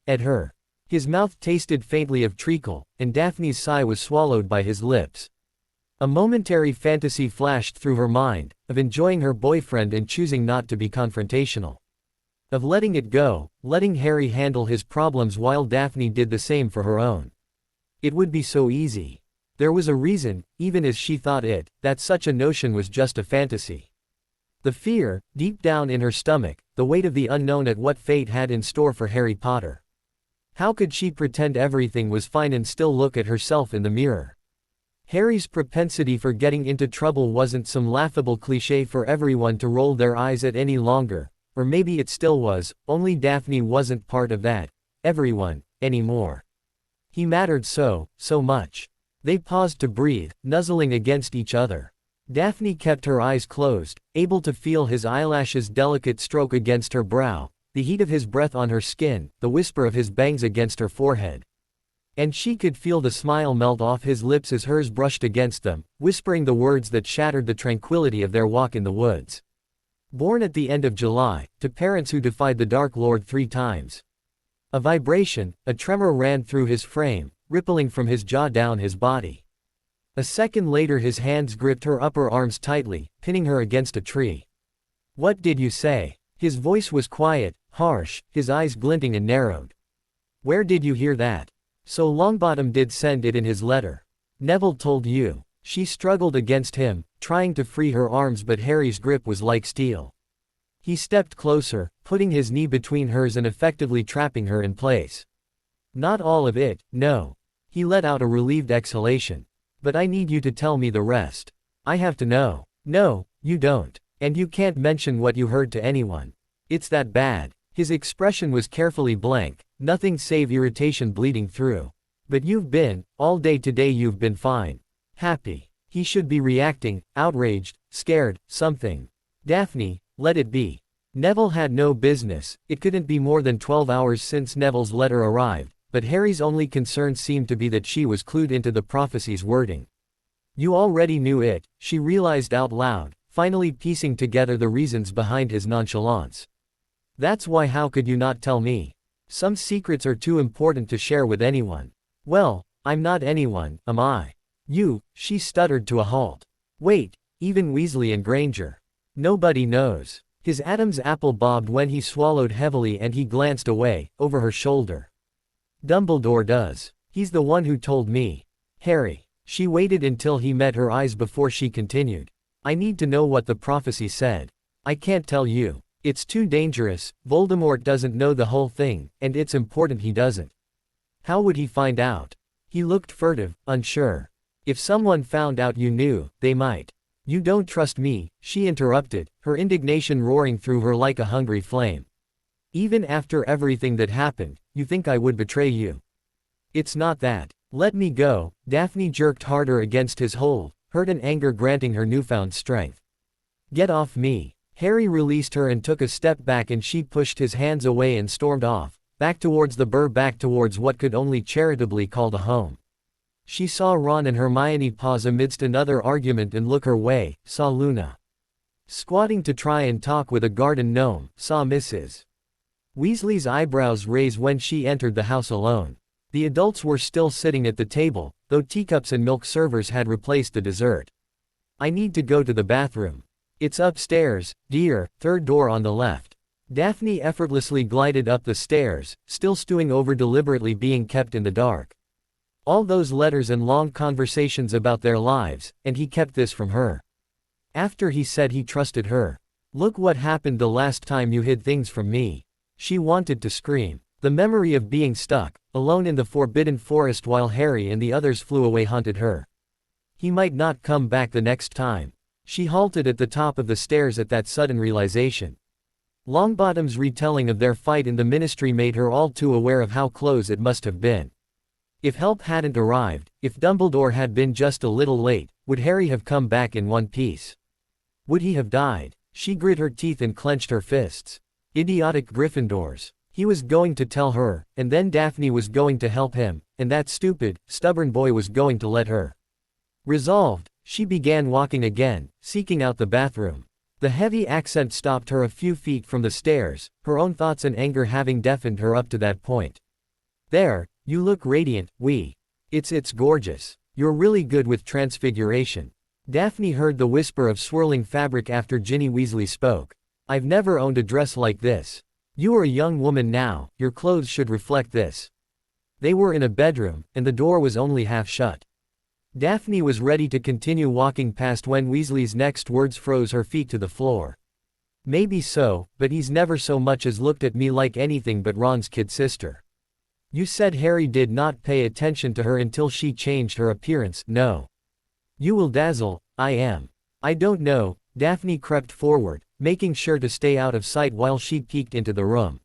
at her. His mouth tasted faintly of treacle, and Daphne's sigh was swallowed by his lips. A momentary fantasy flashed through her mind, of enjoying her boyfriend and choosing not to be confrontational. Of letting it go, letting Harry handle his problems while Daphne did the same for her own. It would be so easy. There was a reason, even as she thought it, that such a notion was just a fantasy. The fear, deep down in her stomach, the weight of the unknown at what fate had in store for Harry Potter. How could she pretend everything was fine and still look at herself in the mirror? Harry's propensity for getting into trouble wasn't some laughable cliché for everyone to roll their eyes at any longer, or maybe it still was, only Daphne wasn't part of that everyone anymore. He mattered so much. They paused to breathe, nuzzling against each other. Daphne kept her eyes closed, able to feel his eyelashes' delicate stroke against her brow, the heat of his breath on her skin, the whisper of his bangs against her forehead. And she could feel the smile melt off his lips as hers brushed against them, whispering the words that shattered the tranquility of their walk in the woods. Born at the end of July, to parents who defied the Dark Lord 3 times. A vibration, a tremor ran through his frame, rippling from his jaw down his body. A second later his hands gripped her upper arms tightly, pinning her against a tree. What did you say? His voice was quiet, harsh, his eyes glinting and narrowed. Where did you hear that? So Longbottom did send it in his letter. Neville told you. She struggled against him, trying to free her arms, but Harry's grip was like steel. He stepped closer, putting his knee between hers and effectively trapping her in place. Not all of it, no. He let out a relieved exhalation. But I need you to tell me the rest. I have to know. No, you don't. And you can't mention what you heard to anyone. It's that bad. His expression was carefully blank, nothing save irritation bleeding through. But you've been, all day today you've been fine. Happy. He should be reacting, outraged, scared, something. Daphne, let it be. Neville had no business. It couldn't be more than 12 hours since Neville's letter arrived, but Harry's only concern seemed to be that she was clued into the prophecy's wording. You already knew it, she realized out loud, finally piecing together the reasons behind his nonchalance. That's why. How could you not tell me? Some secrets are too important to share with anyone. Well, I'm not anyone, am I? You, she stuttered to a halt. Wait, even Weasley and Granger. Nobody knows. His Adam's apple bobbed when he swallowed heavily and he glanced away, over her shoulder. Dumbledore does. He's the one who told me. Harry. She waited until he met her eyes before she continued. I need to know what the prophecy said. I can't tell you. It's too dangerous. Voldemort doesn't know the whole thing, and it's important he doesn't. How would he find out? He looked furtive, unsure. If someone found out you knew, they might. You don't trust me, she interrupted, her indignation roaring through her like a hungry flame. Even after everything that happened, you think I would betray you? It's not that. Let me go. Daphne jerked harder against his hold, hurt and anger granting her newfound strength. Get off me. Harry released her and took a step back, and she pushed his hands away and stormed off, back towards the burr, back towards what could only charitably called a home. She saw Ron and Hermione pause amidst another argument and look her way, saw Luna squatting to try and talk with a garden gnome, saw Mrs. Weasley's eyebrows raise when she entered the house alone. The adults were still sitting at the table, though teacups and milk servers had replaced the dessert. I need to go to the bathroom. It's upstairs, dear, third door on the left. Daphne effortlessly glided up the stairs, still stewing over deliberately being kept in the dark. All those letters and long conversations about their lives, and he kept this from her. After he said he trusted her. Look what happened the last time you hid things from me. She wanted to scream. The memory of being stuck, alone in the forbidden forest while Harry and the others flew away haunted her. He might not come back the next time. She halted at the top of the stairs at that sudden realization. Longbottom's retelling of their fight in the Ministry made her all too aware of how close it must have been. If help hadn't arrived, if Dumbledore had been just a little late, would Harry have come back in one piece? Would he have died? She grit her teeth and clenched her fists. Idiotic Gryffindors. He was going to tell her, and then Daphne was going to help him, and that stupid, stubborn boy was going to let her. Resolved, she began walking again, seeking out the bathroom. The heavy accent stopped her a few feet from the stairs, her own thoughts and anger having deafened her up to that point. There, you look radiant, It's gorgeous. You're really good with transfiguration. Daphne heard the whisper of swirling fabric after Ginny Weasley spoke. I've never owned a dress like this. You are a young woman now, your clothes should reflect this. They were in a bedroom, and the door was only half shut. Daphne was ready to continue walking past when Weasley's next words froze her feet to the floor. Maybe so, but he's never so much as looked at me like anything but Ron's kid sister. You said Harry did not pay attention to her until she changed her appearance. No. You will dazzle. I am. I don't know. Daphne crept forward, making sure to stay out of sight while she peeked into the room.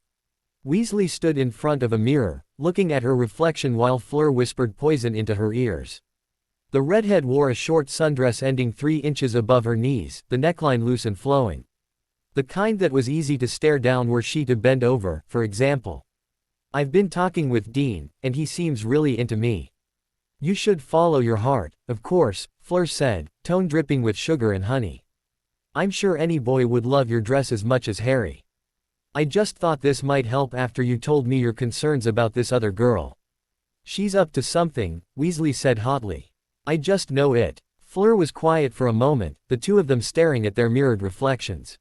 Weasley stood in front of a mirror, looking at her reflection while Fleur whispered poison into her ears. The redhead wore a short sundress ending 3 inches above her knees, the neckline loose and flowing. The kind that was easy to stare down were she to bend over, for example. I've been talking with Dean, and he seems really into me. You should follow your heart, of course, Fleur said, tone dripping with sugar and honey. I'm sure any boy would love your dress as much as Harry. I just thought this might help after you told me your concerns about this other girl. She's up to something, Weasley said hotly. I just know it. Fleur was quiet for a moment, the two of them staring at their mirrored reflections.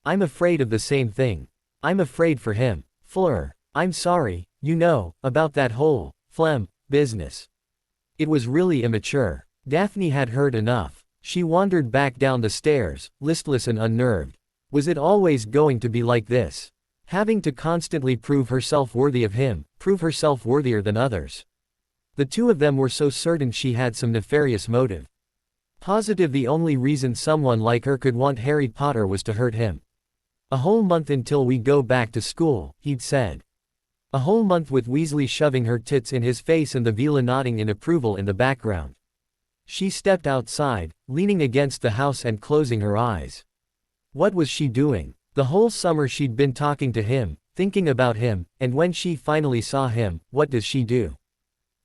I'm afraid of the same thing. I'm afraid for him. Fleur. I'm sorry, you know, about that whole business. It was really immature. Daphne had heard enough. She wandered back down the stairs, listless and unnerved. Was it always going to be like this? Having to constantly prove herself worthy of him, prove herself worthier than others. The two of them were so certain she had some nefarious motive. Positive the only reason someone like her could want Harry Potter was to hurt him. A whole month until we go back to school, he'd said. A whole month with Weasley shoving her tits in his face and the Vila nodding in approval in the background. She stepped outside, leaning against the house and closing her eyes. What was she doing? The whole summer she'd been talking to him, thinking about him, and when she finally saw him, what does she do?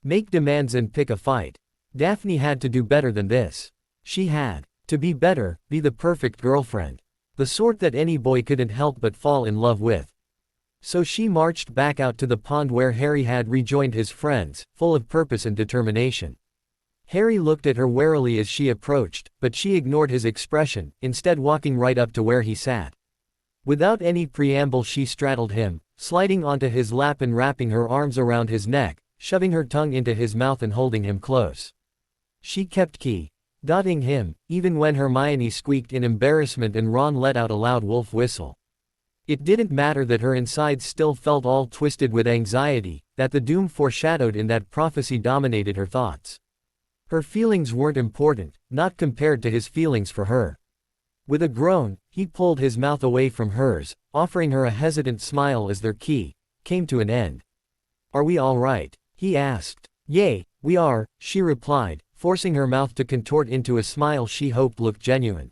Make demands and pick a fight. Daphne had to do better than this. She had to be better, be the perfect girlfriend. The sort that any boy couldn't help but fall in love with. So she marched back out to the pond where Harry had rejoined his friends, full of purpose and determination. Harry looked at her warily as she approached, but she ignored his expression, instead walking right up to where he sat. Without any preamble she straddled him, sliding onto his lap and wrapping her arms around his neck, shoving her tongue into his mouth and holding him close. She kept dotting him, even when Hermione squeaked in embarrassment and Ron let out a loud wolf whistle. It didn't matter that her insides still felt all twisted with anxiety, that the doom foreshadowed in that prophecy dominated her thoughts. Her feelings weren't important, not compared to his feelings for her. With a groan, he pulled his mouth away from hers, offering her a hesitant smile as their came to an end. "Are we all right?" he asked. "Yay, we are," she replied, forcing her mouth to contort into a smile she hoped looked genuine.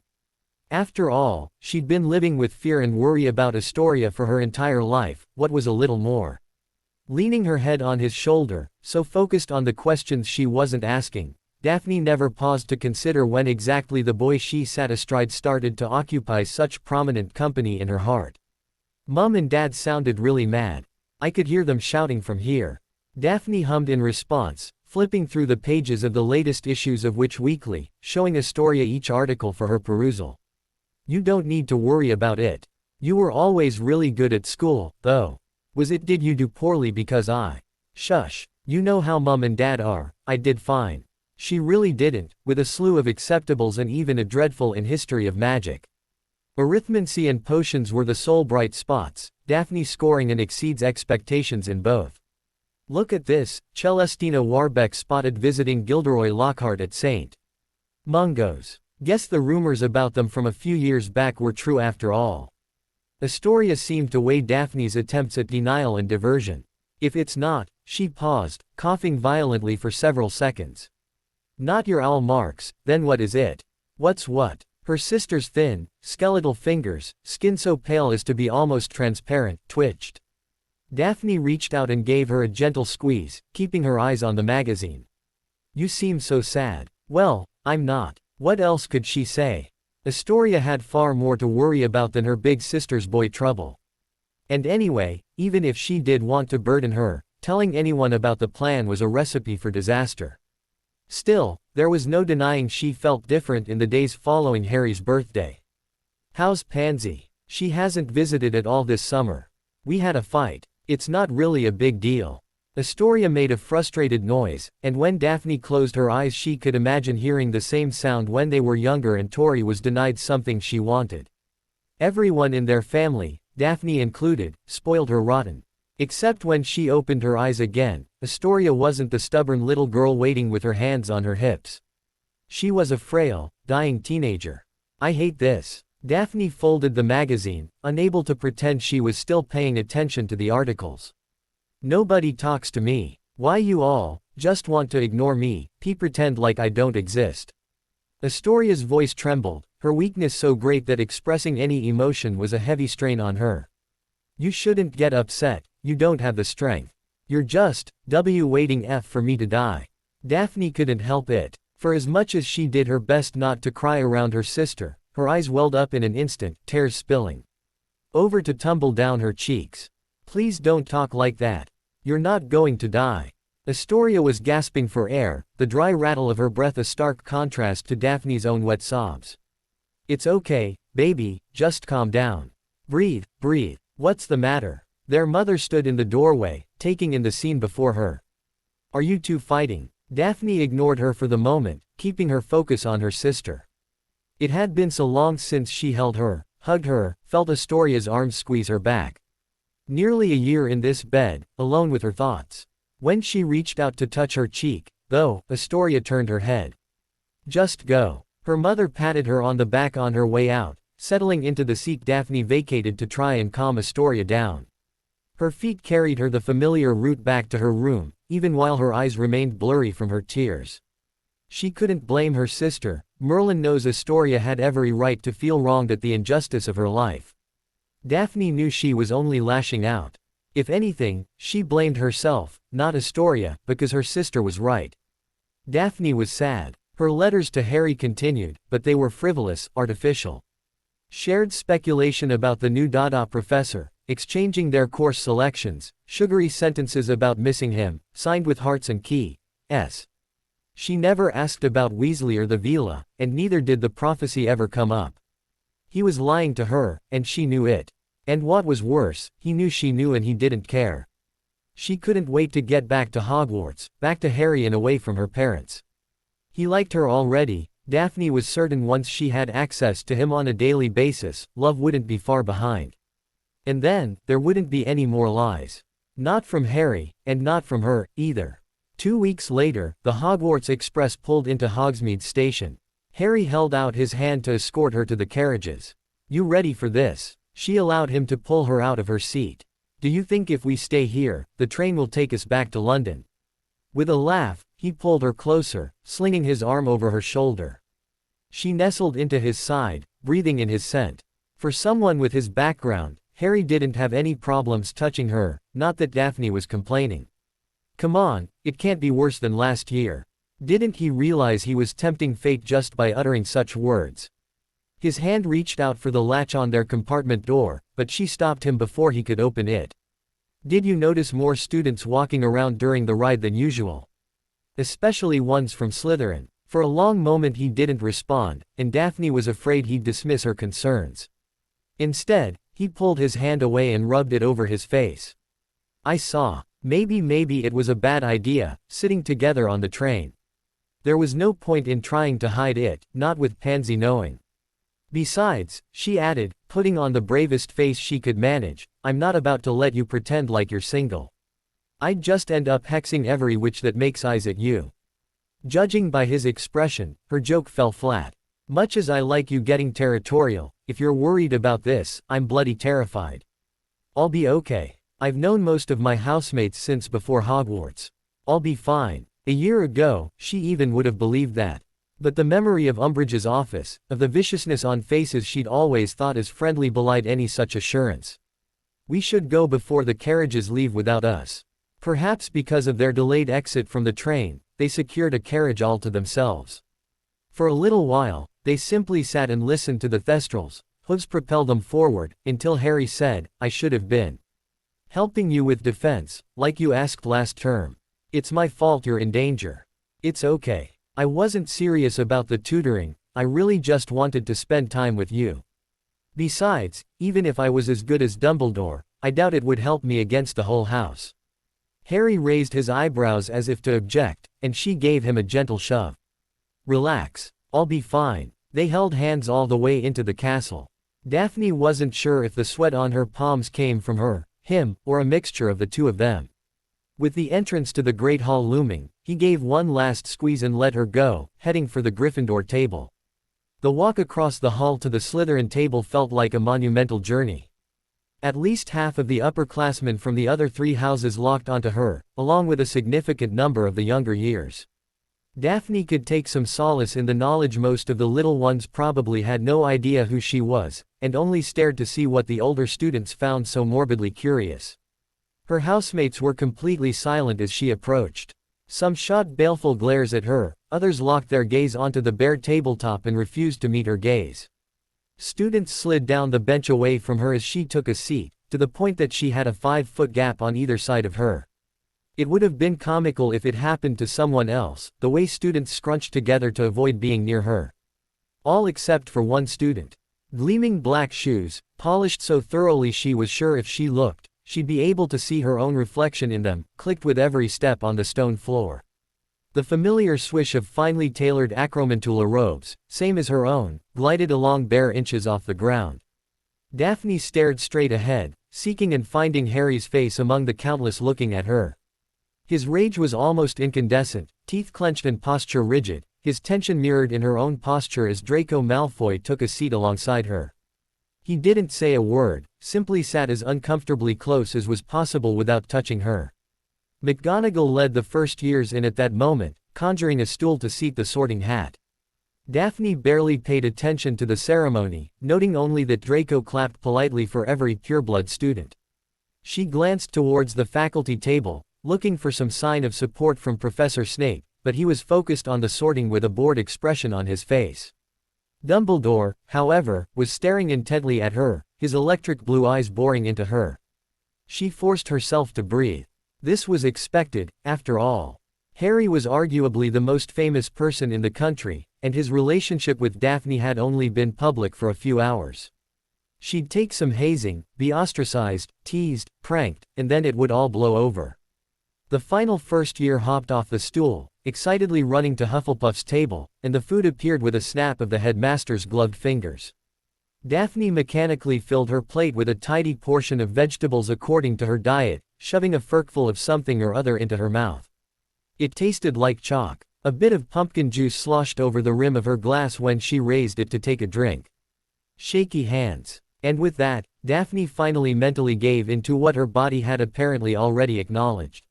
After all, she'd been living with fear and worry about Astoria for her entire life. What was a little more? Leaning her head on his shoulder, so focused on the questions she wasn't asking, Daphne never paused to consider when exactly the boy she sat astride started to occupy such prominent company in her heart. Mum and Dad sounded really mad. I could hear them shouting from here. Daphne hummed in response, flipping through the pages of the latest issues of Witch Weekly, showing Astoria each article for her perusal. "You don't need to worry about it. You were always really good at school, though. Did you do poorly because I..." "Shush. You know how Mum and Dad are. I did fine." She really didn't, with a slew of acceptables and even a dreadful in history of magic. Arithmancy and potions were the sole bright spots, Daphne scoring and exceeds expectations in both. "Look at this," Celestina Warbeck spotted visiting Gilderoy Lockhart at St. Mungo's. "Guess the rumors about them from a few years back were true after all." Astoria seemed to weigh Daphne's attempts at denial and diversion. "If it's not," she paused, coughing violently for several seconds. "Not your owl marks, then what is it?" "What's what?" Her sister's thin, skeletal fingers, skin so pale as to be almost transparent, twitched. Daphne reached out and gave her a gentle squeeze, keeping her eyes on the magazine. "You seem so sad." "Well, I'm not." What else could she say? Astoria had far more to worry about than her big sister's boy trouble. And anyway, even if she did want to burden her, telling anyone about the plan was a recipe for disaster. Still, there was no denying she felt different in the days following Harry's birthday. "How's Pansy? She hasn't visited at all this summer. We had a fight. It's not really a big deal." Astoria made a frustrated noise, and when Daphne closed her eyes she could imagine hearing the same sound when they were younger and Tori was denied something she wanted. Everyone in their family, Daphne included, spoiled her rotten. Except when she opened her eyes again, Astoria wasn't the stubborn little girl waiting with her hands on her hips. She was a frail, dying teenager. "I hate this." Daphne folded the magazine, unable to pretend she was still paying attention to the articles. "Nobody talks to me. Why you all just want to ignore me, pretend like I don't exist." Astoria's voice trembled, her weakness so great that expressing any emotion was a heavy strain on her. "You shouldn't get upset, you don't have the strength. You're just waiting for me to die." Daphne couldn't help it. For as much as she did her best not to cry around her sister, her eyes welled up in an instant, tears spilling over to tumble down her cheeks. "Please don't talk like that. You're not going to die." Astoria was gasping for air, the dry rattle of her breath a stark contrast to Daphne's own wet sobs. "It's okay, baby, just calm down. Breathe. What's the matter?" Their mother stood in the doorway, taking in the scene before her. "Are you two fighting?" Daphne ignored her for the moment, keeping her focus on her sister. It had been so long since she held her, hugged her, felt Astoria's arms squeeze her back. Nearly a year in this bed, alone with her thoughts. When she reached out to touch her cheek, though, Astoria turned her head. "Just go." Her mother patted her on the back on her way out, settling into the seat Daphne vacated to try and calm Astoria down. Her feet carried her the familiar route back to her room, even while her eyes remained blurry from her tears. She couldn't blame her sister. Merlin knows Astoria had every right to feel wronged at the injustice of her life. Daphne knew she was only lashing out. If anything, she blamed herself, not Astoria, because her sister was right. Daphne was sad. Her letters to Harry continued, but they were frivolous, artificial. Shared speculation about the new Dada professor, exchanging their course selections, sugary sentences about missing him, signed with hearts and keys. She never asked about Weasley or the villa, and neither did the prophecy ever come up. He was lying to her, and she knew it. And what was worse, he knew she knew and he didn't care. She couldn't wait to get back to Hogwarts, back to Harry and away from her parents. He liked her already. Daphne was certain once she had access to him on a daily basis, love wouldn't be far behind. And then, there wouldn't be any more lies. Not from Harry, and not from her, either. 2 weeks later, the Hogwarts Express pulled into Hogsmeade Station. Harry held out his hand to escort her to the carriages. "You ready for this?" She allowed him to pull her out of her seat. "Do you think if we stay here, the train will take us back to London?" With a laugh, he pulled her closer, slinging his arm over her shoulder. She nestled into his side, breathing in his scent. For someone with his background, Harry didn't have any problems touching her, not that Daphne was complaining. Come on, it can't be worse than last year. Didn't he realize he was tempting fate just by uttering such words? His hand reached out for the latch on their compartment door, but she stopped him before he could open it. "Did you notice more students walking around during the ride than usual? Especially ones from Slytherin?" For a long moment he didn't respond, and Daphne was afraid he'd dismiss her concerns. Instead, he pulled his hand away and rubbed it over his face. "I saw. Maybe it was a bad idea, sitting together on the train. There was no point in trying to hide it, not with Pansy knowing. Besides," she added, putting on the bravest face she could manage, "I'm not about to let you pretend like you're single. I'd just end up hexing every witch that makes eyes at you." Judging by his expression, her joke fell flat. "Much as I like you getting territorial, if you're worried about this, I'm bloody terrified. I'll be okay. I've known most of my housemates since before Hogwarts. I'll be fine." A year ago, she even would have believed that. But the memory of Umbridge's office, of the viciousness on faces she'd always thought as friendly belied any such assurance. "We should go before the carriages leave without us." Perhaps because of their delayed exit from the train, they secured a carriage all to themselves. For a little while, they simply sat and listened to the thestrals. Hooves propelled them forward, until Harry said, "I should have been helping you with defense, like you asked last term. It's my fault you're in danger. It's okay. I wasn't serious about the tutoring, I really just wanted to spend time with you. Besides, even if I was as good as Dumbledore, I doubt it would help me against the whole house." Harry raised his eyebrows as if to object, and she gave him a gentle shove. "Relax. I'll be fine." They held hands all the way into the castle. Daphne wasn't sure if the sweat on her palms came from her, him, or a mixture of the two of them. With the entrance to the Great Hall looming, he gave one last squeeze and let her go, heading for the Gryffindor table. The walk across the hall to the Slytherin table felt like a monumental journey. At least half of the upperclassmen from the other three houses locked onto her, along with a significant number of the younger years. Daphne could take some solace in the knowledge most of the little ones probably had no idea who she was, and only stared to see what the older students found so morbidly curious. Her housemates were completely silent as she approached. Some shot baleful glares at her, others locked their gaze onto the bare tabletop and refused to meet her gaze. Students slid down the bench away from her as she took a seat, to the point that she had a 5-foot gap on either side of her. It would have been comical if it happened to someone else, the way students scrunched together to avoid being near her. All except for one student. Gleaming black shoes, polished so thoroughly she was sure if she looked, she'd be able to see her own reflection in them, clicked with every step on the stone floor. The familiar swish of finely tailored acromantula robes, same as her own, glided along bare inches off the ground. Daphne stared straight ahead, seeking and finding Harry's face among the countless looking at her. His rage was almost incandescent, teeth clenched and posture rigid, his tension mirrored in her own posture as Draco Malfoy took a seat alongside her. He didn't say a word, simply sat as uncomfortably close as was possible without touching her. McGonagall led the first years in at that moment, conjuring a stool to seat the Sorting Hat. Daphne barely paid attention to the ceremony, noting only that Draco clapped politely for every pureblood student. She glanced towards the faculty table, looking for some sign of support from Professor Snape, but he was focused on the sorting with a bored expression on his face. Dumbledore, however, was staring intently at her, his electric blue eyes boring into her. She forced herself to breathe. This was expected, after all. Harry was arguably the most famous person in the country, and his relationship with Daphne had only been public for a few hours. She'd take some hazing, be ostracized, teased, pranked, and then it would all blow over. The final first year hopped off the stool, excitedly running to Hufflepuff's table, and the food appeared with a snap of the headmaster's gloved fingers. Daphne mechanically filled her plate with a tidy portion of vegetables according to her diet, shoving a forkful of something or other into her mouth. It tasted like chalk. A bit of pumpkin juice sloshed over the rim of her glass when she raised it to take a drink. Shaky hands. And with that, Daphne finally mentally gave in to what her body had apparently already acknowledged.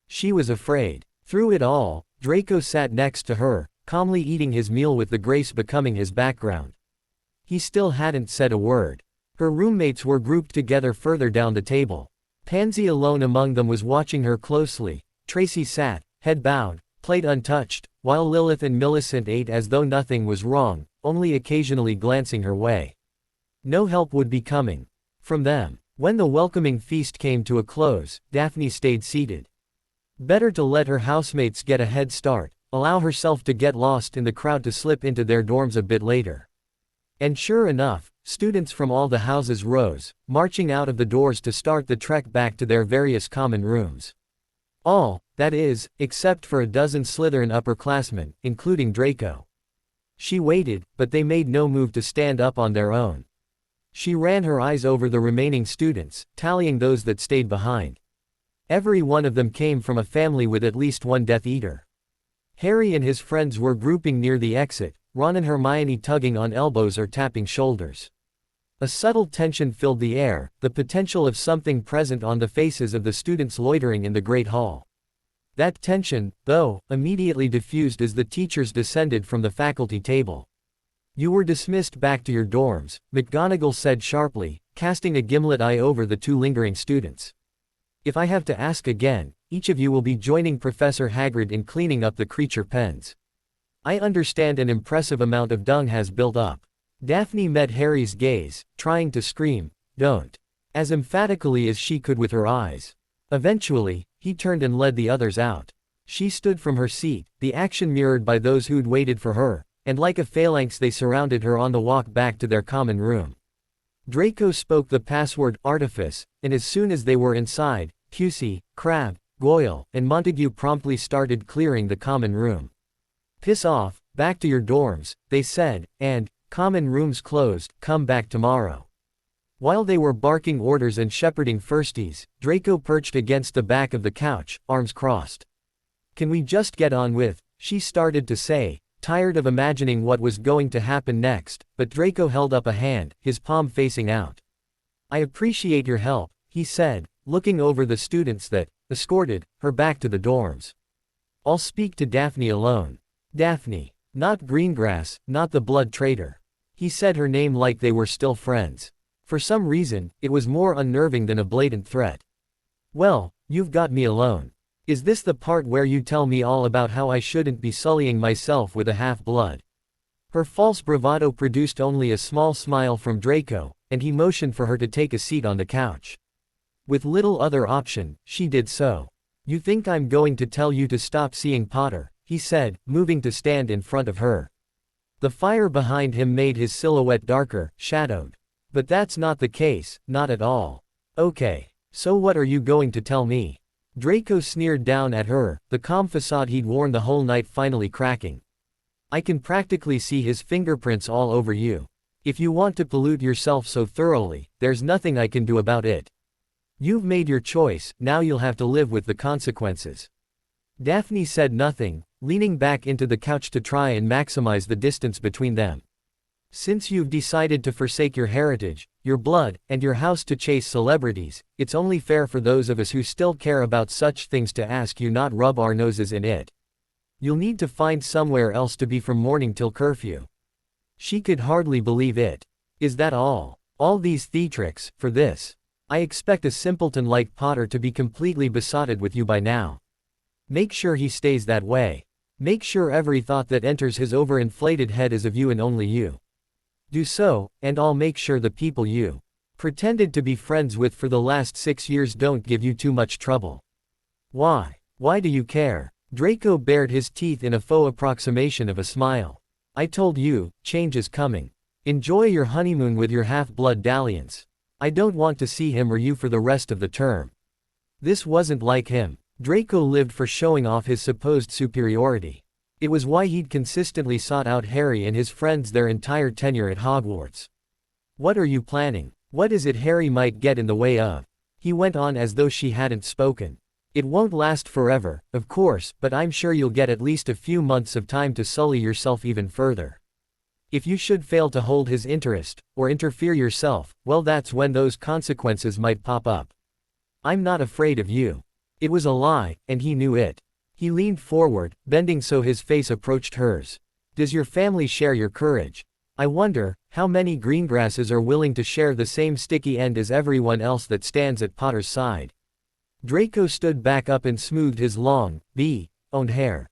She was afraid. Through it all, Draco sat next to her, calmly eating his meal with the grace becoming his background. He still hadn't said a word. Her roommates were grouped together further down the table. Pansy alone among them was watching her closely. Tracy sat, head bowed, plate untouched, while Lilith and Millicent ate as though nothing was wrong, only occasionally glancing her way. No help would be coming from them. When the welcoming feast came to a close, Daphne stayed seated. Better to let her housemates get a head start, allow herself to get lost in the crowd to slip into their dorms a bit later. And sure enough, students from all the houses rose, marching out of the doors to start the trek back to their various common rooms. All, that is, except for a dozen Slytherin upperclassmen, including Draco. She waited, but they made no move to stand up on their own. She ran her eyes over the remaining students, tallying those that stayed behind. Every one of them came from a family with at least one Death Eater. Harry and his friends were grouping near the exit, Ron and Hermione tugging on elbows or tapping shoulders. A subtle tension filled the air, the potential of something present on the faces of the students loitering in the Great Hall. That tension, though, immediately diffused as the teachers descended from the faculty table. "You were dismissed back to your dorms," McGonagall said sharply, casting a gimlet eye over the two lingering students. "If I have to ask again, each of you will be joining Professor Hagrid in cleaning up the creature pens. I understand an impressive amount of dung has built up." Daphne met Harry's gaze, trying to scream, "Don't," as emphatically as she could with her eyes. Eventually, he turned and led the others out. She stood from her seat, the action mirrored by those who'd waited for her, and like a phalanx they surrounded her on the walk back to their common room. Draco spoke the password, Artifice, and as soon as they were inside, Pusey, Crabbe, Goyle, and Montague promptly started clearing the common room. "Piss off, back to your dorms," they said, and, "Common rooms closed, come back tomorrow." While they were barking orders and shepherding firsties, Draco perched against the back of the couch, arms crossed. "Can we just get on with," she started to say, tired of imagining what was going to happen next, but Draco held up a hand, his palm facing out. "I appreciate your help," he said, looking over the students that escorted her back to the dorms. "I'll speak to Daphne alone." Daphne. Not Greengrass, not the blood traitor. He said her name like they were still friends. For some reason, it was more unnerving than a blatant threat. "Well, you've got me alone. Is this the part where you tell me all about how I shouldn't be sullying myself with a half-blood?" Her false bravado produced only a small smile from Draco, and he motioned for her to take a seat on the couch. With little other option, she did so. "You think I'm going to tell you to stop seeing Potter," he said, moving to stand in front of her. The fire behind him made his silhouette darker, shadowed. "But that's not the case, not at all." "Okay. So what are you going to tell me?" Draco sneered down at her, the calm facade he'd worn the whole night finally cracking. "I can practically see his fingerprints all over you. If you want to pollute yourself so thoroughly, there's nothing I can do about it. You've made your choice, now you'll have to live with the consequences." Daphne said nothing, leaning back into the couch to try and maximize the distance between them. "Since you've decided to forsake your heritage, your blood, and your house to chase celebrities, it's only fair for those of us who still care about such things to ask you not rub our noses in it." You'll need to find somewhere else to be from morning till curfew. She could hardly believe it. Is that all? All these theatrics, for this? I expect a simpleton like Potter to be completely besotted with you by now. Make sure he stays that way. Make sure every thought that enters his overinflated head is of you and only you. Do so, and I'll make sure the people you pretended to be friends with for the last 6 years don't give you too much trouble. Why? Why do you care? Draco bared his teeth in a faux approximation of a smile. I told you, change is coming. Enjoy your honeymoon with your half-blood dalliance. I don't want to see him or you for the rest of the term. This wasn't like him. Draco lived for showing off his supposed superiority. It was why he'd consistently sought out Harry and his friends their entire tenure at Hogwarts. What are you planning? What is it Harry might get in the way of? He went on as though she hadn't spoken. It won't last forever, of course, but I'm sure you'll get at least a few months of time to sully yourself even further. If you should fail to hold his interest, or interfere yourself, well, that's when those consequences might pop up. I'm not afraid of you. It was a lie, and he knew it. He leaned forward, bending so his face approached hers. Does your family share your courage? I wonder, how many Greengrasses are willing to share the same sticky end as everyone else that stands at Potter's side? Draco stood back up and smoothed his long, owned hair.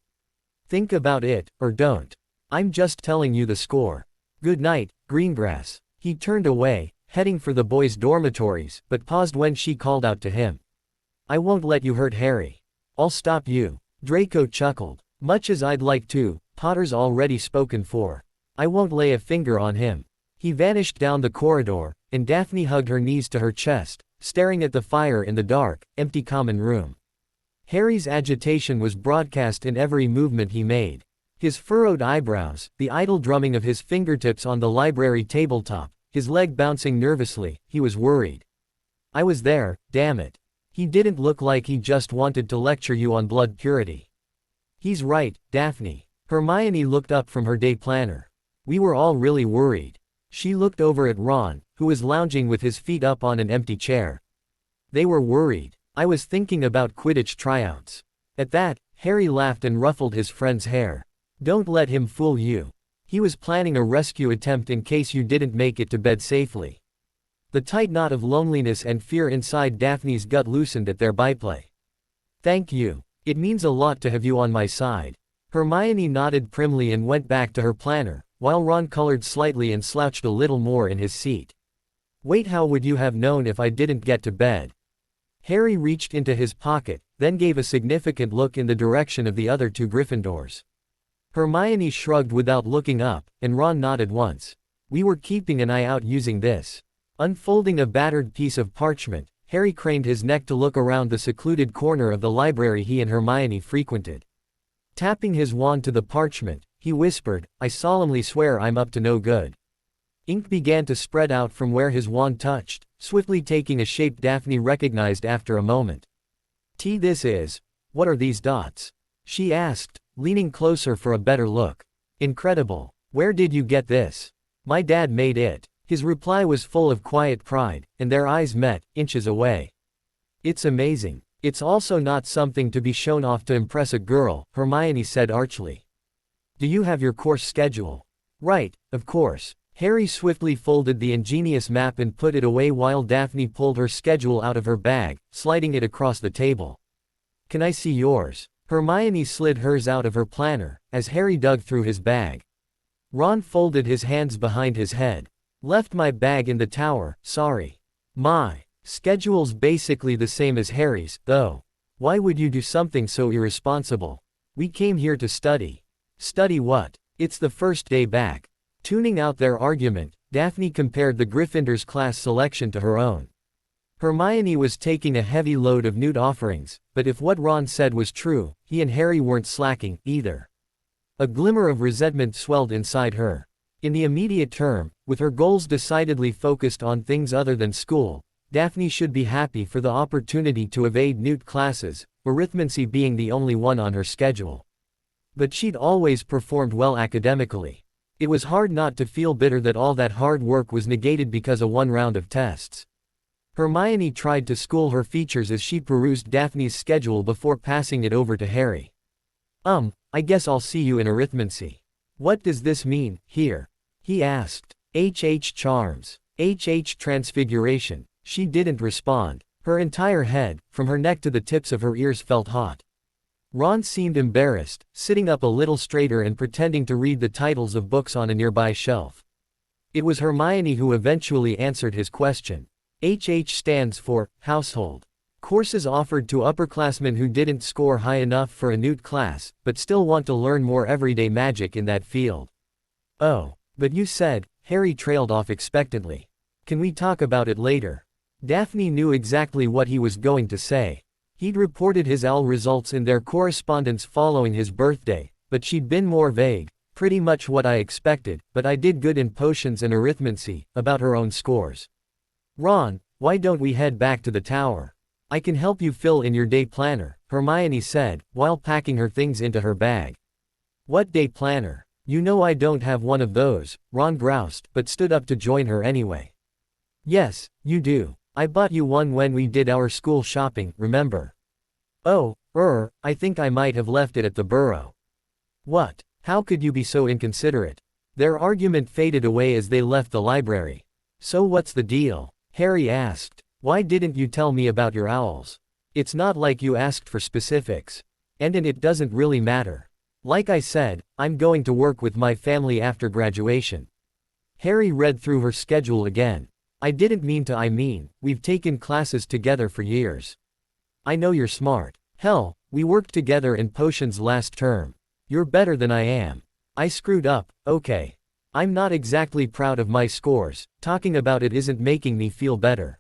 Think about it, or don't. I'm just telling you the score. Good night, Greengrass. He turned away, heading for the boys' dormitories, but paused when she called out to him. I won't let you hurt Harry. I'll stop you. Draco chuckled. Much as I'd like to, Potter's already spoken for. I won't lay a finger on him. He vanished down the corridor, and Daphne hugged her knees to her chest, staring at the fire in the dark, empty common room. Harry's agitation was broadcast in every movement he made. His furrowed eyebrows, the idle drumming of his fingertips on the library tabletop, his leg bouncing nervously, he was worried. I was there, damn it. He didn't look like he just wanted to lecture you on blood purity. He's right, Daphne. Hermione looked up from her day planner. We were all really worried. She looked over at Ron, who was lounging with his feet up on an empty chair. They were worried. I was thinking about Quidditch tryouts. At that, Harry laughed and ruffled his friend's hair. Don't let him fool you. He was planning a rescue attempt in case you didn't make it to bed safely. The tight knot of loneliness and fear inside Daphne's gut loosened at their byplay. Thank you. It means a lot to have you on my side. Hermione nodded primly and went back to her planner, while Ron colored slightly and slouched a little more in his seat. Wait, how would you have known if I didn't get to bed? Harry reached into his pocket, then gave a significant look in the direction of the other two Gryffindors. Hermione shrugged without looking up, and Ron nodded once. We were keeping an eye out using this. Unfolding a battered piece of parchment, Harry craned his neck to look around the secluded corner of the library he and Hermione frequented. Tapping his wand to the parchment, he whispered, I solemnly swear I'm up to no good. Ink began to spread out from where his wand touched, swiftly taking a shape Daphne recognized after a moment. This is. What are these dots? She asked, leaning closer for a better look. Incredible. Where did you get this? My dad made it. His reply was full of quiet pride, and their eyes met, inches away. It's amazing. It's also not something to be shown off to impress a girl, Hermione said archly. Do you have your course schedule? Right, of course. Harry swiftly folded the ingenious map and put it away while Daphne pulled her schedule out of her bag, sliding it across the table. Can I see yours? Hermione slid hers out of her planner, as Harry dug through his bag. Ron folded his hands behind his head. Left my bag in the tower, sorry. My schedule's basically the same as Harry's, though. Why would you do something so irresponsible? We came here to study. Study what? It's the first day back. Tuning out their argument, Daphne compared the Gryffindors' class selection to her own. Hermione was taking a heavy load of newt offerings, but if what Ron said was true, he and Harry weren't slacking, either. A glimmer of resentment swelled inside her. In the immediate term, with her goals decidedly focused on things other than school, Daphne should be happy for the opportunity to evade newt classes, arithmancy being the only one on her schedule. But she'd always performed well academically. It was hard not to feel bitter that all that hard work was negated because of one round of tests. Hermione tried to school her features as she perused Daphne's schedule before passing it over to Harry. I guess I'll see you in arithmancy. What does this mean, here? He asked. Charms. Transfiguration. She didn't respond. Her entire head, from her neck to the tips of her ears, felt hot. Ron seemed embarrassed, sitting up a little straighter and pretending to read the titles of books on a nearby shelf. It was Hermione who eventually answered his question. Stands for household. Courses offered to upperclassmen who didn't score high enough for a Newt class, but still want to learn more everyday magic in that field. Oh, but you said, Harry trailed off expectantly. Can we talk about it later? Daphne knew exactly what he was going to say. He'd reported his AL results in their correspondence following his birthday, but she'd been more vague. Pretty much what I expected, but I did good in potions and arithmancy, about her own scores. Ron, why don't we head back to the tower? I can help you fill in your day planner, Hermione said, while packing her things into her bag. What day planner? You know I don't have one of those, Ron groused, but stood up to join her anyway. Yes, you do. I bought you one when we did our school shopping, remember? Oh, I think I might have left it at the burrow. What? How could you be so inconsiderate? Their argument faded away as they left the library. So what's the deal? Harry asked. Why didn't you tell me about your owls? It's not like you asked for specifics. And it doesn't really matter. Like I said, I'm going to work with my family after graduation. Harry read through her schedule again. I didn't mean to. We've taken classes together for years. I know you're smart. Hell, we worked together in potions last term. You're better than I am. I screwed up, okay. I'm not exactly proud of my scores, talking about it isn't making me feel better.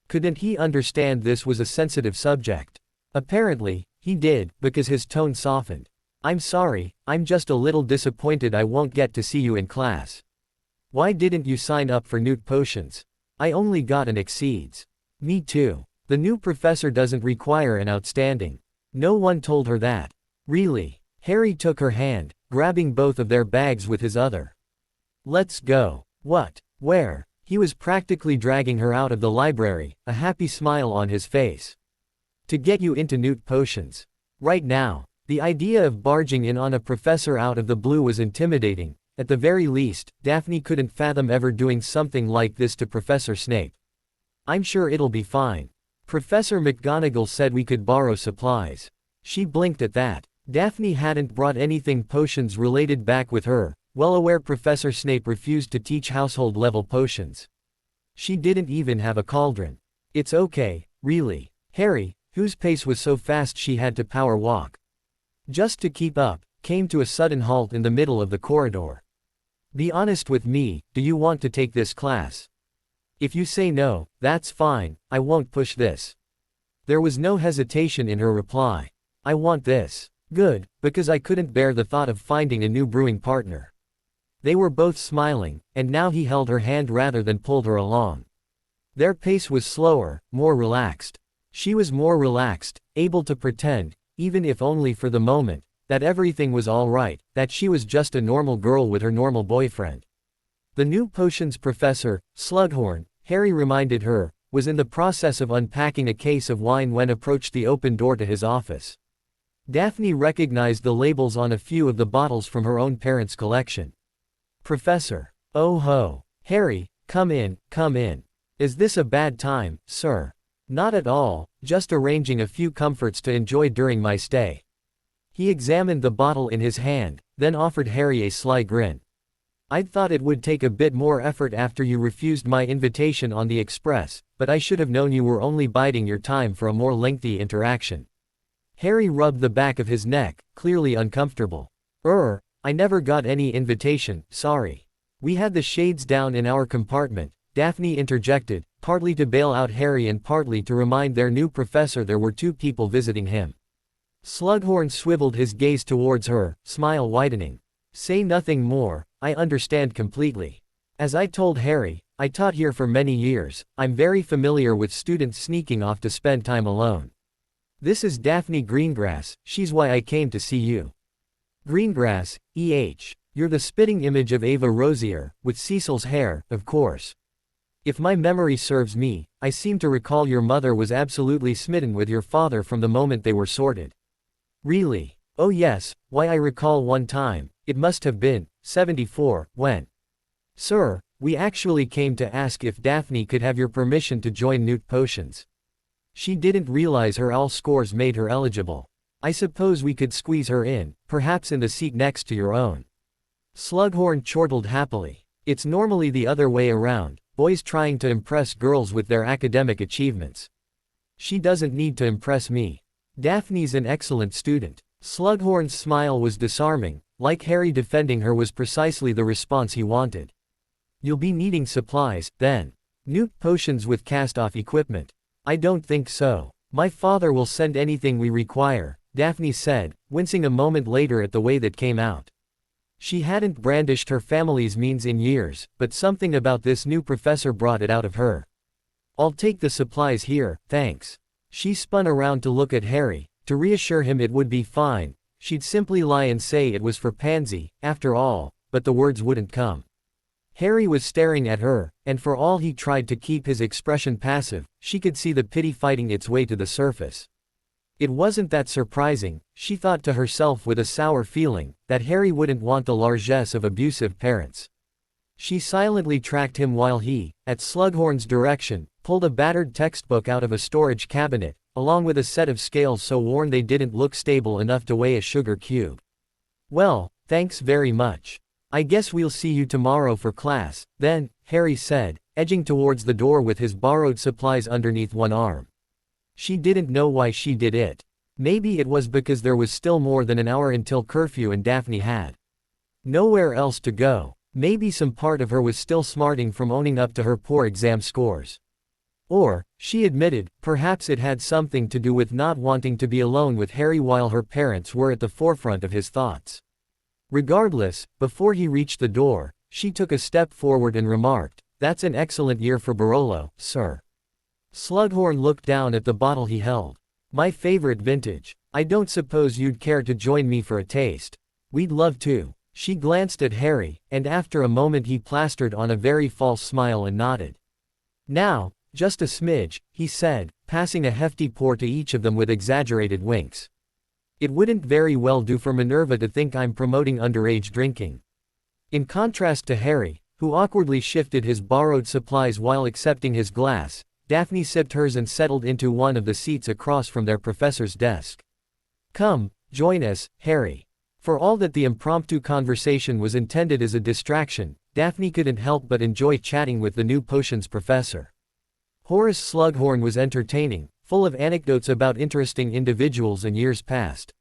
Couldn't he understand this was a sensitive subject? Apparently, he did, because his tone softened. I'm sorry, I'm just a little disappointed I won't get to see you in class. Why didn't you sign up for Newt potions? I only got an exceeds. Me too. The new professor doesn't require an outstanding. No one told her that. Really? Harry took her hand, grabbing both of their bags with his other. Let's go. What? Where? He was practically dragging her out of the library, a happy smile on his face. To get you into Newt potions. Right now. The idea of barging in on a professor out of the blue was intimidating. At the very least, Daphne couldn't fathom ever doing something like this to Professor Snape. I'm sure it'll be fine. Professor McGonagall said we could borrow supplies. She blinked at that. Daphne hadn't brought anything potions related back with her, well aware Professor Snape refused to teach household-level potions. She didn't even have a cauldron. It's okay, really. Harry, whose pace was so fast she had to power walk just to keep up, came to a sudden halt in the middle of the corridor. Be honest with me, do you want to take this class? If you say no, that's fine, I won't push this. There was no hesitation in her reply. I want this. Good, because I couldn't bear the thought of finding a new brewing partner. They were both smiling, and now he held her hand rather than pulled her along. Their pace was slower, more relaxed. She was more relaxed, able to pretend, even if only for the moment, that everything was all right, that she was just a normal girl with her normal boyfriend. The new potions professor, Slughorn, Harry reminded her, was in the process of unpacking a case of wine when approached the open door to his office. Daphne recognized the labels on a few of the bottles from her own parents' collection. Professor. Oh ho. Harry, come in, come in. Is this a bad time, sir? Not at all, just arranging a few comforts to enjoy during my stay. He examined the bottle in his hand, then offered Harry a sly grin. I'd thought it would take a bit more effort after you refused my invitation on the express, but I should have known you were only biding your time for a more lengthy interaction. Harry rubbed the back of his neck, clearly uncomfortable. I never got any invitation, sorry. We had the shades down in our compartment, Daphne interjected, partly to bail out Harry and partly to remind their new professor there were two people visiting him. Slughorn swiveled his gaze towards her, smile widening. Say nothing more, I understand completely. As I told Harry, I taught here for many years, I'm very familiar with students sneaking off to spend time alone. This is Daphne Greengrass, she's why I came to see you. Greengrass, you're the spitting image of Ava Rosier, with Cecil's hair, of course. If my memory serves me, I seem to recall your mother was absolutely smitten with your father from the moment they were sorted. Really? Oh yes, why I recall one time, it must have been 74, when. Sir, we actually came to ask if Daphne could have your permission to join Newt Potions. She didn't realize her AL scores made her eligible. I suppose we could squeeze her in, perhaps in the seat next to your own. Slughorn chortled happily. It's normally the other way around, boys trying to impress girls with their academic achievements. She doesn't need to impress me. Daphne's an excellent student. Slughorn's smile was disarming, like Harry defending her was precisely the response he wanted. You'll be needing supplies, then. Newt Potions with cast-off equipment. I don't think so. My father will send anything we require, Daphne said, wincing a moment later at the way that came out. She hadn't brandished her family's means in years, but something about this new professor brought it out of her. I'll take the supplies here, thanks. She spun around to look at Harry, to reassure him it would be fine. She'd simply lie and say it was for Pansy, after all, but the words wouldn't come. Harry was staring at her, and for all he tried to keep his expression passive, she could see the pity fighting its way to the surface. It wasn't that surprising, she thought to herself with a sour feeling, that Harry wouldn't want the largesse of abusive parents. She silently tracked him while he, at Slughorn's direction, pulled a battered textbook out of a storage cabinet, along with a set of scales so worn they didn't look stable enough to weigh a sugar cube. Well, thanks very much. I guess we'll see you tomorrow for class, then, Harry said, edging towards the door with his borrowed supplies underneath one arm. She didn't know why she did it. Maybe it was because there was still more than an hour until curfew and Daphne had nowhere else to go. Maybe some part of her was still smarting from owning up to her poor exam scores. Or, she admitted, perhaps it had something to do with not wanting to be alone with Harry while her parents were at the forefront of his thoughts. Regardless, before he reached the door, she took a step forward and remarked, "That's an excellent year for Barolo, sir." Slughorn looked down at the bottle he held. "My favorite vintage. I don't suppose you'd care to join me for a taste." "We'd love to." She glanced at Harry, and after a moment he plastered on a very false smile and nodded. "Now, just a smidge," he said, passing a hefty pour to each of them with exaggerated winks. "It wouldn't very well do for Minerva to think I'm promoting underage drinking." In contrast to Harry, who awkwardly shifted his borrowed supplies while accepting his glass, Daphne sipped hers and settled into one of the seats across from their professor's desk. "Come, join us, Harry." For all that the impromptu conversation was intended as a distraction, Daphne couldn't help but enjoy chatting with the new potions professor. Horace Slughorn was entertaining, full of anecdotes about interesting individuals and years past.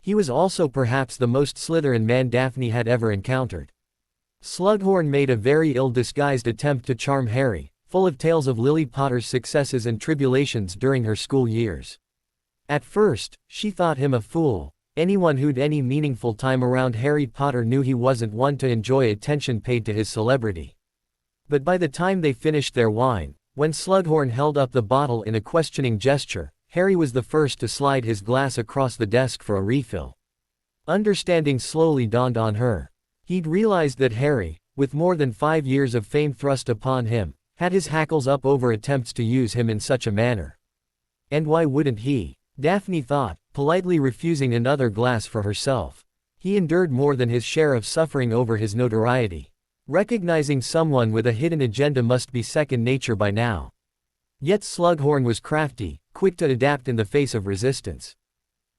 He was also perhaps the most Slytherin man Daphne had ever encountered. Slughorn made a very ill-disguised attempt to charm Harry, full of tales of Lily Potter's successes and tribulations during her school years. At first, she thought him a fool. Anyone who'd any meaningful time around Harry Potter knew he wasn't one to enjoy attention paid to his celebrity. But by the time they finished their wine, when Slughorn held up the bottle in a questioning gesture, Harry was the first to slide his glass across the desk for a refill. Understanding slowly dawned on her. He'd realized that Harry, with more than 5 years of fame thrust upon him, had his hackles up over attempts to use him in such a manner. And why wouldn't he? Daphne thought, politely refusing another glass for herself. He endured more than his share of suffering over his notoriety. Recognizing someone with a hidden agenda must be second nature by now. Yet Slughorn was crafty, quick to adapt in the face of resistance.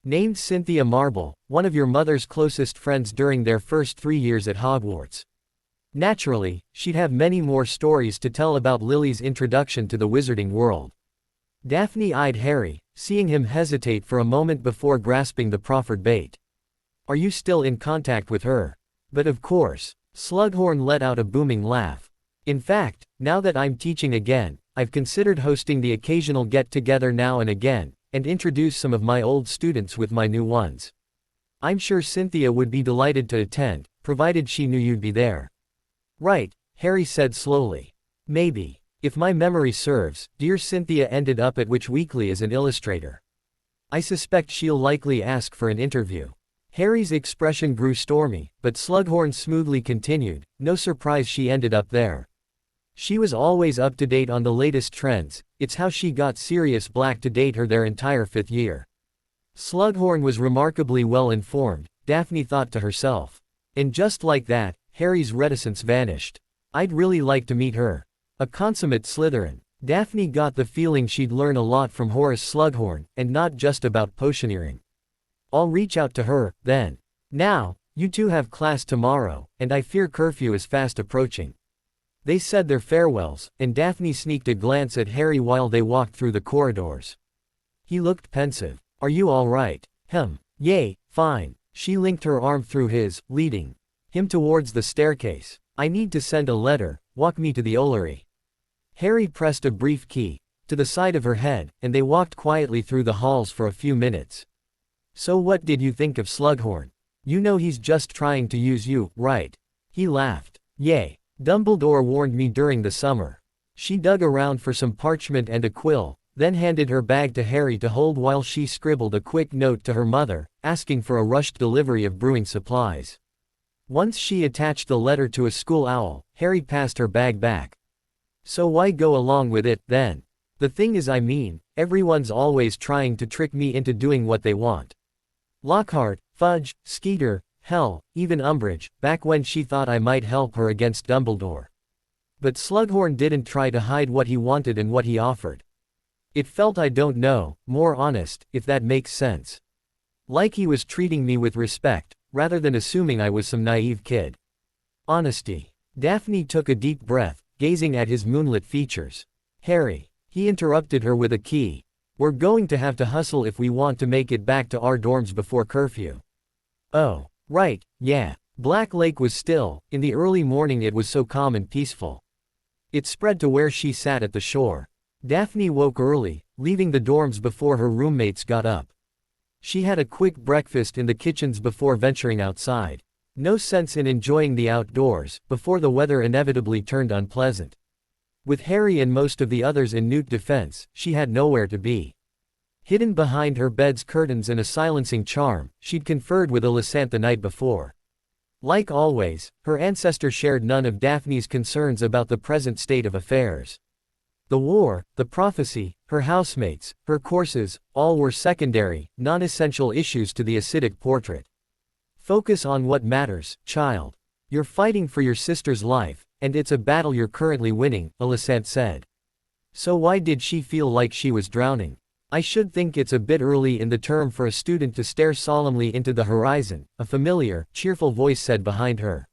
Named Cynthia Marble, one of your mother's closest friends during their first 3 years at Hogwarts. Naturally, she'd have many more stories to tell about Lily's introduction to the wizarding world. Daphne eyed Harry, seeing him hesitate for a moment before grasping the proffered bait. "Are you still in contact with her?" "But of course." Slughorn let out a booming laugh. "In fact, now that I'm teaching again, I've considered hosting the occasional get-together now and again, and introduce some of my old students with my new ones. I'm sure Cynthia would be delighted to attend, provided she knew you'd be there." "Right," Harry said slowly. "Maybe. If my memory serves, dear Cynthia ended up at Witch Weekly as an illustrator. I suspect she'll likely ask for an interview." Harry's expression grew stormy, but Slughorn smoothly continued, "No surprise she ended up there. She was always up to date on the latest trends, it's how she got Sirius Black to date her their entire 5th year. Slughorn was remarkably well informed, Daphne thought to herself. And just like that, Harry's reticence vanished. I'd really like to meet her. A consummate Slytherin. Daphne got the feeling she'd learn a lot from Horace Slughorn, and not just about potioneering. I'll reach out to her, then. Now, you two have class tomorrow, and I fear curfew is fast approaching. They said their farewells, and Daphne sneaked a glance at Harry while they walked through the corridors. He looked pensive. Are you all right? Yay, fine. She linked her arm through his, leading him towards the staircase. I need to send a letter, walk me to the Ollery. Harry pressed a brief key to the side of her head, and they walked quietly through the halls for a few minutes. So what did you think of Slughorn? You know he's just trying to use you, right? He laughed. Yay. Dumbledore warned me during the summer. She dug around for some parchment and a quill, then handed her bag to Harry to hold while she scribbled a quick note to her mother, asking for a rushed delivery of brewing supplies. Once she attached the letter to a school owl, Harry passed her bag back. So why go along with it, then? The thing is, everyone's always trying to trick me into doing what they want. Lockhart, Fudge, Skeeter, hell, even Umbridge, back when she thought I might help her against Dumbledore. But Slughorn didn't try to hide what he wanted and what he offered. It felt, I don't know, more honest, if that makes sense. Like he was treating me with respect, rather than assuming I was some naive kid. Honesty. Daphne took a deep breath, gazing at his moonlit features. Harry. He interrupted her with a key. We're going to have to hustle if we want to make it back to our dorms before curfew. Oh, right, yeah. Black Lake was still. In the early morning it was so calm and peaceful. It spread to where she sat at the shore. Daphne woke early, leaving the dorms before her roommates got up. She had a quick breakfast in the kitchens before venturing outside. No sense in enjoying the outdoors, before the weather inevitably turned unpleasant. With Harry and most of the others in Newt defense, she had nowhere to be. Hidden behind her bed's curtains and a silencing charm, she'd conferred with Alicent the night before. Like always, her ancestor shared none of Daphne's concerns about the present state of affairs. The war, the prophecy, her housemates, her courses, all were secondary, non-essential issues to the acidic portrait. Focus on what matters, child. You're fighting for your sister's life, and it's a battle you're currently winning, Alicent said. So why did she feel like she was drowning? I should think it's a bit early in the term for a student to stare solemnly into the horizon, a familiar, cheerful voice said behind her.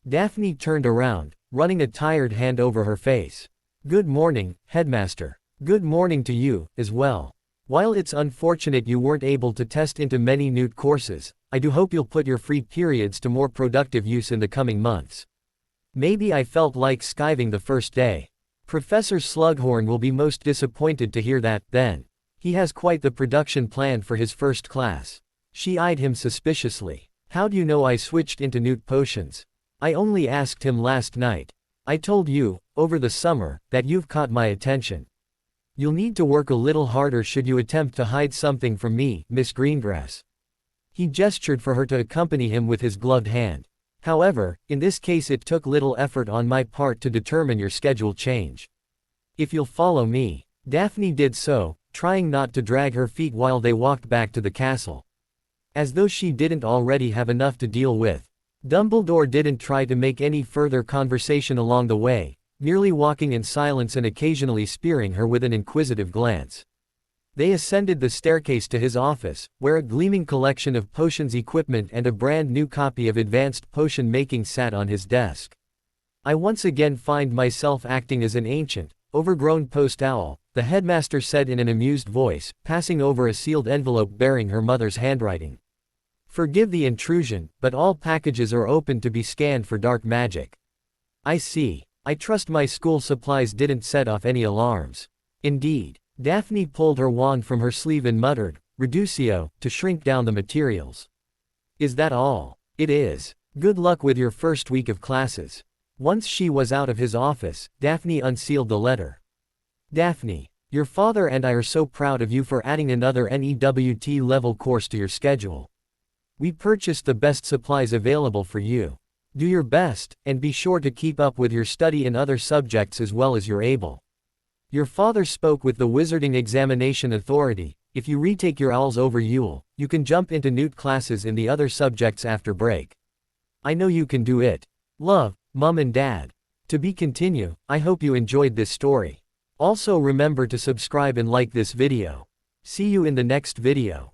Daphne turned around, running a tired hand over her face. Good morning, Headmaster. Good morning to you, as well. While it's unfortunate you weren't able to test into many Newt courses, I do hope you'll put your free periods to more productive use in the coming months. Maybe I felt like skiving the first day. Professor Slughorn will be most disappointed to hear that, then. He has quite the production planned for his first class. She eyed him suspiciously. How do you know I switched into Newt potions? I only asked him last night. I told you, over the summer, that you've caught my attention. You'll need to work a little harder should you attempt to hide something from me, Miss Greengrass. He gestured for her to accompany him with his gloved hand. However, in this case it took little effort on my part to determine your schedule change. If you'll follow me. Daphne did so, trying not to drag her feet while they walked back to the castle. As though she didn't already have enough to deal with. Dumbledore didn't try to make any further conversation along the way, merely walking in silence and occasionally spearing her with an inquisitive glance. They ascended the staircase to his office, where a gleaming collection of potions equipment and a brand new copy of Advanced Potion Making sat on his desk. I once again find myself acting as an ancient, overgrown post owl, the headmaster said in an amused voice, passing over a sealed envelope bearing her mother's handwriting. Forgive the intrusion, but all packages are open to be scanned for dark magic. I see. I trust my school supplies didn't set off any alarms. Indeed. Daphne pulled her wand from her sleeve and muttered, Reducio, to shrink down the materials. Is that all? It is. Good luck with your first week of classes. Once she was out of his office, Daphne unsealed the letter. Daphne, your father and I are so proud of you for adding another NEWT level course to your schedule. We purchased the best supplies available for you. Do your best, and be sure to keep up with your study in other subjects as well as you're able. Your father spoke with the Wizarding Examination Authority. If you retake your owls over Yule, you can jump into Newt classes in the other subjects after break. I know you can do it. Love, Mum and Dad. To be continue, I hope you enjoyed this story. Also remember to subscribe and like this video. See you in the next video.